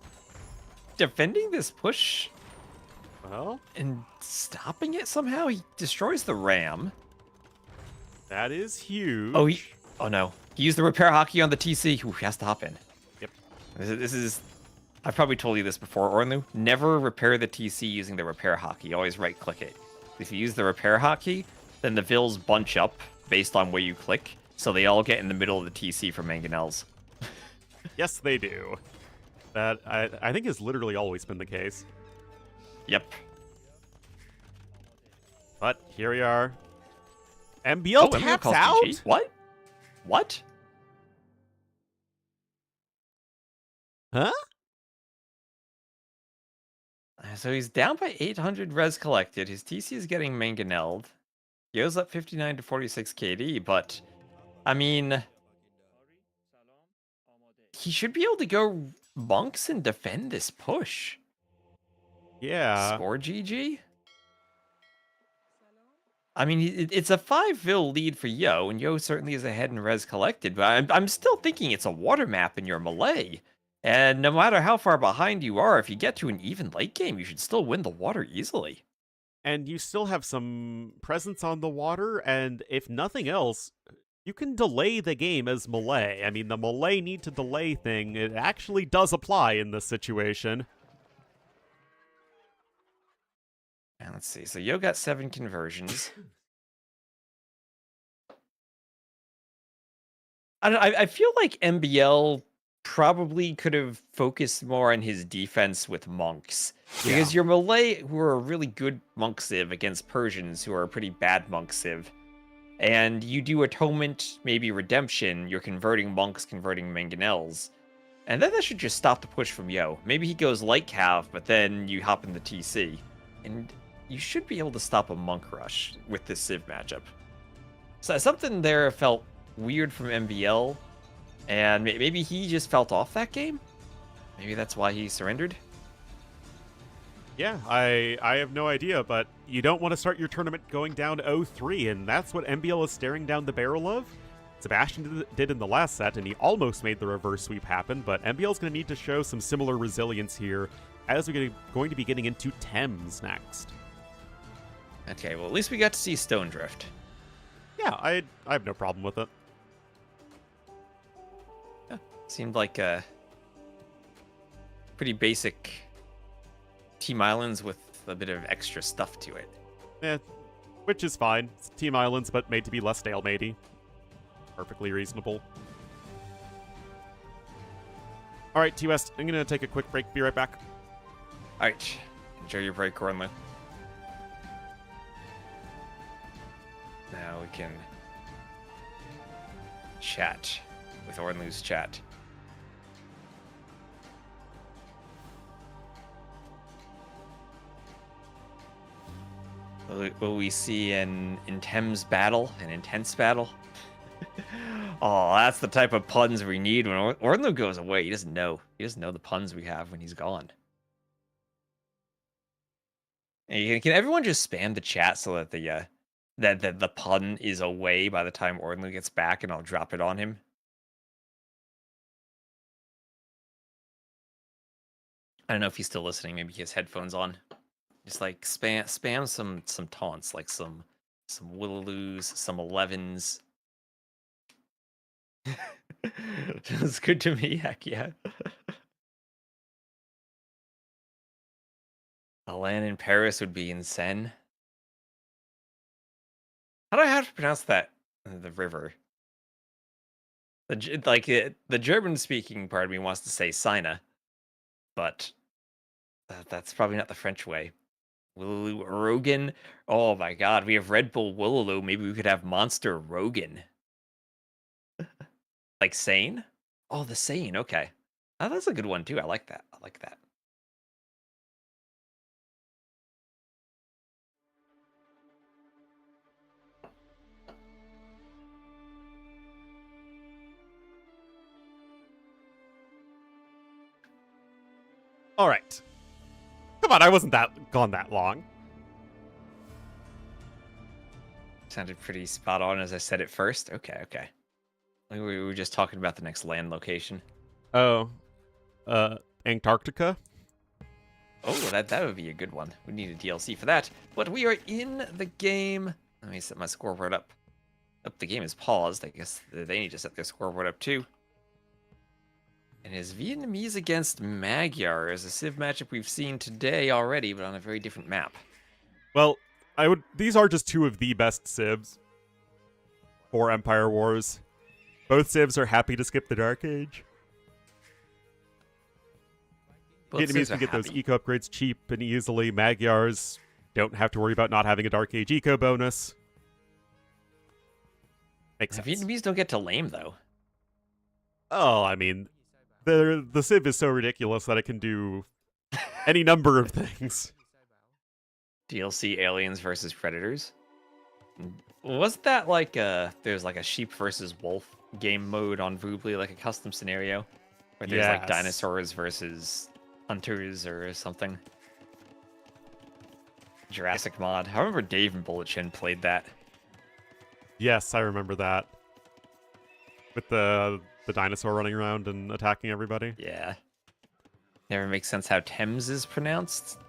defending this push. Well, And stopping it somehow. He destroys the ram. that is huge. Oh no. He used the repair hockey on the TC. Ooh, he has to hop in. Yep. This is... I've probably told you this before, Ornlu. Never repair the TC using the repair hockey. Always right-click it. If you use the repair hockey, then the Vils bunch up based on where you click, so they all get in the middle of the TC for mangonels. Yes, they do. That, I think, has literally always been the case. Yep. But here we are. MBL MBL taps calls out? GG? What? What? Huh? So he's down by 800 res collected. His TC is getting mangonelled. Goes up 59 to 46 KD, but I mean, he should be able to go monks and defend this push. Yeah. Score GG? I mean, it's a 5-vil lead for Yo, and Yo certainly is ahead in res collected, but I'm still thinking it's a water map in your melee. And no matter how far behind you are, if you get to an even late game, you should still win the water easily. And you still have some presence on the water, and if nothing else, you can delay the game as melee. I mean, the melee need to delay thing, it actually does apply in this situation. And let's see. So Yo got 7 conversions. I feel like MBL probably could have focused more on his defense with monks. Because your melee, who are a really good monk civ against Persians, who are a pretty bad monk civ, and you do atonement, maybe redemption, you're converting monks, converting mangonels. And then that should just stop the push from Yo. Maybe he goes light cav, but then you hop in the TC. And you should be able to stop a monk rush with this civ matchup. So something there felt weird from MBL, and maybe he just felt off that game? Maybe that's why he surrendered? Yeah, I have no idea, but you don't want to start your tournament going down 0-3, and that's what MBL is staring down the barrel of. Sebastian did in the last set, and he almost made the reverse sweep happen, but MBL's going to need to show some similar resilience here as we're going to be getting into Thames next. Okay, well, at least we got to see Stone Drift. Yeah, I have no problem with it. Yeah, seemed like a pretty basic Team Islands with a bit of extra stuff to it. Which is fine. It's Team Islands, but made to be less stalematey. Perfectly reasonable. Alright, T-West, I'm going to take a quick break. Be right back. Alright, enjoy your break, Ornlu. Now we can chat with Ornlu's chat. Will we see an intense battle? An intense battle? Oh, that's the type of puns we need when Ornlu goes away. He doesn't know. He doesn't know the puns we have when he's gone. And can everyone just spam the chat so that the pun is away by the time Ornlu gets back, and I'll drop it on him? I don't know if he's still listening. Maybe he has headphones on. Just like spam some taunts, like some Wololus, some 11s. It's good to me. Heck yeah. A land in Paris would be insane. How do I have to pronounce that? The river. The German-speaking part of me wants to say Sina, but that's probably not the French way. Wololo Rogan. Oh my god, we have RedBull Wololo. Maybe we could have Monster Rogan. Like Sane? Oh, the Sane. Okay. Oh, that's a good one too. I like that. I like that. Alright. Come on, I wasn't gone that long. Sounded pretty spot on as I said it first. Okay, okay. We were just talking about the next land location. Oh, Antarctica. Oh, that would be a good one. We need a DLC for that. But we are in the game. Let me set my scoreboard up. Oh, the game is paused. I guess they need to set their scoreboard up too. And it is Vietnamese against Magyars, a Civ matchup we've seen today already, but on a very different map. Well, these are just two of the best civs for Empire Wars. Both civs are happy to skip the Dark Age. Both Vietnamese civs can are get those happy. eco upgrades cheap and easily. Magyars don't have to worry about not having a Dark Age eco bonus. Makes The sense. Vietnamese don't get to lame, though. Oh, I mean, the civ is so ridiculous that it can do any number of things. DLC Aliens versus Predators. Wasn't that like there's like a sheep versus wolf game mode on Voobly, like a custom scenario? Where there's like Yes. dinosaurs versus hunters or something. Jurassic mod. I remember Dave and Bullet Chin played that. Yes, I remember that. With the dinosaur running around and attacking everybody. Yeah. Never makes sense how Thames is pronounced.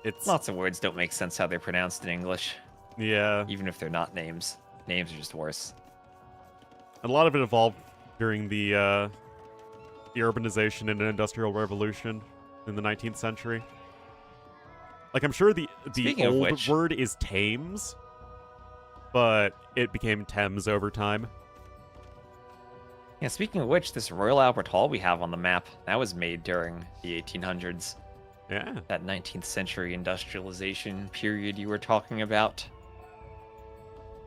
It's Lots of words don't make sense how they're pronounced in English, yeah. even if they're not names. Names are just worse. A lot of it evolved during the urbanization and industrial revolution in the 19th century. Like, I'm sure the Speaking of old which- word is Thames, but it became Thames over time. Yeah, speaking of which, this Royal Albert Hall we have on the map, that was made during the 1800s. Yeah. That 19th century industrialization period you were talking about.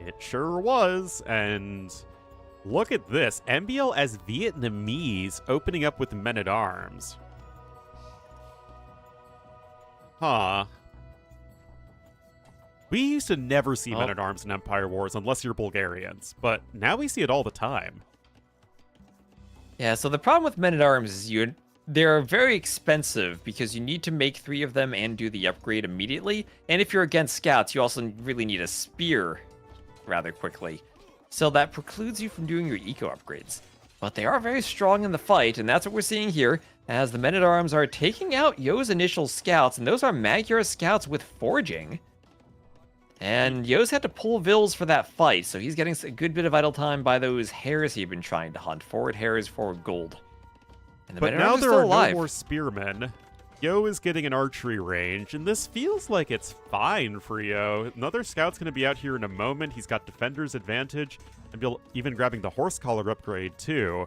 It sure was, and look at this. MBL as Vietnamese opening up with men-at-arms. Huh. We used to never see Oh. men-at-arms in Empire Wars unless you're Bulgarians, but now we see it all the time. Yeah, so the problem with men-at-arms is they're very expensive because you need to make 3 of them and do the upgrade immediately. And if you're against scouts, you also really need a spear rather quickly. So that precludes you from doing your eco upgrades. But they are very strong in the fight, and that's what we're seeing here, as the men-at-arms are taking out Yo's initial scouts, and those are Magyar scouts with forging. And Yo's had to pull Vils for that fight, so he's getting a good bit of idle time by those hares he'd been trying to hunt. Forward hares, forward gold. And the But now men-at-arms there still are alive. no more spearmen. Yo is getting an archery range, and this feels like it's fine for Yo. Another scout's going to be out here in a moment. He's got defender's advantage, and even grabbing the horse collar upgrade, too.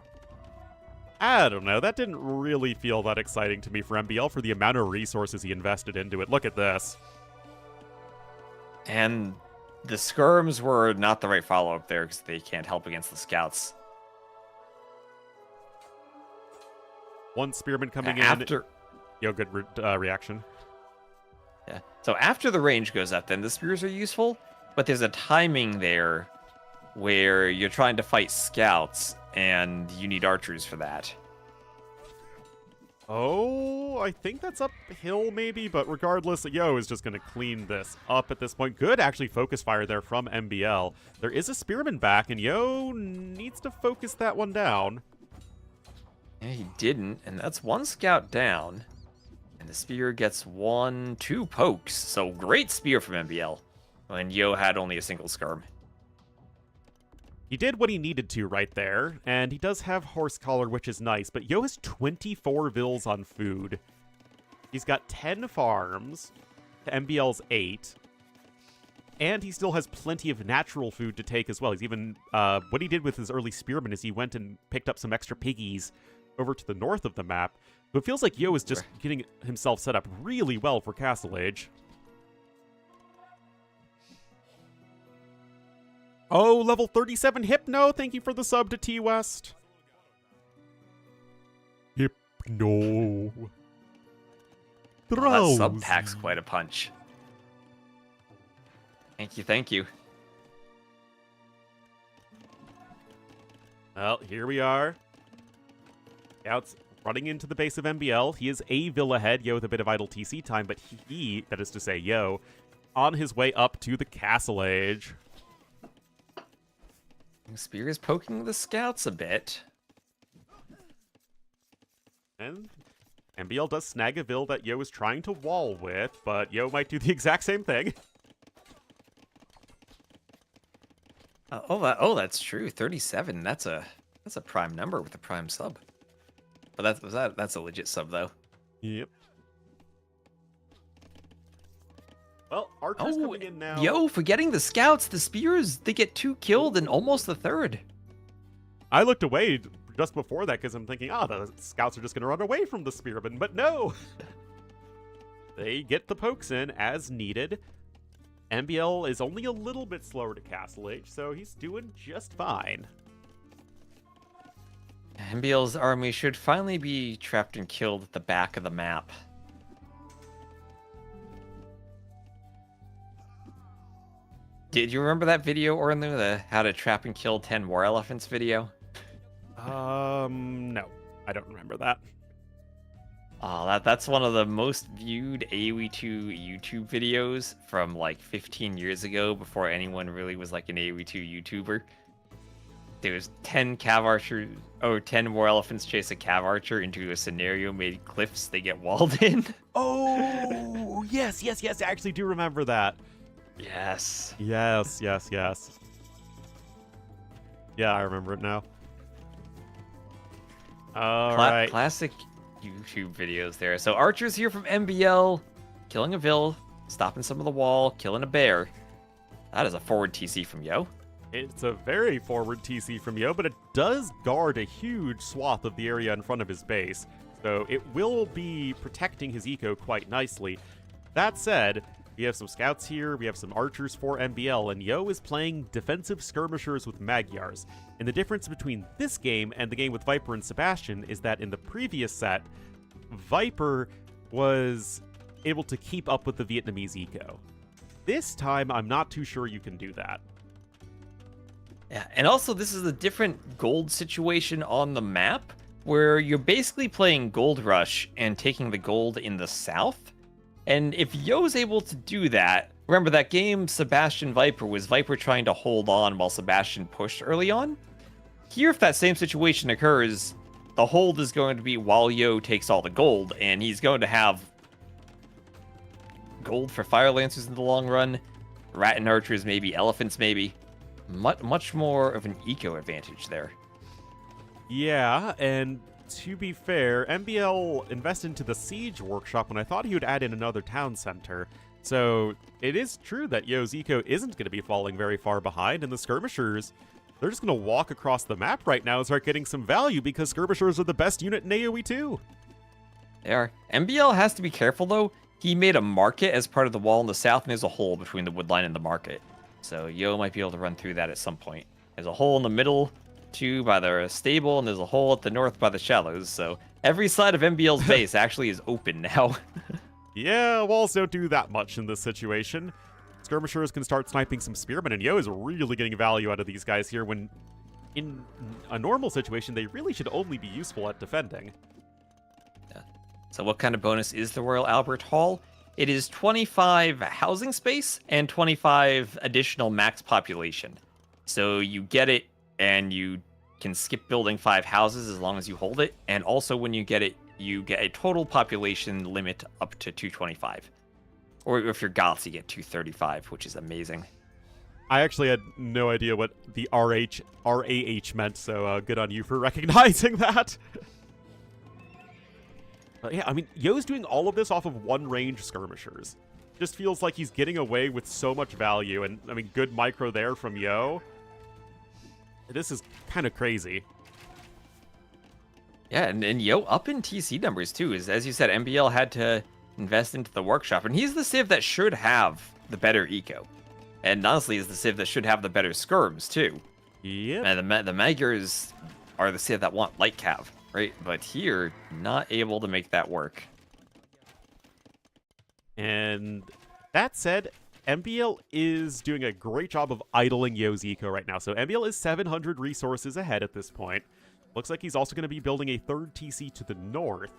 I don't know. That didn't really feel that exciting to me for MBL for the amount of resources he invested into it. Look at this. And the skirms were not the right follow-up there because they can't help against the scouts. One spearman coming in. After, Yo, good reaction. yeah. So after the range goes up, then the spears are useful, but there's a timing there where you're trying to fight scouts, and you need archers for that. Oh, I think that's uphill maybe, but regardless, Yo is just going to clean this up at this point. Good, actually, focus fire there from MBL. There is a spearman back, and Yo needs to focus that one down. Yeah, he didn't, and that's one scout down. And the spear gets 2 pokes, so great spear from MBL. When Yo had only a single skirm. He did what he needed to right there, and he does have horse collar, which is nice, but Yo has 24 Vils on food. He's got 10 farms to MBL's 8, and he still has plenty of natural food to take as well. He's even, what he did with his early spearmen is he went and picked up some extra piggies over to the north of the map. So it feels like Yo is just getting himself set up really well for Castle Age. Oh, level 37 Hypno. Thank you for the sub to T West. Hypno. Well, that sub packs quite a punch. Thank you, thank you. Well, here we are. Scouts running into the base of MBL. He is a Vill ahead, Yo with a bit of idle TC time, but he, that is to say Yo, on his way up to the Castle Age. Spear is poking the scouts a bit. And MBL does snag a Vill that Yo is trying to wall with, but Yo might do the exact same thing. That's true. 37. That's a prime number with a prime sub. But that's a legit sub though. Yep. Well, Archer's coming in now. Yo, forgetting the scouts, the spears, they get 2 killed and almost the 3rd. I looked away just before that because I'm thinking, the scouts are just going to run away from the spearmen, but no! They get the pokes in as needed. MBL is only a little bit slower to Castle Age, so he's doing just fine. MBL's army should finally be trapped and killed at the back of the map. Did you remember that video, Ornlu, the how to trap and kill 10 war elephants video? No, I don't remember that. Oh, that's one of the most viewed AoE2 YouTube videos from like 15 years ago, before anyone really was like an AoE2 YouTuber. There was 10 war elephants chase a cav archer into a scenario made cliffs, they get walled in. Oh, yes, I actually do remember that. Yes. Yes. Yeah, I remember it now. All right. Classic YouTube videos there. So Archer's here from MBL, killing a Vill, stopping some of the wall, killing a bear. That is a forward TC from Yo. It's a very forward TC from Yo, but it does guard a huge swath of the area in front of his base, so it will be protecting his eco quite nicely. That said, we have some scouts here, we have some archers for MBL, and Yo is playing defensive skirmishers with Magyars. And the difference between this game and the game with Viper and Sebastian is that in the previous set, Viper was able to keep up with the Vietnamese eco. This time, I'm not too sure you can do that. Yeah, and also this is a different gold situation on the map, where you're basically playing Gold Rush and taking the gold in the south. And if Yo's able to do that, remember that game Sebastian Viper was Viper trying to hold on while Sebastian pushed early on? Here, if that same situation occurs, the hold is going to be while Yo takes all the gold, and he's going to have gold for Fire Lancers in the long run, Rat and Archers maybe, Elephants maybe. Much more of an eco advantage there. Yeah, and to be fair, MBL invested into the Siege Workshop when I thought he would add in another town center. So it is true that Yo's eco isn't going to be falling very far behind, and the Skirmishers, they're just going to walk across the map right now and start getting some value because Skirmishers are the best unit in AoE 2. They are. MBL has to be careful though. He made a market as part of the wall in the south, and there's a hole between the wood line and the market. So Yo might be able to run through that at some point. There's a hole in the middle, too, by the stable, and there's a hole at the north by the shallows. So every side of MBL's base actually is open now. Yeah, walls don't do that much in this situation. Skirmishers can start sniping some spearmen, and Yo is really getting value out of these guys here when, in a normal situation, they really should only be useful at defending. Yeah. So what kind of bonus is the Royal Albert Hall? It is 25 housing space and 25 additional max population. So you get it, and you can skip building 5 houses as long as you hold it. And also when you get it, you get a total population limit up to 225. Or if you're Goths, you get 235, which is amazing. I actually had no idea what the RAH meant, so good on you for recognizing that. But yeah, I mean, Yo's doing all of this off of one-range skirmishers. Just feels like he's getting away with so much value, and I mean, good micro there from Yo. This is kind of crazy. Yeah, and Yo up in TC numbers too. Is as you said, MBL had to invest into the workshop, and he's the civ that should have the better eco, and honestly, is the civ that should have the better skirms too. Yeah. And the Magyars are the civ that want light cav, right? But here, not able to make that work. And that said, MBL is doing a great job of idling Yo's eco right now. So MBL is 700 resources ahead at this point. Looks like he's also going to be building a third TC to the north,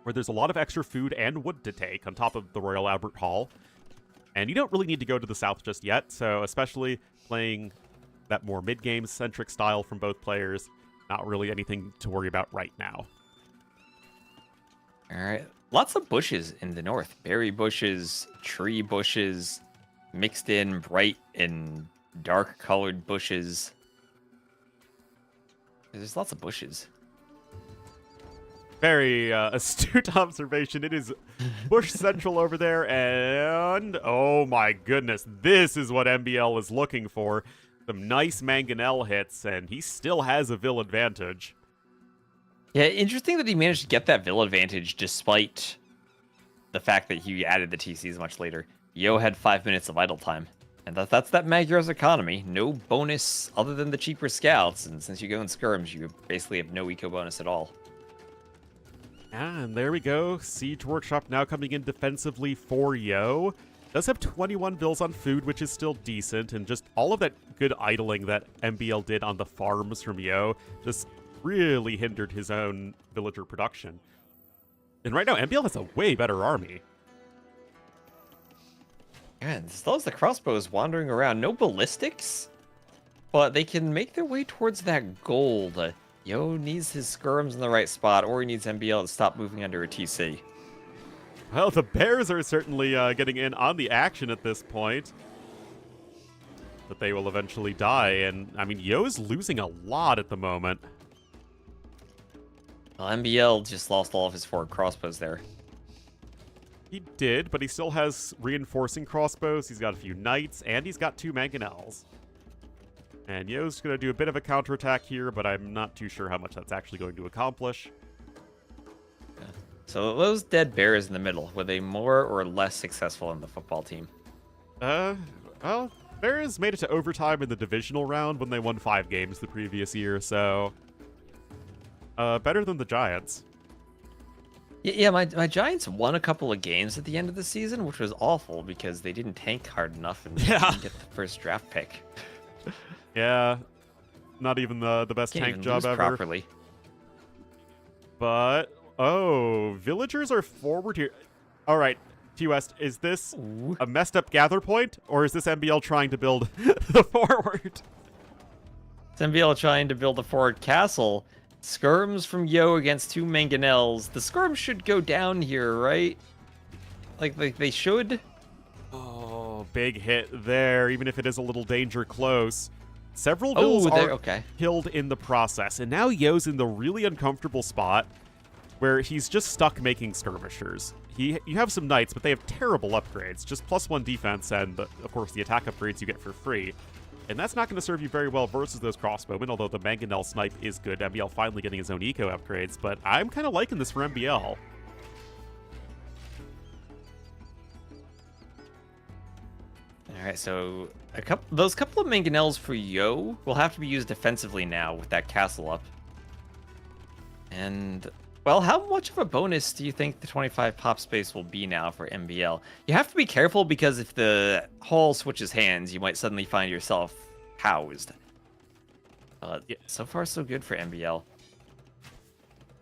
where there's a lot of extra food and wood to take on top of the Royal Albert Hall. And you don't really need to go to the south just yet, so especially playing that more mid-game centric style from both players, not really anything to worry about right now. All right. Lots of bushes in the north. Berry bushes, tree bushes, mixed in bright and dark colored bushes. There's lots of bushes. Very astute observation. It is bush central over there, and oh my goodness, this is what MBL is looking for. Some nice mangonel hits, and he still has a Vil advantage. Yeah, interesting that he managed to get that Vil advantage despite the fact that he added the TCs much later. Yo had 5 minutes of idle time. And that's that Magyar's economy. No bonus other than the cheaper scouts, and since you go in skirms, you basically have no eco bonus at all. And there we go. Siege Workshop now coming in defensively for Yo. Does have 21 Vils on food, which is still decent, and just all of that good idling that MBL did on the farms from Yo just really hindered his own villager production. And right now, MBL has a way better army. And still has the crossbows wandering around. No ballistics, but they can make their way towards that gold. Yo needs his skirms in the right spot, or he needs MBL to stop moving under a TC. Well, the Bears are certainly getting in on the action at this point. But they will eventually die, and I mean, Yo's losing a lot at the moment. Well, MBL just lost all of his forward crossbows there. He did, but he still has reinforcing crossbows, he's got a few knights, and he's got 2 mangonels. And Yo's going to do a bit of a counterattack here, but I'm not too sure how much that's actually going to accomplish. Yeah. So those dead bears in the middle, were they more or less successful in the football team? Well, Bears made it to overtime in the divisional round when they won 5 games the previous year, so better than the Giants. Yeah, my Giants won a couple of games at the end of the season, which was awful because they didn't tank hard enough and didn't get the first draft pick. Yeah, not even the best Can't tank even job lose ever. properly. But, oh, villagers are forward here. All right, T-West, is this Ooh. a messed up gather point, or is this MBL trying to build the forward? It's MBL trying to build a forward castle. Skirms from Yo against 2 mangonels. The skirms should go down here, right? Like they should. Oh, big hit there, even if it is a little danger close. Several Vils are okay. killed in the process, and now Yo's in the really uncomfortable spot where he's just stuck making skirmishers. You have some knights, but they have terrible upgrades, just +1 defense and, of course, the attack upgrades you get for free. And that's not going to serve you very well versus those crossbowmen, although the mangonel snipe is good. MBL finally getting his own eco upgrades, but I'm kind of liking this for MBL. Alright, so those couple of mangonels for Yo will have to be used defensively now with that castle up. And, well, how much of a bonus do you think the 25 pop space will be now for MBL? You have to be careful because if the hall switches hands, you might suddenly find yourself housed. So far, so good for MBL.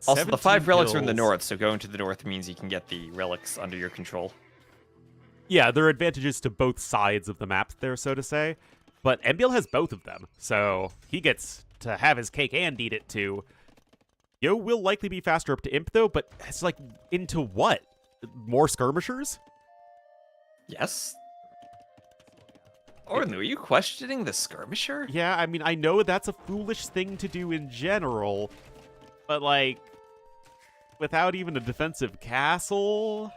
Also, the 5 relics are in the north, so going to the north means you can get the relics under your control. Yeah, there are advantages to both sides of the map there, so to say. But MBL has both of them, so he gets to have his cake and eat it too. Yo will likely be faster up to Imp, though, but it's like, into what? More skirmishers? Yes. Ornlu, are you questioning the skirmisher? Yeah, I mean, I know that's a foolish thing to do in general, but, like, without even a defensive castle?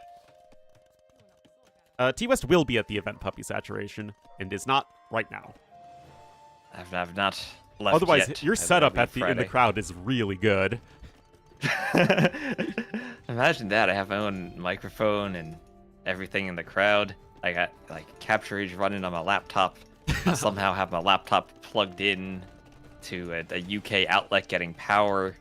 T-West will be at the event Puppy Saturation, and is not right now. I've not left Otherwise, yet. your setup in the Friday. crowd is really good. Imagine that. I have my own microphone and everything in the crowd. I got like Capture Age running on my laptop. I somehow have my laptop plugged in to a UK outlet getting power.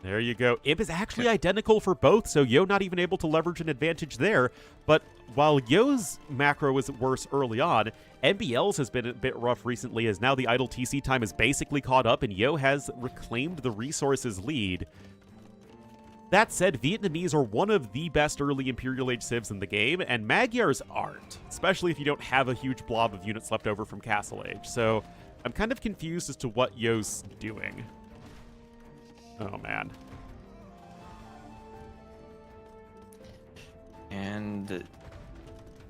There you go. Imp is actually identical for both, so Yo not even able to leverage an advantage there. But while Yo's macro was worse early on, MBL's has been a bit rough recently, as now the idle TC time is basically caught up and Yo has reclaimed the resources lead. That said, Vietnamese are one of the best early Imperial Age civs in the game, and Magyars aren't, especially if you don't have a huge blob of units left over from Castle Age. So I'm kind of confused as to what Yo's doing. Oh, man. And,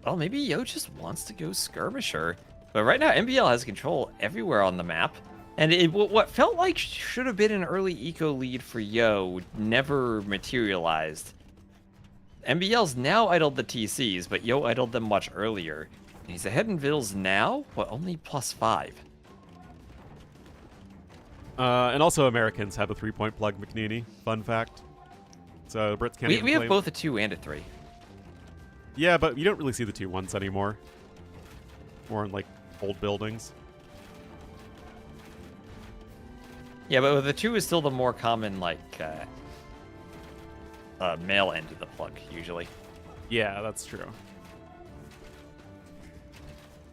well, maybe Yo just wants to go Skirmisher. But right now, MBL has control everywhere on the map. And what felt like should have been an early eco lead for Yo never materialized. MBL's now idled the TCs, but Yo idled them much earlier. And he's ahead in Vittles now, but only +5. And also Americans have a 3-point plug, McNeely. Fun fact. So Brits can't even We have claim. both a 2 and a 3. Yeah, but you don't really see the 2-1s anymore. More in, like, old buildings. Yeah, but the 2 is still the more common, like, male end of the plug, usually. Yeah, that's true.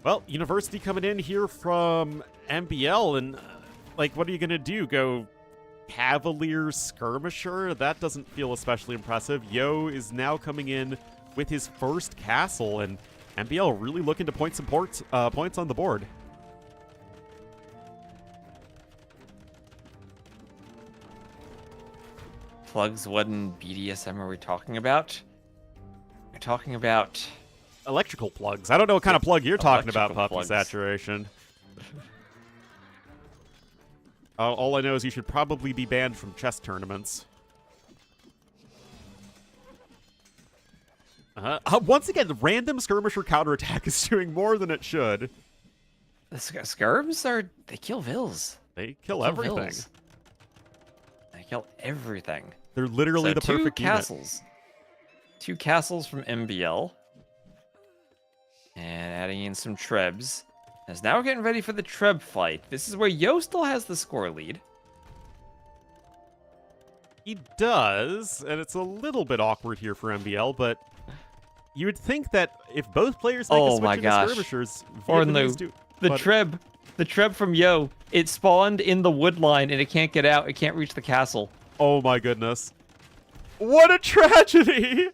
Well, University coming in here from MBL, and, like, what are you going to do? Go Cavalier Skirmisher? That doesn't feel especially impressive. Yo is now coming in with his first castle, and MBL really looking to point some points on the board. Plugs, what in BDSM are we talking about? We're talking about... Electrical plugs. I don't know what kind of plug you're talking about, Electrical Puppy plugs. Saturation. All I know is you should probably be banned from chess tournaments. Once again, the random skirmisher counterattack is doing more than it should. The skirms are... They kill Vills. They kill everything. Vills. They kill everything. They're literally So the perfect two unit. castles. 2 castles from MBL. And adding in some Trebs. As now we're getting ready for the Treb fight. This is where Yo still has the score lead. He does, and it's a little bit awkward here for MBL, but you would think that if both players make a Oh switch my into gosh. skirmishers, Ornlu, Vietnamese do. the but- Treb from Yo, it spawned in the wood line and it can't get out. It can't reach the castle. Oh my goodness. What a tragedy!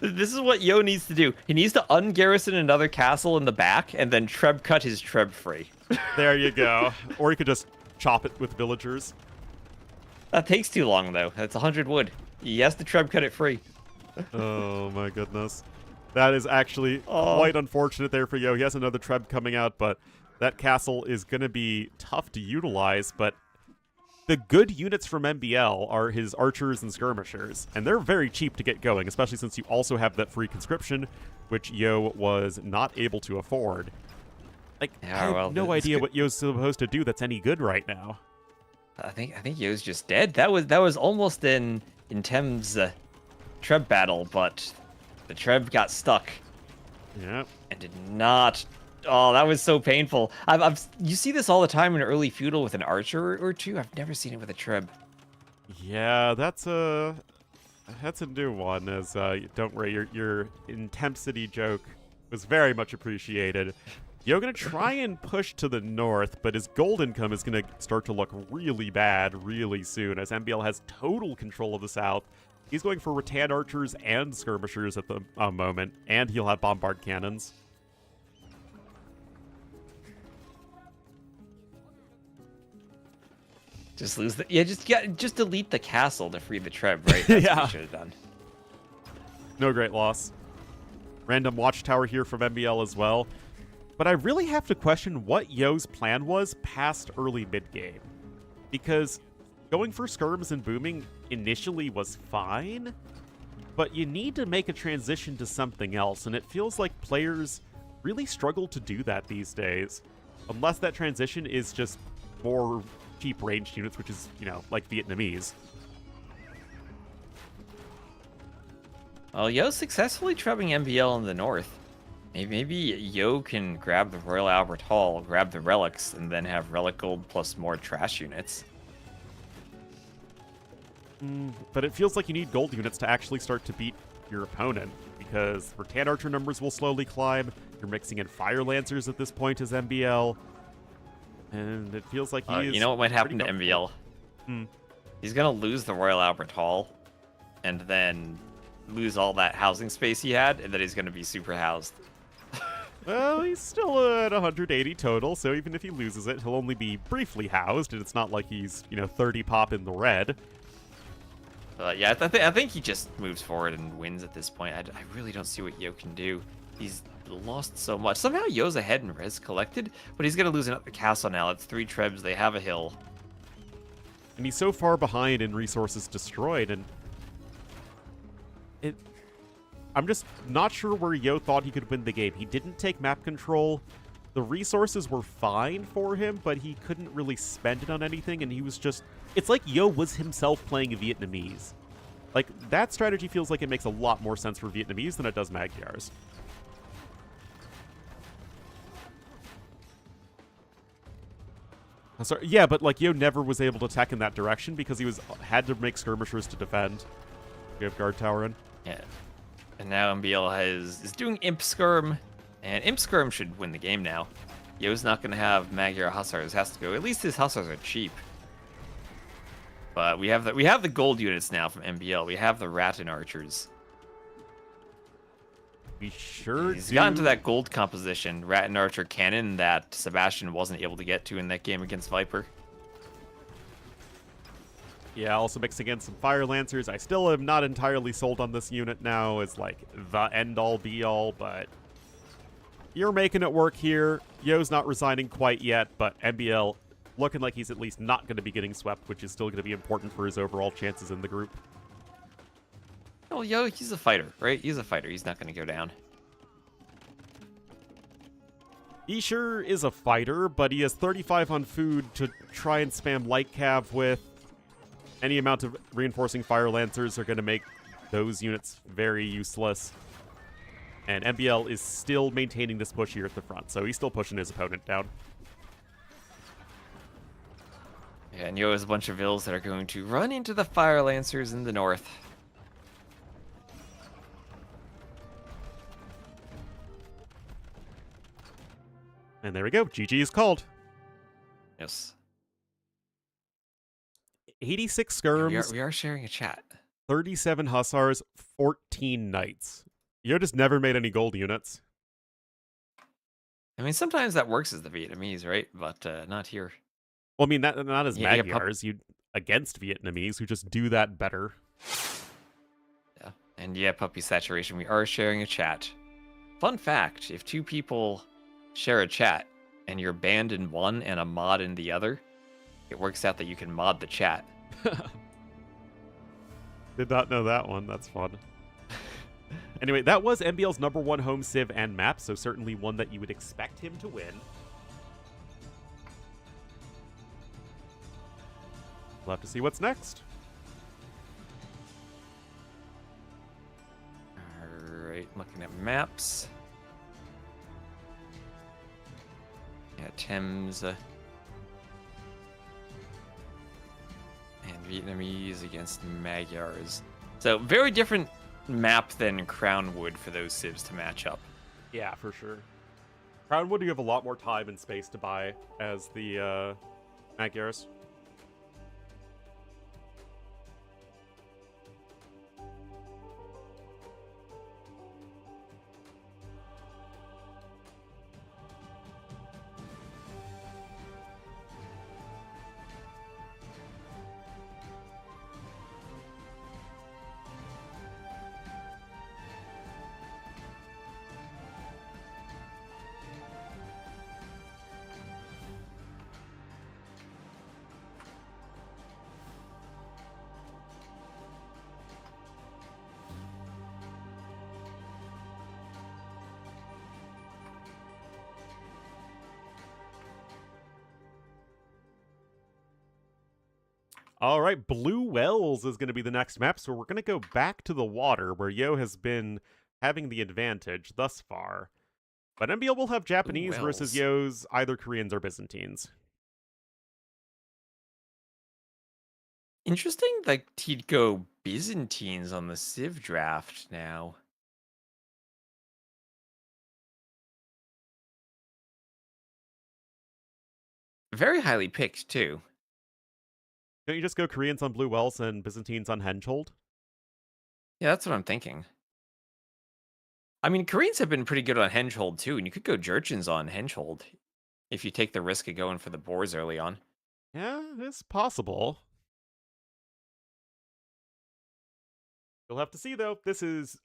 This is what Yo needs to do. He needs to ungarrison another castle in the back and then Treb cut his Treb free. There you go. Or you could just chop it with villagers. That takes too long though. That's 100 wood. He has to Treb cut it free. Oh my goodness. That is actually Oh. quite unfortunate there for Yo. He has another Treb coming out, but that castle is going to be tough to utilize, but the good units from MBL are his archers and skirmishers, and they're very cheap to get going, especially since you also have that free conscription, which Yo was not able to afford. Like, Yeah, I have well, no it's idea good. what Yo's supposed to do that's any good right now. I think Yo's just dead. That was almost in Tem's Treb battle, but the Treb got stuck Yeah. and did not. Oh, that was so painful. You see this all the time in early feudal with an archer or two. I've never seen it with a Treb. Yeah, that's a new one. As don't worry, your intensity joke was very much appreciated. Yo gonna try and push to the north, but his gold income is gonna start to look really bad really soon, as MBL has total control of the south. He's going for rattan archers and skirmishers at the moment, and he'll have bombard cannons. Just lose the just delete the castle to free the Treb, right? That's Yeah. what we should have done. No great loss. Random watchtower here from MBL as well. But I really have to question what Yo's plan was past early mid-game. Because going for skirms and booming initially was fine, but you need to make a transition to something else, and it feels like players really struggle to do that these days. Unless that transition is just more cheap ranged units, which is, like Vietnamese. Well, Yo's successfully trebbing MBL in the north. Maybe Yo can grab the Royal Albert Hall, grab the relics, and then have relic gold plus more trash units. But it feels like you need gold units to actually start to beat your opponent, because Rattan Archer numbers will slowly climb. You're mixing in Fire Lancers at this point as MBL. And it feels like he is... You know what might happen to pretty MBL? He's going to lose the Royal Albert Hall, and then lose all that housing space he had, and then he's going to be super housed. Well, he's still at 180 total, so even if he loses it, he'll only be briefly housed, and it's not like he's, 30 pop in the red. Yeah, I think he just moves forward and wins at this point. I really don't see what Yo can do. He's lost so much. Somehow Yo's ahead in res collected, but he's going to lose another castle now. It's 3 trebs. They have a hill. And he's so far behind in resources destroyed, and I'm just not sure where Yo thought he could win the game. He didn't take map control. The resources were fine for him, but he couldn't really spend it on anything, and he was just... It's like Yo was himself playing Vietnamese. Like, that strategy feels like it makes a lot more sense for Vietnamese than it does Magyars. Sorry, yeah, but like Yo never was able to attack in that direction because he had to make skirmishers to defend. You have guard tower in. Yeah. And now MBL is doing Imp Skirm, and Imp Skirm should win the game now. Yo's not going to have Magyar Hussars. Has to go. At least his Hussars are cheap. But we have the gold units now from MBL. We have the Rattan Archers. We sure He's do. gotten to that gold composition, Rattan Archer cannon, that Sebastian wasn't able to get to in that game against Viper. Yeah, also mixing in some Fire Lancers. I still am not entirely sold on this unit now as, like, the end-all, be-all, but you're making it work here. Yo's not resigning quite yet, but MBL looking like he's at least not going to be getting swept, which is still going to be important for his overall chances in the group. Well, Yo, he's a fighter, right? He's a fighter. He's not going to go down. He sure is a fighter, but he has 35 on food to try and spam Light Cav with. Any amount of reinforcing Fire Lancers are going to make those units very useless. And MBL is still maintaining this push here at the front, so he's still pushing his opponent down. Yeah, and Yo has a bunch of vills that are going to run into the Fire Lancers in the north. And there we go. GG is called. Yes. 86 skirms. We are sharing a chat. 37 Hussars, 14 Knights. Yo just never made any gold units. I mean, sometimes that works as the Vietnamese, right? But not here. Well, I mean, not as Yeah, Magyars. You against Vietnamese who just do that better. Yeah. And yeah, puppy saturation. We are sharing a chat. Fun fact, if 2 people share a chat and you're banned in one and a mod in the other, it works out that you can mod the chat. Did not know that one. That's fun. Anyway, that was MBL's #1 home civ and map, so certainly one that you would expect him to win. We'll have to see what's next. Alright, looking at maps. Yeah, Thames. And Vietnamese against Magyars. So, very different map than Crownwood for those civs to match up. Yeah, for sure. Crownwood, you have a lot more time and space to buy as the Magyars. All right, Blue Wells is going to be the next map, so we're going to go back to the water, where Yo has been having the advantage thus far. But MBL will have Japanese versus Yo's either Koreans or Byzantines. Interesting, like he'd go Byzantines on the Civ draft now. Very highly picked too. Don't you just go Koreans on Blue Wells and Byzantines on Henschhold? Yeah, that's what I'm thinking. I mean, Koreans have been pretty good on Henschhold too, and you could go Jurchens on Henschhold if you take the risk of going for the boars early on. Yeah, it's possible. You'll have to see, though. This is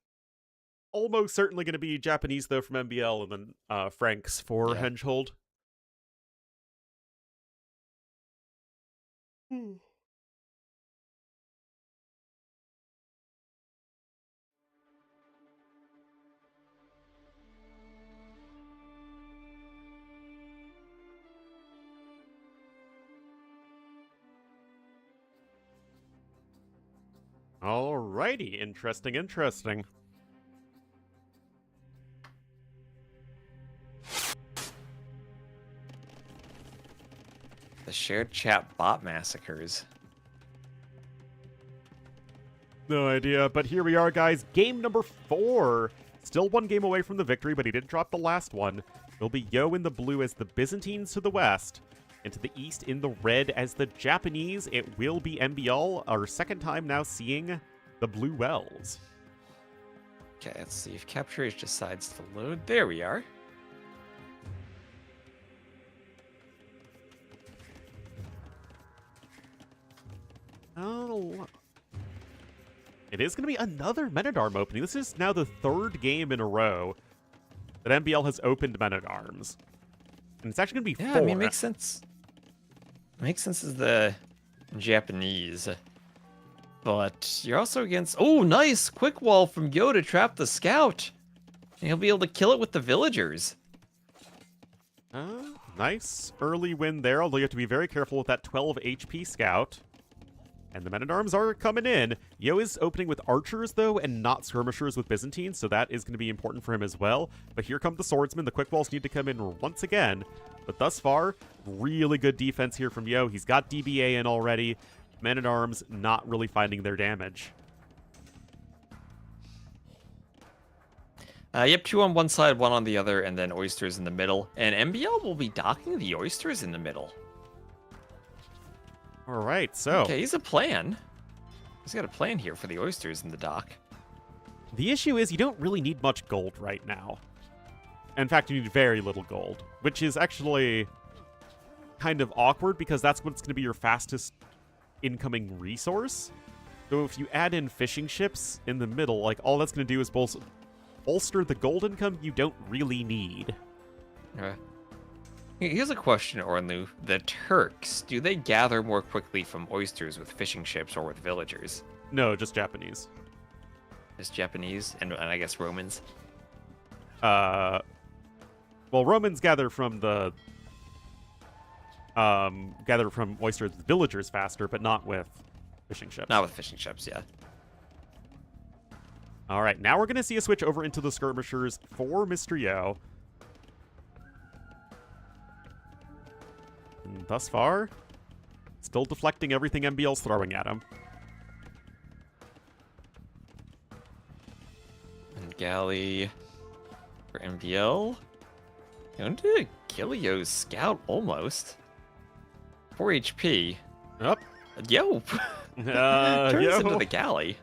almost certainly going to be Japanese, though, from MBL, and then Franks for Yeah. Henschhold. Alrighty, interesting. The shared chat bot massacres. No idea, but here we are, guys. Game number 4. Still one game away from the victory, but he did drop the last one. It'll be Yo in the blue as the Byzantines to the west, and to the east in the red as the Japanese. It will be MBL, our second time now seeing the Blue Wells. Okay, let's see if Capture Age decides to load. There we are. Oh, it is going to be another Men-at-Arms opening. This is now the 3rd game in a row that MBL has opened Men-at-Arms. And it's actually going to be 4. I mean, makes sense. Makes sense as the Japanese. But you're also against... Oh, nice! Quick wall from Yo to trap the scout. And he'll be able to kill it with the villagers. Nice early win there, although you have to be very careful with that 12 HP scout. And the Men-at-Arms are coming in. Yo is opening with archers, though, and not skirmishers with Byzantines, so that is going to be important for him as well. But here come the swordsmen. The quick walls need to come in once again. But thus far, really good defense here from Yo. He's got DBA in already. Men-at-Arms not really finding their damage. Yep, 2 on one side, 1 on the other, and then oysters in the middle. And MBL will be docking the oysters in the middle. All right, so... Okay, he's a plan. He's got a plan here for the oysters in the dock. The issue is you don't really need much gold right now. In fact, you need very little gold, which is actually kind of awkward because that's what's going to be your fastest incoming resource. So if you add in fishing ships in the middle, like all that's going to do is bolster the gold income you don't really need. Here's a question, Ornlu. The Turks, do they gather more quickly from oysters with fishing ships or with villagers? No, just Japanese. Just Japanese and I guess Romans? Well, Romans gather from the... gather from oysters with villagers faster, but not with fishing ships. Not with fishing ships, yeah. All right, now we're going to see a switch over into the skirmishers for Mr. Yo. And thus far, still deflecting everything MBL's throwing at him. And galley for MBL. Going to kill Yo's scout almost. 4 HP. Up. Yo! Turns Yo. into the galley.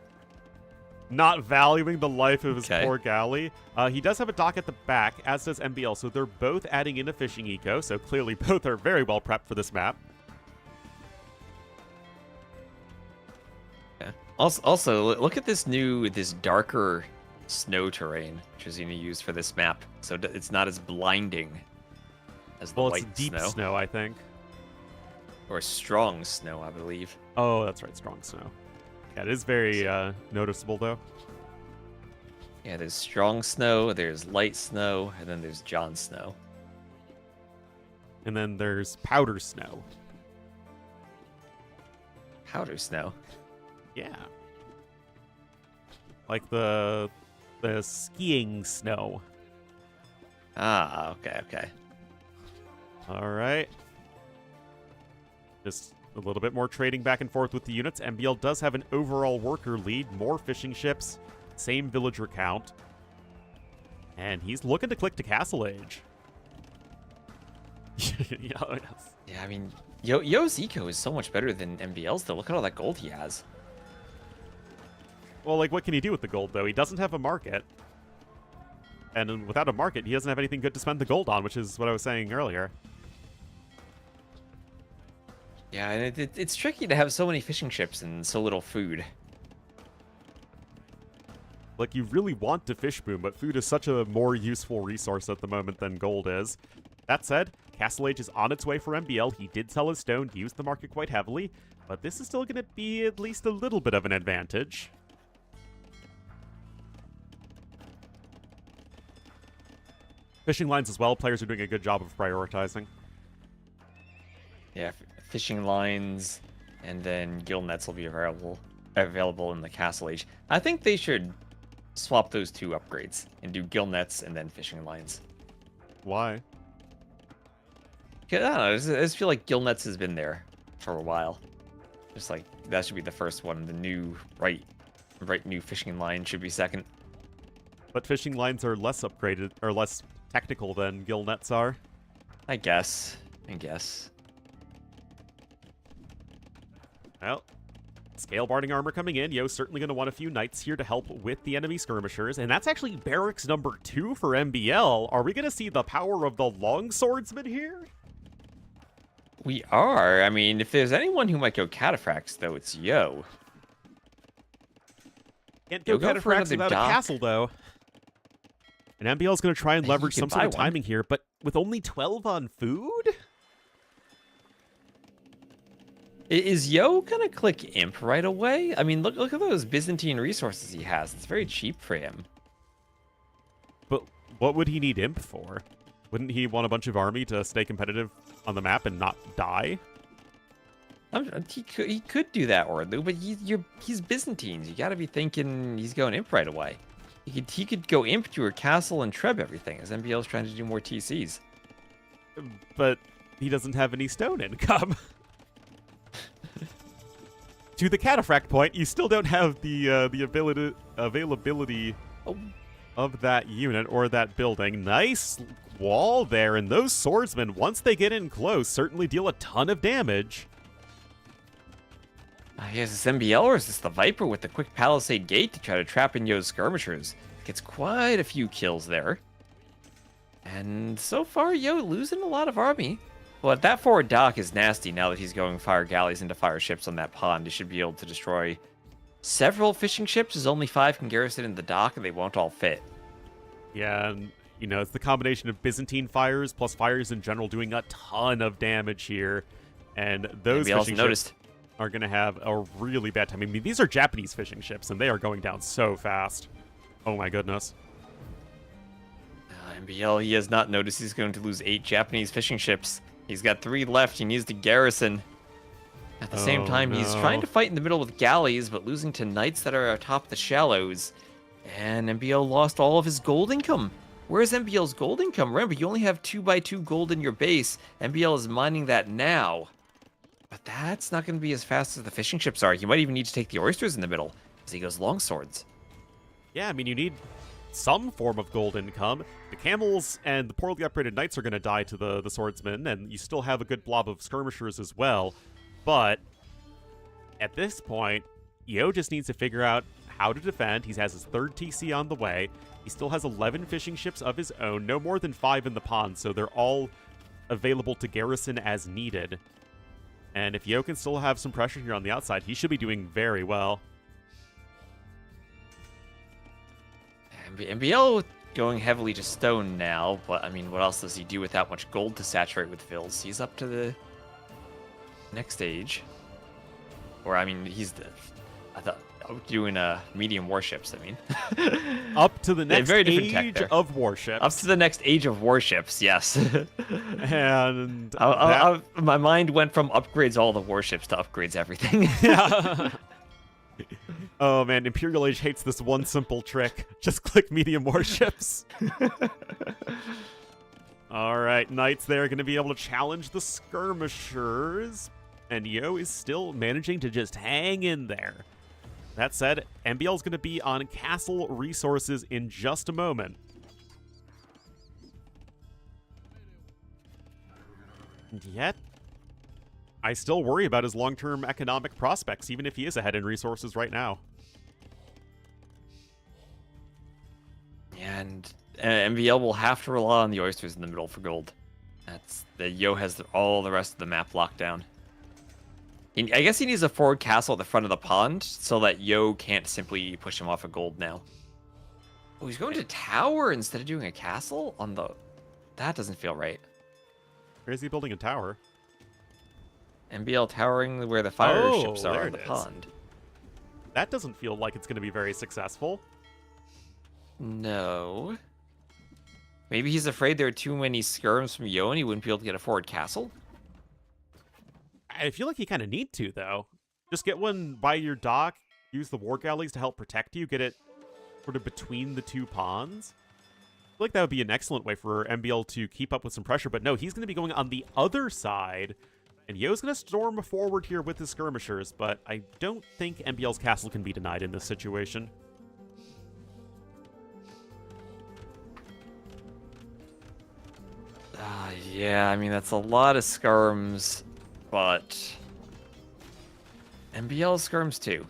Not valuing the life of his Okay. poor galley. He does have a dock at the back, as does MBL, so they're both adding in a fishing eco, so clearly both are very well prepped for this map. Yeah. Also, look at this darker snow terrain, which is going to use for this map. So it's not as blinding as the Well, white it's deep snow. snow, I think. Or strong snow, I believe. Oh, that's right, strong snow. Yeah, it is very noticeable, though. Yeah, there's strong snow, there's light snow, and then there's John snow. And then there's powder snow. Powder snow. Yeah. Like the skiing snow. Ah, okay. All right. Just A little bit more trading back and forth with the units. MBL does have an overall worker lead, more fishing ships, same villager count. And he's looking to click to Castle Age. Yeah, I mean, Yo's eco is so much better than MBL's, though. Look at all that gold he has. Well, like, what can he do with the gold, though? He doesn't have a market. And without a market, he doesn't have anything good to spend the gold on, which is what I was saying earlier. Yeah, and it's tricky to have so many fishing ships and so little food. Like, you really want to fish boom, but food is such a more useful resource at the moment than gold is. That said, Castle Age is on its way for MBL. He did sell his stone, used the market quite heavily, but this is still going to be at least a little bit of an advantage. Fishing lines as well, players are doing a good job of prioritizing. Yeah, fishing lines, and then gill nets will be available in the Castle Age. I think they should swap those two upgrades and do gill nets and then fishing lines. Why? I don't know, I just feel like gill nets has been there for a while. Just like, that should be the first one. The new, right new fishing line should be second. But fishing lines are less upgraded, or less technical than gill nets are. I guess. Well, scale barding armor coming in. Yo's certainly going to want a few knights here to help with the enemy skirmishers. And that's actually barracks number 2 for MBL. Are we going to see the power of the long swordsman here? We are. I mean, if there's anyone who might go cataphracts, though, it's Yo. Can't go Go for cataphracts another without dock. a castle, though. And MBL's going to try and He leverage can some sort buy of one. timing here, but with only 12 on food? Is Yo gonna click Imp right away? I mean, look at those Byzantine resources he has. It's very cheap for him. But what would he need Imp for? Wouldn't he want a bunch of army to stay competitive on the map and not die? He could do that, Ornlu, but he's Byzantines. You gotta be thinking he's going Imp right away. He could go Imp to your castle and treb everything, as MBL's trying to do more TCs. But he doesn't have any stone income. To the cataphract point, you still don't have the availability of that unit or that building. Nice wall there, and those swordsmen, once they get in close, certainly deal a ton of damage. Is this MBL or is this the Viper with the quick palisade gate to try to trap in Yo's skirmishers? Gets quite a few kills there. And so far, Yo losing a lot of army. Well, that forward dock is nasty now that he's going fire galleys into fire ships on that pond. He should be able to destroy several fishing ships, as only 5 can garrison in the dock, and they won't all fit. Yeah, and, you know, it's the combination of Byzantine fires plus fires in general doing a ton of damage here. And those MBL's fishing noticed. ships are going to have a really bad time. I mean, these are Japanese fishing ships, and they are going down so fast. Oh my goodness. MBL, he has not noticed he's going to lose 8 Japanese fishing ships. He's got 3 left. He needs to garrison. At the same time, he's trying to fight in the middle with galleys, but losing to knights that are atop the shallows. And MBL lost all of his gold income. Where's MBL's gold income? Remember, you only have 2x2 gold in your base. MBL is mining that now. But that's not going to be as fast as the fishing ships are. He might even need to take the oysters in the middle, as he goes longswords. Yeah, I mean, you need some form of gold income. The camels and the poorly upgraded knights are going to die to the swordsmen, and you still have a good blob of skirmishers as well. But at this point, Yo just needs to figure out how to defend. He has his 3rd TC on the way. He still has 11 fishing ships of his own, no more than 5 in the pond, so they're all available to garrison as needed. And if Yo can still have some pressure here on the outside, he should be doing very well. MBL going heavily to stone now, but I mean, what else does he do with that much gold to saturate with fills? He's up to the next stage. Or, I mean, I thought, doing medium warships, I mean. Up to the next very different tech age there. of warships. Up to the next age of warships, yes. And my mind went from upgrades all the warships to upgrades everything. Oh man, Imperial Age hates this one simple trick. Just click medium warships. Alright, knights there are going to be able to challenge the skirmishers. and Yo is still managing to just hang in there. That said, MBL is going to be on castle resources in just a moment. And yet, I still worry about his long-term economic prospects, even if he is ahead in resources right now. And MBL will have to rely on the oysters in the middle for gold. That's the Yo has all the rest of the map locked down. I guess he needs a forward castle at the front of the pond so that Yo can't simply push him off of gold now. Oh, he's going to tower instead of doing a castle on the. That doesn't feel right. Where is he building a tower? MBL towering where the fire ships are there on the it is. pond. That doesn't feel like it's going to be very successful. No. Maybe he's afraid there are too many skirms from Yo and he wouldn't be able to get a forward castle? I feel like you kind of need to, though. Just get one by your dock, use the war galleys to help protect you, get it sort of between the two ponds. I feel like that would be an excellent way for MBL to keep up with some pressure, but no, he's going to be going on the other side, and Yo's going to storm forward here with his skirmishers, but I don't think MBL's castle can be denied in this situation. Yeah, I mean, that's a lot of skirms, but MBL skirms too.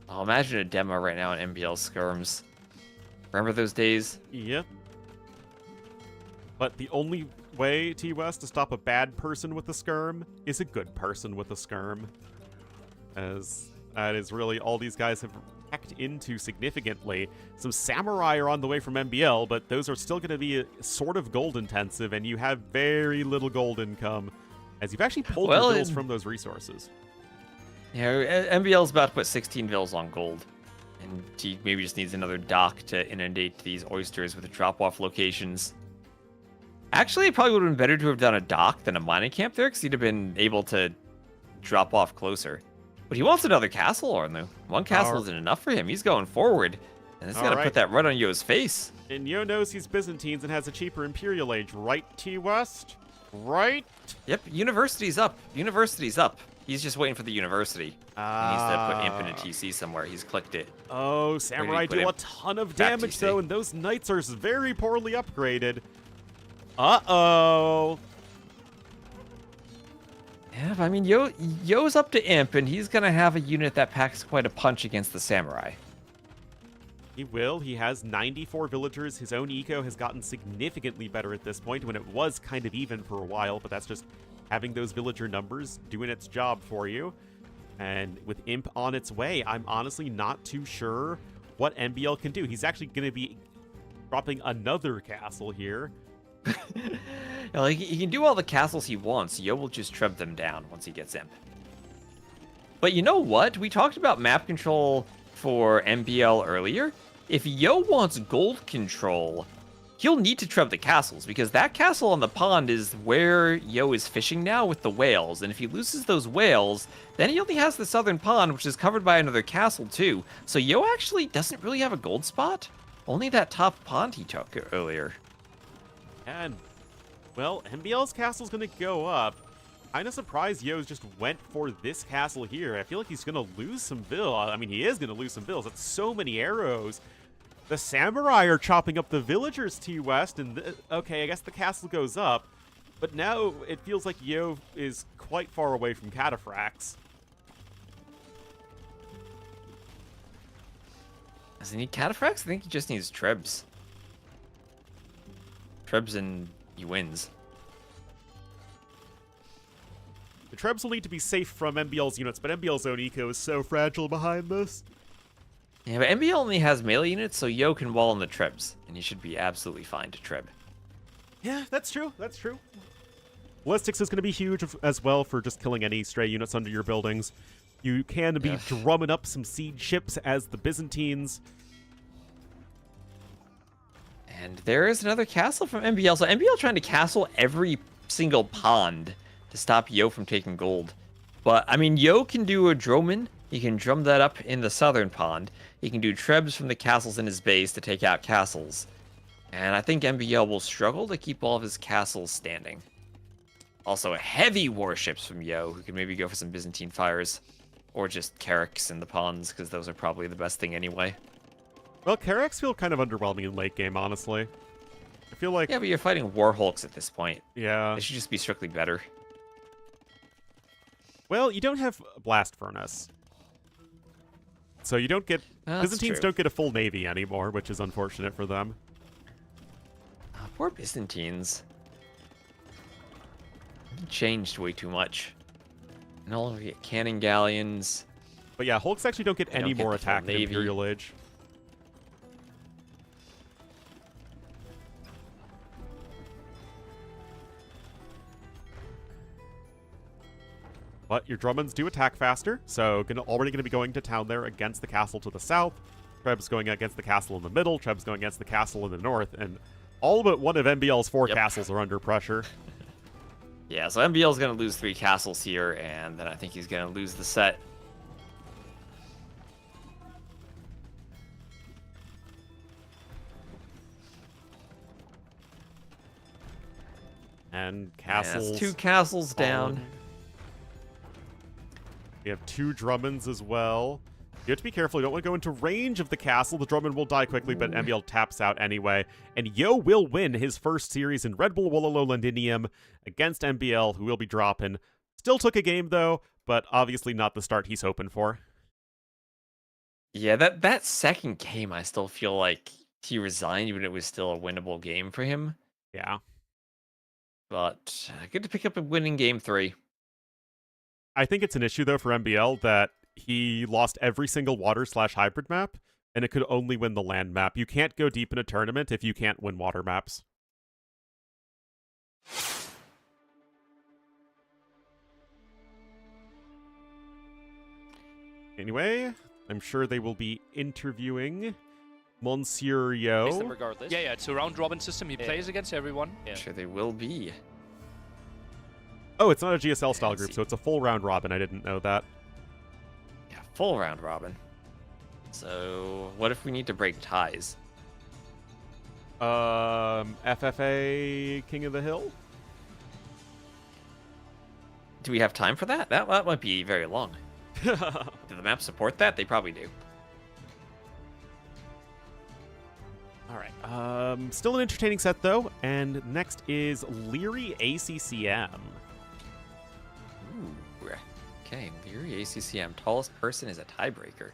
I'll imagine a demo right now on MBL skirms. Remember those days? Yeah. But the only way, T-West, to stop a bad person with a skirm is a good person with a skirm. As that is really all these guys have hacked into significantly. Some samurai are on the way from MBL, but those are still going to be sort of gold intensive, and you have very little gold income, as you've actually pulled your bills from those resources. Yeah, MBL's about to put 16 bills on gold. And he maybe just needs another dock to inundate these oysters with drop-off locations. Actually, it probably would have been better to have done a dock than a mining camp there, because he'd have been able to drop off closer. But he wants another castle, Ornlu. One castle isn't enough for him. He's going forward. And he's got to put that right on Yo's face. And Yo knows he's Byzantines and has a cheaper Imperial Age, right, T-West? Right? Yep, university's up. University's up. He's just waiting for the university. He needs to put Imp in a TC somewhere. He's clicked it. Oh, Samurai do a ton of damage, though, and those Knights are very poorly upgraded. Uh-oh. Yeah, but I mean, Yo's up to Imp, and he's going to have a unit that packs quite a punch against the Samurai. He will. He has 94 villagers. His own eco has gotten significantly better at this point, when it was kind of even for a while, but that's just having those villager numbers doing its job for you. And with Imp on its way, I'm honestly not too sure what MBL can do. He's actually going to be dropping another castle here. Like, he can do all the castles he wants. Yo will just treb them down once he gets Imp. But you know what? We talked about map control for MBL earlier. If Yo wants gold control, he'll need to treb the castles, because that castle on the pond is where Yo is fishing now with the whales. And if he loses those whales, then he only has the southern pond, which is covered by another castle too. So Yo actually doesn't really have a gold spot. Only that top pond he took earlier. And, well, MBL's castle's going to go up. Kind of surprised Yo's just went for this castle here. I feel like he's going to lose some bill. I mean, he is going to lose some bills. That's so many arrows. The Samurai are chopping up the villagers, T-West, and okay, I guess the castle goes up. But now it feels like Yo is quite far away from cataphracts. Does he need cataphracts? I think he just needs trebs. Trebs and he wins. The Trebs will need to be safe from MBL's units, but MBL's own eco is so fragile behind this. Yeah, but MBL only has melee units, so Yo can wall on the trebs, and he should be absolutely fine to treb. Yeah, that's true. That's true. Ballistics is going to be huge as well for just killing any stray units under your buildings. You can be drumming up some siege ships as the Byzantines. And there is another castle from MBL. So MBL trying to castle every single pond to stop Yo from taking gold. But, I mean, Yo can do a Droman. He can drum that up in the southern pond. He can do trebs from the castles in his base to take out castles. And I think MBL will struggle to keep all of his castles standing. Also, heavy warships from Yo, who can maybe go for some Byzantine fires. Or just Carracks in the pawns, because those are probably the best thing anyway. Well, Carracks feel kind of underwhelming in late game, honestly. I feel like... Yeah, but you're fighting Warhulks at this point. Yeah. They should just be strictly better. Well, you don't have Blast Furnace. So you don't get... That's Byzantines true. don't get a full navy anymore, which is unfortunate for them. Poor Byzantines. Changed way too much. And all of you get cannon galleons. But yeah, Hulks actually don't get They any don't get more the full attack in navy. Imperial Age. But your Drummonds do attack faster, so already going to be going to town there against the castle to the south. Treb's going against the castle in the middle. Treb's going against the castle in the north. And all but one of MBL's 4 castles are under pressure. Yeah, so MBL's going to lose 3 castles here, and then I think he's going to lose the set. And Yeah, castles... that's 2 castles down. We have 2 Drummonds as well. You have to be careful. You don't want to go into range of the castle. The Drummond will die quickly, but MBL taps out anyway. And Yo will win his first series in RedBull, Wololo, Londinium against MBL, who will be dropping. Still took a game, though, but obviously not the start he's hoping for. Yeah, that second game, I still feel like he resigned when it was still a winnable game for him. Yeah. But good to pick up a win in game 3. I think it's an issue, though, for MBL that he lost every single water/hybrid map, and it could only win the land map. You can't go deep in a tournament if you can't win water maps. Anyway, I'm sure they will be interviewing Monsieur Plays them Yo. regardless. Yeah, it's a round robin system. He plays against everyone. I'm sure they will be. Oh, it's not a GSL style group, so it's a full round robin. I didn't know that. Yeah, full round robin. So, what if we need to break ties? FFA King of the Hill? Do we have time for that? That might be very long. Do the maps support that? They probably do. Alright, still an entertaining set, though, and next is Liry ACCM. Ooh. Okay, Liry ACCM. Tallest person is a tiebreaker.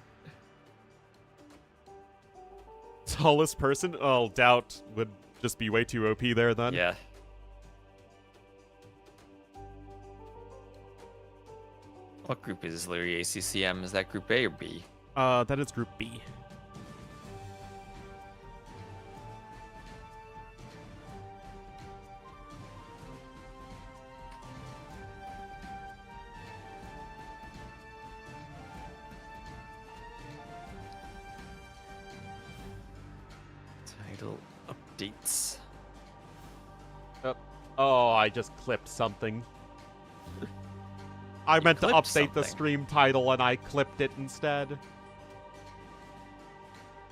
Tallest person? Oh, doubt would just be way too OP there, then. Yeah. What group is Liry ACCM? Is that group A or B? That is Group B. Title updates. Oh, I just clipped something. I meant to clipped update the something. stream title, and I clipped it instead.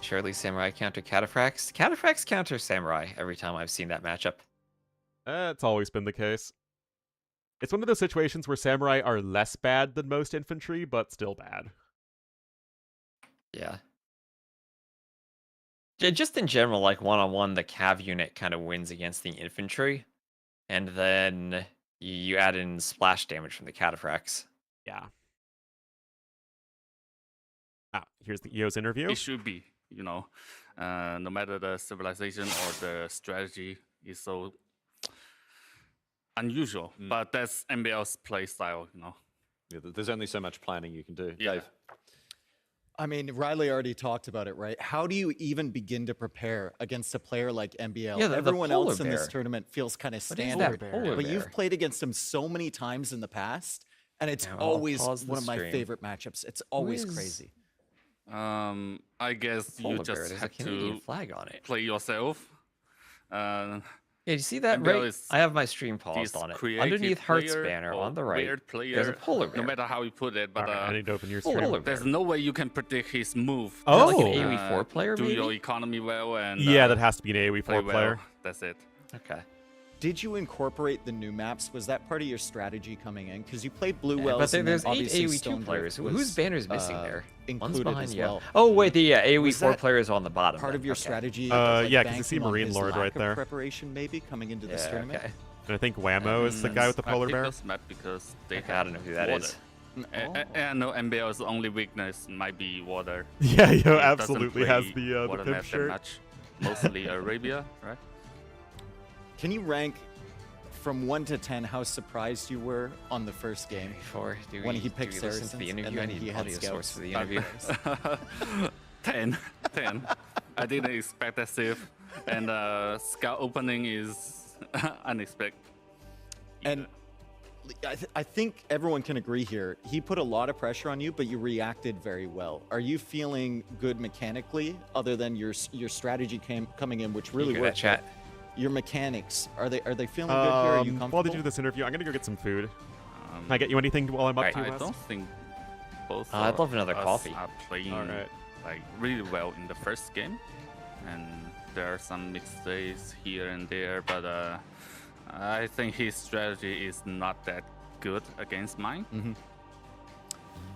Surely Samurai counter Cataphracts. Cataphracts counter Samurai every time I've seen that matchup. It's always been the case. It's one of those situations where Samurai are less bad than most infantry, but still bad. Yeah. Just in general, like one-on-one, the cav unit kind of wins against the infantry. And then you add in splash damage from the Cataphracts. Yeah. Here's the EO's interview. It should be, no matter the civilization or the strategy is so unusual, but that's MBL's play style, Yeah, there's only so much planning you can do. Yeah. Dave? I mean, Riley already talked about it, right? How do you even begin to prepare against a player like MBL? Yeah, the Everyone polar else in this bear. tournament feels kind of What is standard. that polar But bear? you've played against him so many times in the past, and it's Yeah, well, I'll always pause the one of my stream. favorite matchups. It's always is- crazy. I guess you Polar bear, just there's a have Canadian to flag on it. play yourself. Yeah, you see that, MBL right? is I have my stream This paused on it. creative Underneath Heartt's player banner or on the right, weird player, there's a polar bear. no matter how you put it, but Alright, I need to open your Polar stream. bear. there's no way you can predict his move. Oh. Like an AoE4 player, do maybe? your economy well and Yeah, that has to be an AoE4 play player. well. That's it. Okay. Did you incorporate the new maps? Was that part of your strategy coming in? Because you played Blue Wells, but and then there's 8 obviously AoE2 Stone players. Drift Whose was, banner's missing there? One's included behind as you. well. Oh wait, the AoE Was 4 that players on the bottom. Part then. of your Okay. strategy? Yeah, 'cause you see banking on Marine his Lord lack right of there. Preparation maybe coming into this Yeah, tournament. okay. And I think Whammo is the guy with the I polar picked bear. this map because they Okay, I have don't know who that water. is. And no, MBL's only weakness might be water. Yeah, He yo, doesn't absolutely has play the water pimp map that shirt. much. Mostly Arabia, right? Can you rank from 1 to 10 how surprised you were on the first game? Before do When we, he picked do we listen to the Saracens, and interview? I then need he an had audio source scouts. for the interview. 10. 10. I didn't expect that save. And scout opening is unexpected. And I think everyone can agree here. He put a lot of pressure on you, but you reacted very well. Are you feeling good mechanically, other than your strategy coming in, which really You hear that, worked? chat? Your mechanics, are they feeling good here? Are you comfortable? While they do this interview, I'm gonna go get some food. Can I get you anything while I'm up Alright. to you, I Wes? don't think both I'd of love another us coffee. are playing Alright. like really well in the first game, and there are some mistakes here and there, but I think his strategy is not that good against mine.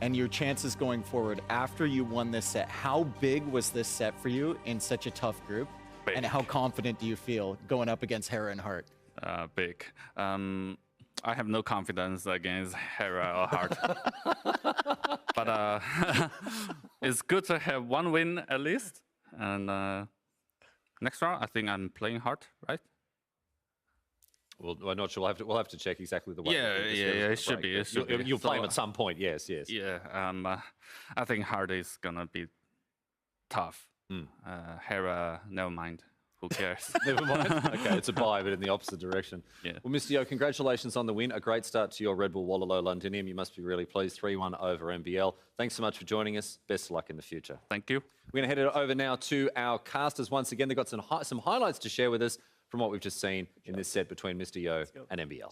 And your chances going forward after you won this set, how big was this set for you in such a tough group? Big. And how confident do you feel going up against Hera and Hearttt? Big. I have no confidence against Hera or Hearttt. But it's good to have one win at least. And next round, I think I'm playing Hearttt, right? Well, I'm not sure. We'll have to check exactly the way. Yeah, it should be. It should be. You'll play him So, at some point. Yes, yes. Yeah, I think Hearttt is gonna be tough. Hera, never mind. Who cares? Never mind. Okay, it's a bye, but in the opposite direction. Yeah. Well, Mr. Yo, congratulations on the win. A great start to your RedBull Wololo Londinium. You must be really pleased. 3-1 over MBL. Thanks so much for joining us. Best of luck in the future. Thank you. We're going to head it over now to our casters once again. They've got some highlights to share with us from what we've just seen in this set between Mr. Yo and MBL.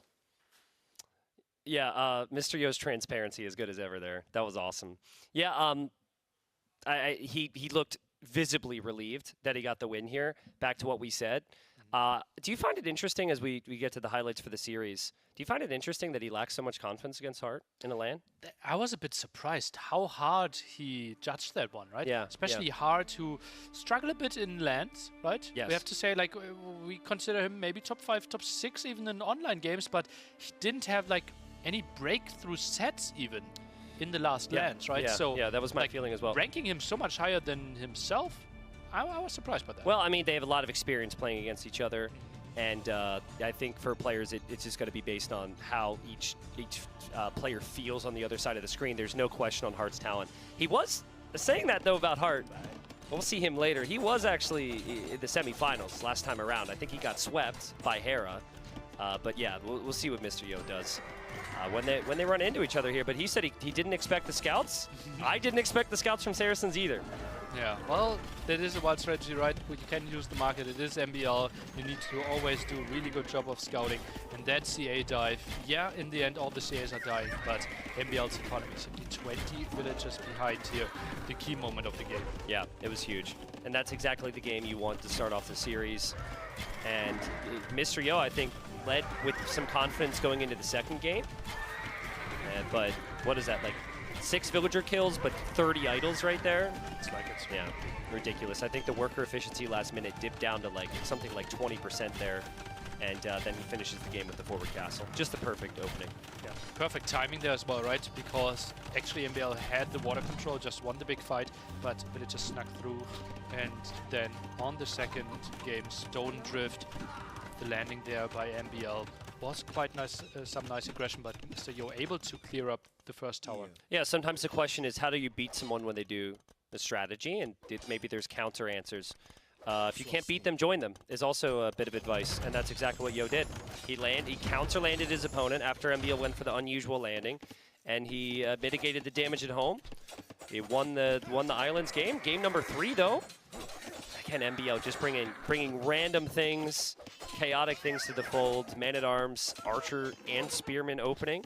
Yeah, Mr. Yo's transparency as good as ever there. That was awesome. Yeah, he looked visibly relieved that he got the win here. Back to what we said. Do you find it interesting as we get to the highlights for the series? Do you find it interesting that he lacks so much confidence against Hearttt in a LAN? I was a bit surprised how hard he judged that one, right? Yeah, Especially hard to struggle a bit in lands, right? Yes. We have to say, like, we consider him maybe top 5, top 6 even in online games, but he didn't have, like, any breakthrough sets even in the last lands, right? Yeah, so yeah, that was my like, feeling as well. Ranking him so much higher than himself, I was surprised by that. Well, I mean, they have a lot of experience playing against each other, and I think for players, it's just going to be based on how each player feels on the other side of the screen. There's no question on Heartt's talent. He was saying that, though, about Hearttt. We'll see him later. He was actually in the semifinals last time around. I think he got swept by Hera. But yeah, we'll see what Mr. Yo does when they run into each other here. But he said he didn't expect the scouts. I didn't expect the scouts from Saracens either. Yeah, well, that is a wild strategy, right? You can use the market. It is MBL. You need to always do a really good job of scouting. And that CA dive, yeah, in the end, all the CAs are dying, but MBL's economy is simply 20 villagers behind here. The key moment of the game. Yeah, it was huge. And that's exactly the game you want to start off the series. And Mr. Yo, I think, led with some confidence going into the second game. But what is that, like 6 villager kills, but 30 idols right there? It's like it's Yeah, ridiculous. I think the worker efficiency last minute dipped down to like something like 20% there. And then he finishes the game with the forward castle. Just the perfect opening. Yeah, perfect timing there as well, right? Because actually MBL had the water control, just won the big fight, but it just snuck through. And then on the second game, Stone Drift, the landing there by MBL was quite nice, some nice aggression, but Mr. Yo able to clear up the first tower. Yeah, sometimes the question is how do you beat someone when they do the strategy, and maybe there's counter answers. If you can't beat them, join them is also a bit of advice, and that's exactly what Yo did. He counter landed his opponent after MBL went for the unusual landing, and he mitigated the damage at home. He won the Islands game. Game number 3 though. Again, MBL just bringing random things, chaotic things to the fold. Man-at-Arms, Archer, and Spearman opening.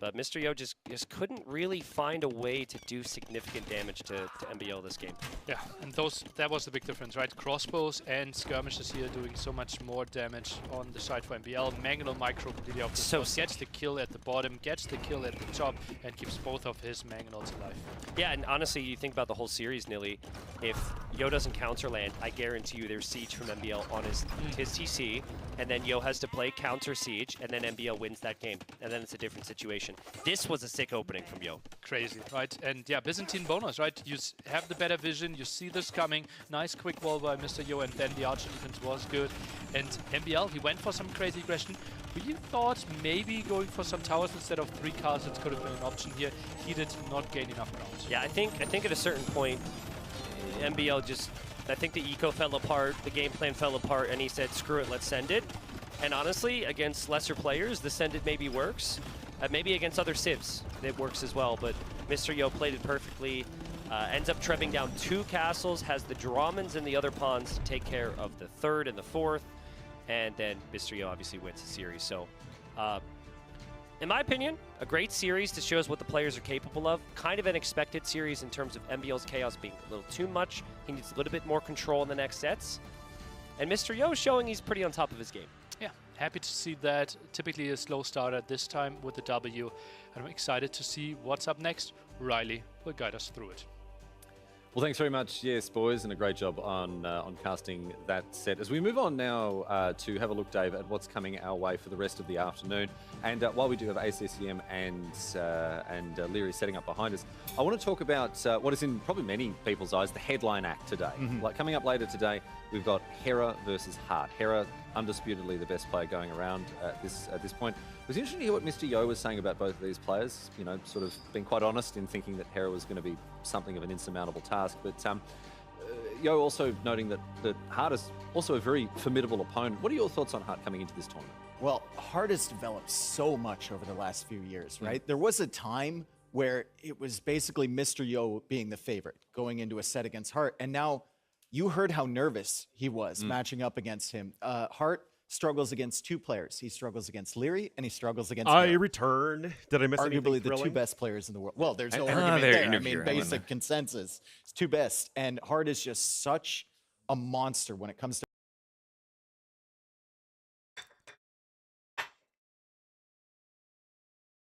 but Mr. Yo just couldn't really find a way to do significant damage to MBL this game. Yeah, and that was the big difference, right? Crossbows and skirmishes here doing so much more damage on the side for MBL. Mangonel Micro completely off the So spot, gets the kill at the bottom, gets the kill at the top, and keeps both of his Mangonels alive. Yeah, and honestly, you think about the whole series, Nilly, if Yo doesn't counter land, I guarantee you there's siege from MBL on his TC, and then Yo has to play counter siege, and then MBL wins that game, and then it's a different situation. This was a sick opening from Yo. Crazy, right? And yeah, Byzantine bonus, right? You have the better vision, you see this coming. Nice quick wall by Mr. Yo, and then the archer defense was good. And MBL, he went for some crazy aggression. We thought maybe going for some towers instead of 3 castles could have been an option here. He did not gain enough ground. Yeah, I think at a certain point, MBL just, I think the eco fell apart, the game plan fell apart, and he said, screw it, let's send it. And honestly, against lesser players, the send it maybe works. Maybe against other civs, it works as well, but Mr. Yo played it perfectly. Ends up trebbing down 2 castles, has the Dramans and the other pawns to take care of the 3rd and the 4th, and then Mr. Yo obviously wins the series. So, in my opinion, a great series to show us what the players are capable of. Kind of an expected series in terms of MBL's chaos being a little too much. He needs a little bit more control in the next sets. And Mr. Yo showing he's pretty on top of his game. Yeah, happy to see that. Typically a slow starter this time with the W. And I'm excited to see what's up next. Riley will guide us through it. Well, thanks very much, yes, boys, and a great job on casting that set. As we move on now to have a look, Dave, at what's coming our way for the rest of the afternoon. And while we do have ACCM and Liry setting up behind us, I want to talk about what is in probably many people's eyes the headline act today. Like coming up later today, we've got Hera versus Hearttt. Hera, undisputedly the best player going around at this point. It was interesting to hear what Mr. Yo was saying about both of these players. You know, sort of being quite honest in thinking that Hera was going to be something of an insurmountable task. But Yo also noting that Hearttt is also a very formidable opponent. What are your thoughts on Hearttt coming into this tournament? Well, Hearttt has developed so much over the last few years, right? There was a time where it was basically Mr. Yo being the favorite going into a set against Hearttt, and now you heard how nervous he was matching up against him. Hearttt struggles against 2 players. He struggles against Liry, and he struggles against I Hera. return. Did I miss anything Arguably the thrilling? 2 best players in the world. Well, there's no they're argument there. I mean, interviewing basic consensus. It's 2 best. And Hearttt is just such a monster when it comes to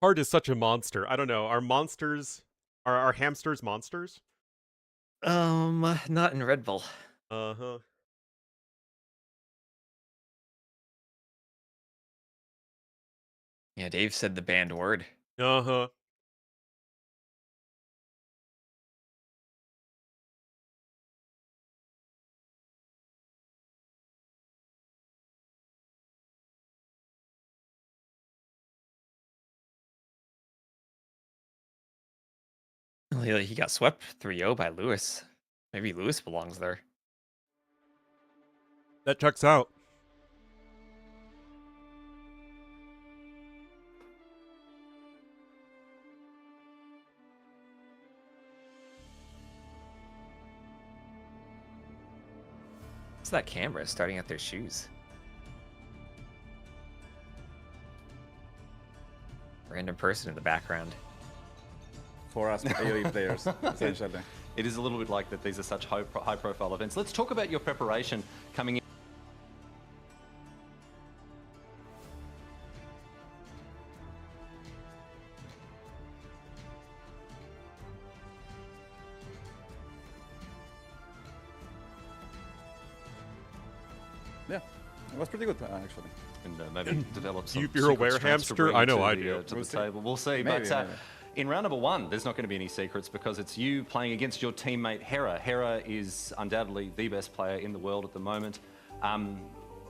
Hearttt is such a monster. I don't know. Are monsters... Are hamsters monsters? Not in RedBull. Uh-huh. Yeah, Dave said the banned word. Uh-huh. He got swept 3-0 by Lewis. Maybe Lewis belongs there. That checks out. What's that camera starting at their shoes? Random person in the background. For us AoE players, essentially. It is a little bit like that. These are such high-profile events. Let's talk about your preparation coming in. Yeah, it was pretty good actually. And maybe develop some. You're aware, secrets transfer hamster? I know to I the, do. to We'll the see. table. We'll see. Maybe, but maybe. in round number 1, there's not going to be any secrets because it's you playing against your teammate Hera. Hera is undoubtedly the best player in the world at the moment.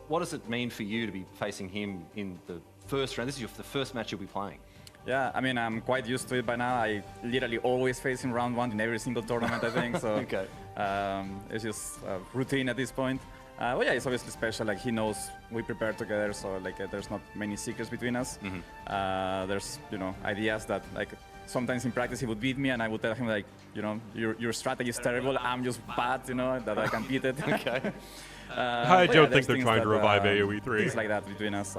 What does it mean for you to be facing him in the first round? This is the first match you'll be playing. Yeah, I mean, I'm quite used to it by now. I literally always face in round 1 in every single tournament, I think. So Okay. It's just routine at this point. Well, yeah, it's obviously special. Like he knows we prepare together, so like there's not many secrets between us. There's ideas that like sometimes in practice he would beat me, and I would tell him like your strategy is terrible. I'm just bad, that I can beat it. Okay. I don't think there's they're things trying to that, revive AoE 3. Things like that between us.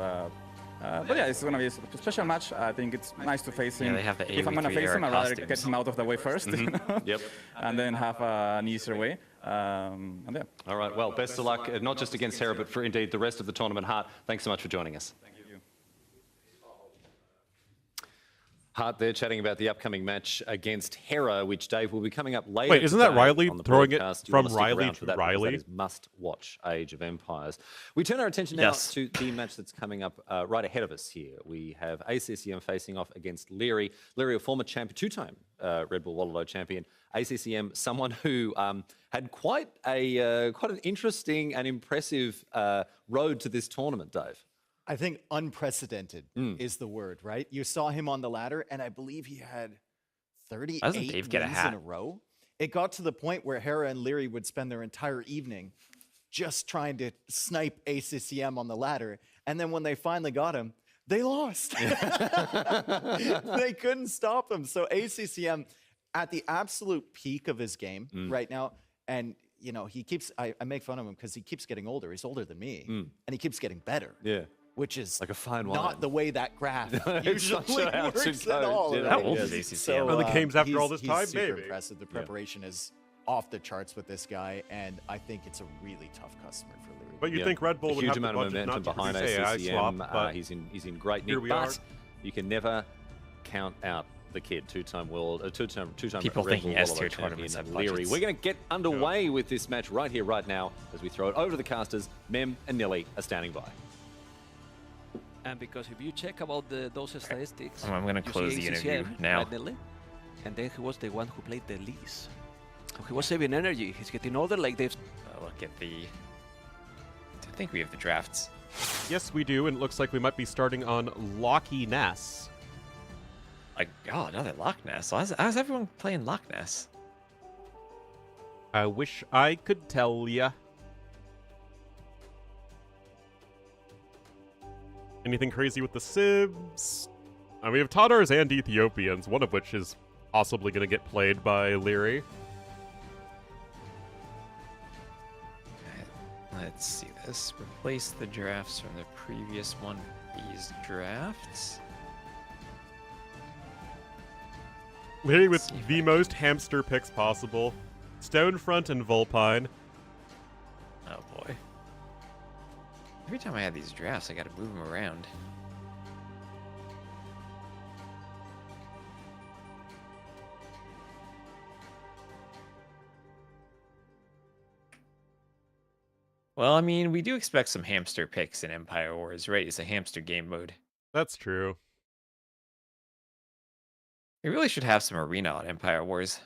But yeah, it's going to be a special match. I think it's nice to face him. they have the If I'm going to AoE face him, I'd rather costumes. get him out of the way first. You know? Yep. And then have an easier way. And yeah. All right, well, best of luck, not just against Hera, but for indeed the rest of the tournament. Hearttt, thanks so much for joining us. Thank you. Hearttt there chatting about the upcoming match against Hera, which, Dave, will be coming up later. Wait, isn't that today Riley on the throwing it broadcast. You from wanna stick Riley around to for that because Riley? That is must-watch Age of Empires. We turn our attention now to the match that's coming up right ahead of us here. We have ACCM facing off against Liry. Liry, a former champion, two-time RedBull Wololo champion. ACCM, someone who had quite an interesting and impressive road to this tournament, Dave. I think unprecedented is the word, right? You saw him on the ladder, and I believe he had 38 Doesn't Dave get a wins hat? in a row. It got to the point where Hera and Liry would spend their entire evening just trying to snipe ACCM on the ladder. And then when they finally got him, they lost. They couldn't stop them. So ACCM at the absolute peak of his game right now. And, you know, he keeps, I make fun of him because he keeps getting older. He's older than me. And he keeps getting better. Yeah. Which is like a fine not wine. the way that graph It's usually not how it works should at go. all. Yeah, right? How old is ACCM? Well, the games after all this he's time, super maybe. impressive. The preparation is off the charts with this guy, and I think it's a really tough customer for Liry. But you Yeah. think Red Bull a would huge have the amount of budget momentum not to behind produce AI ACCM. swap, but He's in great here nick, we but are. you can never count out the kid, two-time People Red thinking Bull S tier Wololo tournaments champion have Liry. budgets. We're going to get underway with this match right here, right now, as we throw it over to the casters. Mem and Nilly are standing by. And because if you check about those statistics, I'm gonna you close see the interview ACCM, now. right, Nelly? And then he was the one who played the least. So he was saving energy. He's getting older like this. Look at the... I think we have the drafts. Yes, we do, and it looks like we might be starting on Locky Ness. Like, oh, another Loch Ness. How's everyone playing Loch Ness? I wish I could tell ya. Anything crazy with the Sibs? We have Tatars and Ethiopians, one of which is possibly going to get played by Liry. Let's see this. Replace the drafts from the previous one with these drafts. Liry with the most hamster picks possible. Stonefront and Vulpine. Oh boy. Every time I have these drafts, I gotta move them around. Well, I mean, we do expect some hamster picks in Empire Wars, right? It's a hamster game mode. That's true. We really should have some arena on Empire Wars.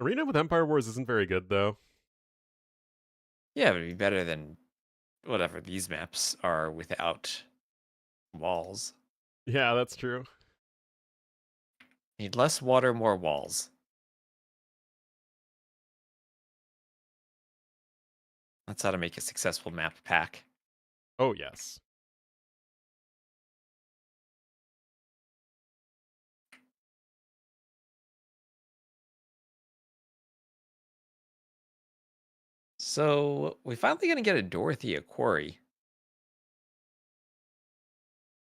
Arena with Empire Wars isn't very good, though. Yeah, it'd be better than whatever these maps are without walls. Yeah, that's true. Need less water, more walls. That's how to make a successful map pack. Oh, yes. So, we're finally going to get a Dorothea quarry.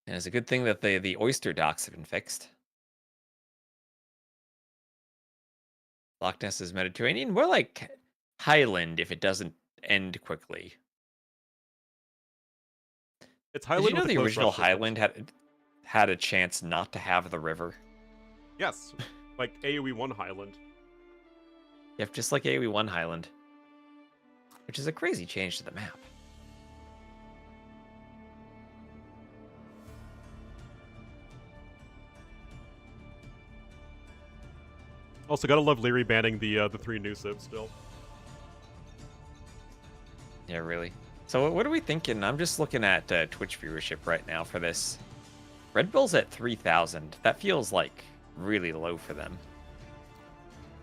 And it's a good thing that the oyster docks have been fixed. Loch Ness is Mediterranean. More like Highland if it doesn't end quickly. It's Did Highland you know with a the close original rush distance. Highland had a chance not to have the river? Yes, like AoE 1 Highland. Yep, just like AoE 1 Highland. Which is a crazy change to the map. Also, gotta love Liry banning the 3 new Sibs still. Yeah, really. So what are we thinking? I'm just looking at Twitch viewership right now for this. Red Bull's at 3,000. That feels like really low for them.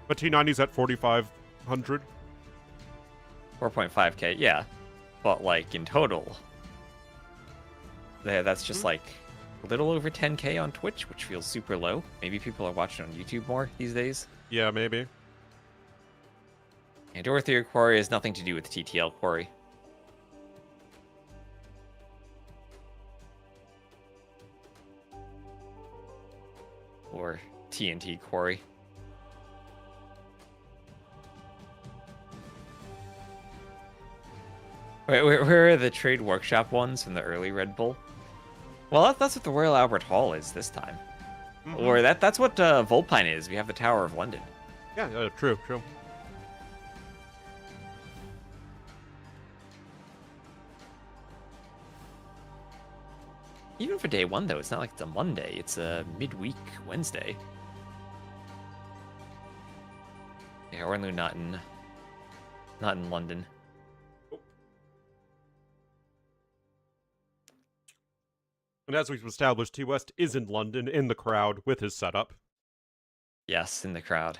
But T90's at 4,500. 4.5k, yeah. But like in total, that's just like a little over 10k on Twitch, which feels super low. Maybe people are watching on YouTube more these days. Yeah, maybe. And Dorothea Quarry has nothing to do with TTL Quarry. or TNT Quarry. Where are the Trade Workshop ones from the early Red Bull? Well, that's what the Royal Albert Hall is this time. Or that's what Vulpine is. We have the Tower of London. Yeah, true. Even for day one, though, it's not like it's a Monday. It's a midweek Wednesday. Yeah, Ornlu not in London. And as we've established, T West is in London, in the crowd, with his setup. Yes, in the crowd.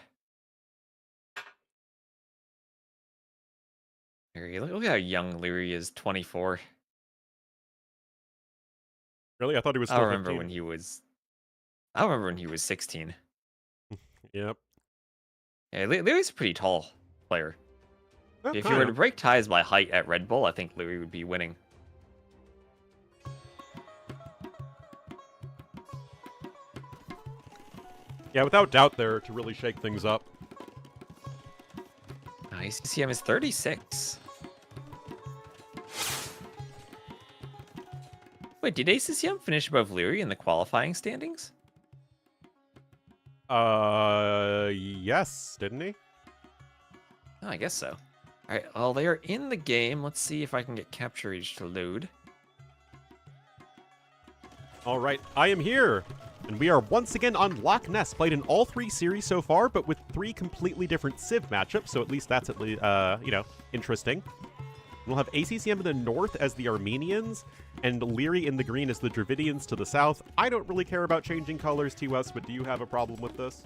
Look how young Liry is, 24. Really? I thought he was still I remember 15. when he was... I remember when he was 16. Yep. Yeah, Liry's a pretty tall player. Oh, If you were to break ties by height at Red Bull, I think Liry would be winning. Yeah, without doubt there to really shake things up. ACCM is 36. Wait, did ACCM finish above Liry in the qualifying standings? Yes, didn't he? Oh, I guess so. Alright, well, they are in the game. Let's see if I can get Capture Age to load. Alright, I am here! And we are once again on Loch Ness, played in all 3 series so far, but with 3 completely different Civ matchups, so at least that's interesting. We'll have ACCM in the north as the Armenians, and Liry in the green as the Dravidians to the south. I don't really care about changing colors, T-West, but do you have a problem with this?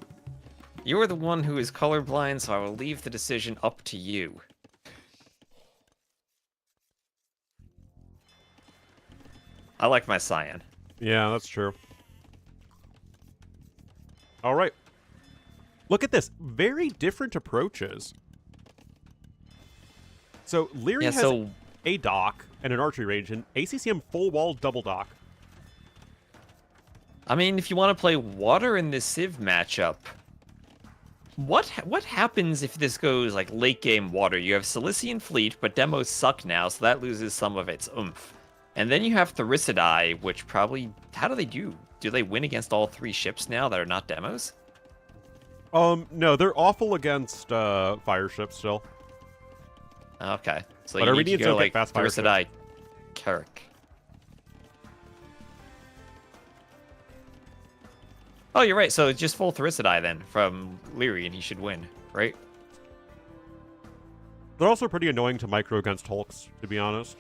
You are the one who is colorblind, so I will leave the decision up to you. I like my cyan. Yeah, that's true. All right. Look at this. Very different approaches. So Liry has a dock and an archery range, and ACCM full wall double dock. I mean, if you want to play water in this Civ matchup, what happens if this goes like late game water? You have Cilician Fleet, but demos suck now, so that loses some of its oomph. And then you have Therissidae, which probably... How do they do? Do they win against all 3 ships now that are not demos? No, they're awful against fire ships still. Okay. So but you need Armenians to go don't like get fast fire ships. Therissidae, Carrick. Oh, you're right. So it's just full Therissidae then from Liry, and he should win, right? They're also pretty annoying to micro against Hulks, to be honest.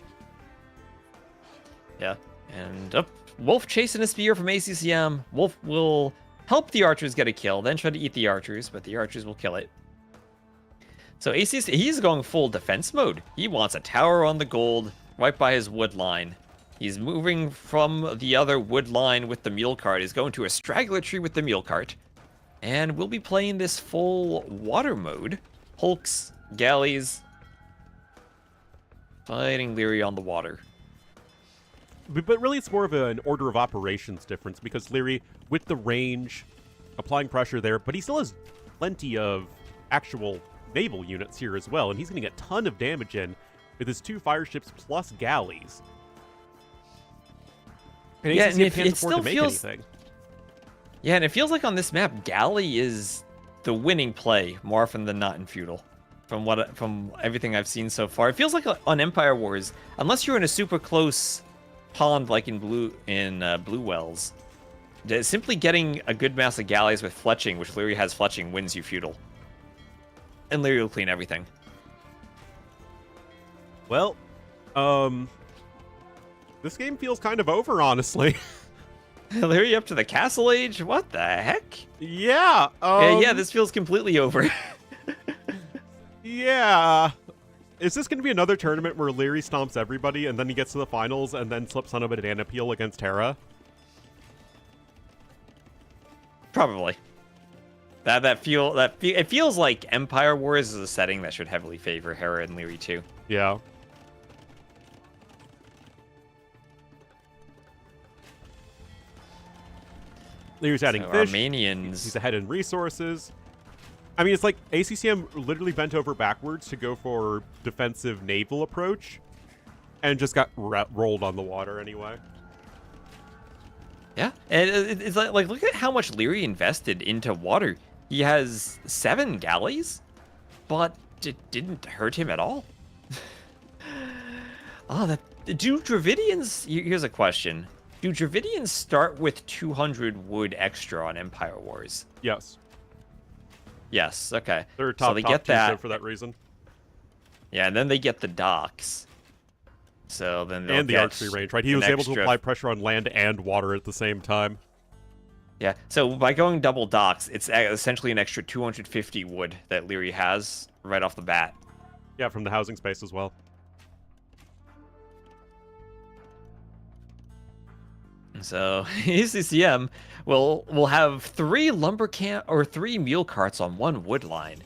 Yeah. And up, Wolf chasing a spear from ACCM. Wolf will help the archers get a kill, then try to eat the archers, but the archers will kill it. So ACCM, he's going full defense mode. He wants a tower on the gold right by his wood line. He's moving from the other wood line with the mule cart. He's going to a straggler tree with the mule cart. And we'll be playing this full water mode. Hulks, galleys, fighting Liry on the water. But really, it's more of an order of operations difference, because Liry, with the range, applying pressure there, but he still has plenty of actual naval units here as well, and he's getting a ton of damage in with his 2 fire ships plus galleys. And yeah, ACCM and can't it afford still to make feels... anything. Yeah, and it feels like on this map, galley is the winning play more often than not in feudal. From everything I've seen so far, it feels like on Empire Wars, unless you're in a super close pond like in Blue Wells, simply getting a good mass of galleys with fletching, which Liry has fletching, wins you feudal. And Liry will clean everything. Well, this game feels kind of over, honestly. Liry up to the castle age? What the heck? Yeah. Yeah, this feels completely over. Yeah. Is this going to be another tournament where Liry stomps everybody and then he gets to the finals and then slips on a banana peel against Hera? Probably. It feels like Empire Wars is a setting that should heavily favor Hera and Liry too. Yeah. Liry's adding So fish. Armenians. He's ahead in resources. I mean, it's like ACCM literally bent over backwards to go for defensive naval approach, and just got rolled on the water anyway. Yeah, and it's like look at how much Liry invested into water. He has 7 galleys, but it didn't hurt him at all. Do Dravidians? Here's a question: do Dravidians start with 200 wood extra on Empire Wars? Yes. Yes. Okay. They're top, so they top get tier that for that reason. Yeah, and then they get the docks. So then they'll And the get archery range, right? He an was able to extra- apply pressure on land and water at the same time. Yeah, so by going double docks, it's essentially an extra 250 wood that Liry has right off the bat. Yeah, from the housing space as well. So ACCM will have 3 lumber camp or 3 mule carts on 1 wood line.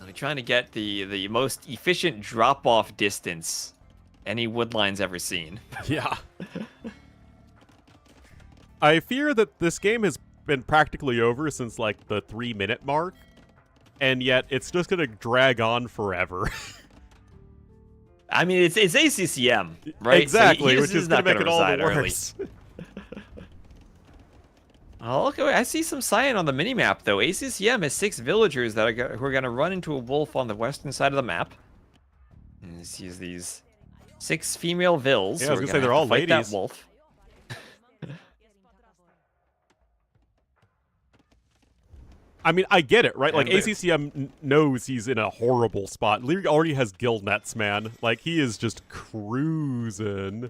They're trying to get the most efficient drop-off distance any wood line's ever seen. Yeah. I fear that this game has been practically over since like the 3-minute mark, and yet it's just gonna drag on forever. I mean, it's ACCM, right? Exactly, So which is gonna not make it all the reside early. worse. Oh, look, I see some cyan on the minimap, though. ACCM has 6 villagers that who are going to run into a wolf on the western side of the map. And let's use these 6 female vills. Yeah, who I was are gonna say gonna they're have all to fight ladies. that wolf. I mean, I get it, right? Like, And they- ACCM knows he's in a horrible spot. Liry already has guild nets, man. Like, he is just cruising.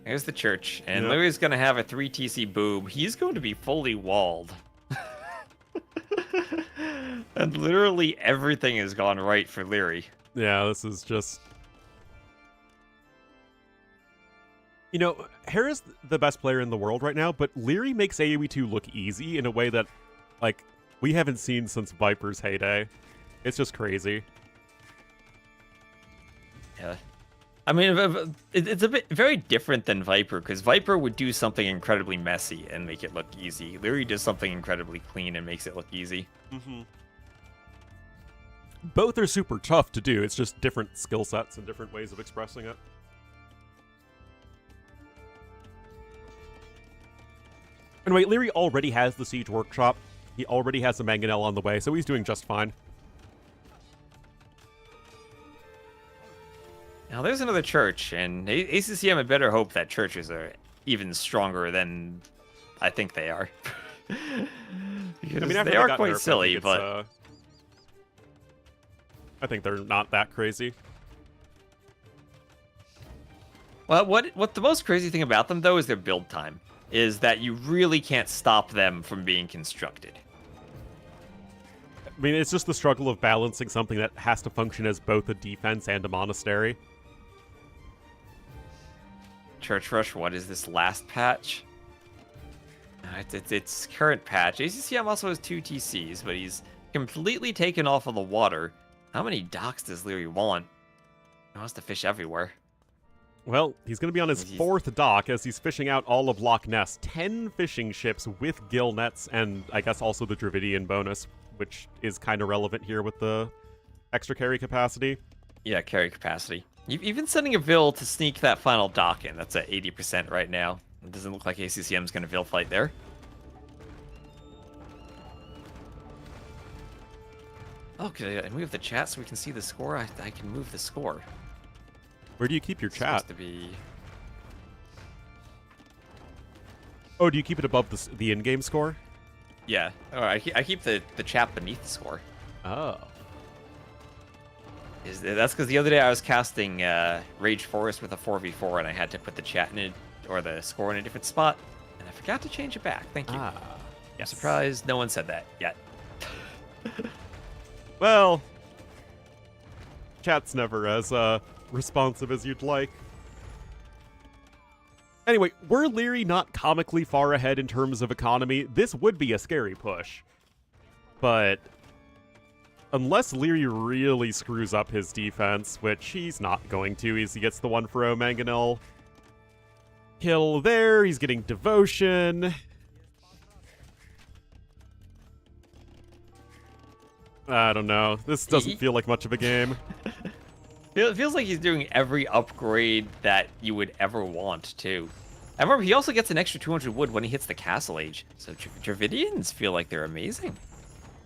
Here's the church, and Yeah. Liry's going to have a 3 TC boob. He's going to be fully walled. And literally everything has gone right for Liry. Yeah, this is just... You know, Hera's the best player in the world right now, but Liry makes AoE 2 look easy in a way that, like, we haven't seen since Viper's heyday. It's just crazy. Yeah. I mean, it's a bit very different than Viper, because Viper would do something incredibly messy and make it look easy. Liry does something incredibly clean and makes it look easy. Mm-hmm. Both are super tough to do. It's just different skill sets and different ways of expressing it. Anyway, Liry already has the Siege Workshop. He already has the Mangonel on the way, so he's doing just fine. Now, there's another church, and ACCM had better hope that churches are even stronger than I think they are. Because I mean, after they are got quite nerfed, silly, but... I think they're not that crazy. Well, what the most crazy thing about them, though, is their build time. Is that you really can't stop them from being constructed. I mean, it's just the struggle of balancing something that has to function as both a defense and a monastery. Church Rush, what is this last patch? It's current patch. ACCM also has 2 TCs, but he's completely taken off of the water. How many docks does Liry want? He wants to fish everywhere. Well, he's going to be on his 4th dock as he's fishing out all of Loch Ness. 10 fishing ships with gill nets, and I guess also the Dravidian bonus, which is kind of relevant here with the extra carry capacity. Yeah, carry capacity. You've even sending a Vil to sneak that final dock in. That's at 80% right now. It doesn't look like ACCM's going to Vil fight there. Okay, and we have the chat so we can see the score. I can move the score. Where do you keep your It's chat? supposed to be... Oh, do you keep it above the in-game score? Yeah. Oh, I keep the chat beneath the score. Oh. That's because the other day I was casting Rage Forest with a 4v4 and I had to put the chat in it, or the score in a different spot, and I forgot to change it back. Thank you. Ah, I'm yes. surprised no one said that yet. Well, chat's never as responsive as you'd like. Anyway, were Liry not comically far ahead in terms of economy, this would be a scary push. But unless Liry really screws up his defense, which he's not going to, as he gets the 1-for-0 Mangonel kill there, he's getting Devotion. I don't know. This doesn't feel like much of a game. It feels like he's doing every upgrade that you would ever want, too. I remember he also gets an extra 200 wood when he hits the Castle Age. So Dravidians feel like they're amazing.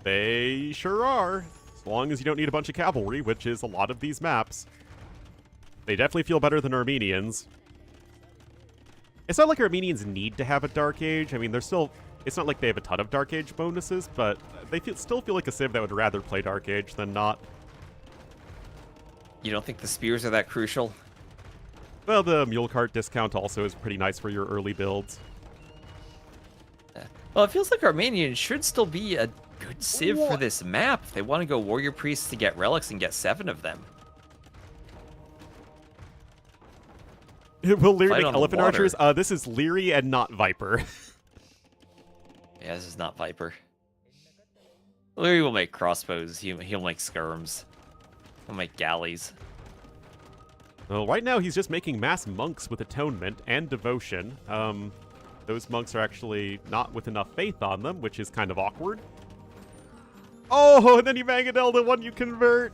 They sure are. As long as you don't need a bunch of cavalry, which is a lot of these maps. They definitely feel better than Armenians. It's not like Armenians need to have a Dark Age. I mean, they're still... It's not like they have a ton of Dark Age bonuses, but they still feel like a civ that would rather play Dark Age than not. You don't think the spears are that crucial? Well, the mule cart discount also is pretty nice for your early builds. Well, it feels like Armenian should still be a good civ for this map. If they want to go Warrior Priests to get relics and get 7 of them. Will Liry Fight make on the elephant water. archers? This is Liry and not Viper. Yeah, this is not Viper. Liry will make crossbows. He'll make skirms. He'll make galleys. Well, right now he's just making mass monks with atonement and devotion. Those monks are actually not with enough faith on them, which is kind of awkward. Oh, and then you Mangadel the one you convert.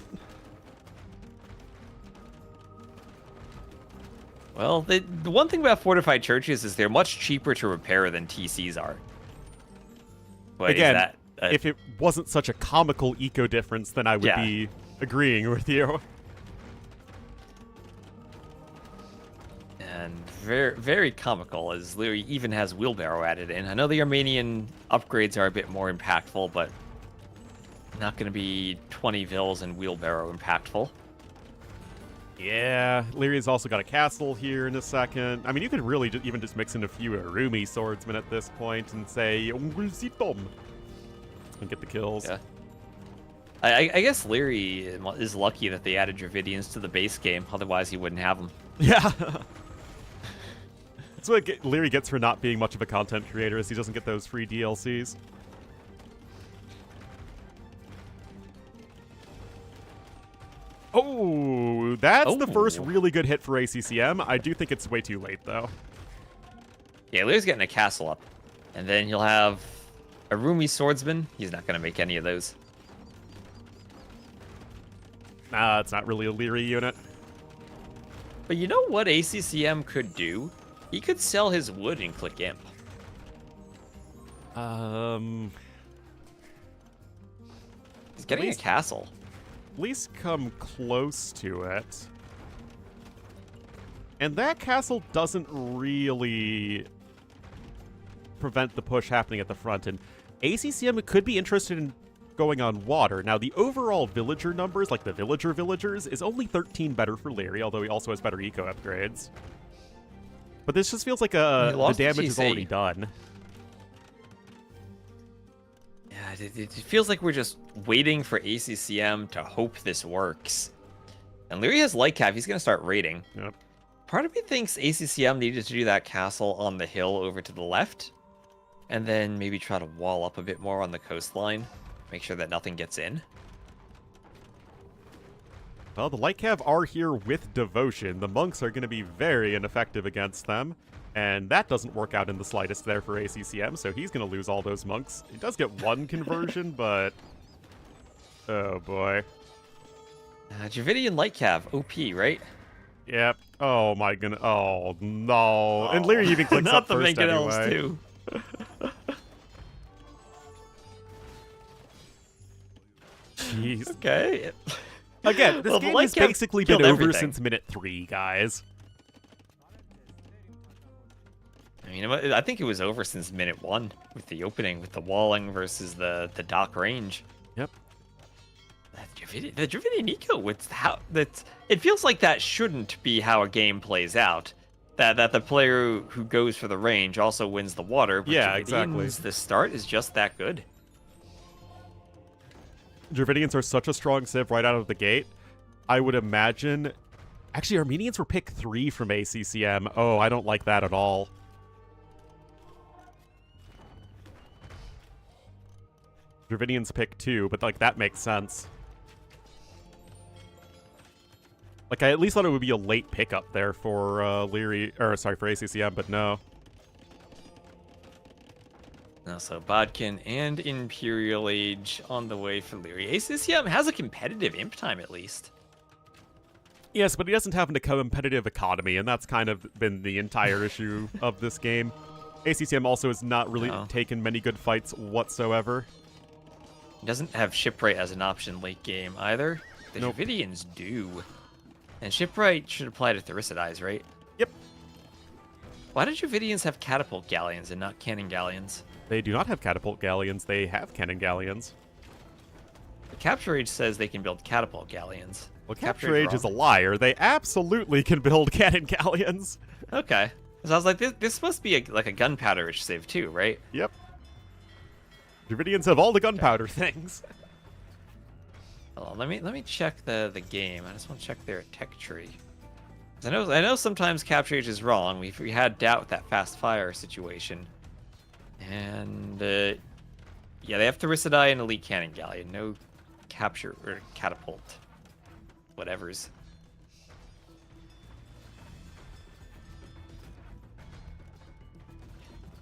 Well, the one thing about fortified churches is they're much cheaper to repair than TCs are. But Again, if it wasn't such a comical eco difference, then I would be agreeing with you. And very, very comical, as Liry even has wheelbarrow added in. I know the Armenian upgrades are a bit more impactful, but not going to be 20 Vils and wheelbarrow impactful. Yeah, Liry's also got a castle here in a second. I mean, you could really even just mix in a few Arumi swordsmen at this point and say, and get the kills. Yeah. I guess Liry is lucky that they added Dravidians to the base game, otherwise he wouldn't have them. Yeah. That's what Liry gets for not being much of a content creator, is he doesn't get those free DLCs. Oh, that's the first really good hit for ACCM. I do think it's way too late, though. Yeah, Liry's getting a castle up. And then he'll have a Rumi swordsman. He's not going to make any of those. Nah, it's not really a Liry unit. But you know what ACCM could do? He could sell his wood and click imp. He's getting a castle. At least come close to it. And that castle doesn't really prevent the push happening at the front. And ACCM could be interested in going on water. Now, the overall villager numbers, like the villagers, is only 13 better for Liry, although he also has better eco upgrades. But this just feels like the damage is already done. Yeah, it feels like we're just waiting for ACCM to hope this works. And Liry has light cav. He's going to start raiding. Yep. Part of me thinks ACCM needed to do that castle on the hill over to the left. And then maybe try to wall up a bit more on the coastline. Make sure that nothing gets in. Well, the light cav are here with devotion. The monks are going to be very ineffective against them. And that doesn't work out in the slightest there for ACCM, so he's going to lose all those monks. He does get one conversion, but... Oh, boy. Dravidian light cav, OP, right? Yep. Oh, my goodness. Oh, no. And Liry even clicks up first anyway. Too. Jeez. Okay. Again, this game has basically been over since minute 3, guys. I mean, I think it was over since minute 1 with the opening, with the walling versus the dock range. Yep. The Dravidian eco, it feels like that shouldn't be how a game plays out. That the player who goes for the range also wins the water. But yeah, exactly. The start is just that good. Dravidians are such a strong civ right out of the gate. I would imagine... Actually, Armenians were pick 3 from ACCM. Oh, I don't like that at all. Dravidians pick 2, but like that makes sense. Like, I at least thought it would be a late pickup there for Liry, or sorry, for ACCM, but no. So Bodkin and Imperial Age on the way for Liry. ACCM has a competitive imp time at least. Yes, but he doesn't have a competitive economy, and that's kind of been the entire issue of this game. ACCM also has not really taken many good fights whatsoever. He doesn't have Shipwright as an option late game either. The Nope. Dravidians do. And Shipwright should apply to Thericidize, right? Yep. Why did Dravidians have Catapult Galleons and not Cannon Galleons? They do not have Catapult Galleons, they have Cannon Galleons. The Capture Age says they can build Catapult Galleons. Well, Capture Age is a liar. They absolutely can build Cannon Galleons. Okay. So I was like, this is supposed to be like a gunpowder-ish save too, right? Yep. Dravidians have all the gunpowder things. Hold on, let me check the game. I just want to check their tech tree. 'Cause I know sometimes Capture Age is wrong. We had doubt with that fast fire situation. And yeah, they have Thericidae and Elite Cannon Galleon. No capture or catapult. Whatever's.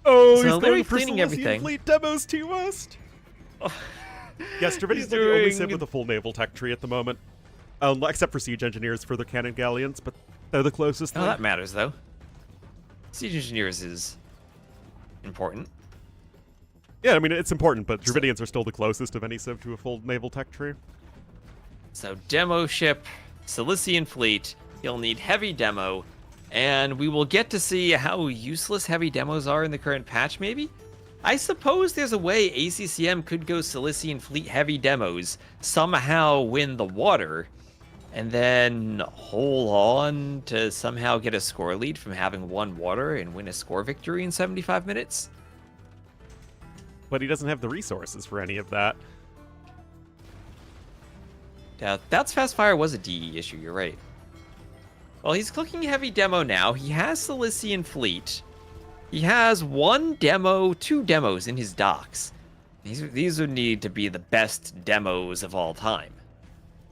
Oh, So he's Liry going for cleaning Silesian everything. Fleet demos to West. Yes, Dravidians are the only civ with a full naval tech tree at the moment. Except for Siege Engineers for their Cannon Galleons, but they're the closest Oh, thing. that matters though. Siege Engineers is important. Yeah, I mean, it's important, but Dravidians are still the closest of any civ to a full naval tech tree. So demo ship, Silesian fleet, you'll need heavy demo, and we will get to see how useless heavy demos are in the current patch, maybe? I suppose there's a way ACCM could go Silesian fleet heavy demos, somehow win the water, and then hold on to somehow get a score lead from having one water and win a score victory in 75 minutes? But he doesn't have the resources for any of that. Yeah, that's Fast Fire was a DE issue, you're right. Well, he's clicking heavy demo now. He has Silesian fleet. He has one demo, two demos in his docks. These would need to be the best demos of all time.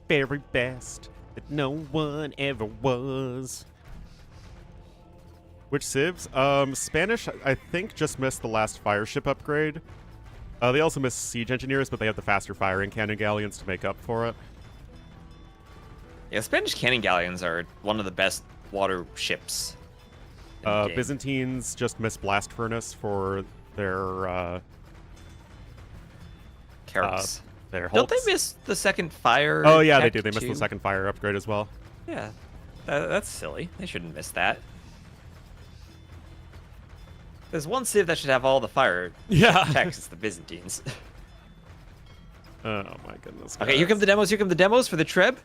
Very best that no one ever was. Which civs? Spanish, I think, just missed the last fire ship upgrade. They also missed Siege Engineers, but they have the faster firing Cannon Galleons to make up for it. Yeah, Spanish cannon galleons are one of the best water ships. in the game. Byzantines just missed Blast Furnace for their Carrots. their Don't hulks. they miss the second fire? Oh yeah, they tech do. They missed the too? second fire upgrade as well. Yeah, that's silly. They shouldn't miss that. There's one civ that should have all the fire Yeah. techs. It's the Byzantines. Oh my goodness. Okay, here come the demos. Here come the demos for the Treb.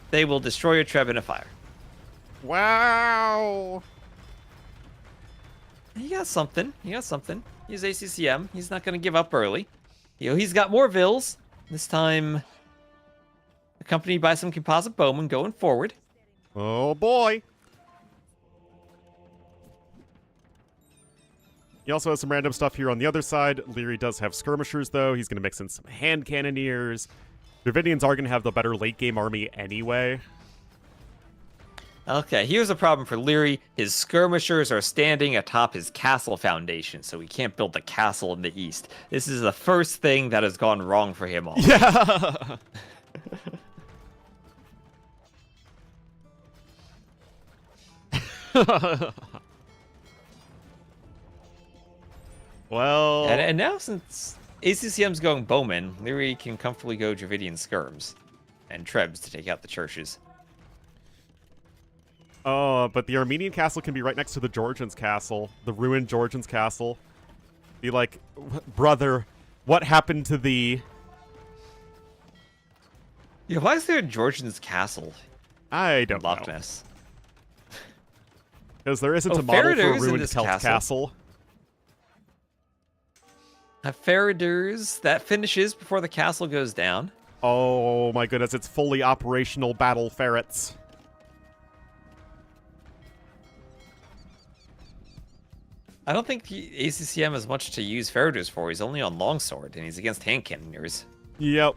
They will destroy your Treb in a fire. Wow. He got something. He got something. He's ACCM. He's not going to give up early. You know, he's got more Vills. This time accompanied by some composite bowmen going forward. Oh boy. He also has some random stuff here on the other side. Liry does have skirmishers, though. He's going to mix in some hand cannoneers. Dravidians are going to have the better late-game army anyway. Okay, here's a problem for Liry. His skirmishers are standing atop his castle foundation, so he can't build the castle in the east. This is the first thing that has gone wrong for him already. Yeah. Well, And now, since ACCM's going bowman, Liry can comfortably go Dravidian skirms and Trebs to take out the churches. but the Armenian castle can be right next to the Georgians' castle, the ruined Georgians' castle. Be like, brother, what happened to thee? Yeah, why is there a Georgian's castle I in don't Loch know. Ness? Because there isn't Oh, a model for a Faradir's in ruined this Celt castle. Faradir's, that finishes before the castle goes down. Oh my goodness, it's fully operational battle ferrets. I don't think ACCM has much to use Faradir's for. He's only on longsword, and he's against hand cannoneers. Yep.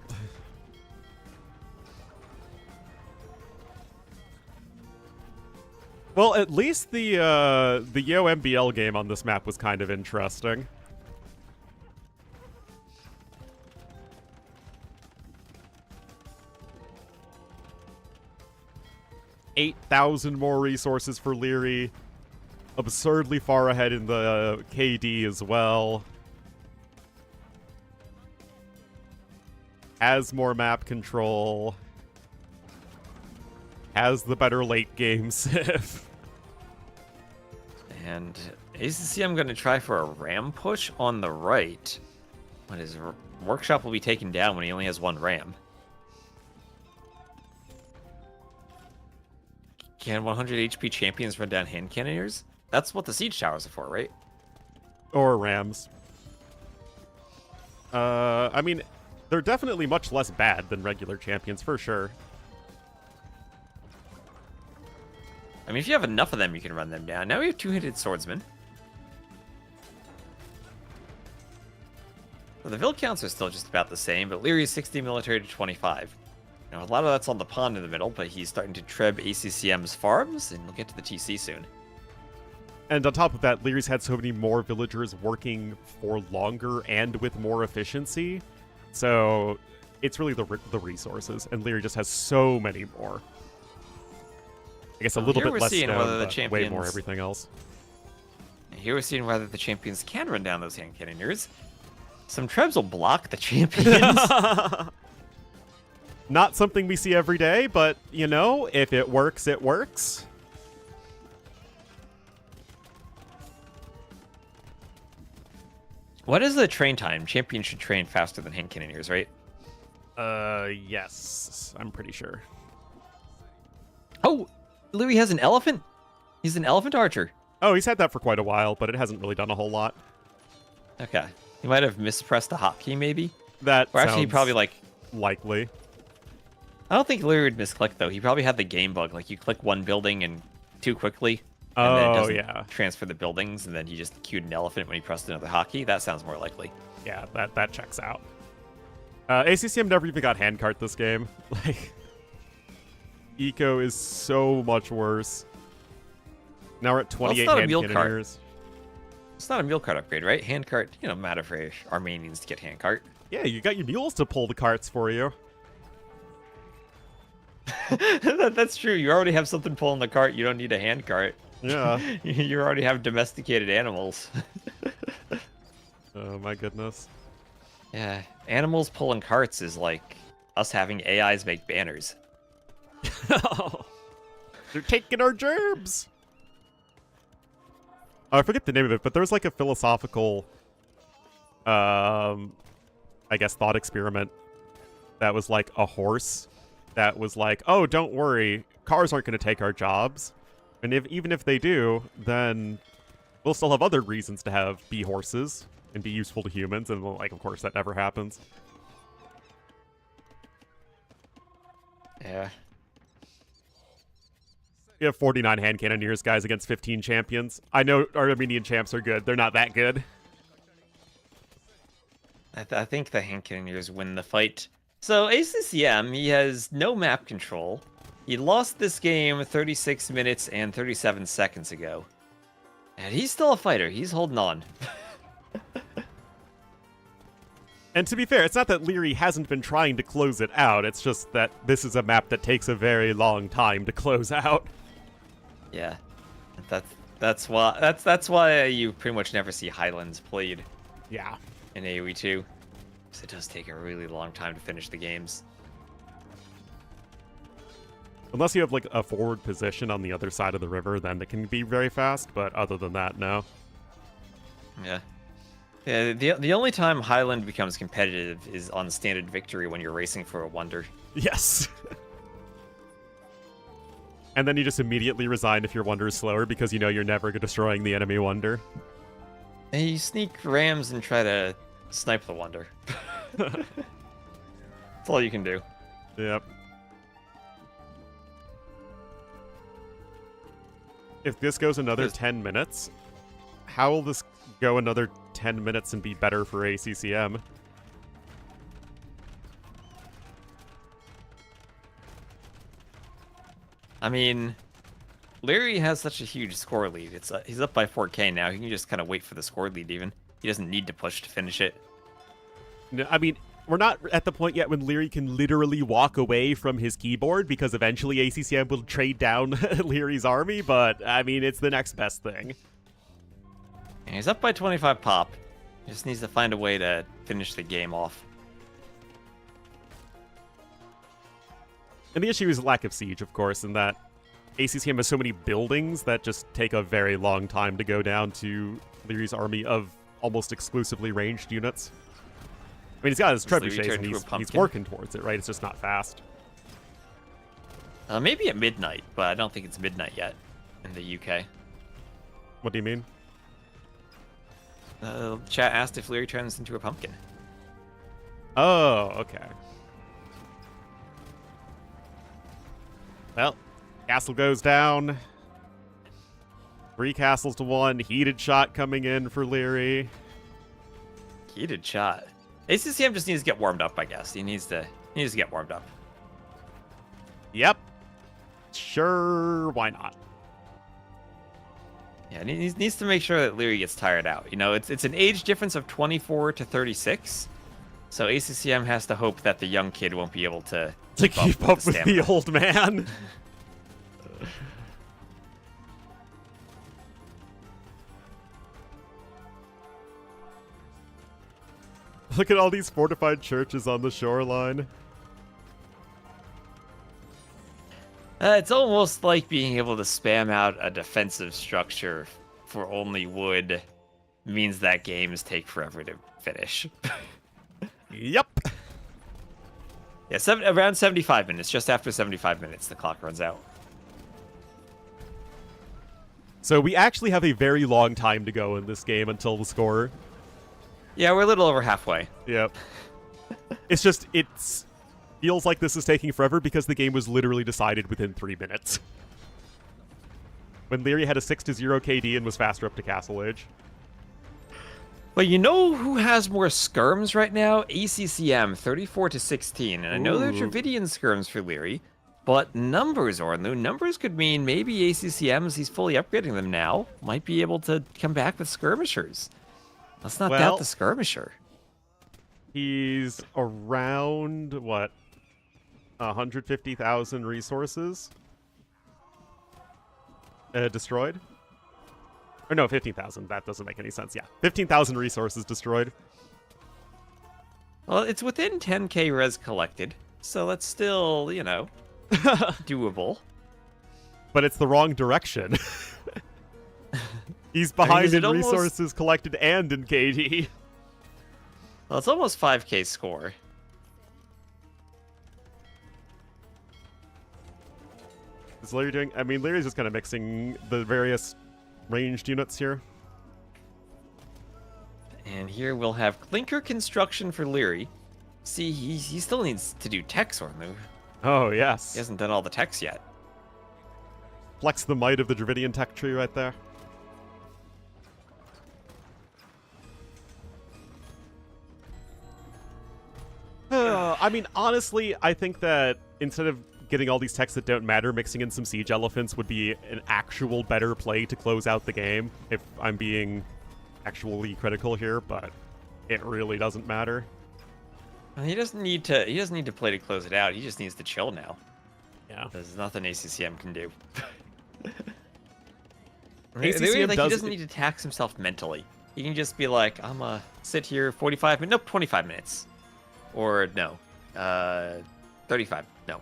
Well, at least the Yo MBL game on this map was kind of interesting. 8,000 more resources for Liry. Absurdly far ahead in the KD as well. Has more map control. Has the better late game Civ. And ACCM going to try for a ram push on the right. But his workshop will be taken down when he only has one ram. Can 100 HP champions run down hand cannoneers? That's what the siege towers are for, right? Or rams. I mean, they're definitely much less bad than regular champions, for sure. I mean, if you have enough of them, you can run them down. Now we have two-handed swordsmen. So the build counts are still just about the same, but Liry's 60 military to 25. Now, a lot of that's on the pond in the middle, but he's starting to treb ACCM's farms, and we'll get to the TC soon. And on top of that, Liry's had so many more villagers working for longer and with more efficiency. So it's really the resources, and Liry just has so many more. I guess a little bit less known, but way more everything else. Here we're seeing whether the champions can run down those hand cannoneers. Some trebs will block the champions. Not something we see every day, but, you know, if it works, it works. What is the train time? Champions should train faster than hand cannoneers, right? Yes. I'm pretty sure. Oh, Liry has an elephant? He's an elephant archer. Oh, he's had that for quite a while, but it hasn't really done a whole lot. Okay. He might have mispressed a hotkey, maybe? That or actually, he probably, like... likely. I don't think Liry would misclick, though. He probably had the game bug. Like, you click one building and too quickly. And then it doesn't transfer the buildings, and then he just queued an elephant when he pressed another hotkey. That sounds more likely. Yeah, that checks out. ACCM never even got handcart this game. Like, Eco is so much worse. Now we're at 28 hand cannoneers. It's not a mule cart upgrade, right? Handcart, you know, matter for Armenians to get handcart. Yeah, you got your mules to pull the carts for you. That's true. You already have something pulling the cart. You don't need a handcart. Yeah. You already have domesticated animals. Oh my goodness. Yeah, animals pulling carts is like us having AIs make banners. They're taking our gerbs. Oh, I forget the name of it, but there's like a philosophical, I guess, thought experiment that was like a horse that was like, oh, don't worry, cars aren't going to take our jobs. And even if they do, then we'll still have other reasons to be horses and be useful to humans. And, like, of course, that never happens. Yeah. We have 49 hand cannoneers, guys, against 15 champions. I know our Armenian champs are good. They're not that good. I think the hand cannoneers win the fight. So ACCM, he has no map control. He lost this game 36 minutes and 37 seconds ago. And he's still a fighter. He's holding on. And to be fair, it's not that Liry hasn't been trying to close it out. It's just that this is a map that takes a very long time to close out. Yeah. That's why you pretty much never see Highlands played. Yeah. In AoE 2. Because it does take a really long time to finish the games. Unless you have, like, a forward position on the other side of the river, then it can be very fast, but other than that, no. Yeah. Yeah, the only time Highland becomes competitive is on standard victory when you're racing for a wonder. Yes. And then you just immediately resign if your wonder is slower because you know you're never destroying the enemy wonder. And you sneak rams and try to snipe the wonder. That's all you can do. Yep. If this goes another 10 minutes, how will this go another 10 minutes and be better for ACCM? I mean, Liry has such a huge score lead. He's up by 4K now. He can just kind of wait for the score lead even. He doesn't need to push to finish it. No, I mean, we're not at the point yet when Liry can literally walk away from his keyboard because eventually ACCM will trade down Liry's army, but I mean, it's the next best thing. And he's up by 25 pop. He just needs to find a way to finish the game off. And the issue is lack of siege, of course, in that ACCM has so many buildings that just take a very long time to go down to Liry's army of almost exclusively ranged units. I mean, he's got his trebuchets and he's working towards it, right? It's just not fast. Maybe at midnight, but I don't think it's midnight yet in the UK. What do you mean? Chat asked if Liry turns into a pumpkin. Oh, okay. Well, castle goes down. 3 castles to 1. Heated shot coming in for Liry. Heated shot. ACCM just needs to get warmed up, I guess. He needs to get warmed up. Yep. Sure, why not? Yeah, and he needs to make sure that Liry gets tired out. You know, it's an age difference of 24 to 36. So ACCM has to hope that the young kid won't be able to keep up with the old man. Look at all these fortified churches on the shoreline. It's almost like being able to spam out a defensive structure for only wood means that games take forever to finish. Yep. Yeah, around 75 minutes. Just after 75 minutes, the clock runs out. So we actually have a very long time to go in this game until the score. Yeah, we're a little over halfway. Yep. It's just, feels like this is taking forever because the game was literally decided within 3 minutes. When Liry had a 6-0 KD and was faster up to Castle Age. Well, you know who has more skirms right now? ACCM, 34-16. And I know they're Dravidian skirms for Liry, but numbers, Ornlu. Numbers could mean maybe ACCM, as he's fully upgrading them now, might be able to come back with skirmishers. Let's not doubt the skirmisher. He's around, what, 150,000 resources destroyed? Or no, 15,000. That doesn't make any sense. Yeah, 15,000 resources destroyed. Well, it's within 10k res collected, so that's still, you know, doable. But it's the wrong direction. He's behind in resources collected and in KD. Well, it's almost 5k score. Is Liry doing? I mean, Liry's just kind of mixing the various ranged units here. And here we'll have clinker construction for Liry. See, he still needs to do techs, Ornlu. Oh, yes. He hasn't done all the techs yet. Flex the might of the Dravidian tech tree right there. I mean, honestly, I think that instead of getting all these techs that don't matter, mixing in some siege elephants would be an actual better play to close out the game, if I'm being actually critical here, but it really doesn't matter. He doesn't need to play to close it out. He just needs to chill now. Yeah. There's nothing ACCM can do. ACCM he doesn't need to tax himself mentally. He can just be like, I'm gonna sit here 45 minutes, nope, 25 minutes. Or no, 35, no.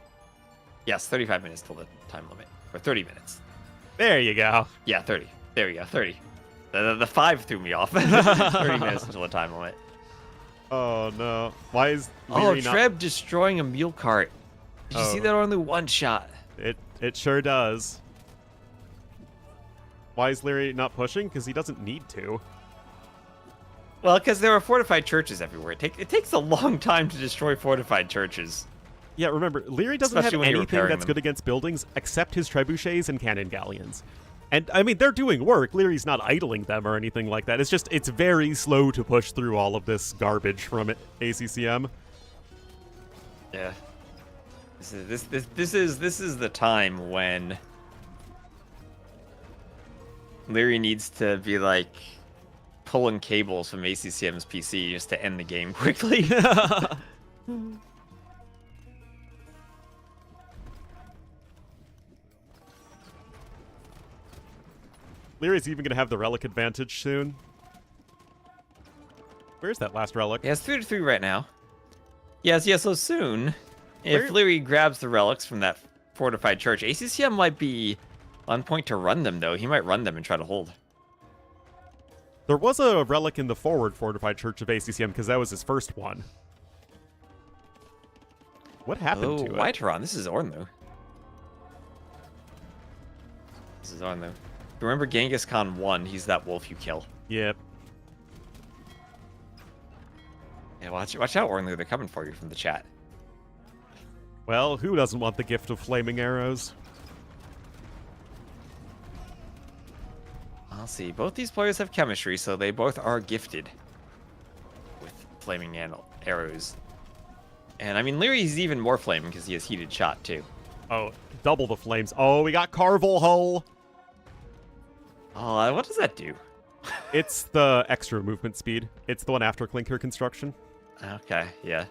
Yes, 35 minutes till the time limit. Or 30 minutes. There you go. Yeah, 30. There we go, 30. The 5 threw me off. 30 minutes until the time limit. Oh, no. Why is Liry Treb destroying a mule cart. Did you see that only one shot? It sure does. Why is Liry not pushing? Because he doesn't need to. Well, because there are fortified churches everywhere. It takes a long time to destroy fortified churches. Yeah, remember, Liry doesn't Especially have anything that's good against buildings except his trebuchets and cannon galleons. And, I mean, they're doing work. Liry's not idling them or anything like that. It's just, it's very slow to push through all of this garbage from ACCM. Yeah. This is the time when Liry needs to be, like, pulling cables from ACCM's PC just to end the game quickly. Liry's even going to have the relic advantage soon. Where's that last relic? Yeah, it's 3-3 right now. Yes, so soon, if Where- Liry grabs the relics from that fortified church, ACCM might be on point to run them, though. He might run them and try to hold. There was a relic in the forward fortified church of ACCM because that was his first one. What happened to it? Whiteron, this is Ornlu. This is Ornlu. Remember Genghis Khan 1, he's that wolf you kill. Yep. Yeah, watch out, Ornlu, they're coming for you from the chat. Well, who doesn't want the gift of flaming arrows? I'll see. Both these players have chemistry, so they both are gifted with flaming arrows. And I mean, Liry's even more flaming because he has heated shot too. Oh, double the flames. Oh, we got Carvel Hull. Oh, what does that do? It's the extra movement speed. It's the one after Clinker construction. Okay, yeah.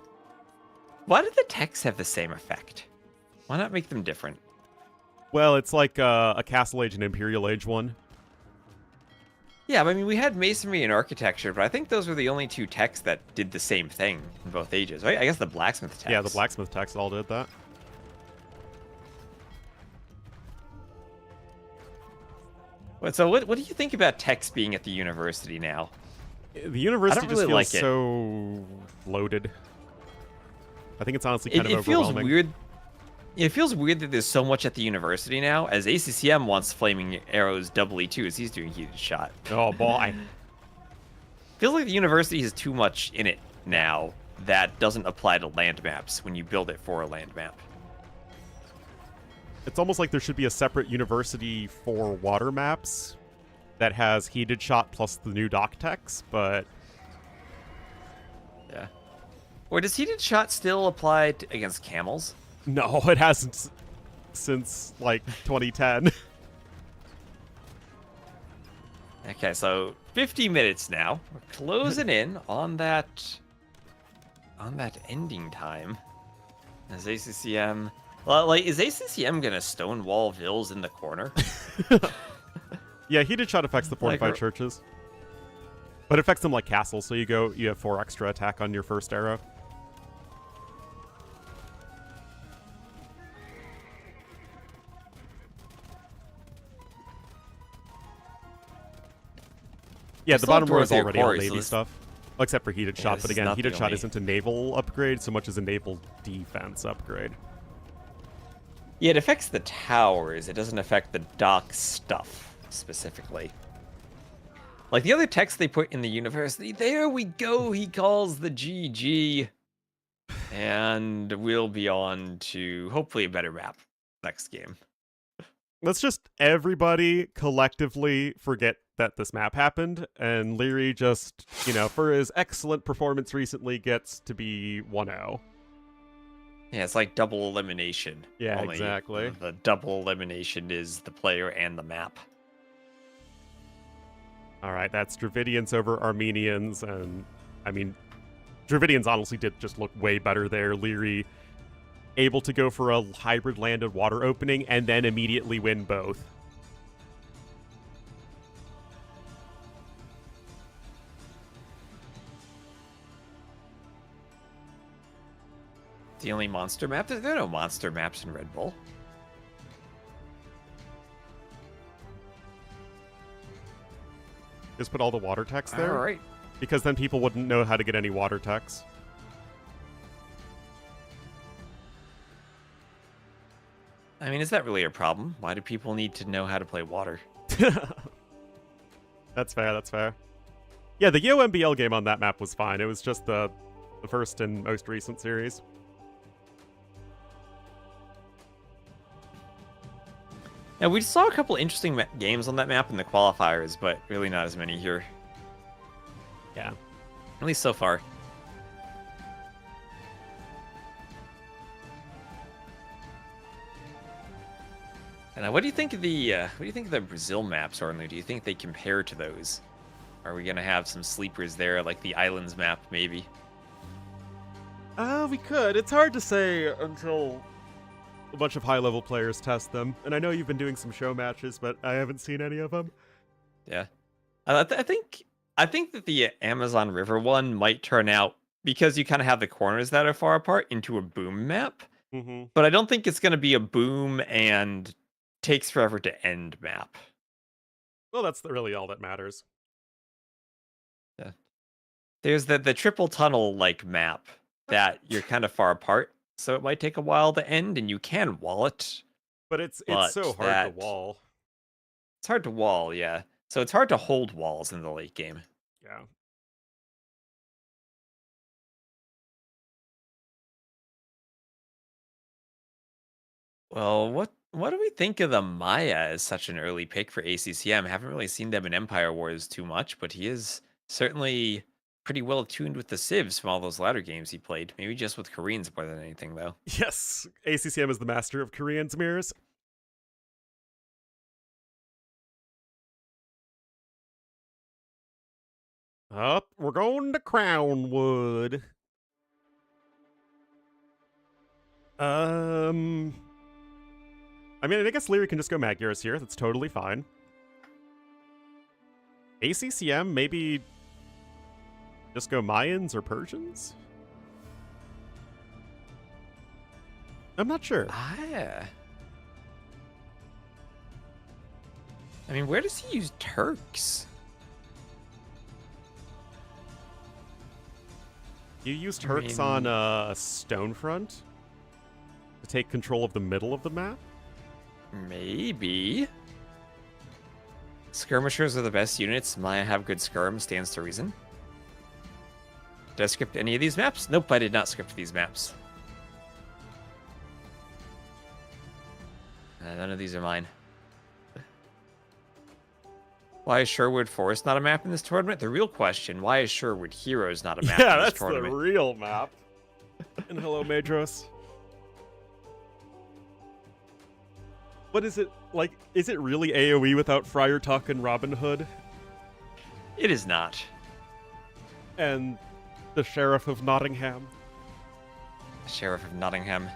Why did the techs have the same effect? Why not make them different? Well, it's like a Castle Age and Imperial Age one. Yeah, but I mean, we had masonry and architecture, but I think those were the only two techs that did the same thing in both ages, right? I guess the blacksmith techs. Yeah, the blacksmith techs all did that. So what do you think about techs being at the university now? The university just really feels like it. so loaded. I think it's honestly kind of It feels overwhelming. weird. It feels weird that there's so much at the university now, as ACCM wants flaming arrows doubly too, as he's doing heated shot. Oh boy. Feels like the university has too much in it now that doesn't apply to land maps when you build it for a land map. It's almost like there should be a separate university for water maps that has heated shot plus the new dock techs, but Yeah. Or does heated shot still apply against camels? no, it hasn't since like 2010. Okay, so 50 minutes now. We're closing in on that ending time. As ACCM, well, like, is ACCM gonna stonewall Vils in the corner? Yeah, heated shot affects the fortified churches, but it affects them like castles. So you have 4 extra attack on your first arrow. Yeah, the still bottom have row is Dorothea already all Quarry, so Navy this- stuff. Except for heated shot, this but is again, not the heated shot only- isn't a naval upgrade so much as a naval defense upgrade. Yeah, it affects the towers. It doesn't affect the dock stuff specifically. Like the other text they put in the university, there we go, he calls the GG. And we'll be on to hopefully a better map next game. Let's just everybody collectively forget that this map happened, and Liry just, for his excellent performance recently, gets to be 1-0. Yeah, it's like double elimination. Yeah, Only exactly. The double elimination is the player and the map. All right, that's Dravidians over Armenians, and I mean, Dravidians honestly did just look way better there. Liry able to go for a hybrid landed water opening and then immediately win both. The only monster map? There are no monster maps in Red Bull. Just put all the water techs there. All right. Because then people wouldn't know how to get any water techs. I mean, is that really a problem? Why do people need to know how to play water? That's fair, that's fair. Yeah, the Yo MBL game on that map was fine. It was just the first and most recent series. Now, we saw a couple interesting games on that map in the qualifiers, but really not as many here. Yeah. At least so far. And what do you think of the Brazil maps, Ornlu? Do you think they compare to those? Are we gonna have some sleepers there, like the Islands map, maybe? We could. It's hard to say until a bunch of high-level players test them. And I know you've been doing some show matches, but I haven't seen any of them. Yeah. I think that the Amazon River one might turn out, because you kind of have the corners that are far apart, into a boom map. Mm-hmm. But I don't think it's going to be a boom and takes forever to end map. Well, that's really all that matters. Yeah. There's the triple tunnel like map that you're kind of far apart, so it might take a while to end, and you can wall it. But it's so hard that- to wall. It's hard to wall, yeah. So it's hard to hold walls in the late game. Yeah. Well, what do we think of the Maya as such an early pick for ACCM? Haven't really seen them in Empire Wars too much, but he is certainly pretty well tuned with the civs from all those ladder games he played. Maybe just with Koreans more than anything, though. Yes, ACCM is the master of Korean's mirrors. Up, we're going to Crownwood. I mean, I guess Liry can just go Magyars here. That's totally fine. ACCM, maybe just go Mayans or Persians? I'm not sure. I mean, where does he use Turks? You used Turks on Stonefront to take control of the middle of the map? Maybe. Skirmishers are the best units. Maya have good skirm, stands to reason. Did I script any of these maps? Nope, I did not script these maps. None of these are mine. Why is Sherwood Forest not a map in this tournament? The real question, why is Sherwood Heroes not a map in this tournament? Yeah, that's the real map. And hello, Madros. What is it like? Is it really AoE without Friar Tuck and Robin Hood? It is not. And the Sheriff of Nottingham? Sheriff of Nottingham.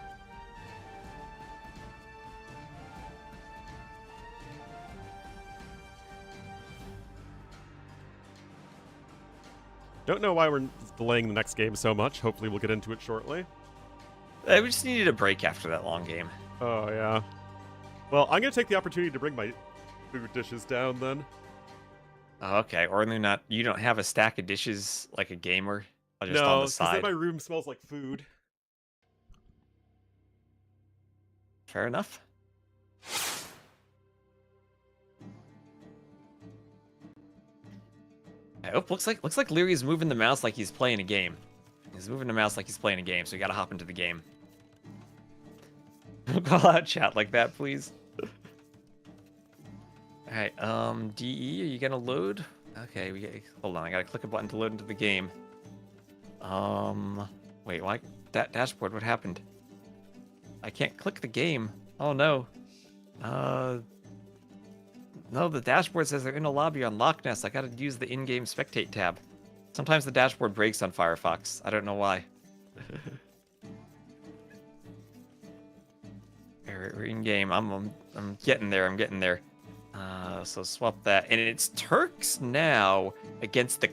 Don't know why we're delaying the next game so much. Hopefully we'll get into it shortly. We just needed a break after that long game. Oh, yeah. Well, I'm going to take the opportunity to bring my food dishes down then. Oh, okay. Ornlu, you don't have a stack of dishes like a gamer? Just No, on the because side. my room smells like food. Fair enough. Oh, looks like Liry's moving the mouse like he's playing a game. He's moving the mouse like he's playing a game, so you gotta hop into the game. Call out chat like that, please. Alright, DE, are you gonna load? Okay, hold on, I gotta click a button to load into the game. Wait, why? That dashboard, what happened? I can't click the game. Oh no. No, the dashboard says they're in a lobby on Loch Ness. I gotta use the in-game spectate tab. Sometimes the dashboard breaks on Firefox. I don't know why. We're in game. I'm getting there. I'm getting there. So swap that, and it's Turks now against the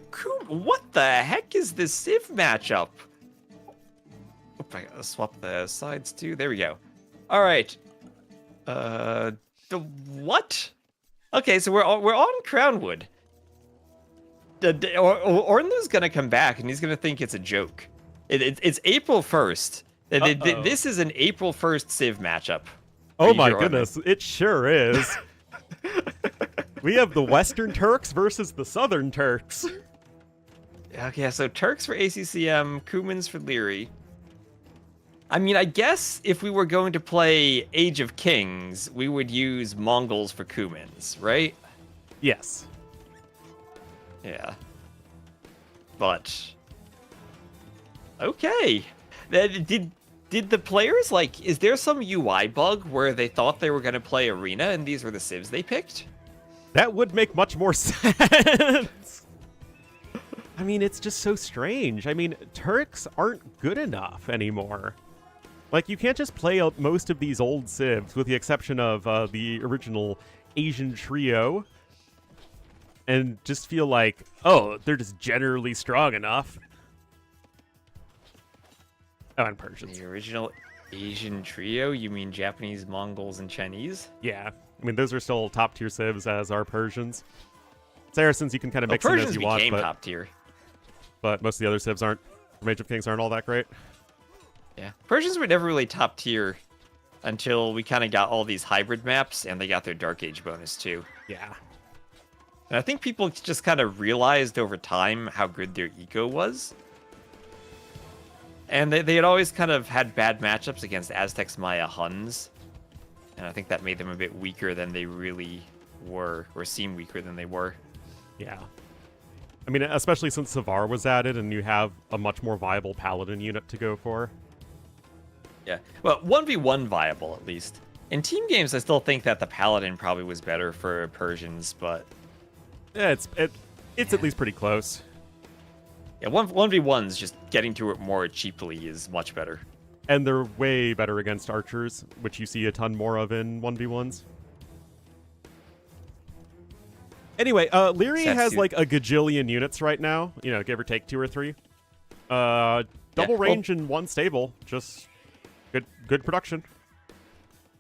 What the heck is this Civ matchup? Oop, I gotta swap the sides too. There we go. All right. The what? Okay, so we're on Crownwood. Ornlu's gonna come back, and he's gonna think it's a joke. It's April 1st. This is an April 1st Civ matchup. Oh my goodness, it sure is. We have the Western Turks versus the Southern Turks. Okay, so Turks for ACCM, Kumans for Liry. I mean, I guess if we were going to play Age of Kings, we would use Mongols for Kumans, right? Yes. Yeah. But okay. Did the players, like, is there some UI bug where they thought they were going to play Arena and these were the civs they picked? That would make much more sense. I mean, it's just so strange. I mean, Turks aren't good enough anymore. Like, you can't just play out most of these old civs, with the exception of the original Asian trio, and just feel like, oh, they're just generally strong enough. Oh, and Persians. The original Asian trio? You mean Japanese, Mongols, and Chinese? Yeah. I mean, those are still top-tier civs, as are Persians. Saracens, you can kind of mix in as you want, became top tier. but most of the other civs aren't. Mage of Kings aren't all that great. Yeah. Persians were never really top tier until we kind of got all these hybrid maps, and they got their Dark Age bonus, too. Yeah. And I think people just kind of realized over time how good their eco was. And they had always kind of had bad matchups against Aztecs, Maya, Huns. And I think that made them a bit weaker than they really were, or seem weaker than they were. Yeah. I mean, especially since Savar was added and you have a much more viable Paladin unit to go for. Yeah. Well, 1v1 viable, at least. In team games, I still think that the Paladin probably was better for Persians, but... Yeah, it's at least pretty close. Yeah, 1v1s, just getting to it more cheaply is much better. And they're way better against archers, which you see a ton more of in 1v1s. Anyway, Liry has like a gajillion units right now, you know, give or take 2 or 3. Double range and 1 stable, just good production.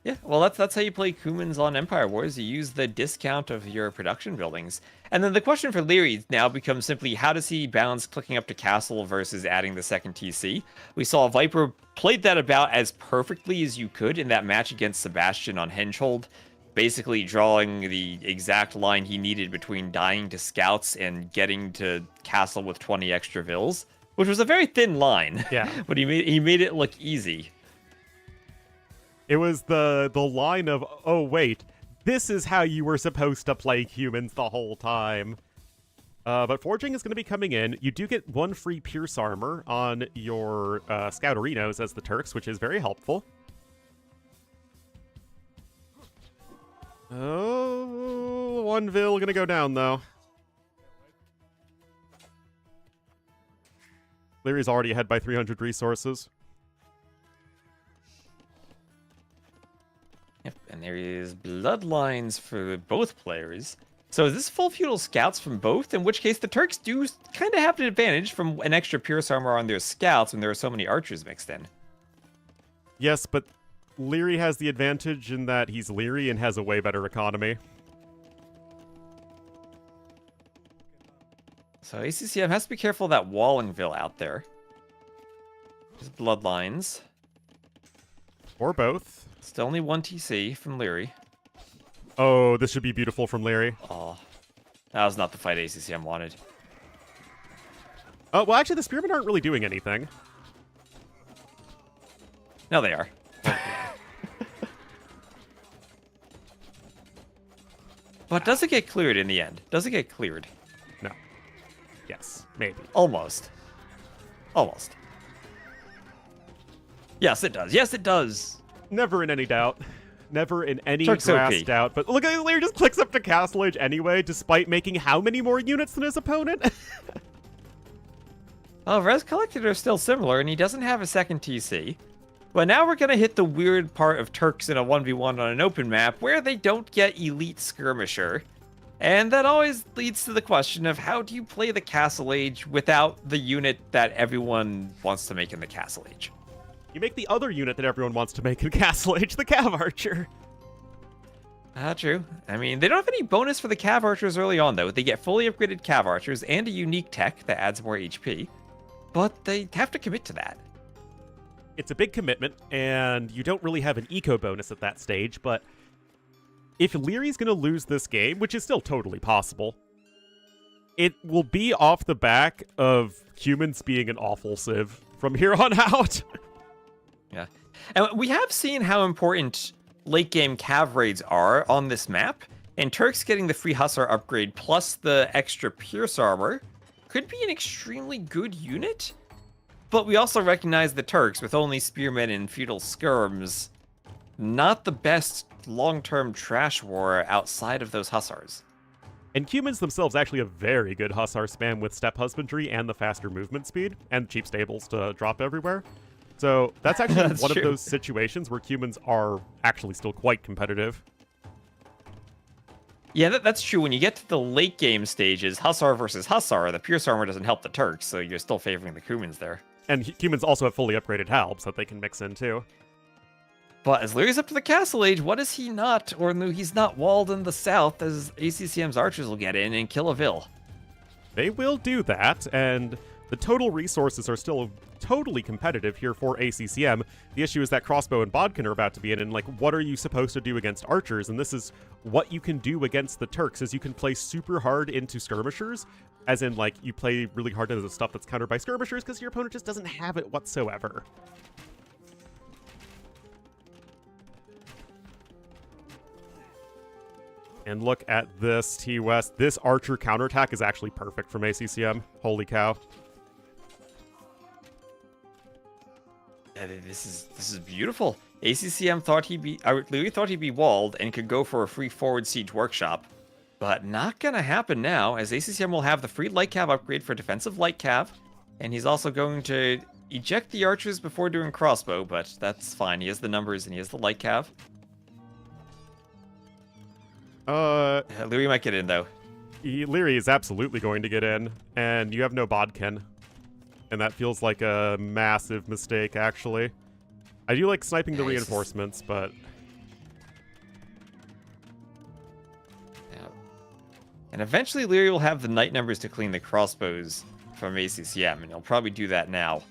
Yeah, well, that's how you play Kumans on Empire Wars. You use the discount of your production buildings. And then the question for Liry now becomes simply, how does he balance clicking up to castle versus adding the second TC? We saw Viper played that about as perfectly as you could in that match against Sebastian on Henchhold, basically drawing the exact line he needed between dying to scouts and getting to castle with 20 extra vills, which was a very thin line. Yeah. But he made it look easy. It was the line of, oh wait, this is how you were supposed to play humans the whole time. But forging is going to be coming in. You do get 1 free Pierce Armor on your Scouterinos as the Turks, which is very helpful. Oh, 1 Vil going to go down, though. Liry's already ahead by 300 resources. Yep, and there is bloodlines for both players. So is this full feudal scouts from both? In which case the Turks do kind of have an advantage from an extra Pierce Armor on their scouts when there are so many archers mixed in. Yes, but Liry has the advantage in that he's Liry and has a way better economy. So ACCM has to be careful of that Wallingville out there. There's bloodlines. Or both. Still only 1 TC from Liry. Oh, this should be beautiful from Liry. Oh, that was not the fight ACCM wanted. Well, actually, the Spearmen aren't really doing anything. No, they are. But does it get cleared in the end? Does it get cleared? No. Yes, maybe. Almost. Almost. Yes, it does. Yes, it does. Never in any doubt. Never in any Turks grass OP. doubt. But look at Liry just clicks up to Castle Age anyway, despite making how many more units than his opponent? Well, Res Collected are still similar, and he doesn't have a second TC. But now we're going to hit the weird part of Turks in a 1v1 on an open map, where they don't get Elite Skirmisher. And that always leads to the question of how do you play the Castle Age without the unit that everyone wants to make in the Castle Age? You make the other unit that everyone wants to make in Castle Age, the Cav Archer. True. I mean, they don't have any bonus for the Cav Archers early on, though. They get fully upgraded Cav Archers and a unique tech that adds more HP. But they have to commit to that. It's a big commitment, and you don't really have an eco bonus at that stage, but if Liry's going to lose this game, which is still totally possible, it will be off the back of humans being an awful civ from here on out. Yeah. And we have seen how important late game cav raids are on this map, and Turks getting the free Hussar upgrade plus the extra Pierce Armor could be an extremely good unit. But we also recognize the Turks, with only Spearmen and Feudal Skirms, not the best long-term trash war outside of those Hussars. And humans themselves actually have very good Hussar spam with Step Husbandry and the faster movement speed, and cheap stables to drop everywhere. So that's actually That's one true. of those situations where humans are actually still quite competitive. Yeah, that's true. When you get to the late game stages, Hussar versus Hussar, the Pierce Armor doesn't help the Turks, so you're still favoring the Kumans there. And humans also have fully upgraded Halbs that they can mix in too. But as Liry's up to the Castle Age, what is he not? Ornlu, he's not walled in the south, as ACCM's archers will get in and kill a Vil. They will do that, and the total resources are still totally competitive here for ACCM. The issue is that Crossbow and Bodkin are about to be in, and like, what are you supposed to do against archers? And this is what you can do against the Turks, is you can play super hard into skirmishers, as in, like, you play really hard into the stuff that's countered by skirmishers because your opponent just doesn't have it whatsoever. And look at this, T-West. This archer counterattack is actually perfect from ACCM. Holy cow. Yeah, this is beautiful. ACCM thought Liry thought he'd be walled and could go for a free forward siege workshop. But not gonna happen now, as ACCM will have the free light cav upgrade for defensive light cav, and he's also going to eject the archers before doing crossbow, but that's fine. He has the numbers and he has the light cav. Liry might get in, though. Liry is absolutely going to get in, and you have no Bodkin. And that feels like a massive mistake, actually. I do like sniping the reinforcements, but... Yeah. And eventually Liry will have the knight numbers to clean the crossbows from ACCM, and he'll probably do that now,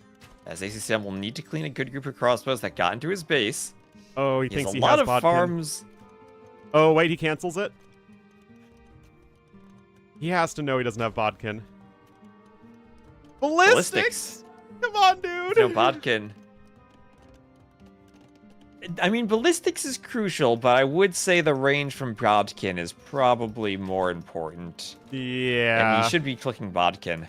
as ACCM will need to clean a good group of crossbows that got into his base. Oh, he He thinks has he a lot has of Bodkin. farms. Oh, wait, he cancels it? He has to know he doesn't have Bodkin. Ballistics! Come on, dude! No Bodkin. I mean, ballistics is crucial, but I would say the range from Bodkin is probably more important. Yeah. And he should be clicking Bodkin.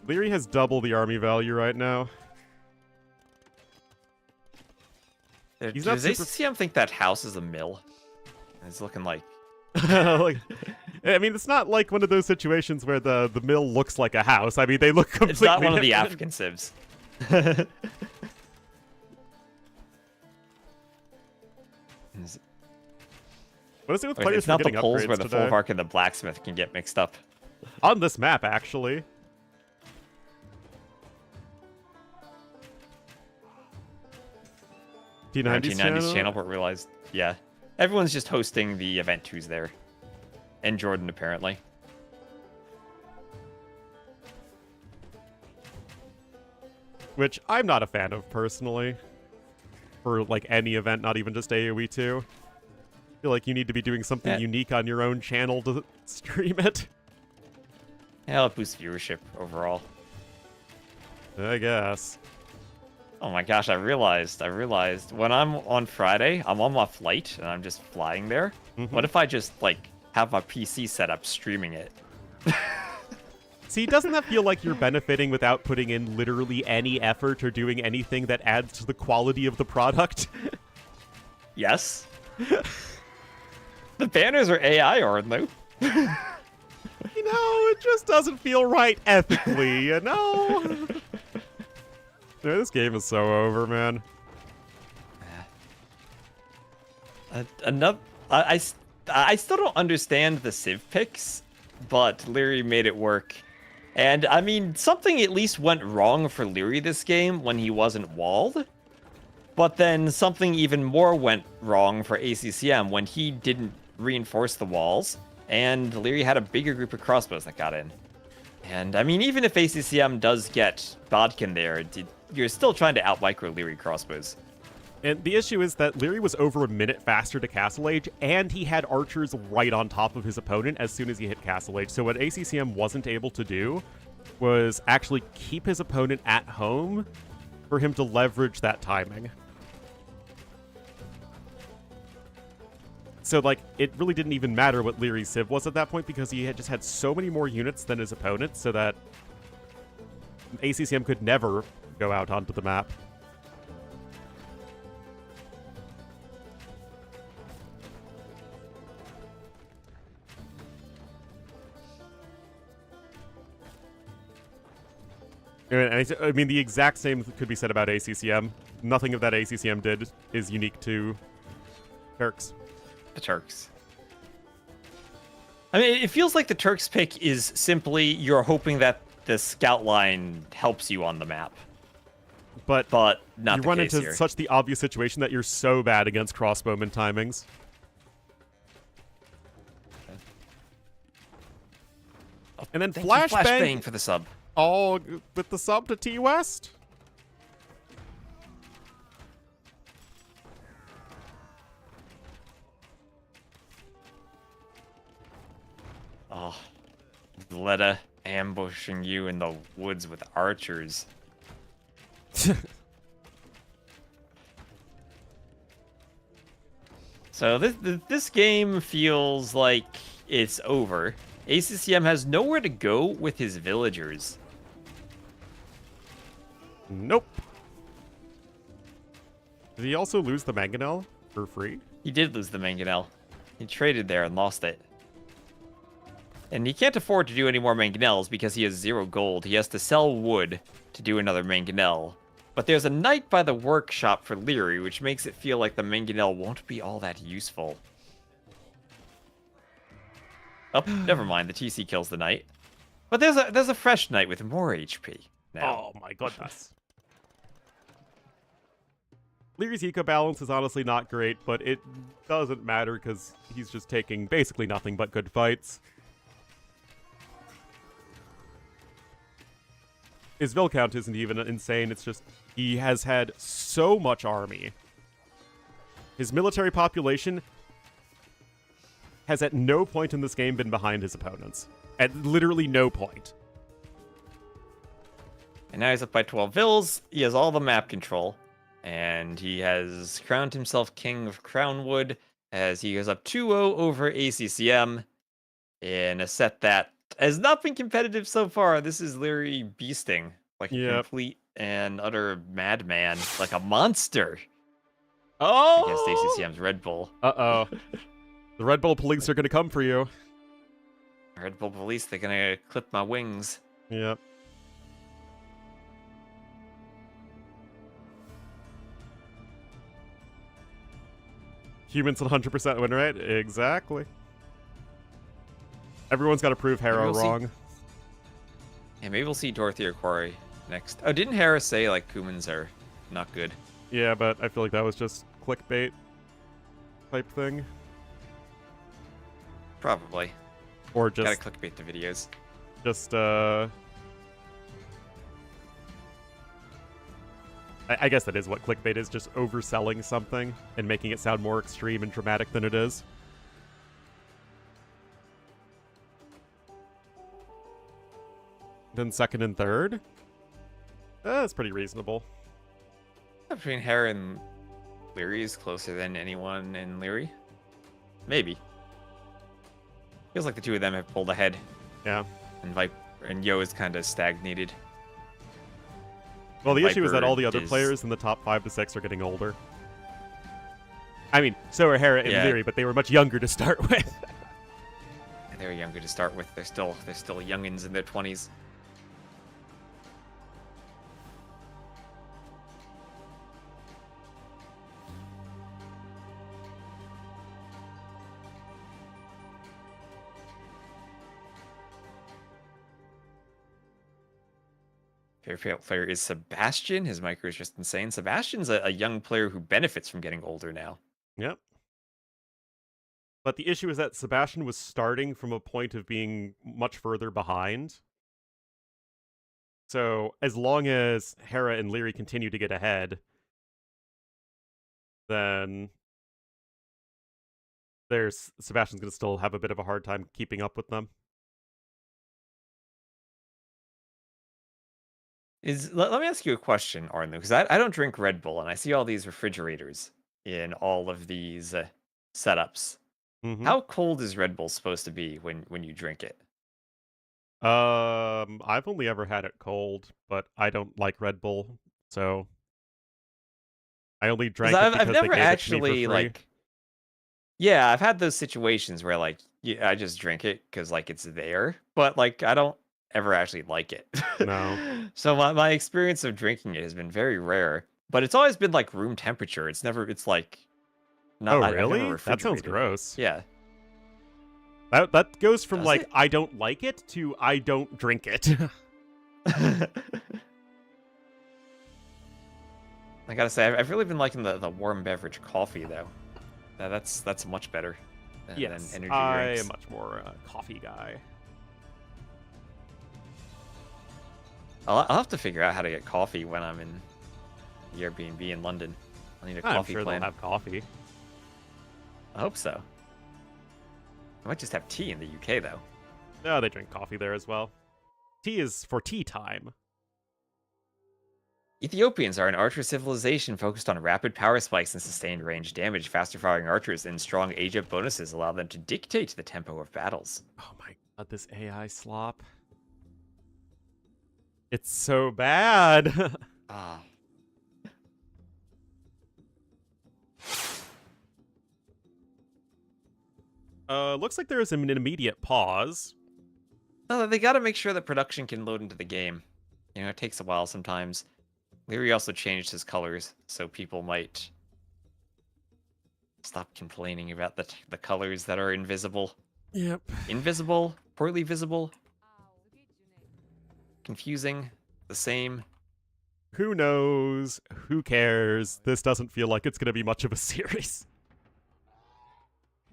Liry has double the army value right now. He's not Does super... ACCM think that house is a mill? It's looking like... like, I mean, it's not like one of those situations where the mill looks like a house. I mean, they look completely It's not one of the different. African civs. What is it with Wait, players it's not the getting poles upgrades where the today? Folvark and the blacksmith can get mixed up. On this map, actually. T90's channel, but realized, yeah. Everyone's just hosting the event 2s there. And Jordan, apparently. Which I'm not a fan of, personally. For, like, any event, not even just AoE 2. I feel like you need to be doing something unique on your own channel to stream it. Yeah, it'll boost viewership overall. I guess. Oh my gosh, I realized when I'm on Friday, I'm on my flight and I'm just flying there. What if I just, like, have my PC set up streaming it? See, doesn't that feel like you're benefiting without putting in literally any effort or doing anything that adds to the quality of the product? Yes. The banners are AI, Ornlu. You know, it just doesn't feel right ethically, you know? Dude, this game is so over, man. I still don't understand the Civ picks, but Liry made it work. And, I mean, something at least went wrong for Liry this game when he wasn't walled. But then something even more went wrong for ACCM when he didn't reinforce the walls, and Liry had a bigger group of crossbows that got in. And, I mean, even if ACCM does get Bodkin there, you're still trying to out-micro Liry crossbows. And the issue is that Liry was over a minute faster to Castle Age, and he had archers right on top of his opponent as soon as he hit Castle Age. So what ACCM wasn't able to do was actually keep his opponent at home for him to leverage that timing. So, like, it really didn't even matter what Liry's Civ was at that point because he had just had so many more units than his opponent so that ACCM could never go out onto the map. I mean, the exact same could be said about ACCM. Nothing of that ACCM did is unique to Turks. The Turks. I mean, it feels like the Turks pick is simply you're hoping that the scout line helps you on the map. But not you the run case into here. such the obvious situation that you're so bad against crossbowman timings. And then Thank you, flashbang for the sub. all with the sub to T West. Oh, Letta ambushing you in the woods with archers. So this game feels like it's over. ACCM has nowhere to go with his villagers. Nope. Did he also lose the mangonel for free? He did lose the mangonel. He traded there and lost it. And he can't afford to do any more mangonels because he has 0 gold. He has to sell wood to do another mangonel. But there's a knight by the workshop for Liry, which makes it feel like the mangonel won't be all that useful. Oh, never mind. The TC kills the knight. But there's a fresh knight with more HP now. Oh my goodness. Liry's eco balance is honestly not great, but it doesn't matter because he's just taking basically nothing but good fights. His vill count isn't even insane, it's just he has had so much army. His military population has at no point in this game been behind his opponents. At literally no point. And now he's up by 12 vills. He has all the map control. And he has crowned himself King of Crownwood as he goes up 2-0 over ACCM in a set that has not been competitive so far. This is Liry beasting like a complete and utter madman, like a monster. Oh! Against ACCM's RedBull. Uh-oh. The RedBull police are going to come for you. RedBull police, they're going to clip my wings. Yep. Humans 100% win rate? Exactly. Everyone's got to prove Hera wrong. Yeah, maybe we'll see Dorothy or Quarry next. Oh, didn't Hera say, like, Kumans are not good? Yeah, but I feel like that was just clickbait type thing. Probably. Or just... Gotta clickbait the videos. Just, I guess that is what clickbait is, just overselling something and making it sound more extreme and dramatic than it is. Then second and third? That's pretty reasonable. Between Hera and Liry is closer than anyone in Liry. Maybe. Feels like the two of them have pulled ahead. Yeah. And Yo is kind of stagnated. Well, the issue is that all the other is- players in the top 5 to 6 are getting older. I mean, so are Hera and Yeah. Liry, but they were much younger to start with. They're younger to start with. They're still youngins in their 20s. Favorite player is Sebastian. His micro is just insane. Sebastian's a young player who benefits from getting older now. Yep. But the issue is that Sebastian was starting from a point of being much further behind. So as long as Hera and Liry continue to get ahead, then Sebastian's going to still have a bit of a hard time keeping up with them. Let me ask you a question, Ornlu, because I don't drink Red Bull, and I see all these refrigerators in all of these setups. Mm-hmm. How cold is Red Bull supposed to be when you drink it? I've only ever had it cold, but I don't like Red Bull, so I only drank it because I've never they gave actually it to me for free. like. Yeah, I've had those situations where like I just drink it because like it's there, but like I don't ever actually like it. No. So my experience of drinking it has been very rare, but it's always been like room temperature. It's like not. Oh, I've never really? That sounds refrigerated it. gross. Yeah. That goes from Does like it? I don't like it to I don't drink it. I gotta say, I've really been liking the warm beverage coffee though. That's much better than Yes, energy I drinks. am much more a coffee guy. I'll have to figure out how to get coffee when I'm in the Airbnb in London. I need a I'm coffee sure plan. they'll have coffee. I hope so. I might just have tea in the UK though. No, they drink coffee there as well. Tea is for tea time. Ethiopians are an archer civilization focused on rapid power spikes and sustained range damage. Faster firing archers and strong age-up bonuses allow them to dictate the tempo of battles. Oh my god, this AI slop. It's so bad. Ah. Looks like there is an immediate pause. No, they gotta make sure that production can load into the game. You know, it takes a while sometimes. Liry also changed his colors, so people might stop complaining about the colors that are invisible. Yep. Invisible? Poorly visible? Confusing? The same? Who knows? Who cares? This doesn't feel like it's going to be much of a series.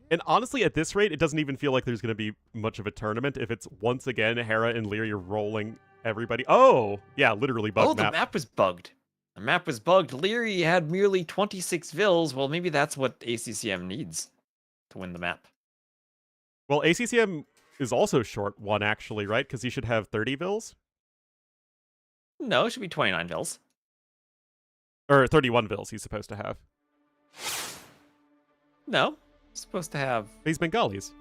And honestly, at this rate, it doesn't even feel like there's going to be much of a tournament if it's once again Hera and Liry rolling everybody. Oh, yeah, literally bug map. The map was bugged. The map was bugged. Liry had merely 26 vills. Well, maybe that's what ACCM needs to win the map. Well, ACCM is also short one, actually, right? Because he should have 30 vills? No, it should be 29 vills. Or 31 vills he's supposed to have. No, it's supposed to have... These Bengalis.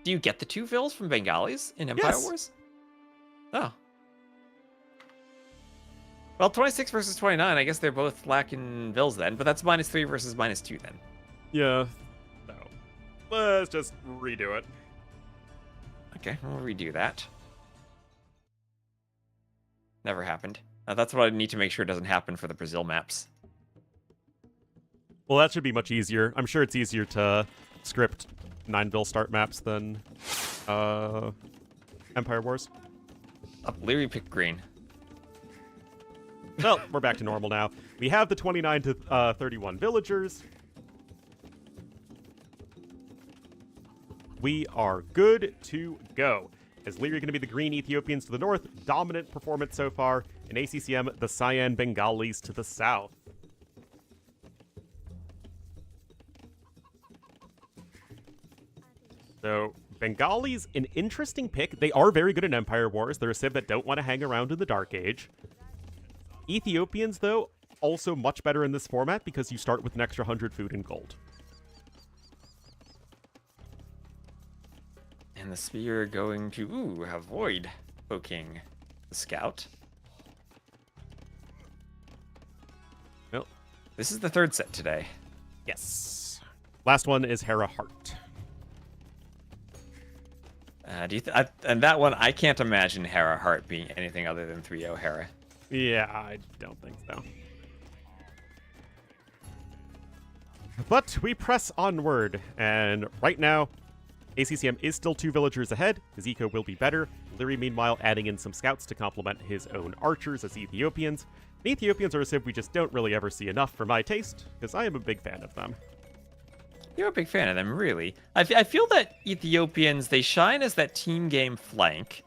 Do you get the 2 vills from Bengalis in Empire Yes. Wars? Oh. Well, 26 versus 29, I guess they're both lacking vills then, but that's -3 versus -2 then. Yeah. No. Let's just redo it. Okay, we'll redo that. Never happened. That's what I need to make sure doesn't happen for the Brazil maps. Well, that should be much easier. I'm sure it's easier to script 9-vil start maps than Empire Wars. Liry picked green. Well, we're back to normal now. We have the 29 to 31 villagers. We are good to go. As Liry going to be the green Ethiopians to the north, dominant performance so far, and ACCM, the cyan Bengalis to the south. So, Bengalis, an interesting pick. They are very good in Empire Wars. They're a civ that don't want to hang around in the Dark Age. Ethiopians, though, also much better in this format because you start with an extra 100 food and gold. And the spear going to, avoid poking the scout. Well, this is the 3rd set today. Yes. Last one is Hearttt. And that one, I can't imagine Hearttt being anything other than 3-0 Hera. Yeah, I don't think so. But we press onward, and right now, ACCM is still 2 villagers ahead. His eco will be better. Liry, meanwhile, adding in some scouts to complement his own archers as Ethiopians. And Ethiopians are a civ we just don't really ever see enough for my taste, because I am a big fan of them. You're a big fan of them, really. I feel that Ethiopians, they shine as that team game flank,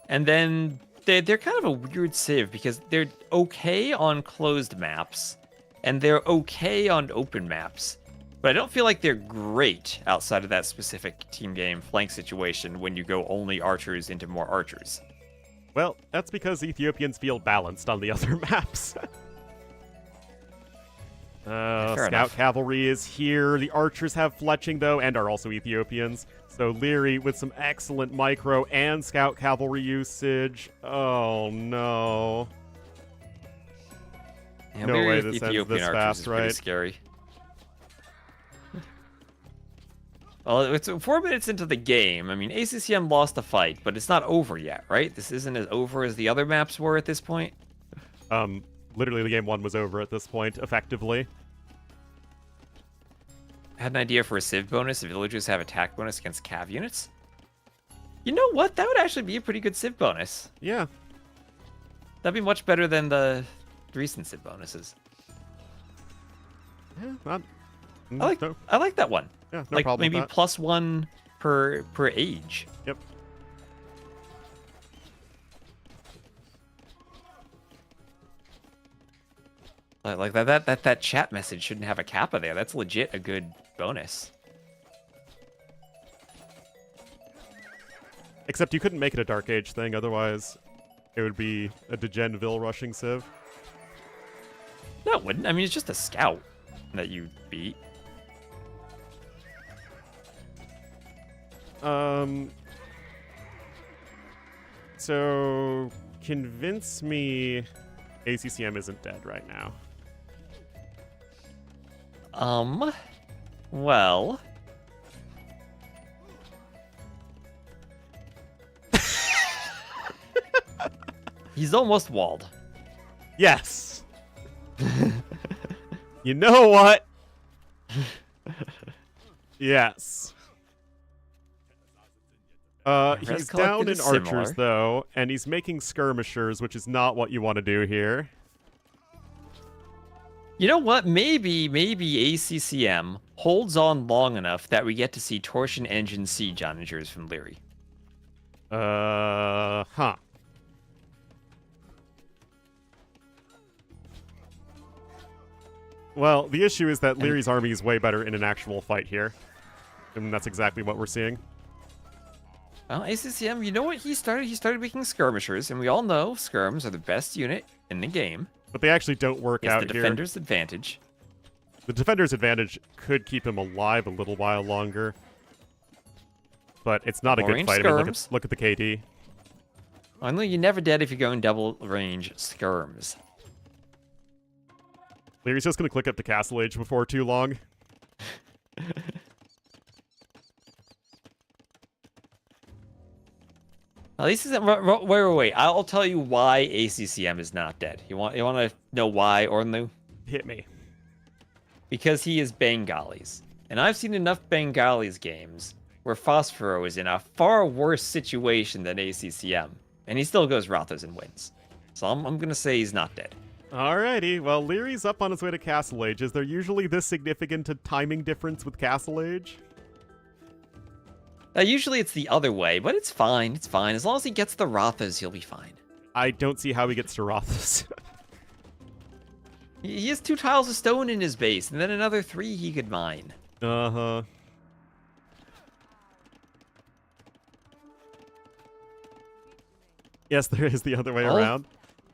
and then they're kind of a weird civ because they're okay on closed maps, and they're okay on open maps. But I don't feel like they're great outside of that specific team game flank situation when you go only archers into more archers. Well, that's because Ethiopians feel balanced on the other maps. Scout enough. Cavalry is here. The archers have fletching, though, and are also Ethiopians. So Liry with some excellent micro and Scout Cavalry usage. Oh, no. Yeah, No Liry way with this ends Ethiopian this archers fast, is pretty right? scary. Well, it's 4 minutes into the game. I mean, ACCM lost the fight, but it's not over yet, right? This isn't as over as the other maps were at this point. Literally, the game 1 was over at this point, effectively. I had an idea for a civ bonus if villagers have attack bonus against cav units. You know what? That would actually be a pretty good civ bonus. Yeah. That'd be much better than the recent civ bonuses. Yeah, I like that one. Yeah, no like problem maybe with that. +1 per age. Yep. Like that chat message shouldn't have a kappa there. That's legit a good bonus. Except you couldn't make it a Dark Age thing, otherwise it would be a Degenville rushing civ. No, it wouldn't. I mean, it's just a scout that you beat. So convince me ACCM isn't dead right now. Well. He's almost walled. Yes. You know what? Yes. He's down in archers, though, and he's making skirmishers, which is not what you want to do here. You know what? Maybe ACCM holds on long enough that we get to see Torsion Engine siege onagers from Liry. Huh. Well, the issue is that Liry's army is way better in an actual fight here. And that's exactly what we're seeing. Well, ACCM, you know what he started? He started making skirmishers, and we all know skirms are the best unit in the game. But they actually don't work out It's the here. defender's advantage. The defender's advantage could keep him alive a little while longer. But it's not a good Long-range fight. I mean, skirms. look at the KD. I know you're never dead if you're going double range skirms. Liry's just going to click up the Castle Age before too long. At least wait. I'll tell you why ACCM is not dead. You want to know why, Ornlu? Hit me. Because he is Bengalis. And I've seen enough Bengalis games where Phosphoro is in a far worse situation than ACCM. And he still goes Rothos and wins. So I'm going to say he's not dead. Alrighty, well, Liry's up on his way to Castle Age. Is there usually this significant a timing difference with Castle Age? Usually it's the other way, but it's fine. It's fine. As long as he gets the Rothos, he'll be fine. I don't see how he gets to Rothos. He has 2 tiles of stone in his base, and then another 3 he could mine. Uh-huh. Yes, there is the other way around.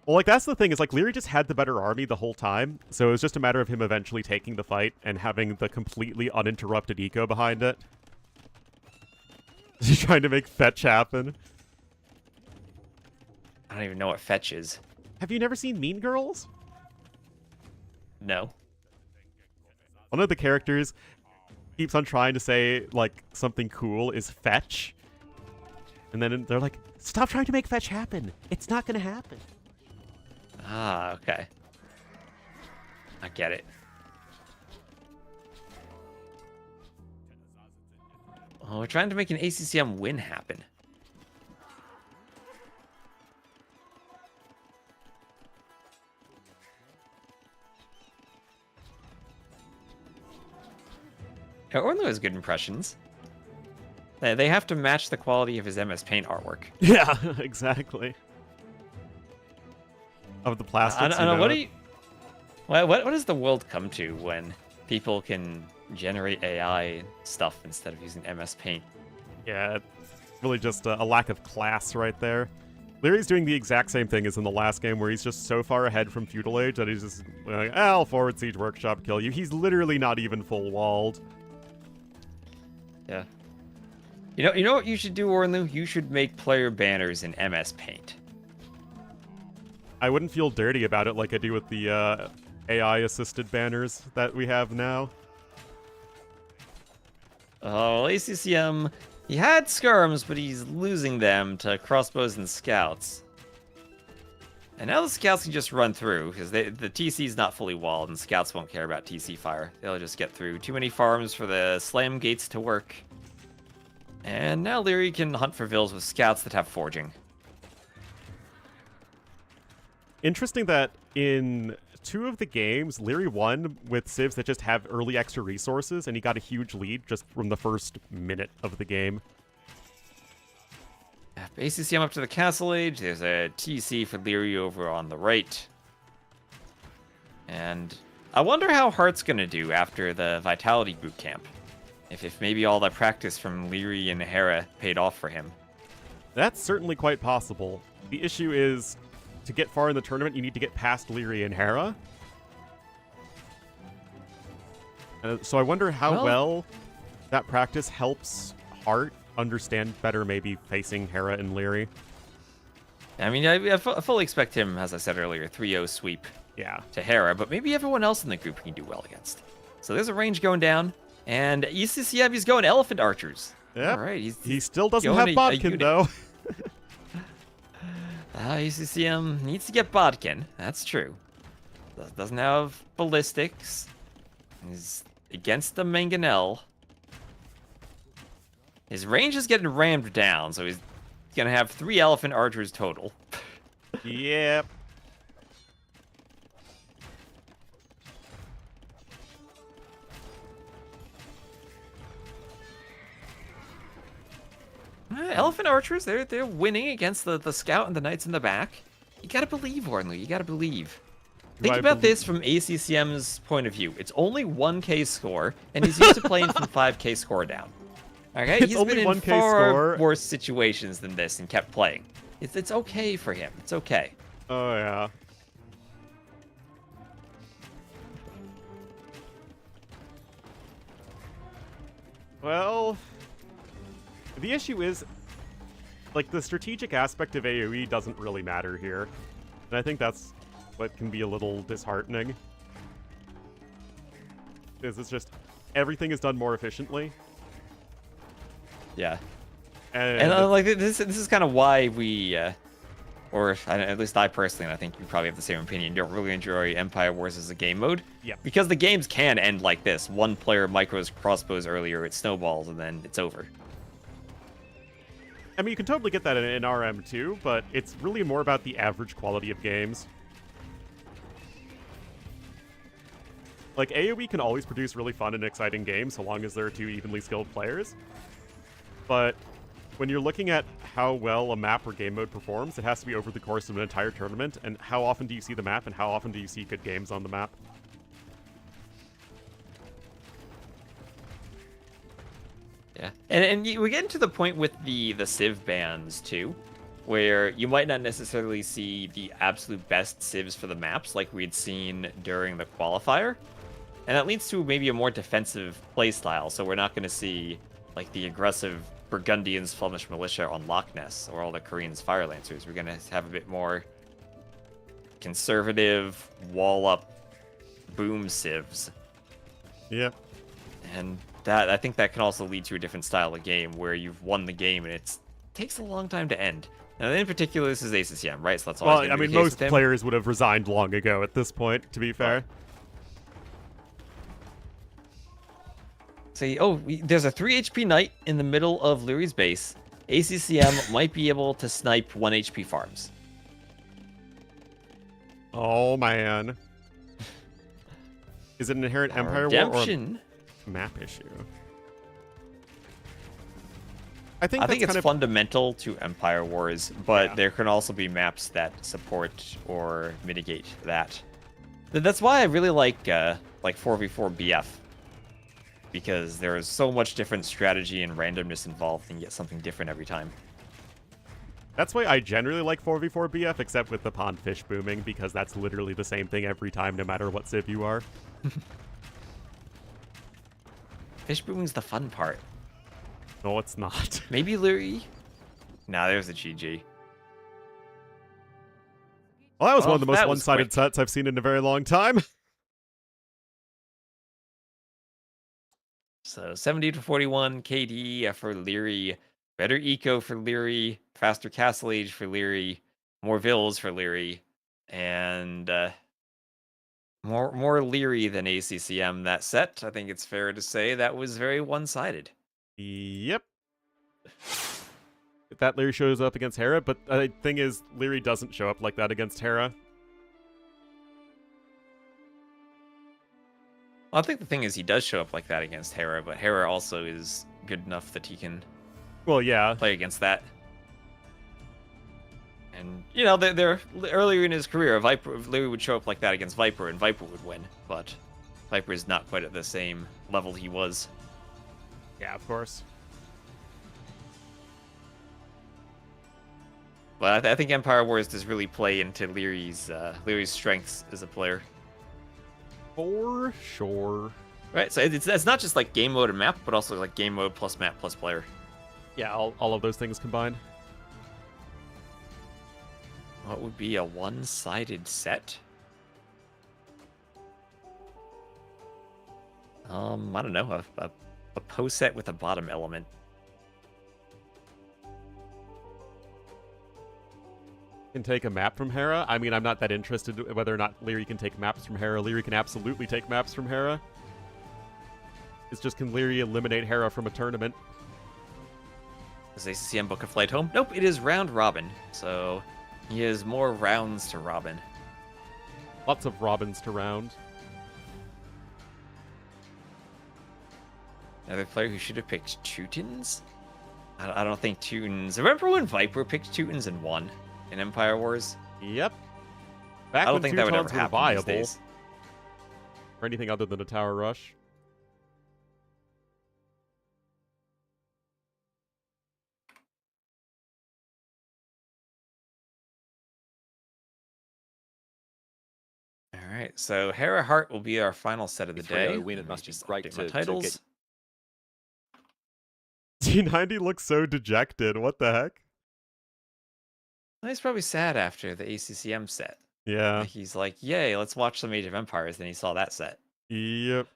Well, like, that's the thing, is, like, Liry just had the better army the whole time, so it was just a matter of him eventually taking the fight and having the completely uninterrupted eco behind it. He's trying to make fetch happen. I don't even know what fetch is. Have you never seen Mean Girls? No. One of the characters keeps on trying to say, like, something cool is fetch. And then they're like, stop trying to make fetch happen. It's not going to happen. Ah, okay. I get it. Oh, we're trying to make an ACCM win happen. Yeah, Ornlu has good impressions. They have to match the quality of his MS Paint artwork. Yeah, exactly. Of the plastics. I don't know. What do you? What does the world come to when people can generate AI stuff instead of using MS Paint? Yeah, it's really just a lack of class right there. Liry's doing the exact same thing as in the last game, where he's just so far ahead from Feudal Age that he's just like, I'll forward Siege Workshop kill you. He's literally not even full walled. Yeah. You know what you should do, Ornlu? You should make player banners in MS Paint. I wouldn't feel dirty about it like I do with the AI-assisted banners that we have now. Oh, ACCM, he had skirms, but he's losing them to crossbows and scouts. And now the scouts can just run through, because the TC is not fully walled, and scouts won't care about TC fire. They'll just get through. Too many farms for the slam gates to work. And now Liry can hunt for vills with scouts that have forging. Interesting that in 2 of the games, Liry won with civs that just have early extra resources, and he got a huge lead just from the first minute of the game. ACCM up to the castle age. There's a TC for Liry over on the right. And I wonder how Heartt's going to do after the Vitality boot camp. If maybe all that practice from Liry and Hera paid off for him. That's certainly quite possible. The issue is, to get far in the tournament, you need to get past Liry and Hera. So I wonder how well that practice helps Heartt understand better maybe facing Hera and Liry. I mean, I fully expect him, as I said earlier, 3-0 sweep to Hera, but maybe everyone else in the group he can do well against. So there's a range going down, and ECCM, he's going Elephant Archers. Yep. All right, he still doesn't have Bodkin, though. ECCM needs to get Bodkin. That's true. Doesn't have ballistics. He's against the Mangonel. His range is getting rammed down, so he's going to have 3 Elephant Archers total. Yep. Elephant Archers, they're winning against the Scout and the Knights in the back. You gotta believe, Ornlu. You gotta believe. Think about this from ACCM's point of view. It's only 1k score, and he's used to playing from 5k score down. Okay, he's been in far worse situations than this and kept playing. It's okay for him. It's okay. Oh yeah. Well, the issue is, like, the strategic aspect of AoE doesn't really matter here. And I think that's what can be a little disheartening. Is it's just, everything is done more efficiently. Yeah. And like, this is kind of why we, or at least I personally, and I think you probably have the same opinion, don't really enjoy Empire Wars as a game mode. Yeah. Because the games can end like this. One player micros crossbows earlier, it snowballs, and then it's over. I mean, you can totally get that in RM too, but it's really more about the average quality of games. Like, AoE can always produce really fun and exciting games so long as there are 2 evenly skilled players. But when you're looking at how well a map or game mode performs, it has to be over the course of an entire tournament, and how often do you see the map, and how often do you see good games on the map? Yeah, and we get into the point with the Civ bans too, where you might not necessarily see the absolute best civs for the maps like we'd seen during the qualifier, and that leads to maybe a more defensive playstyle. So we're not going to see like the aggressive Burgundians Flemish militia on Loch Ness or all the Koreans Fire Lancers. We're going to have a bit more conservative wall up boom civs. Yep. And I think that can also lead to a different style of game where you've won the game and it takes a long time to end. Now, in particular, this is ACCM, right? So that's always well, I mean, most players would have resigned long ago at this point, to be fair. So, there's a 3 HP knight in the middle of Liry's base. ACCM might be able to snipe 1 HP farms. Oh, man. Is it an inherent Empire War or a map issue? I think it's fundamental to Empire Wars, but there can also be maps that support or mitigate that. That's why I really like 4v4 BF, because there is so much different strategy and randomness involved, and you get something different every time. That's why I generally like 4v4 BF, except with the pond fish booming, because that's literally the same thing every time, no matter what civ you are. Fish booming's the fun part. No, it's not. Maybe Liry? Nah, there's a GG. Well, that was one of the most one-sided sets I've seen in a very long time. So 70 to 41 KD for Liry. Better eco for Liry. Faster castle age for Liry. More vills for Liry. And more Liry than ACCM that set. I think it's fair to say that was very one-sided. Yep. If that Liry shows up against Hera, but the thing is, Liry doesn't show up like that against Hera. Well, I think the thing is he does show up like that against Hera, but Hera also is good enough that he can Well, yeah. play against that. And, you know, they're earlier in his career, Liry would show up like that against Viper, and Viper would win. But Viper is not quite at the same level he was. Yeah, of course. But I think Empire Wars does really play into Liry's strengths as a player. For sure. Right, so it's not just like game mode and map, but also like game mode plus map plus player. Yeah, all of those things combined. What would be a one-sided set? I don't know, a post set with a bottom element. Can take a map from Hera. I mean, I'm not that interested whether or not Liry can take maps from Hera. Liry can absolutely take maps from Hera. It's just, can Liry eliminate Hera from a tournament? Does ACCM book a flight home? Nope, it is round robin, so he has more rounds to robin. Lots of Robins to round. Another player who should have picked Teutons? I don't think Teutons... Remember when Viper picked Teutons and won in Empire Wars? Yep. Back I don't when think that would ever Teutons were happen viable these days. for anything other than a tower rush. All right, so Hera Hearttt will be our final set of the day. win, it must be Just great update my to titles. get... T90 looks so dejected. What the heck? He's probably sad after the ACCM set. Yeah. He's like, yay, let's watch some Age of Empires. Then he saw that set. Yep.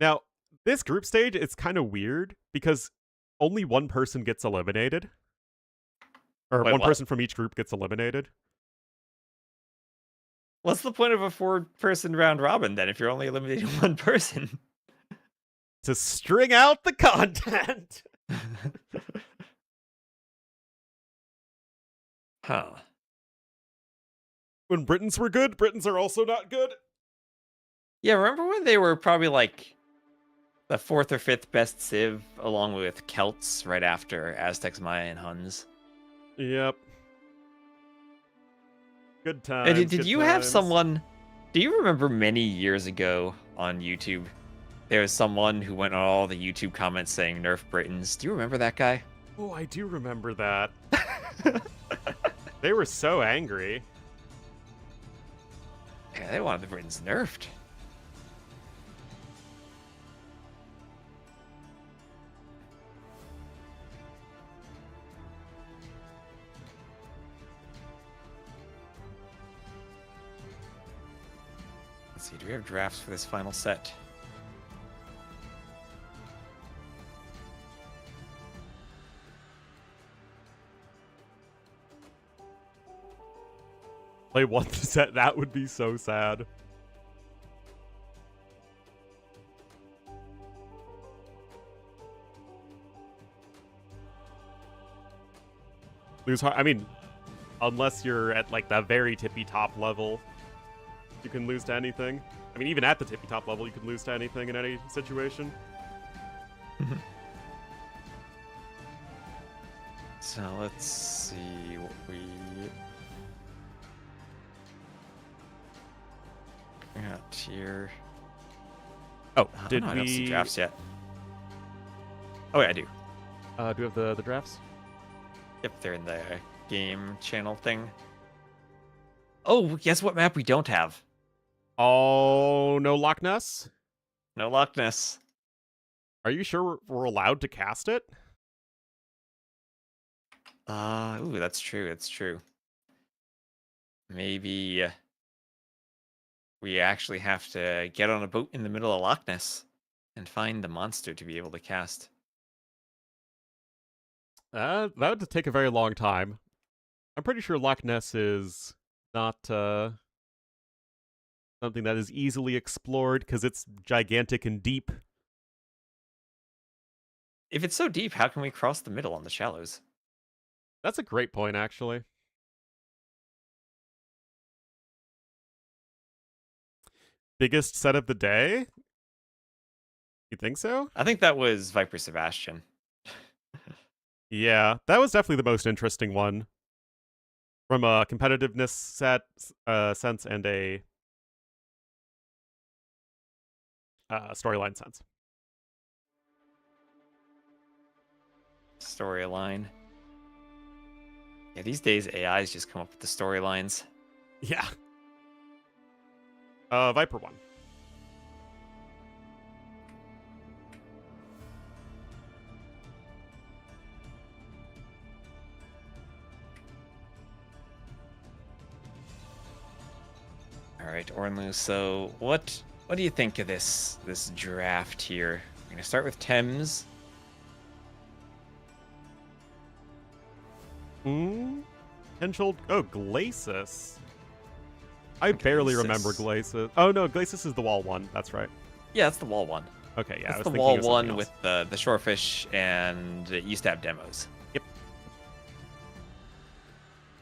Now, this group stage, it's kind of weird because only one person gets eliminated. Or Wait, one what? person from each group gets eliminated. What's the point of a 4-person round robin then if you're only eliminating one person? To string out the content. Huh. When Britons were good, Britons are also not good. Yeah, remember when they were probably like the 4th or 5th best Civ along with Celts right after Aztecs, Maya, and Huns? Yep. Good And times. did good you have times. someone... Do you remember many years ago on YouTube, there was someone who went on all the YouTube comments saying nerf Britons? Do you remember that guy? Oh, I do remember that. They were so angry. Yeah, they wanted the Britons nerfed. Let's see, do we have drafts for this final set? Play one set, that would be so sad. Lose heart. I mean, unless you're at like the very tippy top level, you can lose to anything. I mean, even at the tippy top level, you can lose to anything in any situation. So let's see what we got here. Oh, Oh, did no, I don't see we? drafts yet. Oh, yeah, I do. Do we have the drafts? Yep, they're in the game channel thing. Oh, guess what map we don't have? Oh, no Loch Ness? No Loch Ness. Are you sure we're allowed to cast it? Ooh, that's true. It's true. maybe we actually have to get on a boat in the middle of Loch Ness and find the monster to be able to cast. That would take a very long time. I'm pretty sure Loch Ness is not something that is easily explored because it's gigantic and deep. If it's so deep, how can we cross the middle on the shallows? That's a great point, actually. Biggest set of the day? You think so? I think that was Viper Sebastian. Yeah, that was definitely the most interesting one. From a competitiveness sense and a storyline sense. Storyline. Yeah, these days AIs just come up with the storylines. Yeah. Viper won. All right, Ornlu. So what do you think of this draft here? We're gonna start with Thames. Potential. Oh, Glacis. I barely remember Glacis. Oh no, Glacis is the wall one. That's right. Yeah, that's the wall one. Okay, yeah. That's the wall one with the shorefish and ESTAB demos. Yep.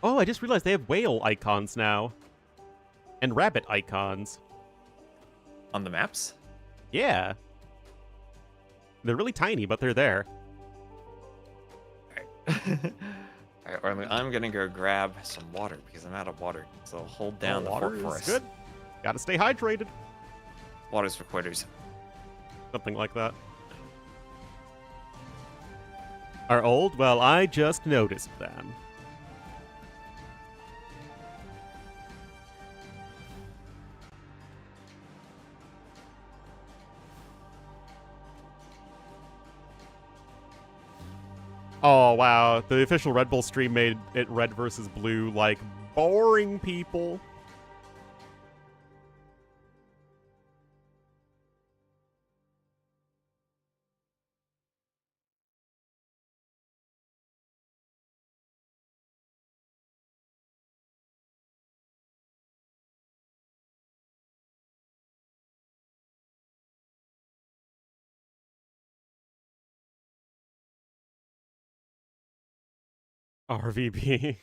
Oh, I just realized they have whale icons now. And rabbit icons. On the maps? Yeah. They're really tiny, but they're there. Alright. Alright, Ornlu, I'm gonna go grab some water because I'm out of water. So hold down the water fort for is us. good. Gotta stay hydrated. Water's for quitters. Something like that. Are old? Well, I just noticed them. Oh, wow. The official RedBull stream made it red versus blue, like, boring people. RVB.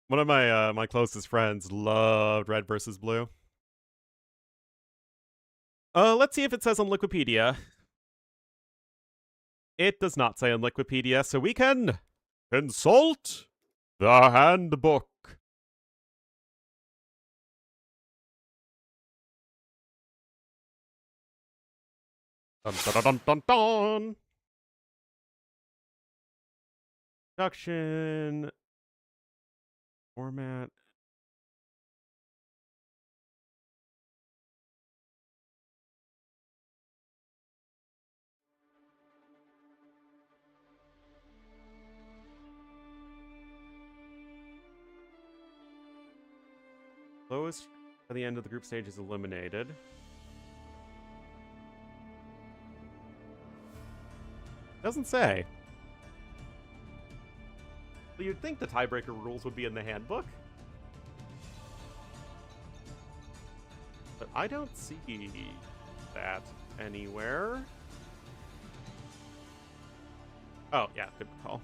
One of my closest friends loved red versus blue. Let's see if it says on Wikipedia. It does not say on Wikipedia, so we can consult the handbook. Dun dun dun dun dun. Production format. Lowest at the end of the group stage is eliminated. Doesn't say. Well, you'd think the tiebreaker rules would be in the handbook. But I don't see that anywhere. Oh, yeah, good call.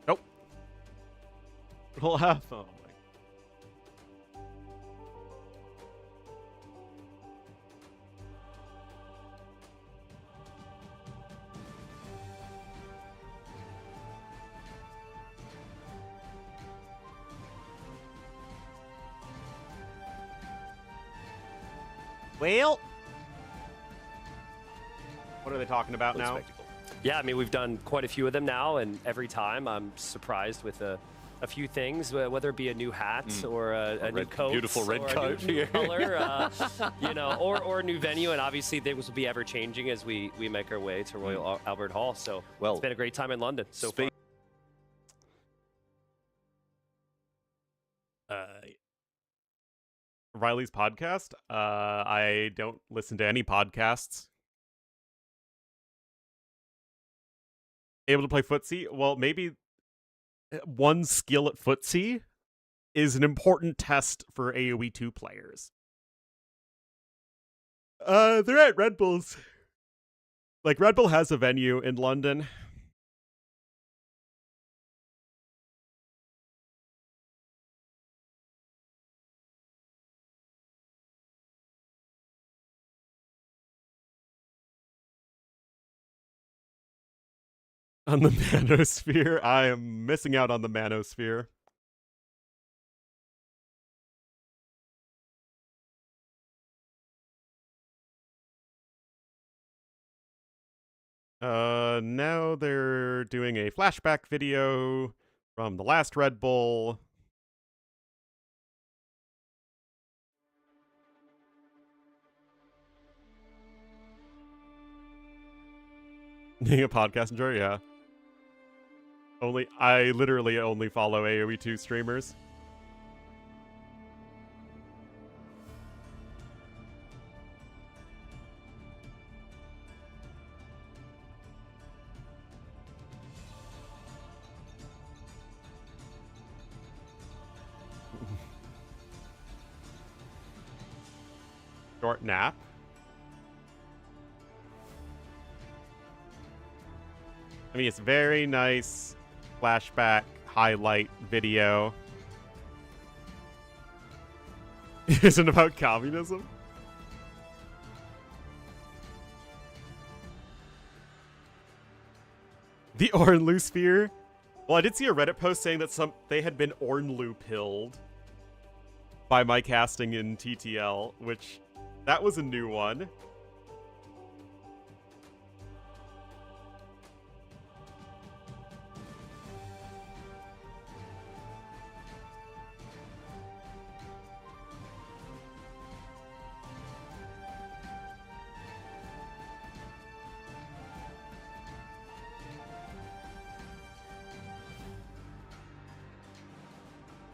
Nope. We'll have. Oh my. Well, What are they talking about now? Spectacle. Yeah, I mean, we've done quite a few of them now, and every time I'm surprised with a few things, whether it be a new hat or a new coat, beautiful red or coat, a new color, you know, or a new venue, and obviously things will be ever changing as we make our way to Royal Albert Hall. So it's been a great time in London so far. Riley's podcast. I don't listen to any podcasts. Able to play footsie? Well, maybe one skill at footsie is an important test for AoE 2 players. They're at RedBull's. Like, RedBull has a venue in London. On the manosphere? I am missing out on the manosphere. Now they're doing a flashback video from the last Red Bull. Being a podcast enjoyer, yeah. I literally only follow AoE 2 streamers. Short nap. I mean, it's very nice flashback highlight video. Isn't about communism? The Ornlu sphere? Well, I did see a Reddit post saying that they had been Ornlu pilled by my casting in TTL, which that was a new one.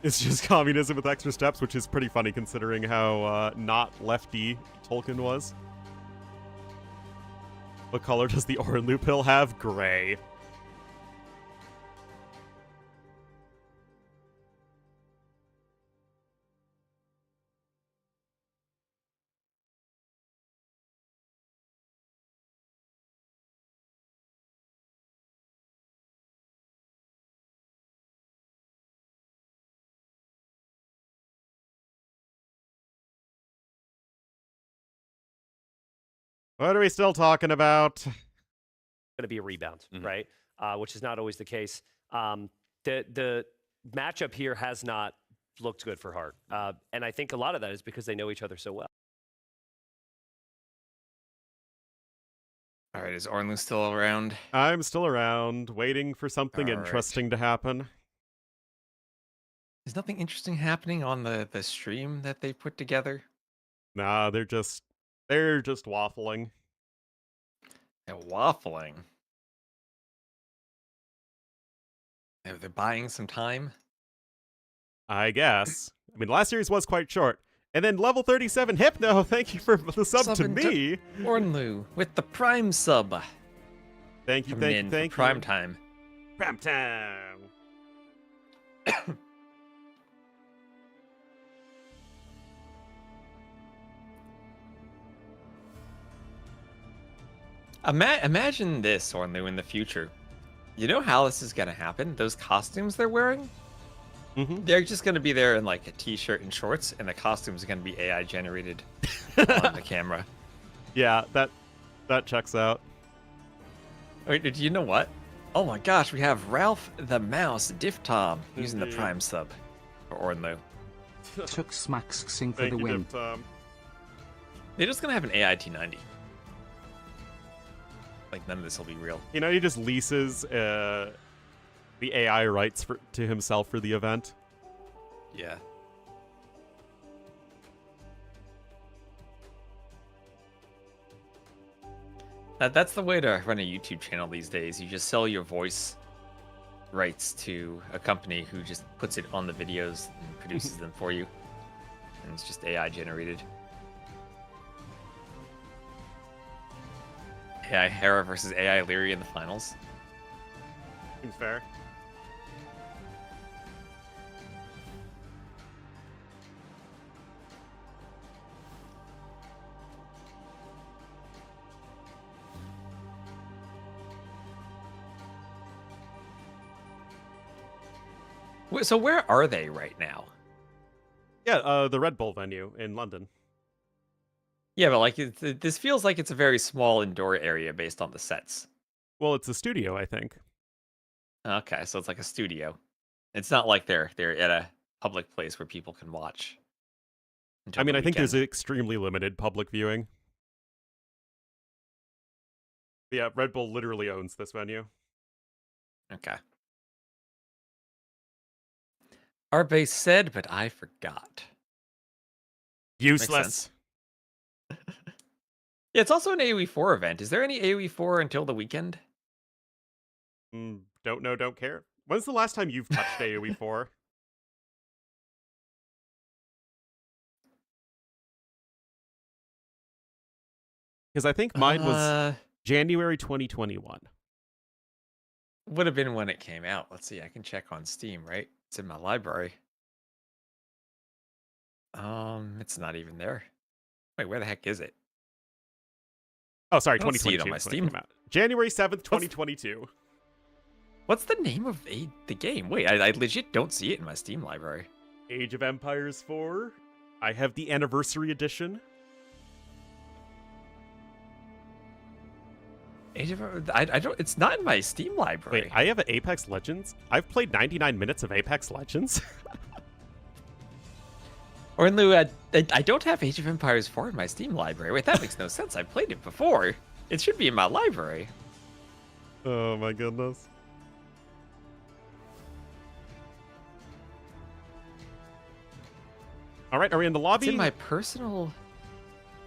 It's just communism with extra steps, which is pretty funny considering how not lefty Tolkien was. What color does the Ornlu pill have? Gray. What are we still talking about? Going to be a rebound, right? Which is not always the case. The matchup here has not looked good for Hearttt, and I think a lot of that is because they know each other so well. All right, is Ornlu still around? I'm still around, waiting for something interesting to happen. Is nothing interesting happening on the stream that they put together? Nah, they're just waffling. They're waffling. They're buying some time? I guess. I mean, last series was quite short. And then level 37 Hypno, thank you for the sub to me. Ornlu with the Prime sub. Thank you, Coming thank you. Prime time. Prime time. Imagine this, Ornlu, in the future. You know how this is going to happen? Those costumes they're wearing? They're just going to be there in like a t-shirt and shorts, and the costumes are going to be AI generated on the camera. Yeah, that checks out. Wait, do you know what? Oh my gosh, we have Ralph the Mouse Diff Tom using the Prime sub for Ornlu. Took Smacks sing for Thank the you, win. Div Tom. They're just going to have an AI T90. Like, none of this will be real. You know, he just leases the AI rights to himself for the event. Yeah. That's the way to run a YouTube channel these days. You just sell your voice rights to a company who just puts it on the videos and produces them for you. And it's just AI generated. AI Hera versus AI Liry in the finals. Seems fair. So where are they right now? Yeah, the RedBull venue in London. Yeah, but like this feels like it's a very small indoor area based on the sets. Well, it's a studio, I think. Okay, so it's like a studio. It's not like they're at a public place where people can watch. I mean, I think there's extremely limited public viewing. Yeah, RedBull literally owns this venue. Okay. Our base said, but I forgot. Useless. Yeah, it's also an AoE 4 event. Is there any AoE 4 until the weekend? Don't know, don't care. When's the last time you've touched AoE 4? Because I think mine was January 2021. Would have been when it came out. Let's see. I can check on Steam, right? It's in my library. It's not even there. Wait, where the heck is it? Oh, sorry, I don't see 2022. it on my Steam. Steam. January 7th, 2022. What's the name of the game? Wait, I legit don't see it in my Steam library. Age of Empires 4. I have the anniversary edition. I don't. It's not in my Steam library. Wait, I have an Apex Legends. I've played 99 minutes of Apex Legends. Ornlu, I don't have Age of Empires 4 in my Steam library. Wait, that makes no sense. I played it before. It should be in my library. Oh my goodness. All right, are we in the lobby? It's in my personal.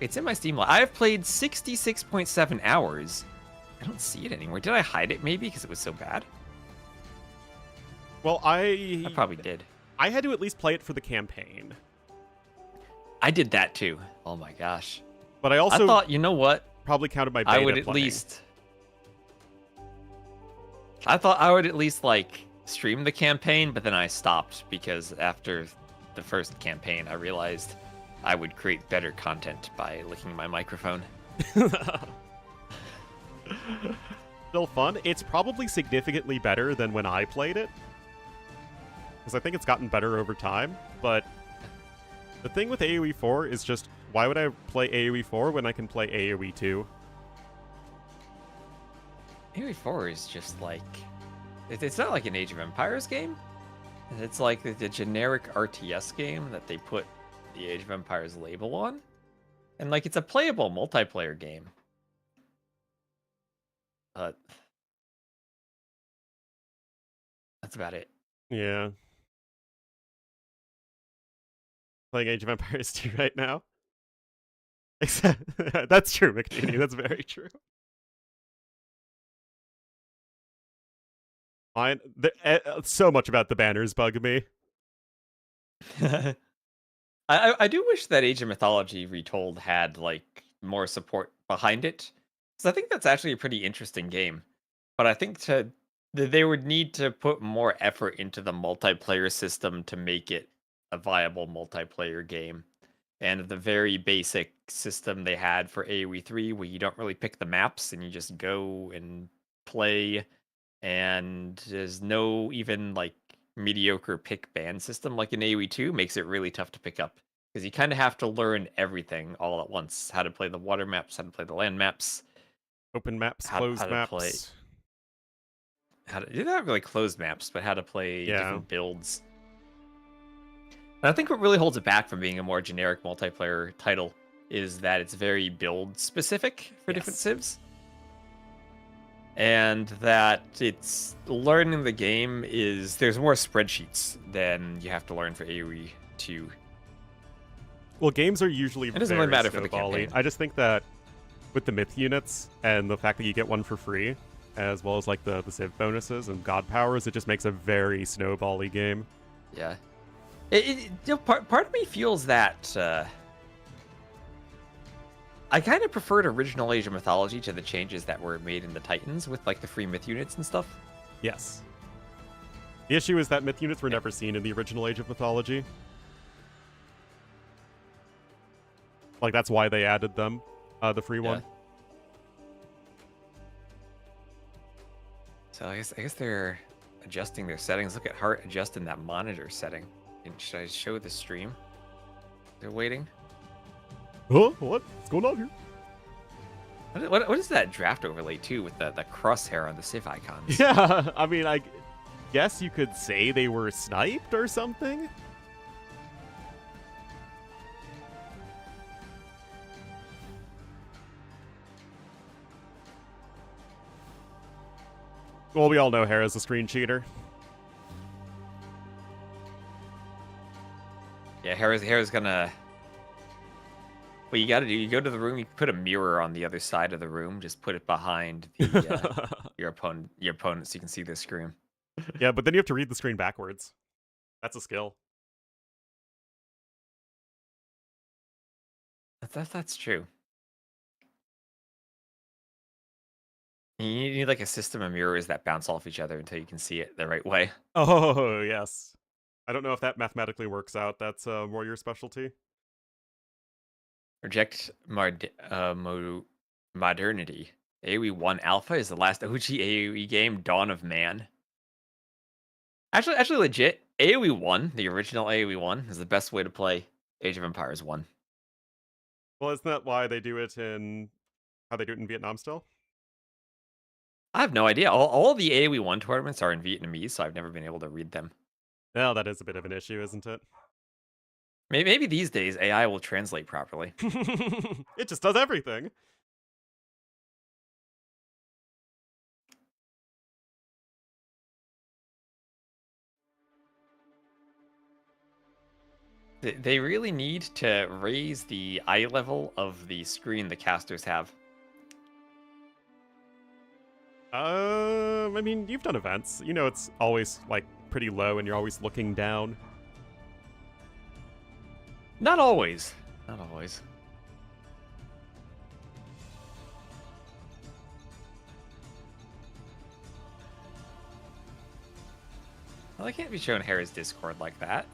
It's in my Steam library. I've played 66.7 hours. I don't see it anymore. Did I hide it maybe because it was so bad? Well, I probably did. I had to at least play it for the campaign. I did that too. Oh my gosh. But I also thought, you know what? Probably counted my beta I would at playing. least. I thought I would at least like stream the campaign, but then I stopped because after the first campaign, I realized I would create better content by licking my microphone. Still fun. It's probably significantly better than when I played it. Because I think it's gotten better over time. But the thing with AoE 4 is just, why would I play AoE 4 when I can play AoE 2? AoE 4 is just like... It's not like an Age of Empires game. It's like the generic RTS game that they put the Age of Empires label on. And like, it's a playable multiplayer game. But that's about it. Yeah. Playing Age of Empires 2 right now. That's true, McNeely. That's very true. Fine. So much about the banners bug me. I do wish that Age of Mythology Retold had like more support behind it. So I think that's actually a pretty interesting game. But I think they would need to put more effort into the multiplayer system to make it a viable multiplayer game. And the very basic system they had for AoE 3, where you don't really pick the maps and you just go and play, and there's no even like mediocre pick ban system like in AoE 2, makes it really tough to pick up. Because you kind of have to learn everything all at once. How to play the water maps, how to play the land maps. Open maps, closed maps. They're not really closed maps, but how to play different builds. And I think what really holds it back from being a more generic multiplayer title is that it's very build specific for different civs. and that it's learning the game is there's more spreadsheets than you have to learn for AoE 2. Well, games are usually It doesn't very really matter for the snowball-y. campaign. I just think that with the myth units and the fact that you get one for free, as well as like the civ bonuses and god powers, it just makes a very snowball-y game. Yeah. Part of me feels that I kind of preferred original Age of Mythology to the changes that were made in the Titans with like the free myth units and stuff. Yes. The issue is that myth units were never seen in the original Age of Mythology. Like, that's why they added them, the free one. So I guess they're adjusting their settings. Look at Hearttt adjusting that monitor setting. And should I show the stream? They're waiting. Huh? What's going on here? What is that draft overlay too with the crosshair on the Civ icons? Yeah, I mean, I guess you could say they were sniped or something. Well, we all know Hera's a screen cheater. Yeah, Hera's gonna. What you gotta do, you go to the room, you put a mirror on the other side of the room, just put it behind the, your opponent so you can see their screen. Yeah, but then you have to read the screen backwards. That's a skill. That's true. You need like a system of mirrors that bounce off each other until you can see it the right way. Oh, yes. I don't know if that mathematically works out. That's more your specialty. Reject modernity. AoE 1 Alpha is the last OG AoE game, Dawn of Man. Actually, legit. AoE 1, the original AoE 1, is the best way to play Age of Empires 1. Well, isn't that why they do it in... how they do it in Vietnam still? I have no idea. All the AoE 1 tournaments are in Vietnamese, so I've never been able to read them. Well, that is a bit of an issue, isn't it? Maybe these days AI will translate properly. It just does everything. They really need to raise the eye level of the screen the casters have. I mean, you've done events. You know it's always, like, pretty low and you're always looking down. Not always. Not always. Well, I can't be showing Hera's Discord like that.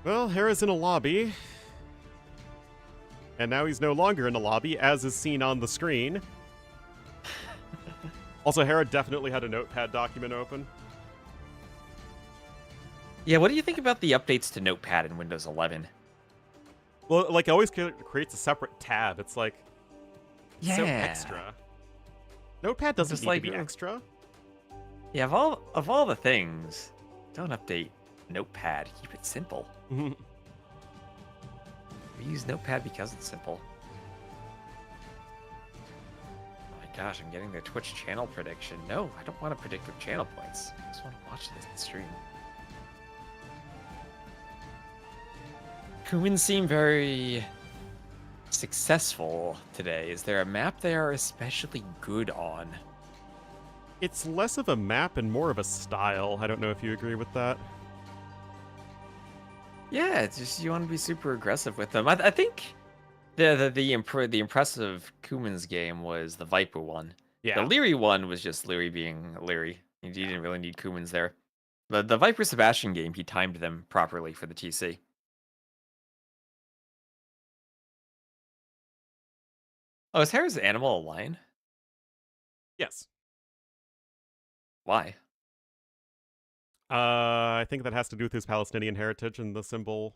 Well, Hera's in a lobby. And now he's no longer in a lobby, as is seen on the screen. Also, Hera definitely had a notepad document open. Yeah, what do you think about the updates to Notepad in Windows 11? Well, like, it always creates a separate tab. It's like, so Yeah. extra. Notepad doesn't Just need like- to be extra. Yeah, of all the things, don't update Notepad. Keep it simple. We use Notepad because it's simple. Oh my gosh, I'm getting their Twitch channel prediction. No, I don't want to predict their channel points. I just want to watch this stream. Kumins seem very successful today. Is there a map they are especially good on? It's less of a map and more of a style. I don't know if you agree with that. Yeah, it's just you want to be super aggressive with them. I think the impressive Kumins game was the Viper one. Yeah. The Liry one was just Liry being Liry. You didn't really need Kumins there. But the Viper Sebastian game, he timed them properly for the TC. Oh, is Hera's animal a lion? Yes. Why? I think that has to do with his Palestinian heritage and the symbol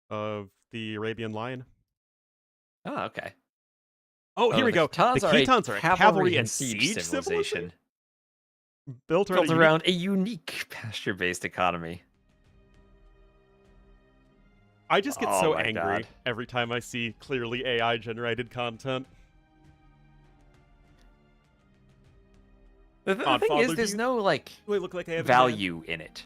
of the Arabian lion. Oh, okay. Oh, here we go. The Khitans are a cavalry and siege siege civilization? Built built around a unique pasture-based economy. I just get Oh so my angry God. every time I see clearly AI-generated content. The God, thing Father, is, do there's you- no like Do I look like I have value in it.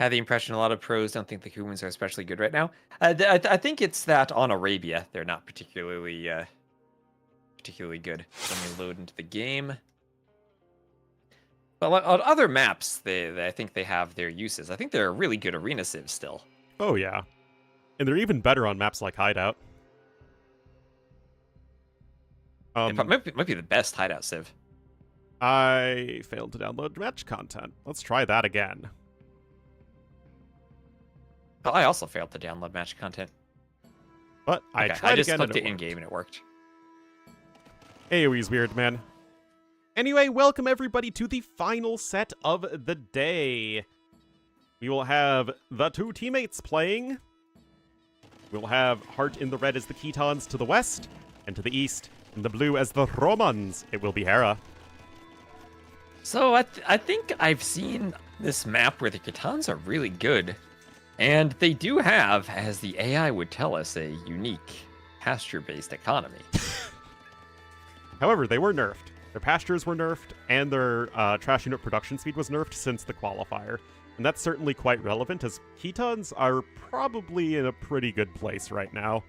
Had the impression a lot of pros don't think the humans are especially good right now. I think it's that on Arabia they're not particularly good. Let me load into the game. But on other maps, I think they have their uses. I think they're a really good arena civ still. Oh, yeah. And they're even better on maps like Hideout. It might be the best hideout civ. I failed to download match content. Let's try that again. I also failed to download match content. But I Okay, tried I just again clicked and it it in game and it worked. AoE's weird, man. Anyway, welcome everybody to the final set of the day. We will have the two teammates playing. We'll have Hearttt in the red as the Ketons to the west, and to the east, in the blue as the Romans. It will be Hera. So I think I've seen this map where the Ketons are really good. And they do have, as the AI would tell us, a unique pasture-based economy. However, they were nerfed. Their pastures were nerfed, and their trash unit production speed was nerfed since the qualifier. And that's certainly quite relevant, as Ketons are probably in a pretty good place right now.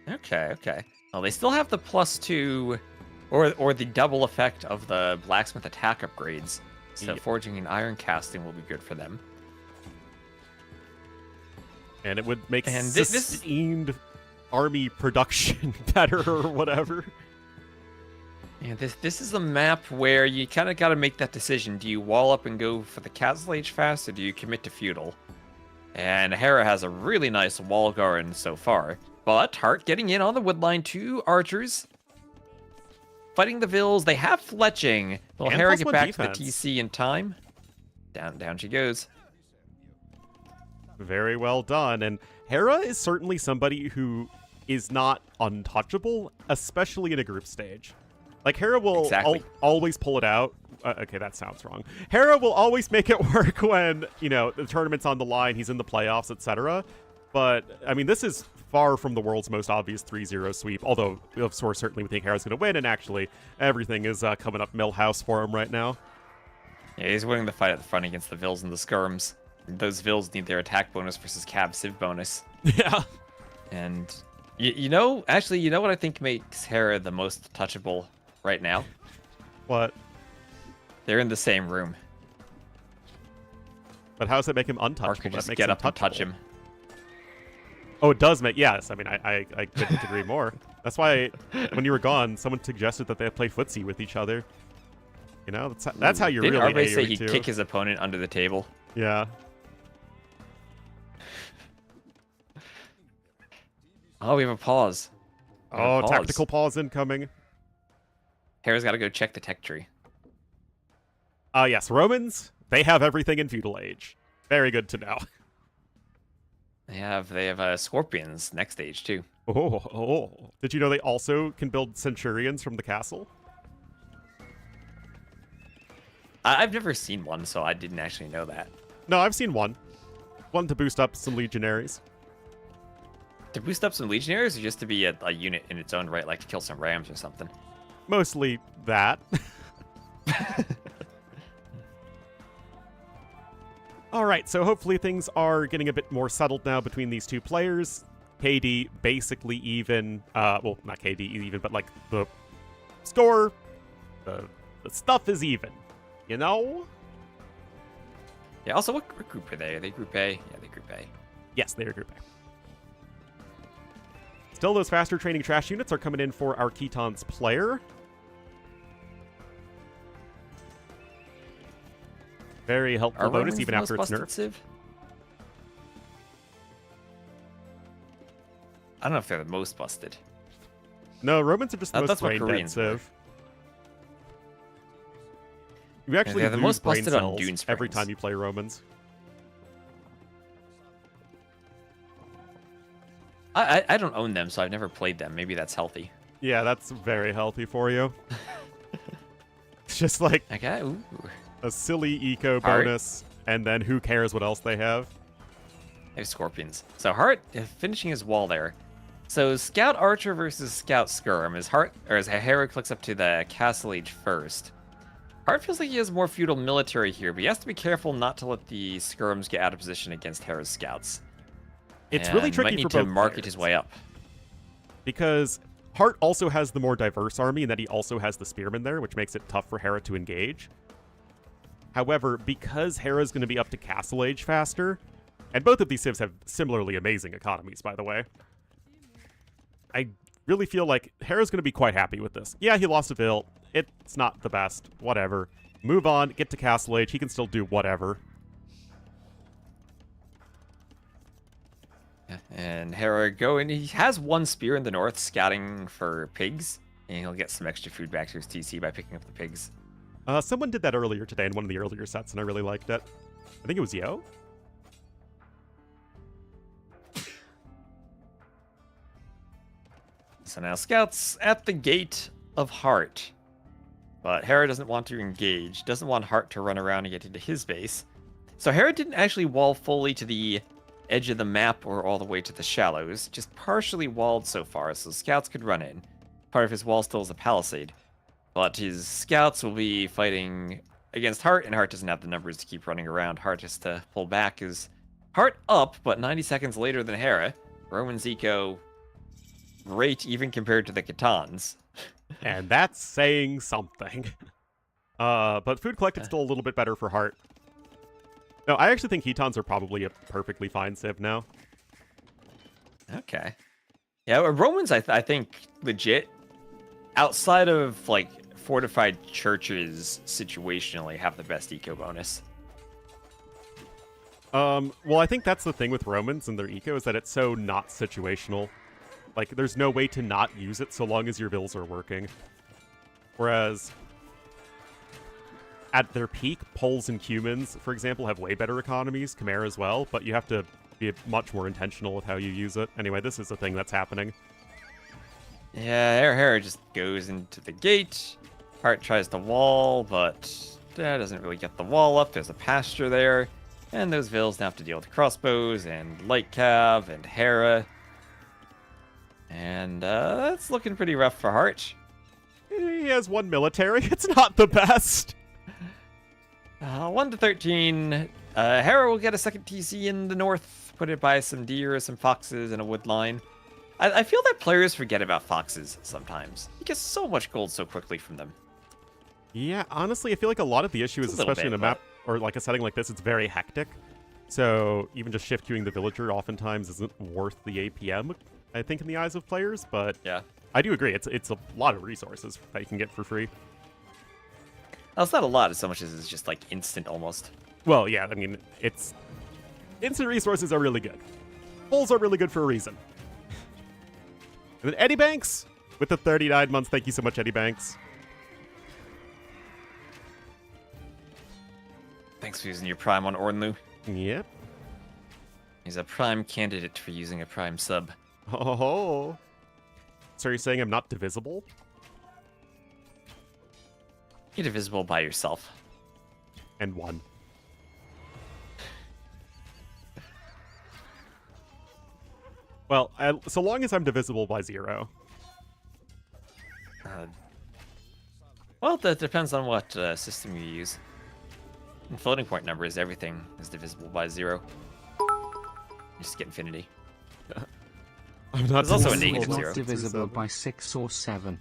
Okay. Well, they still have the +2, or the double effect of the blacksmith attack upgrades. So Yeah. forging and iron casting will be good for them. And it would make And this- sustained army production better or whatever. Yeah, this is a map where you kind of got to make that decision. Do you wall up and go for the Castle Age fast, or do you commit to feudal? And Hera has a really nice wall garden so far. But Hearttt getting in on the woodline, 2 archers. Fighting the Vills, they have fletching. Will And Hera +1 get back defense. to the TC in time? Down she goes. Very well done. And Hera is certainly somebody who is not untouchable, especially in a group stage. Like, Hera will Exactly. always pull it out. Okay, that sounds wrong. Hera will always make it work when, the tournament's on the line, he's in the playoffs, etc. But, I mean, this is far from the world's most obvious 3-0 sweep, although, of course, certainly we think Hera's going to win, and actually, everything is coming up Millhouse for him right now. Yeah, he's winning the fight at the front against the Vills and the Skirms. Those Vills need their attack bonus versus Cav Civ bonus. Yeah. And, you know what I think makes Hera the most touchable right now? What? They're in the same room. But how does that make him untouchable? Or could That just makes get him up and touch touchable. him. Oh, it does make... Yes, I mean, I couldn't agree more. That's why, when you were gone, someone suggested that they play footsie with each other. That's how you Didn't really Arbe say AoE he'd too. kick his opponent under the table? Yeah. Oh, we have a pause. Oh, tactical pause incoming. Hera's got to go check the tech tree. Yes, Romans, they have everything in feudal age. Very good to know. They have scorpions next stage too. Oh. Did you know they also can build centurions from the castle? I've never seen one, so I didn't actually know that. No, I've seen one. One to boost up some legionaries. To boost up some legionaries, or just to be a unit in its own right, like to kill some rams or something? Mostly that. Alright, so hopefully things are getting a bit more settled now between these two players. KD basically even. Well, not KD even, but like the score, the stuff is even. You know? Yeah, also, what group are they? Are they Group A? Yeah, they're Group A. Yes, they are Group A. Still, those faster training trash units are coming in for our Ketons player. Very helpful Are bonus, Romans even the after most it's busted nerfed. civ? I don't know if they're the most busted. No, Romans are just the most That's what brain dead Koreans were. civ. You actually they're the lose most brain busted on cells Dune every Springs. time you play Romans. I don't own them, so I've never played them. Maybe that's healthy. Yeah, that's very healthy for you. just like Okay. Ooh. a silly eco Heart. bonus, and then who cares what else they have? They have scorpions. So Heartt finishing his wall there. So Scout Archer versus Scout Skirm. As Hera clicks up to the Castle Age first. Heartt feels like he has more feudal military here, but he has to be careful not to let the Skirms get out of position against Hera's scouts. It's really And tricky might need for to both market players. his way up. Because Heartt also has the more diverse army, and that he also has the spearmen there, which makes it tough for Hera to engage. However, because Hera's going to be up to Castle Age faster, and both of these civs have similarly amazing economies, by the way, I really feel like Hera's going to be quite happy with this. Yeah, he lost a bill. It's not the best. Whatever. Move on, get to Castle Age. He can still do whatever. And Hera he has one spear in the north scouting for pigs, and he'll get some extra food back to his TC by picking up the pigs. Someone did that earlier today in one of the earlier sets, and I really liked it. I think it was Yo. So now Scout's at the gate of Heartt. But Hera doesn't want to engage, doesn't want Heartt to run around and get into his base. So Hera didn't actually wall fully to the edge of the map or all the way to the shallows, just partially walled so far so scouts could run in. Part of his wall still is a palisade. But his scouts will be fighting against Heartt, and Heartt doesn't have the numbers to keep running around. Heartt has to pull back. Is Heartt up, but 90 seconds later than Hera. Roman's eco great even compared to the Khitans. And that's saying something. But food collected still a little bit better for Heartt. No, I actually think Khitans are probably a perfectly fine civ now. Okay. Yeah, Romans, I think, legit, outside of, like, fortified churches, situationally, have the best eco bonus. Well, I think that's the thing with Romans and their eco, is that it's so not situational. Like, there's no way to not use it so long as your bills are working. Whereas, at their peak, Poles and Cumans, for example, have way better economies, Khmer as well, but you have to be much more intentional with how you use it. Anyway, this is a thing that's happening. Yeah, Hera just goes into the gate. Heartt tries to wall, but doesn't really get the wall up. There's a pasture there. And those vills now have to deal with crossbows and light cav and Hera. And that's looking pretty rough for Heartt. He has one military. It's not the best. 1 to 13. Hera will get a second TC in the north, put it by some deer, some foxes, and a wood line. I feel that players forget about foxes sometimes. You get so much gold so quickly from them. Yeah, honestly, I feel like a lot of the issue is, especially in a map or like a setting like this, it's very hectic. So even just shift queuing the villager oftentimes isn't worth the APM, I think, in the eyes of players. But yeah, I do agree. It's a lot of resources that you can get for free. Well, it's not a lot as so much as it's just like instant almost. Well, yeah, I mean, it's instant resources are really good. Bulls are really good for a reason. And then Eddie Banks with the 39 months. Thank you so much, Eddie Banks. Thanks for using your Prime on Ornlu. Yep. He's a Prime candidate for using a Prime sub. Oh. So you're saying I'm not divisible? You're divisible by yourself. And one. Well, so long as I'm divisible by 0. Well, that depends on what system you use. In floating point numbers, everything is divisible by 0. You just get infinity. I'm not There's also a It's negative not 0. divisible by 6 or 7.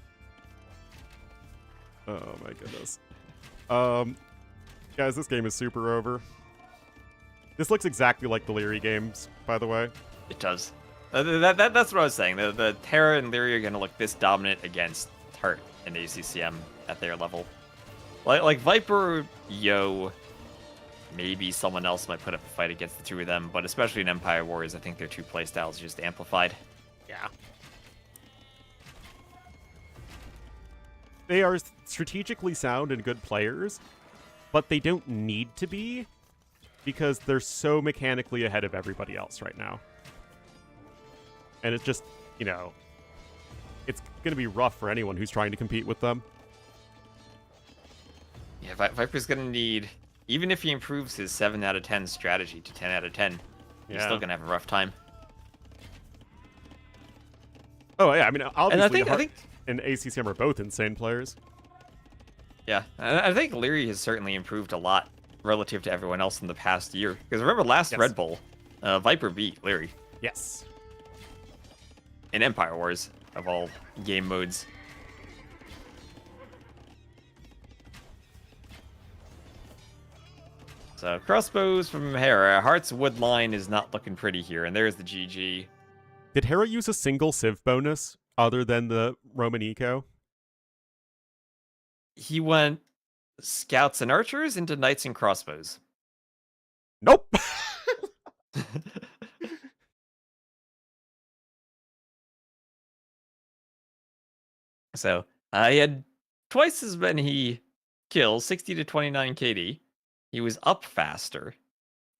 Oh my goodness. Guys, this game is super over. This looks exactly like the Liry games, by the way. It does. That's what I was saying. The Hera and Liry are going to look this dominant against Heartt and ACCM at their level. Like Viper, Yo, maybe someone else might put up a fight against the two of them, but especially in Empire Wars, I think their two playstyles are just amplified. Yeah. They are strategically sound and good players, but they don't need to be because they're so mechanically ahead of everybody else right now. And it's just, you know, it's going to be rough for anyone who's trying to compete with them. Yeah, Viper's gonna need, even if he improves his 7 out of 10 strategy to 10 out of 10, he's still gonna have a rough time. Oh yeah, I mean obviously I think and ACCM are both insane players. Yeah, I think Liry has certainly improved a lot relative to everyone else in the past year. Because remember last RedBull, Viper beat Liry. Yes. In Empire Wars, of all game modes. So, crossbows from Hera. Heartt's wood line is not looking pretty here, and there's the GG. Did Hera use a single civ bonus other than the Roman Eco? He went scouts and archers into knights and crossbows. Nope. So, he had twice as many kills, 60 to 29 KD. He was up faster.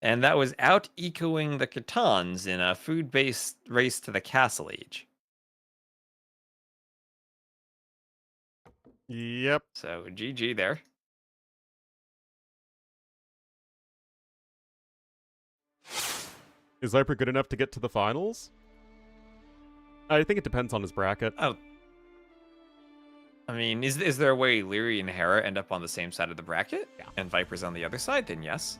And that was out-ecoing the Catans in a food-based race to the Castle Age. Yep. So, GG there. Is Viper good enough to get to the finals? I think it depends on his bracket. Oh. I mean, is there a way Liry and Hera end up on the same side of the bracket? Yeah. And Viper's on the other side? Then yes.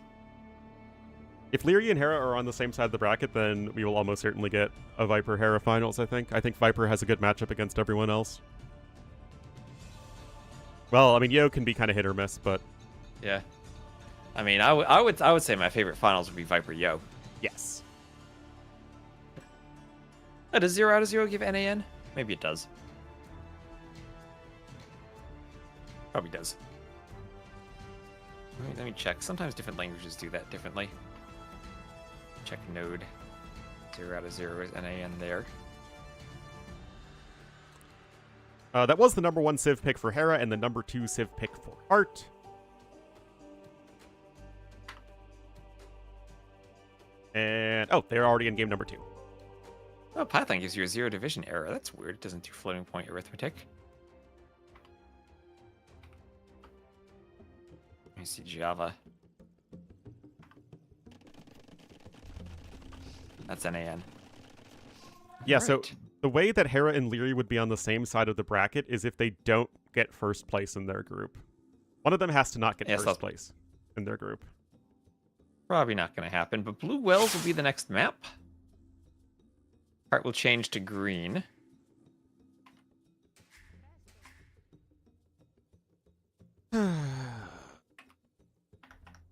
If Liry and Hera are on the same side of the bracket, then we will almost certainly get a Viper-Hera finals, I think. I think Viper has a good matchup against everyone else. Well, I mean, Yo can be kind of hit or miss, but... Yeah. I mean, I would say my favorite finals would be Viper Yo. Yes. Does 0 out of 0 give NAN? Maybe it does. Probably does. Let me check. Sometimes different languages do that differently. Check node. 0 out of 0 is NAN there. That was the number 1 Civ pick for Hera and the number 2 Civ pick for Hearttt. And, oh, they're already in game number 2. Oh, Python gives you a 0 division error. That's weird. It doesn't do floating point arithmetic. Let me see Java. That's NAN. Yeah, All so right. the way that Hera and Liry would be on the same side of the bracket is if they don't get first place in their group. One of them has to not get first place in their group. Probably not going to happen, but Blue Wells will be the next map. Heartt will change to green.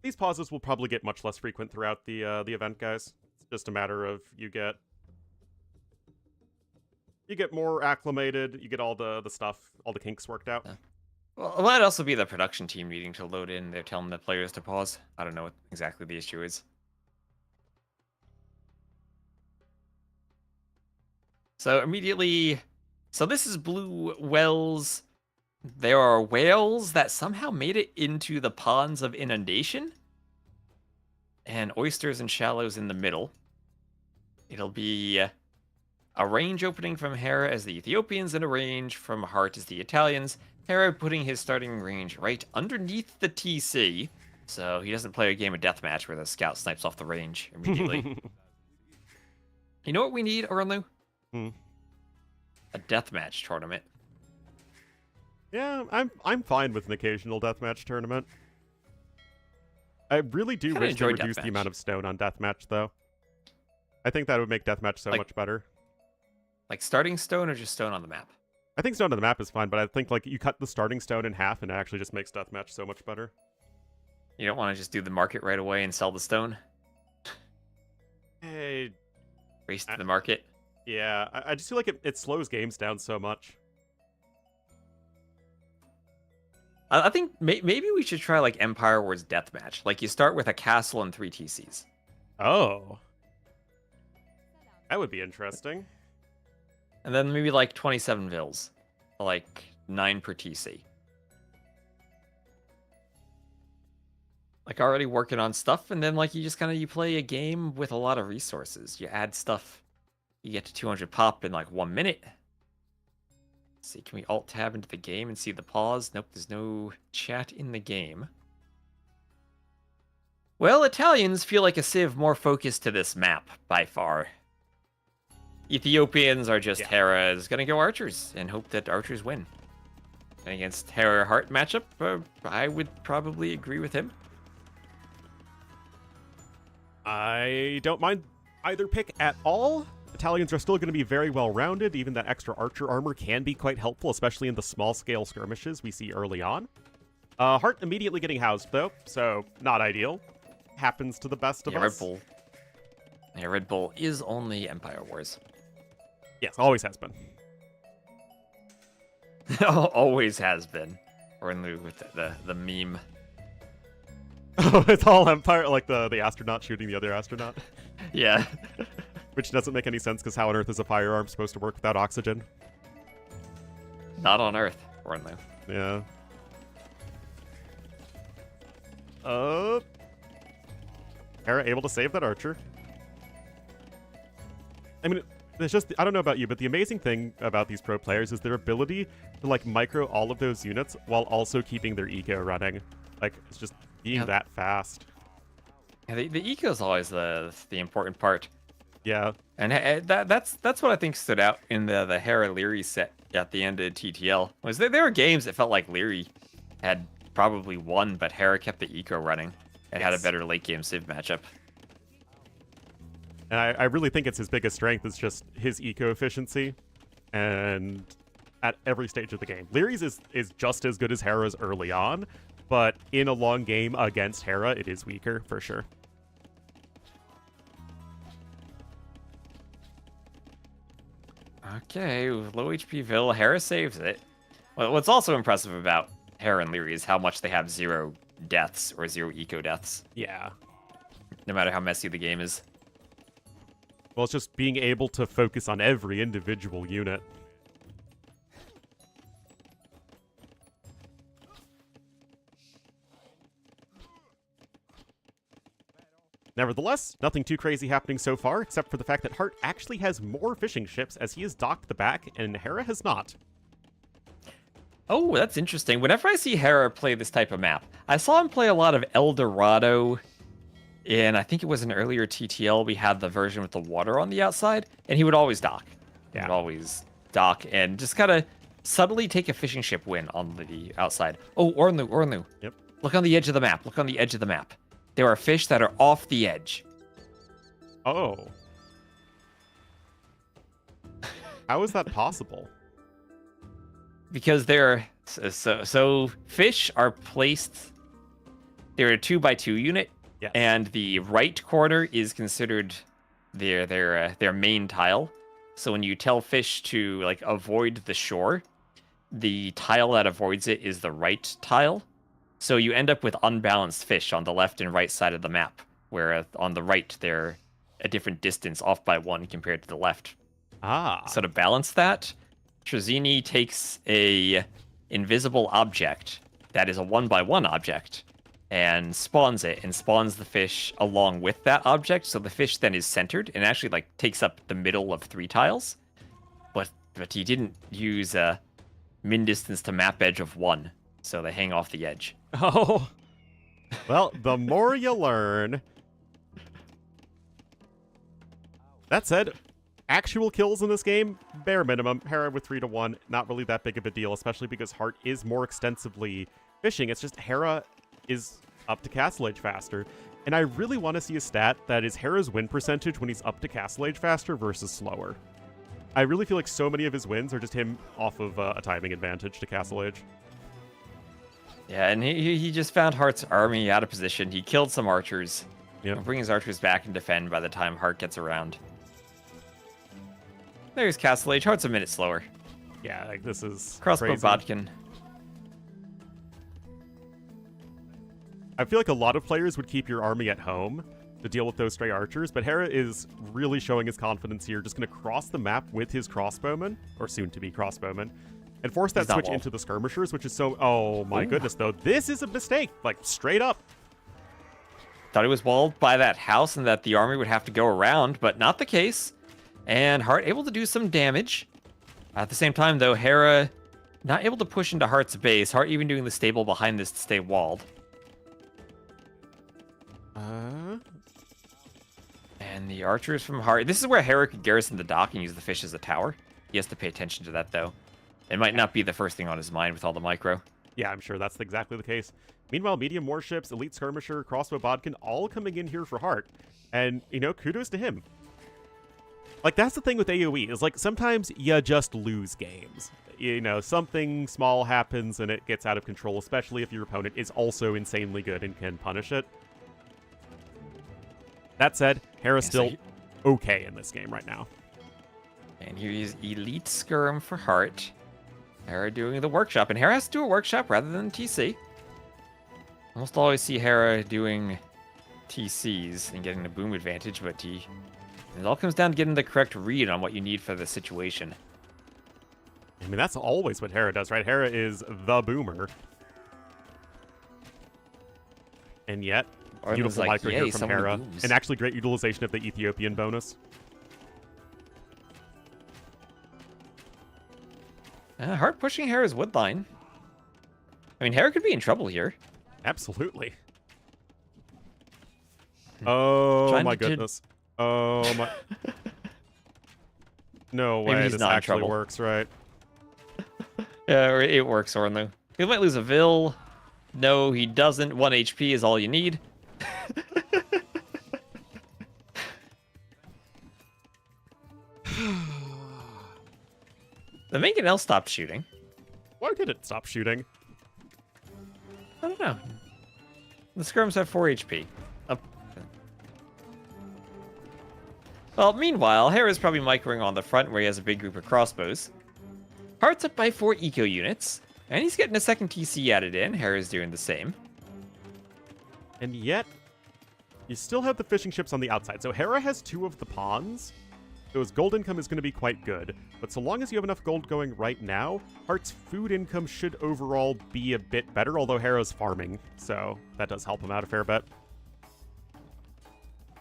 These pauses will probably get much less frequent throughout the event, guys. It's just a matter of you get more acclimated, you get all the stuff, all the kinks worked out. Yeah. Well, it might also be the production team needing to load in. They're telling the players to pause. I don't know what exactly the issue is. So immediately, so this is Blue Wells. There are whales that somehow made it into the ponds of inundation. And oysters and shallows in the middle. It'll be a range opening from Hera as the Ethiopians and a range from Heartt as the Italians. Hera putting his starting range right underneath the TC, so he doesn't play a game of deathmatch where the scout snipes off the range immediately. You know what we need, Ornlu? A deathmatch tournament. Yeah, I'm fine with an occasional deathmatch tournament. I really do wish they reduced the amount of stone on deathmatch, though. I think that would make deathmatch so much better. Like starting stone or just stone on the map? I think stone on the map is fine, but I think like you cut the starting stone in half and it actually just makes deathmatch so much better. You don't want to just do the market right away and sell the stone? Hey, race to the market? Yeah, I just feel like it slows games down so much. I think maybe we should try like Empire Wars Deathmatch. Like you start with a castle and 3 TCs. Oh. That would be interesting. And then maybe like 27 vills. Like 9 per TC. Like already working on stuff, and then like you just you play a game with a lot of resources. You add stuff, you get to 200 pop in like 1 minute. Let's see, can we alt tab into the game and see the pause? Nope, there's no chat in the game. Well, Italians feel like a civ more focused to this map by far. Ethiopians are just Hera is gonna go archers and hope that archers win. And against Hera Hearttt matchup, I would probably agree with him. I don't mind either pick at all. Italians are still going to be very well-rounded. Even that extra archer armor can be quite helpful, especially in the small-scale skirmishes we see early on. Hearttt immediately getting housed, though, so not ideal. Happens to the best of us. RedBull. Yeah, RedBull is only Empire Wars. Yes, always has been. Always has been. Ornlu with the meme. Oh, it's all Empire, like the astronaut shooting the other astronaut. Yeah. Which doesn't make any sense, because how on earth is a firearm supposed to work without oxygen? Not on Earth, Ornlu. Yeah. Hera able to save that archer. I mean, it's just, I don't know about you, but the amazing thing about these pro players is their ability to, like, micro all of those units while also keeping their eco running. Like, it's just being that fast. Yeah, the eco is always the important part. Yeah. And that's what I think stood out in the Hera Liry set at the end of TTL. Was there were games that felt like Liry had probably won, but Hera kept the eco running and had a better late game civ matchup. And I really think it's his biggest strength is just his eco efficiency, and at every stage of the game. Liry's is just as good as Hera's early on, but in a long game against Hera, it is weaker for sure. Okay, with low HP Vil, Hera saves it. Well, what's also impressive about Hera and Liry is how much they have 0 deaths or 0 eco deaths. Yeah. No matter how messy the game is. Well, it's just being able to focus on every individual unit. Nevertheless, nothing too crazy happening so far, except for the fact that Hearttt actually has more fishing ships as he has docked the back, and Hera has not. Oh, that's interesting. Whenever I see Hera play this type of map, I saw him play a lot of El Dorado, and I think it was an earlier TTL, we had the version with the water on the outside, and he would always dock. Yeah. He would always dock and just kind of subtly take a fishing ship win on the outside. Oh, Ornlu. Yep. Look on the edge of the map. Look on the edge of the map. There are fish that are off the edge. Oh. How is that possible? Because they're so fish are placed. They're a 2x2 unit, yes. And the right corner is considered their main tile. So when you tell fish to like avoid the shore, the tile that avoids it is the right tile. So you end up with unbalanced fish on the left and right side of the map, where on the right they're a different distance off by 1 compared to the left. Ah. So to balance that, Trzini takes a invisible object that is a 1x1 object and spawns it and spawns the fish along with that object. So the fish then is centered and actually like takes up the middle of 3 tiles. But he didn't use a min distance to map edge of 1. So they hang off the edge. Oh. Well, the more you learn. That said, actual kills in this game, bare minimum. Hera with 3-1, not really that big of a deal, especially because Hearttt is more extensively fishing. It's just Hera is up to Castle Age faster. And I really want to see a stat that is Hera's win percentage when he's up to Castle Age faster versus slower. I really feel like so many of his wins are just him off of a timing advantage to Castle Age. Yeah, and he just found Heartt's army out of position. He killed some archers. Yep. Bring his archers back and defend by the time Hearttt gets around. There's Castle Age. Heartt's a minute slower. Yeah, like this is Crossbow crazy. Bodkin. I feel like a lot of players would keep your army at home to deal with those stray archers, but Hera is really showing his confidence here, just going to cross the map with his crossbowmen, or soon-to-be crossbowmen, and force that switch into the skirmishers, which is so... Oh my goodness, though. This is a mistake, like, straight up. Thought he was walled by that house and that the army would have to go around, but not the case. And Hearttt able to do some damage. At the same time, though, Hera Not able to push into Heartt's base. Heartt even doing the stable behind this to stay walled. And the archers from Heartt. This is where Hera could garrison the dock and use the fish as a tower. He has to pay attention to that, though. It might not be the first thing on his mind with all the micro. Yeah, I'm sure that's exactly the case. Meanwhile, medium warships, elite skirmisher, crossbow bodkin, all coming in here for Heartt. And, you know, kudos to him. Like, that's the thing with AoE, is like, sometimes you just lose games. You know, something small happens and it gets out of control, especially if your opponent is also insanely good and can punish it. That said, Hera's still okay in this game right now. And here's Elite Skirm for Heartt. Hera doing the workshop, and Hera has to do a workshop rather than TC. Almost always see Hera doing TCs and getting the boom advantage, but it all comes down to getting the correct read on what you need for the situation. I mean, that's always what Hera does, right? Hera is the boomer. And yet, beautiful like, micro here yay, from so many Hera. booms. And actually great utilization of the Ethiopian bonus. Heartt pushing Hera's woodline. I mean, Hera could be in trouble here. Absolutely. Oh Trying my to- goodness. Oh my... No Maybe way he's this not in actually trouble. works, right? Yeah, it works, Ornlu. He might lose a Vil. No, he doesn't. 1 HP is all you need. The Mangonel stopped shooting. Why did it stop shooting? I don't know. The Skirms have 4 HP. Up. Well, meanwhile, Hera's probably microing on the front where he has a big group of crossbows. Heartt's up by 4 eco units, and he's getting a second TC added in. Hera's doing the same. And yet, you still have the fishing ships on the outside. So Hera has 2 of the pawns. So his gold income is going to be quite good. But so long as you have enough gold going right now, Heartt's food income should overall be a bit better, although Hera's farming. So that does help him out a fair bit.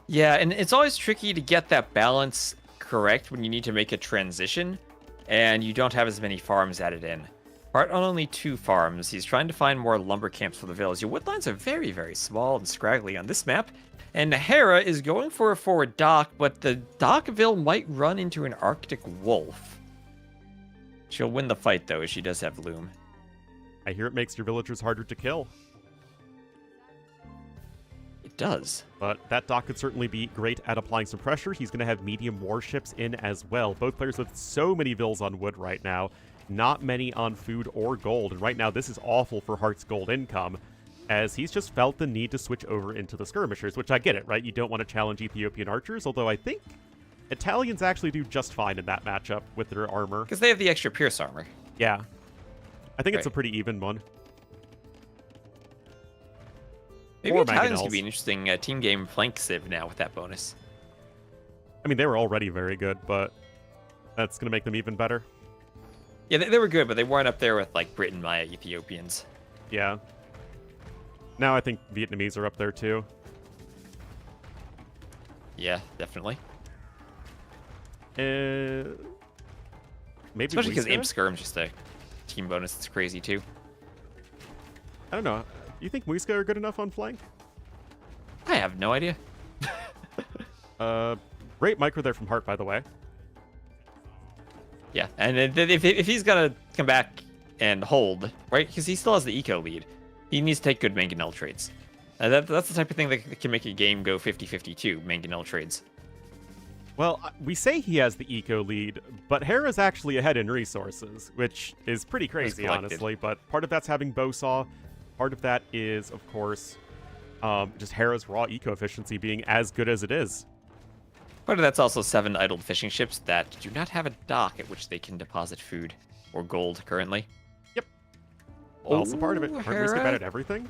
Yeah, and it's always tricky to get that balance correct when you need to make a transition, and you don't have as many farms added in. Heartt on only 2 farms. He's trying to find more lumber camps for the villas. Your woodlines are very, very small and scraggly on this map. And Hera is going for a forward dock, but the Dockville might run into an Arctic wolf. She'll win the fight, though, as she does have Loom. I hear it makes your villagers harder to kill. It does. But that dock could certainly be great at applying some pressure. He's going to have medium warships in as well. Both players with so many vills on wood right now. Not many on food or gold. And right now, this is awful for Heartt's gold income, as he's just felt the need to switch over into the skirmishers, which I get it, right? You don't want to challenge Ethiopian archers, although I think Italians actually do just fine in that matchup with their armor. Because they have the extra Pierce armor. Yeah. I think it's a Right. pretty even one. Maybe Or Italians could Mangonels. be an interesting team game flank civ now with that bonus. I mean, they were already very good, but that's going to make them even better. Yeah, they were good, but they weren't up there with, like, Britain, Maya, Ethiopians. Yeah. Now I think Vietnamese are up there too. Yeah, definitely. Maybe Especially because Wiska? Imp Skirm's just a team bonus that's crazy, too. I don't know. You think Muiska are good enough on flank? I have no idea. Great micro there from Heartt, by the way. Yeah, and if he's gonna come back and hold, right, because he still has the eco lead, he needs to take good Mangonel trades. That's the type of thing that can make a game go 50-50 too, Mangonel trades. Well, we say he has the eco lead, but Hera's actually ahead in resources, which is pretty crazy, collected. honestly. But part of that's having Bowsaw. Part of that is, of course, just Hera's raw eco efficiency being as good as it is. Part of that's also 7 idled fishing ships that do not have a dock at which they can deposit food or gold currently. Also part of it. Ooh, Aren't Muiska bad Hera. at everything?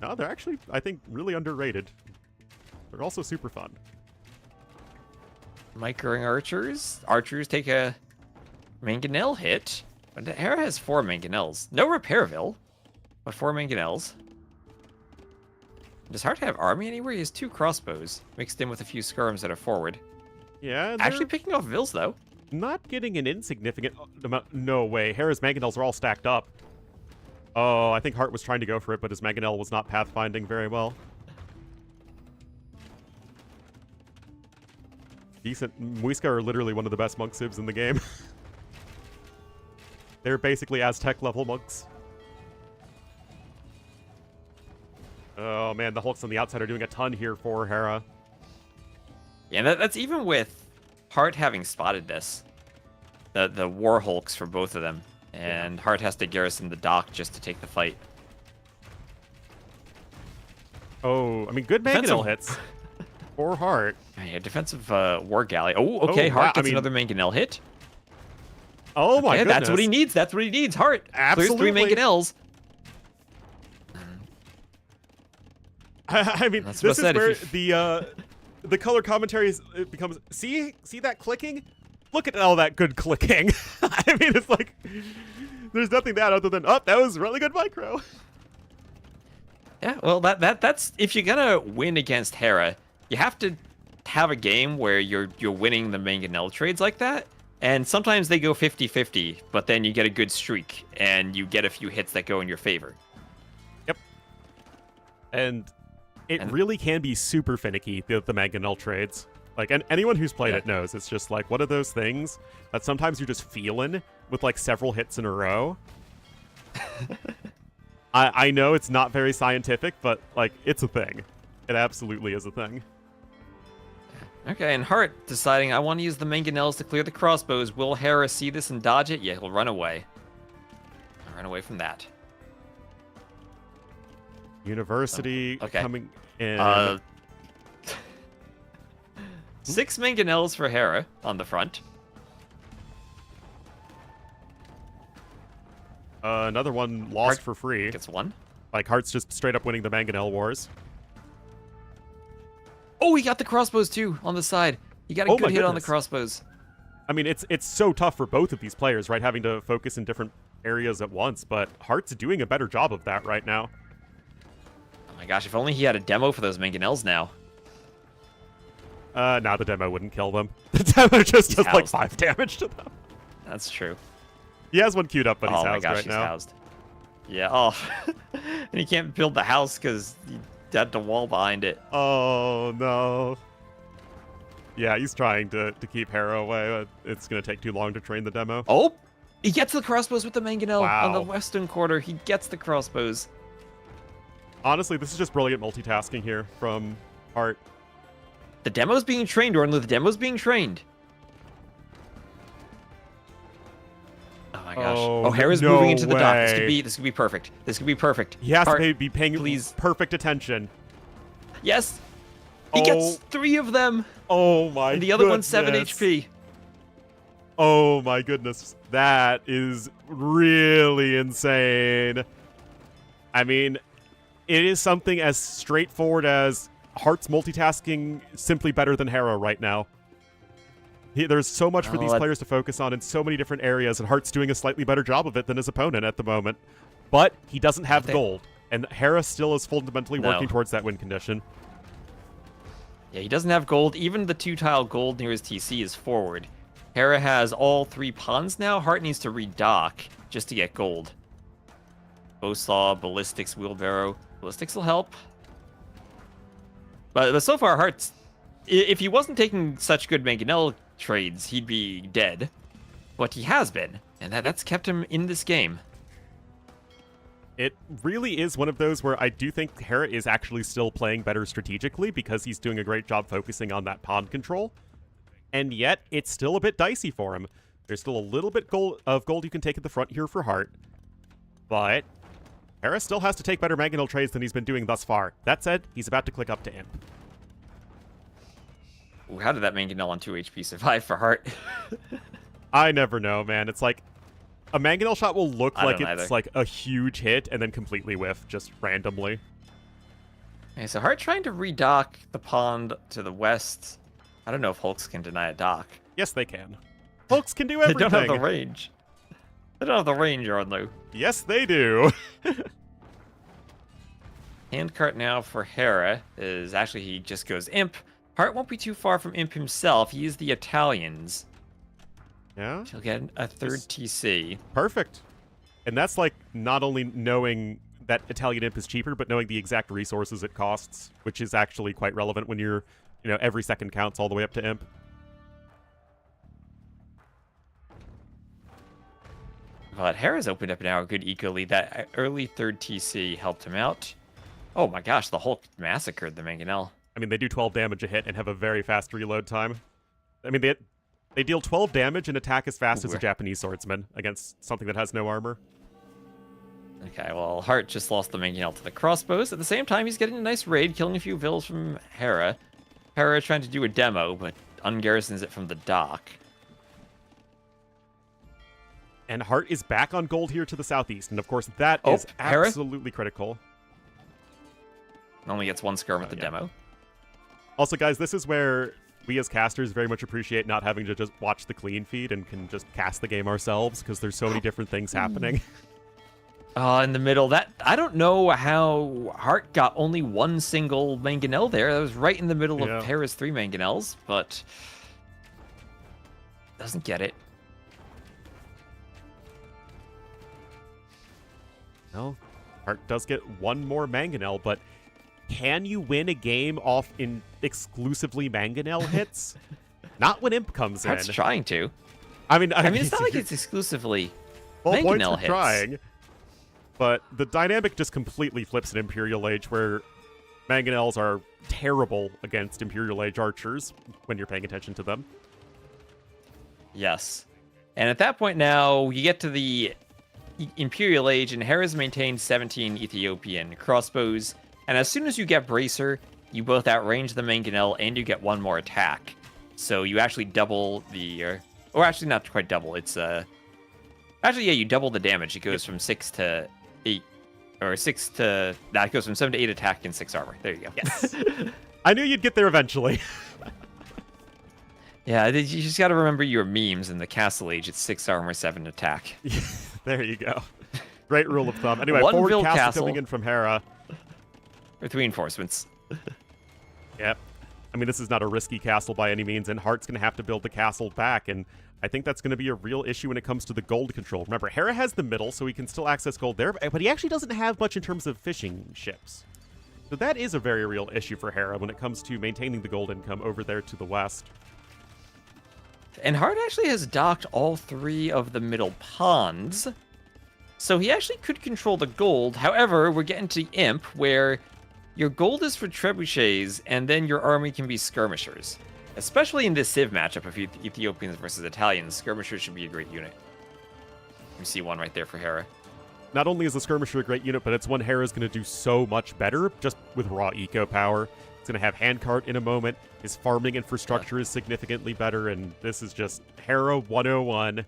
No, they're actually, I think, really underrated. They're also super fun. Microing archers. Archers take a Mangonel hit. But Hera has 4 Mangonels. No Repairville, but 4 Mangonels. Does Heartt have army anywhere? He has 2 crossbows, mixed in with a few skirms that are forward. Yeah, Actually picking off Vills, though. not getting an insignificant amount. No way. Hera's mangonels are all stacked up. Oh, I think Hearttt was trying to go for it, but his mangonel was not pathfinding very well. Decent. Muisca are literally one of the best monk civs in the game. They're basically Aztec level monks. Oh man, the Hulks on the outside are doing a ton here for Hera. Yeah, that's even with Hearttt having spotted this. The War Hulks for both of them. And Hearttt has to garrison the dock just to take the fight. Oh, I mean, good mangonel hits for Hearttt. Yeah, defensive War Galley. Oh, okay, Hearttt gets another mangonel hit. Oh my goodness. That's what he needs. That's what he needs. Hearttt Absolutely. clears 3 mangonels. I mean, this is where the color commentary becomes. See that clicking? Look at all that good clicking. I mean, it's like there's nothing that other than that was really good micro. Yeah, well, that's if you're gonna win against Hera, you have to have a game where you're winning the mangonel trades like that. And sometimes they go 50-50, but then you get a good streak and you get a few hits that go in your favor. Yep. And it really can be super finicky, the mangonel trades. Like, and anyone who's played it knows, it's just like one of those things that sometimes you're just feeling with like several hits in a row. I know it's not very scientific, but like it's a thing. It absolutely is a thing. Okay, and Hearttt deciding, I want to use the mangonels to clear the crossbows. Will Hera see this and dodge it? Yeah, he'll run away. I'll run away from that. University coming in. 6 mangonels for Hera on the front. Another one lost for free. Gets 1. Like, Heartt's just straight up winning the mangonel wars. Oh, he got the crossbows too on the side. He got a good hit on the crossbows. I mean, it's so tough for both of these players, right? Having to focus in different areas at once, but Heartt's doing a better job of that right now. Oh my gosh, if only he had a demo for those mangonels now. Nah, the demo wouldn't kill them. The demo just does like 5 damage to them. That's true. He has one queued up, but he's housed right now. He's housed. Yeah, oh. And he can't build the house because he had the wall behind it. Oh, no. Yeah, he's trying to keep Hera away, but it's going to take too long to train the demo. Oh! He gets the crossbows with the mangonel on the Wow. western quarter. He gets the crossbows. Honestly, this is just brilliant multitasking here from Hearttt. The demo's being trained, Ornlu. The demo's being trained. Oh my gosh. Oh, Hera's moving into the dock. This could be perfect. This could be perfect. He has Hearttt, to be paying perfect attention. Yes. He gets 3 of them. Oh my And the other one's 7 HP. Oh my goodness. That is really insane. I mean, it is something as straightforward as Heartt's multitasking simply better than Hera right now. There's so much for these players to focus on in so many different areas, and Heartt's doing a slightly better job of it than his opponent at the moment. But he doesn't have gold, and Hera still is fundamentally working towards that win condition. Yeah, he doesn't have gold. Even the 2-tile gold near his TC is forward. Hera has all 3 pawns now. Hearttt needs to redock just to get gold. Bowsaw, ballistics, wheelbarrow. Ballistics will help. But so far, Heartt's... If he wasn't taking such good mangonel trades, he'd be dead. But he has been, and that's kept him in this game. It really is one of those where I do think Hera is actually still playing better strategically because he's doing a great job focusing on that pawn control. And yet, it's still a bit dicey for him. There's still a little bit of gold you can take at the front here for Hearttt. But Hera still has to take better mangonel trades than he's been doing thus far. That said, he's about to click up to Imp. Ooh, how did that mangonel on 2 HP survive for Hearttt? I never know, man. It's like a mangonel shot will look like it's like a huge hit and then completely whiff just randomly. Okay, so Hearttt trying to redock the pond to the west. I don't know if Hulks can deny a dock. Yes, they can. Hulks can do everything. They don't have the range. They don't have the range, Ornlu. Yes, they do. Handcart now for Hera is actually he just goes Imp. Hearttt won't be too far from Imp himself. He is the Italians. Yeah? She'll get a third TC. Perfect. And that's like not only knowing that Italian Imp is cheaper, but knowing the exact resources it costs, which is actually quite relevant when you're, every second counts all the way up to Imp. But Hera's opened up now a good eco lead. That early third TC helped him out. Oh my gosh, the Hulk massacred the Mangonel. I mean, they do 12 damage a hit and have a very fast reload time. I mean, they deal 12 damage and attack as fast as a Japanese swordsman against something that has no armor. Okay, well, Hearttt just lost the Mangonel to the crossbows. At the same time, he's getting a nice raid, killing a few vills from Hera. Hera trying to do a demo, but ungarrisons it from the dock. And Hearttt is back on gold here to the southeast, and of course that is Hera? absolutely critical. Only gets one skirm at the demo. Also, guys, this is where we as casters very much appreciate not having to just watch the clean feed and can just cast the game ourselves, because there's so many different things happening. In the middle, I don't know how Hearttt got only one single Mangonel there. That was right in the middle of Hera's 3 Mangonels, but doesn't get it. Well, Hearttt does get one more Mangonel, but can you win a game off in exclusively Mangonel hits? Not when Imp comes in. Heartt's trying to. I mean, it's not like it's exclusively Mangonel hits. Trying, but the dynamic just completely flips in Imperial Age, where Mangonels are terrible against Imperial Age archers when you're paying attention to them. Yes. And at that point now, you get to the Imperial Age, and Hera's maintained 17 Ethiopian crossbows. And as soon as you get Bracer, you both outrange the Mangonel and you get one more attack. So you actually double the... or actually not quite double. It's... actually, yeah, you double the damage. It goes from 6 to 8... or 6 to... That goes from 7 to 8 attack and 6 armor. There you go. Yes. I knew you'd get there eventually. Yeah, you just got to remember your memes in the Castle Age. It's 6 armor, 7 attack. There you go. Great rule of thumb. Anyway, One forward Vil castle coming in from Hera. With reinforcements. Yep. I mean, this is not a risky castle by any means, and Heartt's going to have to build the castle back, and I think that's going to be a real issue when it comes to the gold control. Remember, Hera has the middle, so he can still access gold there, but he actually doesn't have much in terms of fishing ships. So that is a very real issue for Hera when it comes to maintaining the gold income over there to the west. And Hearttt actually has docked all 3 of the middle ponds. So he actually could control the gold. However, we're getting to Imp, where your gold is for trebuchets, and then your army can be skirmishers. Especially in this Civ matchup of Ethiopians versus Italians, skirmishers should be a great unit. You see one right there for Hera. Not only is the skirmisher a great unit, but it's one Hera's going to do so much better just with raw eco power. He's going to have handcart in a moment. His farming infrastructure is significantly better, and this is just Hera 101.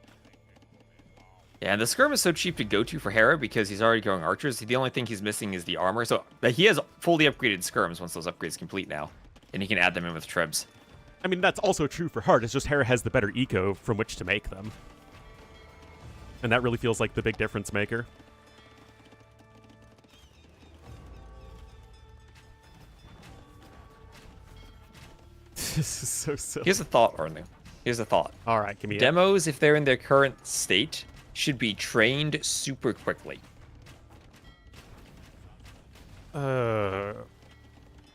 Yeah, and the skirm is so cheap to go to for Hera because he's already going archers. The only thing he's missing is the armor. So he has fully upgraded skirms once those upgrades complete now, and he can add them in with trebs. I mean, that's also true for Hearttt. It's just Hera has the better eco from which to make them. And that really feels like the big difference maker. This is so silly. Here's a thought, Ornlu. Here's a thought. All right, give me Demos, if they're in their current state, should be trained super quickly. I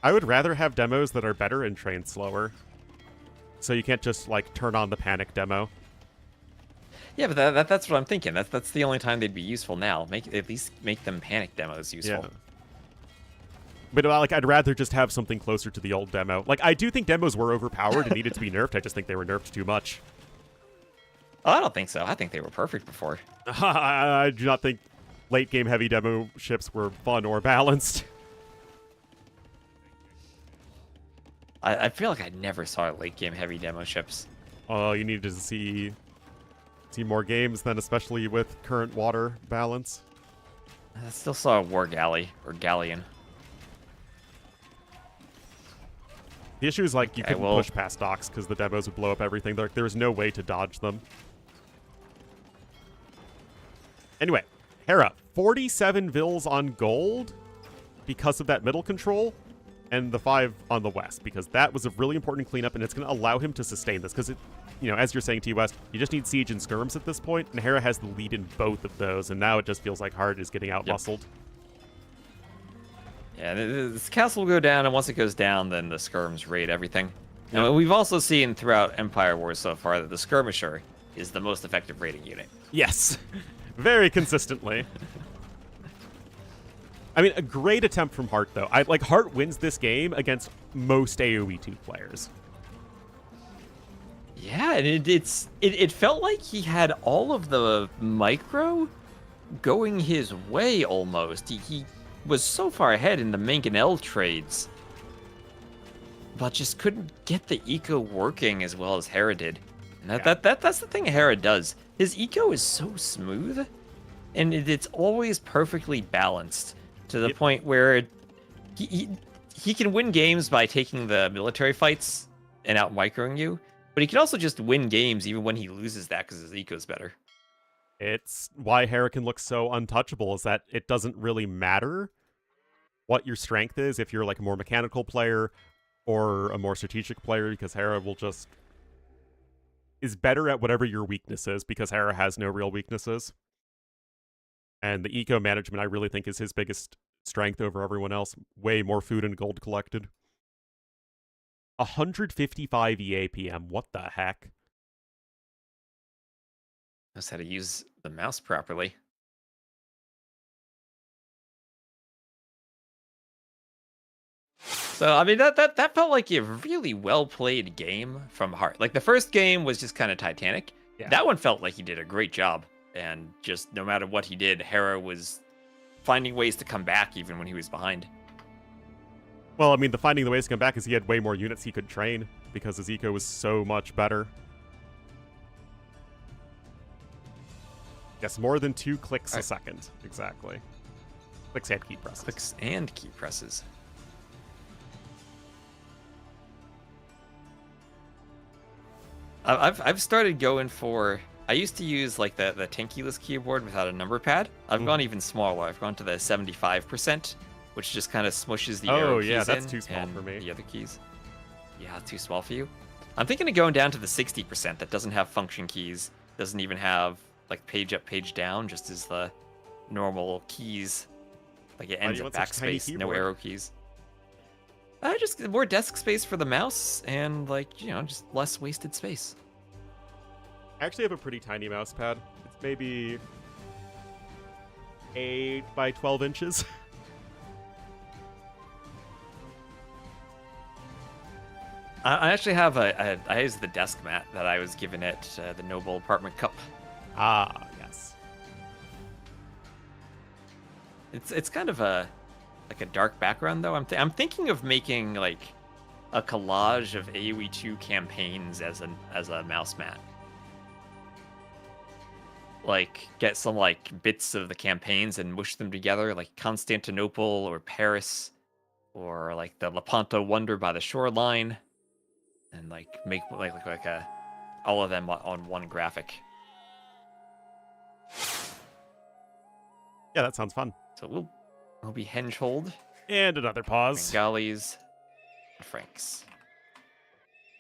would rather have demos that are better and trained slower. So you can't just, like, turn on the panic demo. Yeah, but that's what I'm thinking. That's the only time they'd be useful now. At least make them panic demos useful. Yeah. But, like, I'd rather just have something closer to the old demo. Like, I do think demos were overpowered and needed to be nerfed. I just think they were nerfed too much. Oh, I don't think so. I think they were perfect before. I do not think late-game heavy demo ships were fun or balanced. I feel like I never saw late-game heavy demo ships. Oh, you need to see more games then, especially with current water balance. I still saw a war galley or galleon. The issue is, like, you couldn't push past docks because the demos would blow up everything. There was no way to dodge them. Anyway, Hera, 47 Vils on gold because of that middle control. and the 5 on the west, because that was a really important cleanup, and it's going to allow him to sustain this, because, as you're saying, T-West, you just need Siege and Skirms at this point, and Hera has the lead in both of those, and now it just feels like Hearttt is getting out-muscled. Yeah, this castle will go down, and once it goes down, then the Skirms raid everything. And we've also seen throughout Empire Wars so far that the Skirmisher is the most effective raiding unit. Yes, very consistently. I mean, a great attempt from Hearttt, though. Hearttt wins this game against most AoE 2 players. Yeah, and it felt like he had all of the micro going his way almost. He was so far ahead in the Mangonel trades, but just couldn't get the eco working as well as Hera did. And that's the thing Hera does. His eco is so smooth, and it's always perfectly balanced. To the point where he can win games by taking the military fights and out microing you, but he can also just win games even when he loses that because his eco's better. It's why Hera can look so untouchable, is that it doesn't really matter what your strength is if you're like a more mechanical player or a more strategic player, because Hera is better at whatever your weakness is, because Hera has no real weaknesses. And the eco management, I really think, is his biggest strength over everyone else. Way more food and gold collected. 155 EAPM. What the heck? Knows how to use the mouse properly. So, I mean, that felt like a really well-played game from Hearttt. Like, the first game was just kind of Titanic. Yeah. That one felt like he did a great job. And just no matter what he did, Hera was finding ways to come back even when he was behind. Well, I mean, finding the ways to come back is he had way more units he could train because his eco was so much better. Yes, more than 2 clicks a second. Exactly. Clicks and key presses. Clicks and key presses. I've started going for... I used to use like the tanky-less keyboard without a number pad. I've gone even smaller. I've gone to the 75%, which just kind of smushes the arrow keys yeah, that's in too small and for me. The other keys. Yeah, too small for you. I'm thinking of going down to the 60% that doesn't have function keys, doesn't even have like page up, page down, just as the normal keys. Like it ends at backspace, no arrow keys. Just more desk space for the mouse and just less wasted space. I actually have a pretty tiny mouse pad. It's maybe 8 by 12 inches. I actually have I use the desk mat that I was given at the Noble Apartment Cup. Ah, yes. It's kind of a dark background though. I'm thinking of making like a collage of AoE 2 campaigns as a mouse mat. Like get some like bits of the campaigns and mush them together, like Constantinople or Paris, or like the Lepanto Wonder by the shoreline, and like make like all of them on one graphic. Yeah, that sounds fun. So we'll be Hengehold and another pause. Bengalis, and Franks.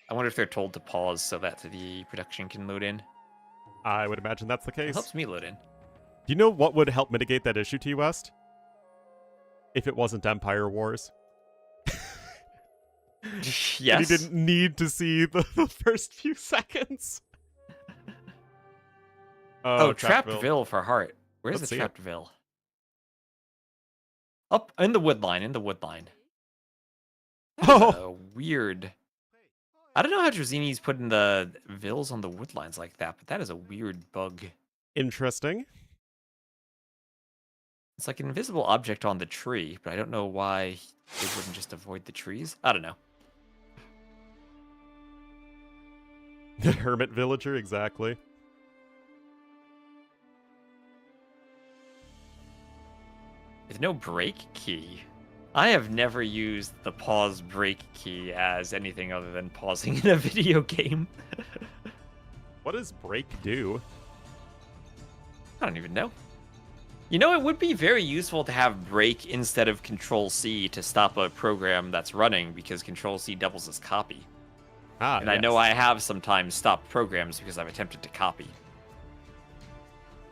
I wonder if they're told to pause so that the production can load in. I would imagine that's the case. It helps me load in. Do you know what would help mitigate that issue, T-West? If it wasn't Empire Wars. Yes. And you didn't need to see the first few seconds. Trappedville for Hearttt. Where's the Trappedville? Up in the woodline, Oh, weird. I don't know how Drazini's putting the vills on the woodlines like that, but that is a weird bug. Interesting. It's like an invisible object on the tree, but I don't know why they wouldn't just avoid the trees. I don't know. The hermit villager, exactly. With no break key. I have never used the pause break key as anything other than pausing in a video game. What does break do? I don't even know. You know, it would be very useful to have break instead of Control-C to stop a program that's running, because Control-C doubles as copy. And I know I have sometimes stopped programs because I've attempted to copy.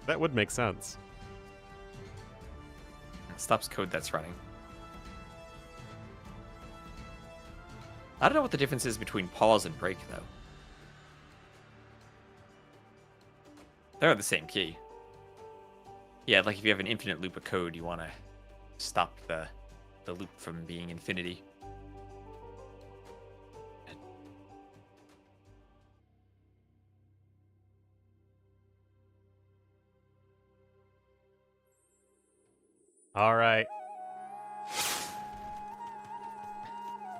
That would make sense. It stops code that's running. I don't know what the difference is between pause and break, though. They're the same key. Yeah, like if you have an infinite loop of code, you want to stop the loop from being infinity. All right.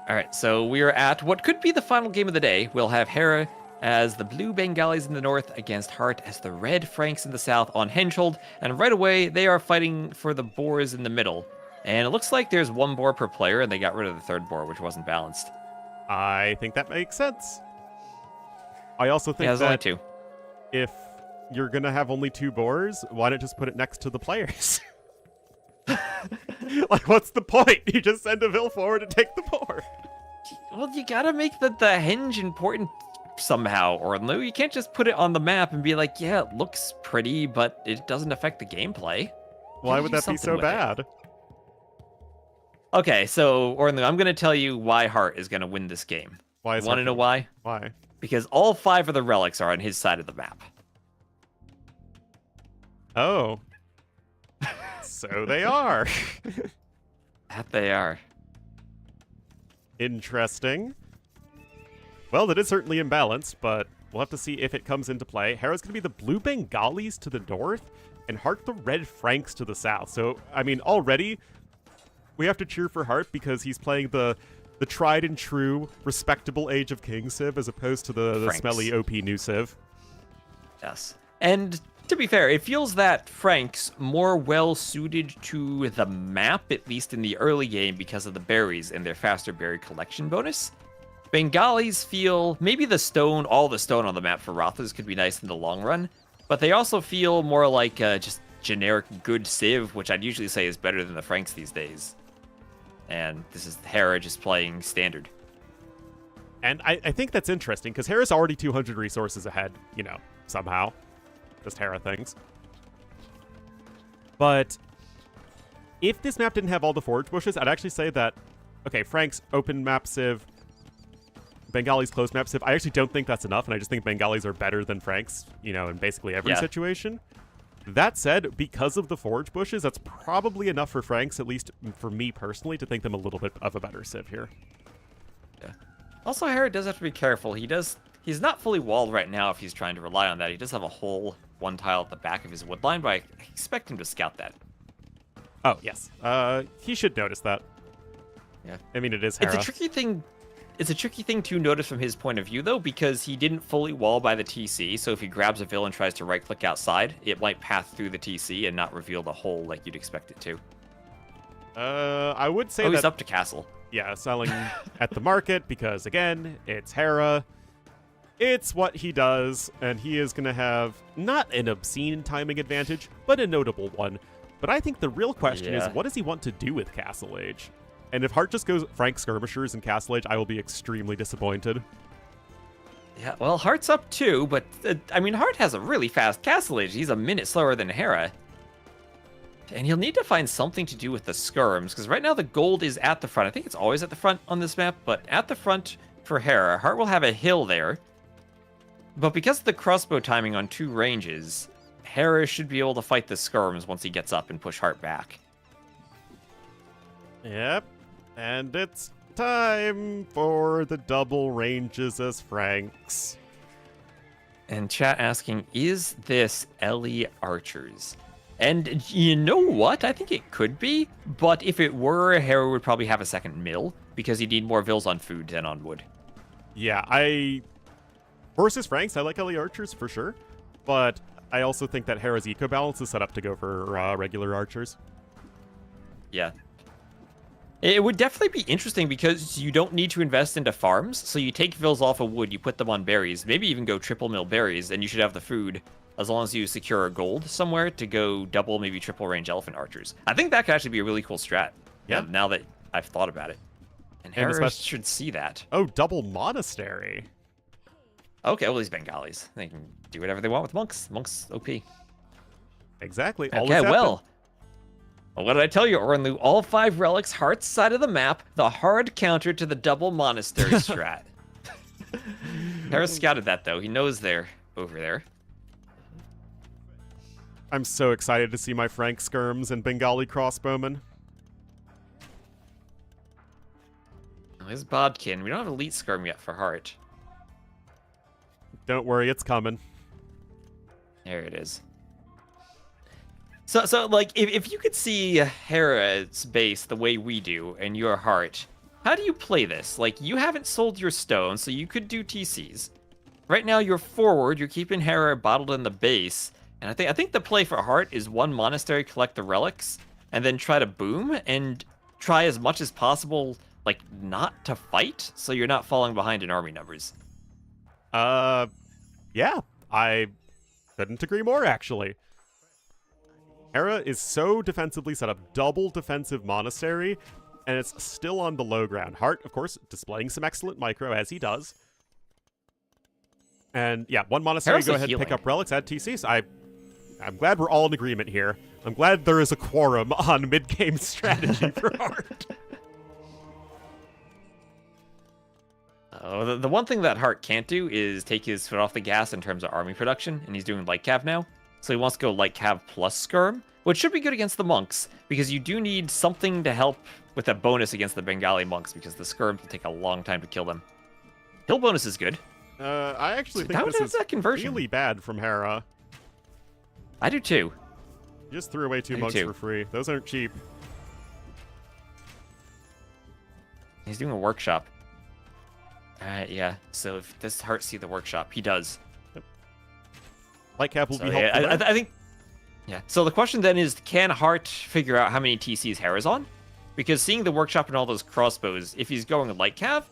All right, so we are at what could be the final game of the day. We'll have Hera as the blue Bengalis in the north against Hearttt as the red Franks in the south on Henschel. And right away, they are fighting for the boars in the middle. And it looks like there's one boar per player, and they got rid of the third boar, which wasn't balanced. I think that makes sense. I also think there's that only two. If you're going to have only 2 boars, why not just put it next to the players? Like, what's the point? You just send a Vil forward to take the boar. Well, you gotta make the henge important somehow, Ornlu. You can't just put it on the map and be like, yeah, it looks pretty, but it doesn't affect the gameplay. Why would that be so bad? Okay, so, Ornlu, I'm gonna tell you why Hearttt is gonna win this game. Why is you wanna know why? Why? Because all 5 of the relics are on his side of the map. Oh. So they are. That they are. Interesting. Well, that is certainly imbalanced, but we'll have to see if it comes into play. Hera's going to be the blue Bengalis to the north, and Hearttt the red Franks to the south. So, I mean, already, we have to cheer for Hearttt because he's playing the tried and true, respectable Age of King Civ as opposed to the smelly OP new Civ. Yes. And to be fair, it feels that Frank's more well-suited to the map, at least in the early game, because of the berries and their faster berry collection bonus. Bengalis feel, maybe all the stone on the map for Rothas could be nice in the long run, but they also feel more like just generic good Civ, which I'd usually say is better than the Franks these days. And this is Hera just playing standard. And I think that's interesting, because Hera's already 200 resources ahead, you know, somehow. Just Hera things. But if this map didn't have all the forage bushes, I'd actually say that, okay, Frank's open map Civ, Bengalis closed map Civ. I actually don't think that's enough, and I just think Bengalis are better than Franks, you know, in basically every situation. That said, because of the forage bushes, that's probably enough for Franks, at least for me personally, to think them a little bit of a better Civ here. Yeah. Also, Hera does have to be careful. He's not fully walled right now if he's trying to rely on that. He does have a whole one tile at the back of his wood line, but I expect him to scout that. Oh, yes. He should notice that. Yeah. I mean, it is Hera. It's a tricky thing to notice from his point of view, though, because he didn't fully wall by the TC, so if he grabs a Vil and tries to right-click outside, it might pass through the TC and not reveal the hole like you'd expect it to. I would say he's up to castle. Yeah, selling at the market, because, again, it's Hera. It's what he does, and he is going to have not an obscene timing advantage, but a notable one. But I think the real question is, what does he want to do with Castle Age? And if Hearttt just goes Frank Skirmishers in Castle Age, I will be extremely disappointed. Yeah, well, Heartt's up too, but, I mean, Hearttt has a really fast Castle Age. He's a minute slower than Hera. And he'll need to find something to do with the skirms, because right now the gold is at the front. I think it's always at the front on this map, but at the front for Hera, Hearttt will have a hill there. But because of the crossbow timing on 2 ranges, Hera should be able to fight the skirms once he gets up and push Hearttt back. Yep. And it's time for the double ranges as Franks. And chat asking, is this Ellie Archers? And you know what? I think it could be, but if it were, Hera would probably have a second mill, because he'd need more Vils on food than on wood. Yeah, versus Franks, I like Ellie Archers for sure, but I also think that Hera's eco balance is set up to go for regular archers. Yeah. It would definitely be interesting because you don't need to invest into farms. So you take vills off of wood, you put them on berries, maybe even go triple mill berries, and you should have the food as long as you secure a gold somewhere to go double, maybe triple range elephant archers. I think that could actually be a really cool strat. Yeah. Now that I've thought about it. And Hera should see that. Oh, double monastery. Okay, well, these Bengalis. They can do whatever they want with monks. Monks OP. Exactly. Okay, well, what did I tell you, Ornlu? All 5 relics, Heartt's side of the map, the hard counter to the double monastery strat. Hera scouted that, though. He knows they're over there. I'm so excited to see my Frank skirms and Bengali crossbowmen. Oh, there's Bodkin. We don't have elite skirm yet for Heartt. Don't worry, it's coming. There it is. So like, if you could see Hera's base the way we do and your Heartt, how do you play this? Like, you haven't sold your stone, so you could do TCs. Right now, you're forward. You're keeping Hera bottled in the base. And I think the play for Heartt is 1 monastery, collect the relics, and then try to boom and try as much as possible, like, not to fight, so you're not falling behind in army numbers. Yeah, I couldn't agree more, actually. Hera is so defensively set up, double defensive monastery, and it's still on the low ground. Heartt, of course, displaying some excellent micro, as he does. And yeah, 1 monastery, Hera's go ahead and pick up relics, add TCs. I'm glad we're all in agreement here. I'm glad there is a quorum on mid-game strategy for Heartt. The one thing that Heartt can't do is take his foot off the gas in terms of army production, and he's doing light cav now. So he wants to go light cav plus skirm, which should be good against the monks, because you do need something to help with a bonus against the Bengali monks, because the skirms will take a long time to kill them. Hill bonus is good. I actually think this is really bad from Hera. I do too. You just threw away 2 monks for free. Those aren't cheap. He's doing a workshop. Yeah, so if does Heartt see the workshop? He does. Yep. Light cap will be yeah, helpful. I think. Yeah. So the question then is, can Heartt figure out how many TCs Hera's on? Because seeing the workshop and all those crossbows, if he's going light cav,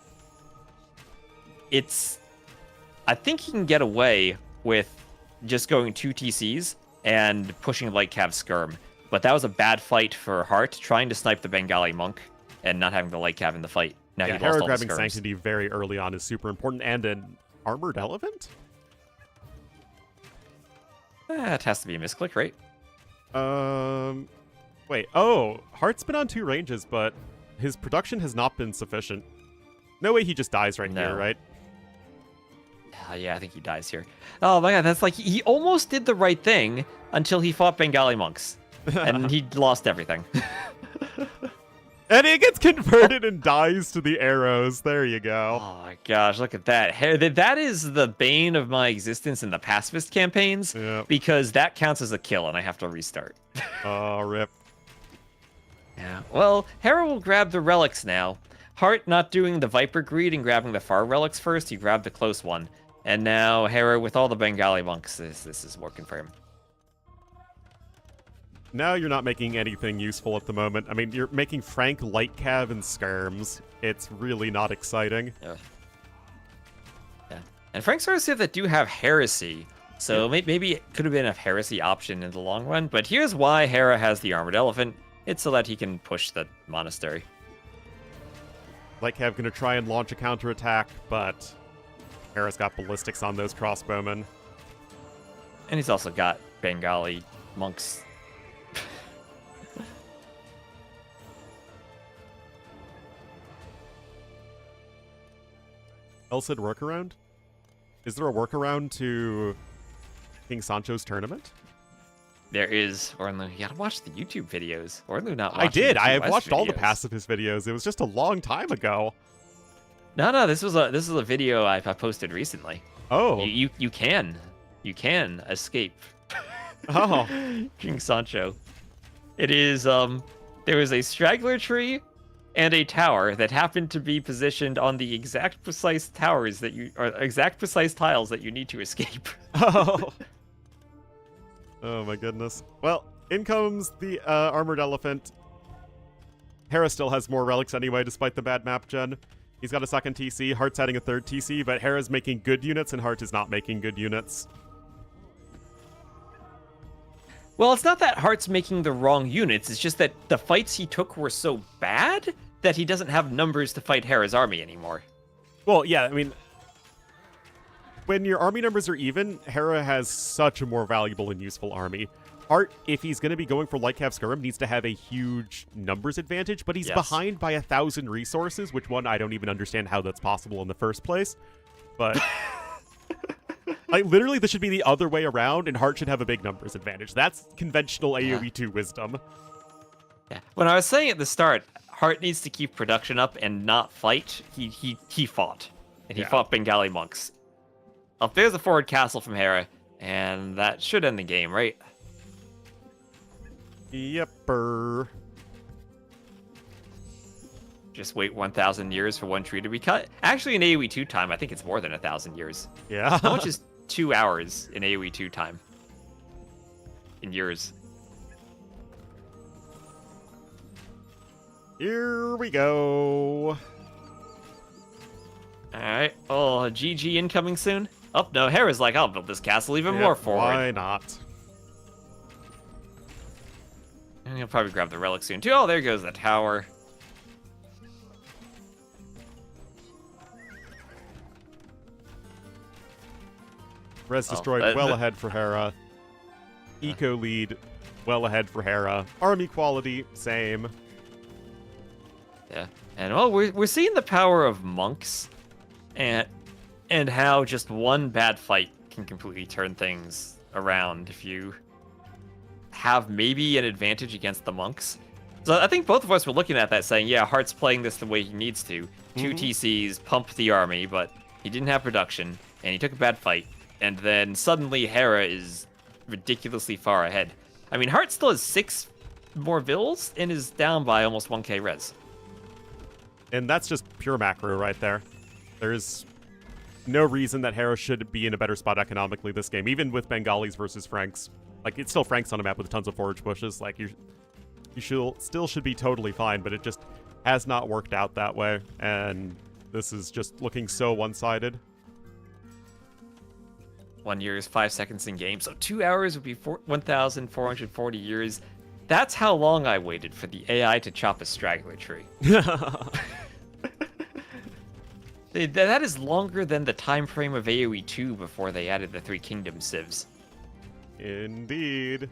I think he can get away with just going 2 TCs and pushing light cav skirm. But that was a bad fight for Heartt, trying to snipe the Bengali monk and not having the light cav in the fight. Now Yeah, he Hera lost all the grabbing skirms. Sanctity very early on is super important, and an armored elephant? It has to be a misclick, right? Wait. Oh, Heartt's been on 2 ranges, but his production has not been sufficient. No way he just dies right here, right? Yeah, I think he dies here. Oh my god, that's like, he almost did the right thing until he fought Bengali monks. And he lost everything. And he gets converted and dies to the arrows. There you go. Oh my gosh, look at that. That is the bane of my existence in the pacifist campaigns, because that counts as a kill and I have to restart. Oh, rip. Yeah, well, Hera will grab the relics now. Heartt not doing the Viper Greed and grabbing the far relics first, he grabbed the close one. And now Hera with all the Bengali monks, this is working for him. Now you're not making anything useful at the moment. I mean, you're making Frank light cav and skirms. It's really not exciting. Yeah. And Frank's sort of that do have heresy, so maybe it could have been a heresy option in the long run. But here's why Hera has the armored elephant. It's so that he can push the monastery. Light cav gonna try and launch a counterattack, but Hera's got ballistics on those crossbowmen. And he's also got Bengali monks. El said workaround? Is there a workaround to King Sancho's tournament? There is, Ornlu. You gotta watch the YouTube videos. Ornlu not watching I did. the I have QS watched all the videos. pacifist videos. It was just a long time ago. No, this was a video I posted recently. Oh. You can escape. Oh. King Sancho. It is there is a straggler tree and a tower that happened to be positioned on the exact precise tiles that you need to escape. Oh. Oh my goodness. Well, in comes the armored elephant. Hera still has more relics anyway, despite the bad map gen. He's got a second TC, Heartt's adding a third TC, but Hera's making good units and Heartt is not making good units. Well, it's not that Heartt's making the wrong units, it's just that the fights he took were so bad that he doesn't have numbers to fight Hera's army anymore. Well, yeah, I mean, when your army numbers are even, Hera has such a more valuable and useful army. Heartt, if he's going to be going for Lightcap Skirm, needs to have a huge numbers advantage, but he's behind by 1,000 resources, which I don't even understand how that's possible in the first place. But like, literally, this should be the other way around, and Heartt should have a big numbers advantage. That's conventional AoE 2 wisdom. Yeah. When I was saying at the start, Heartt needs to keep production up and not fight, he fought. And he fought Bengali monks. Up there's a forward castle from Hera, and that should end the game, right? Yepper. Just wait 1,000 years for one tree to be cut. Actually, in AoE 2 time, I think it's more than 1,000 years. Yeah. How much is 2 hours in AoE 2 time? In years. Here we go. Alright. Oh, GG incoming soon? Oh, no, Hera's like, I'll build this castle even more forward. Why not? And he'll probably grab the relic soon, too. Oh, there goes the tower. Res destroyed well ahead for Hera. Eco lead well ahead for Hera. Army quality, same. Yeah. And, well, we're seeing the power of monks and how just one bad fight can completely turn things around if you have maybe an advantage against the monks. So I think both of us were looking at that saying, yeah, Heartt's playing this the way he needs to. 2 TCs, pump the army, but he didn't have production, and he took a bad fight. And then suddenly Hera is ridiculously far ahead. I mean, Heartt still has 6 more vills and is down by almost 1k res. And that's just pure macro right there. There's no reason that Hera should be in a better spot economically this game, even with Bengalis versus Franks. Like, it's still Franks on a map with tons of forage bushes. Like, you still should be totally fine, but it just has not worked out that way. And this is just looking so one-sided. 1 year is 5 seconds in game, so 2 hours would be 1,440 years. That's how long I waited for the AI to chop a straggler tree. That is longer than the time frame of AoE 2 before they added the 3 Kingdom civs. Indeed.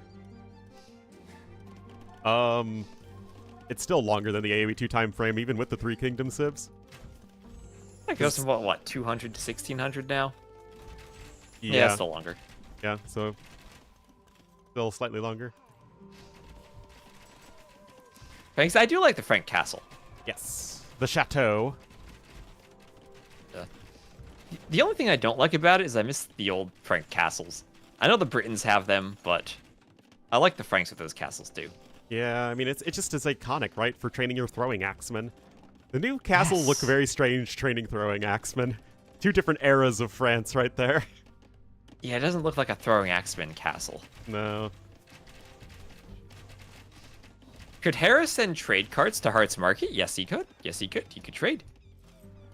It's still longer than the AoE 2 time frame, even with the 3 Kingdom civs. That goes from what 200 to 1,600 now? Yeah, still longer. Yeah, so still slightly longer. Thanks. I do like the Frank Castle. Yes, the chateau. The only thing I don't like about it is I miss the old Frank castles. I know the Britons have them, but I like the Franks with those castles too. Yeah, I mean, it's just as iconic, right, for training your throwing axemen. The new castle look very strange training throwing axemen. 2 different eras of France right there. Yeah, it doesn't look like a throwing axeman castle. No. Could Hera send trade carts to Heartt's market? Yes, he could. Yes, he could. He could trade.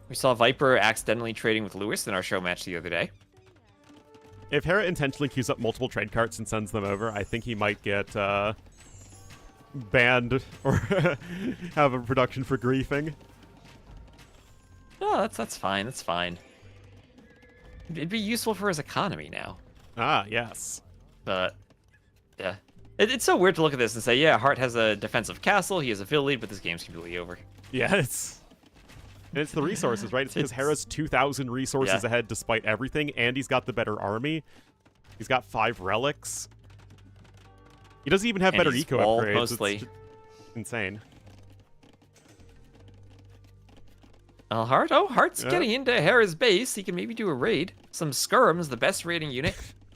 We saw Viper accidentally trading with Lewis in our show match the other day. If Hera intentionally queues up multiple trade carts and sends them over, I think he might get banned or have a production for griefing. No, that's fine. That's fine. It'd be useful for his economy now. Ah, yes. But, yeah. It's so weird to look at this and say, yeah, Heartt has a defensive castle, he has a vill lead, but this game's completely over. Yeah, it's the resources, right? It's because Hera's 2,000 resources ahead despite everything, and he's got the better army. He's got 5 relics. He doesn't even have better eco upgrades. Mostly. It's insane. Heartt's getting into Hera's base. He can maybe do a raid. Some Skirm's the best raiding unit.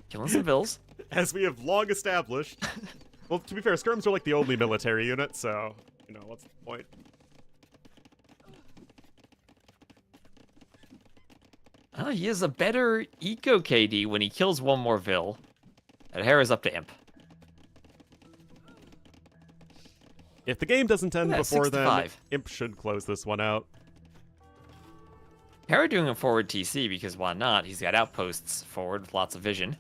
Killing some vills. As we have long established. Well, to be fair, Skirms are like the only military unit, so, you know, what's the point? Oh, he has a better eco KD when he kills 1 more vill. And Hera's up to Imp. If the game doesn't end Yeah, before then, 6-5. Imp should close this one out. Hera doing a forward TC because why not? He's got outposts forward with lots of vision.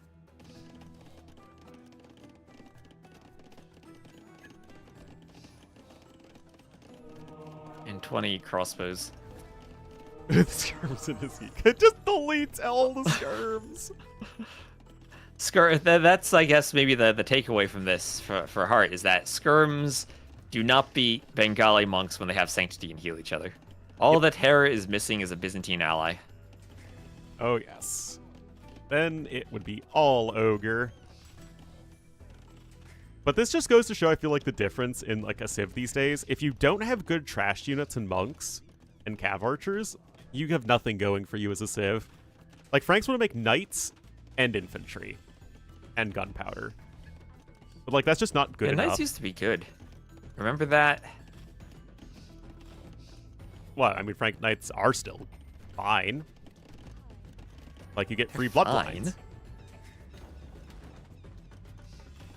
And 20 crossbows. The skirms in his It just deletes all the skirms. That's, I guess, maybe the takeaway from this for Hearttt is that skirms do not beat Bengali monks when they have sanctity and heal each other. All that Hera is missing is a Byzantine ally. Oh, yes. Then it would be all ogre. But this just goes to show, I feel like, the difference in like a Civ these days. If you don't have good trash units and monks and cav archers, you have nothing going for you as a Civ. Like, Franks want to make knights and infantry and gunpowder. But like, that's just not good enough. Knights used to be good. Remember that? Well, I mean, Frank Knights are still fine. Like, you get free bloodlines. Fine.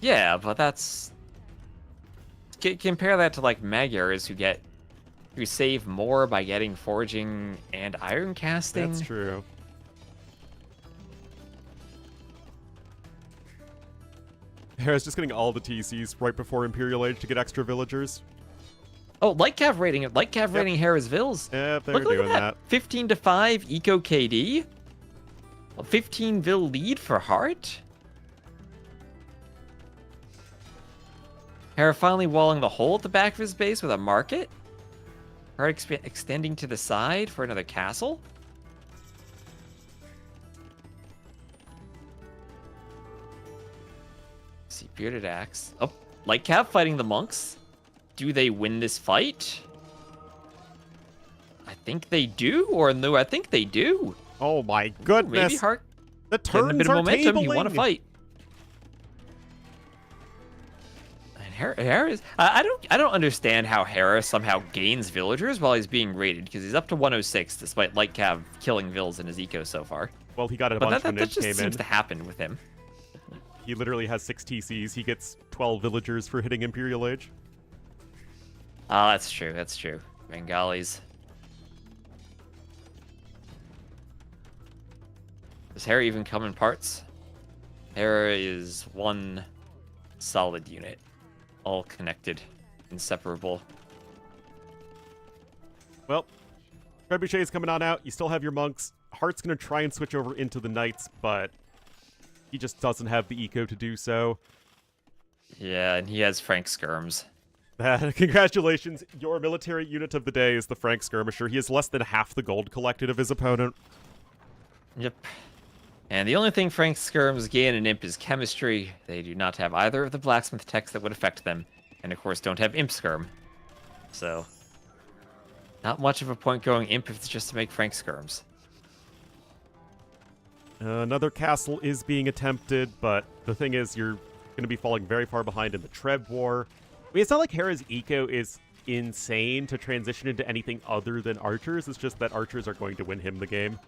Yeah, but that's... Compare that to, like, Magyars who save more by getting foraging and iron casting. That's true. Hera's just getting all the TCs right before Imperial Age to get extra villagers. Oh, light cav rating Hera's Vills. Yeah, they're Look doing at that. 15 to 5 eco KD. A 15 Vil lead for Hearttt. Hera finally walling the hole at the back of his base with a market. Hearttt extending to the side for another castle. See, bearded axe. Oh, light cav fighting the monks. Do they win this fight? I think they do, or no, I think they do. Oh my goodness. Maybe Hearttt the getting turns a bit of are momentum. tabling. You want to fight. And Hera is... I don't understand how Hera somehow gains villagers while he's being raided, because he's up to 106 despite light cav killing vills in his eco so far. Well, he got a But bunch when that it just came seems in. to happen with him. He literally has 6 TCs. He gets 12 villagers for hitting Imperial Age. Oh, that's true. That's true. Bengalis. Does Hera even come in parts? Hera is one solid unit. All connected. Inseparable. Well, Trebuchet is coming on out. You still have your monks. Heartt's going to try and switch over into the knights, but he just doesn't have the eco to do so. Yeah, and he has Frank Skirms. Congratulations. Your military unit of the day is the Frank Skirmisher. He has less than half the gold collected of his opponent. Yep. And the only thing Frank Skirms gain in Imp is chemistry. They do not have either of the blacksmith techs that would affect them. And of course don't have Imp Skirm. So, not much of a point going Imp if it's just to make Frank Skirms. Another castle is being attempted, but the thing is, you're going to be falling very far behind in the Treb War. I mean, it's not like Hera's eco is insane to transition into anything other than archers. It's just that archers are going to win him the game.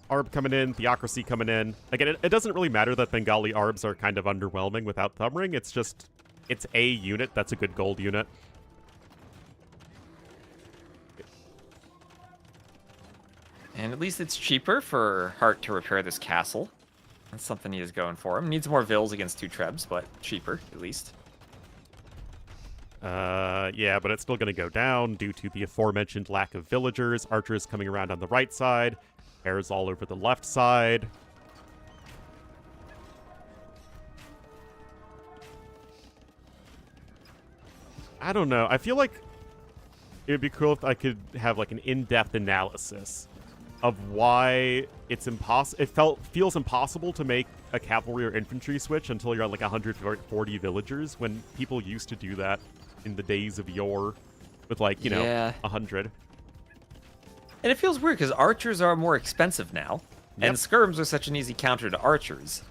Arb coming in, Theocracy coming in. Again, it doesn't really matter that Bengali Arbs are kind of underwhelming without Thumbring. It's just, it's a unit that's a good gold unit. And at least it's cheaper for Hearttt to repair this castle. That's something he is going for him. Needs more Vils against 2 Trebs, but cheaper, at least. Yeah, but it's still going to go down due to the aforementioned lack of villagers. Archers coming around on the right side. Hera's all over the left side. I don't know. I feel like it would be cool if I could have like an in-depth analysis of why it's impossible. It feels impossible to make a cavalry or infantry switch until you're at like 140 villagers, when people used to do that in the days of yore with like, you know, 100. And it feels weird because archers are more expensive now, and skirms are such an easy counter to archers.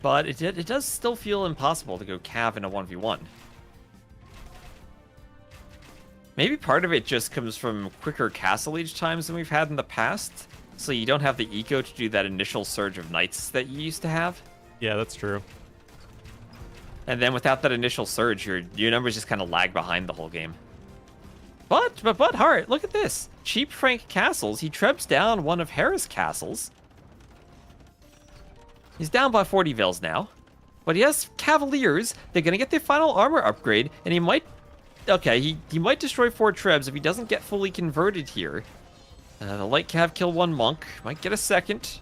But it does still feel impossible to go cav in a 1v1. Maybe part of it just comes from quicker castle age times than we've had in the past, so you don't have the eco to do that initial surge of knights that you used to have. Yeah, that's true. And then without that initial surge, your numbers just kind of lag behind the whole game. But Hearttt, look at this. Cheap Frank castles. He trebs down one of Hera's castles. He's down by 40 vils now. But he has Cavaliers. They're going to get their final armor upgrade, and he might... Okay, he might destroy 4 trebs if he doesn't get fully converted here. The light cav kill 1 monk. Might get a second.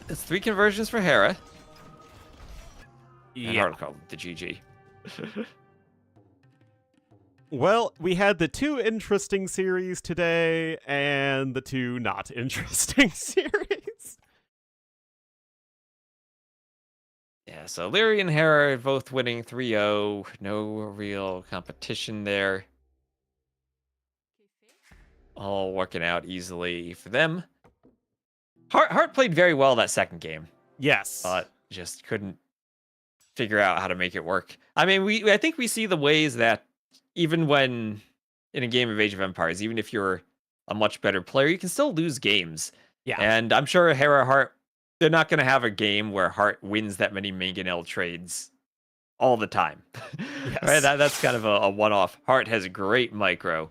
That's 3 conversions for Hera. And Hearttt called the GG. Well, we had the 2 interesting series today and the 2 not interesting series. Yeah, so Liry and Hera are both winning 3-0. No real competition there. All working out easily for them. Hearttt played very well that second game. Yes. But just couldn't figure out how to make it work. I mean, I think we see the ways that even when in a game of Age of Empires, even if you're a much better player, you can still lose games. Yeah. And I'm sure Hera Hearttt, they're not going to have a game where Hearttt wins that many mangonel trades all the time. Yes. Right? That's kind of a one-off. Hearttt has great micro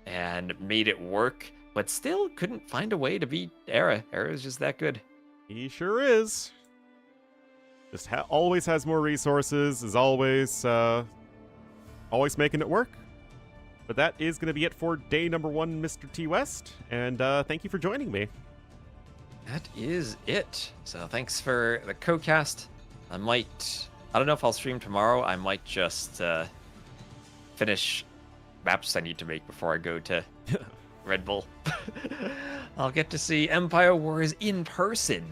and made it work, but still couldn't find a way to beat Hera. Hera is just that good. He sure is. Just always has more resources, is always making it work. But that is going to be it for day number 1, Mr. T West. And thank you for joining me. That is it. So thanks for the co-cast. I don't know if I'll stream tomorrow. I might just finish maps I need to make before I go to RedBull. I'll get to see Empire Wars in person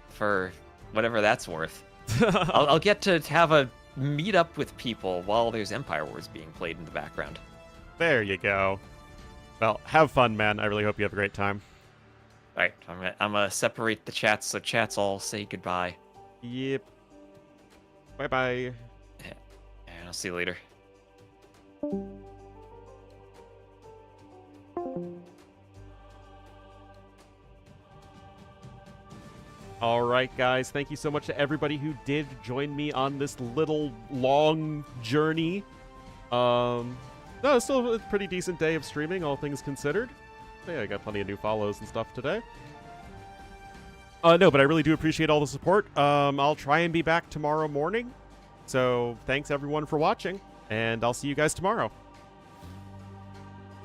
for whatever that's worth. I'll get to have a meet up with people while there's Empire Wars being played in the background. There you go. Well, have fun, man. I really hope you have a great time. All right, I'm gonna separate the chats so chats all say goodbye. Yep. Bye-bye. And I'll see you later. All right, guys. Thank you so much to everybody who did join me on this little long journey. No, it's still a pretty decent day of streaming, all things considered. Yeah, I got plenty of new follows and stuff today. No, but I really do appreciate all the support. I'll try and be back tomorrow morning. So thanks everyone for watching, and I'll see you guys tomorrow.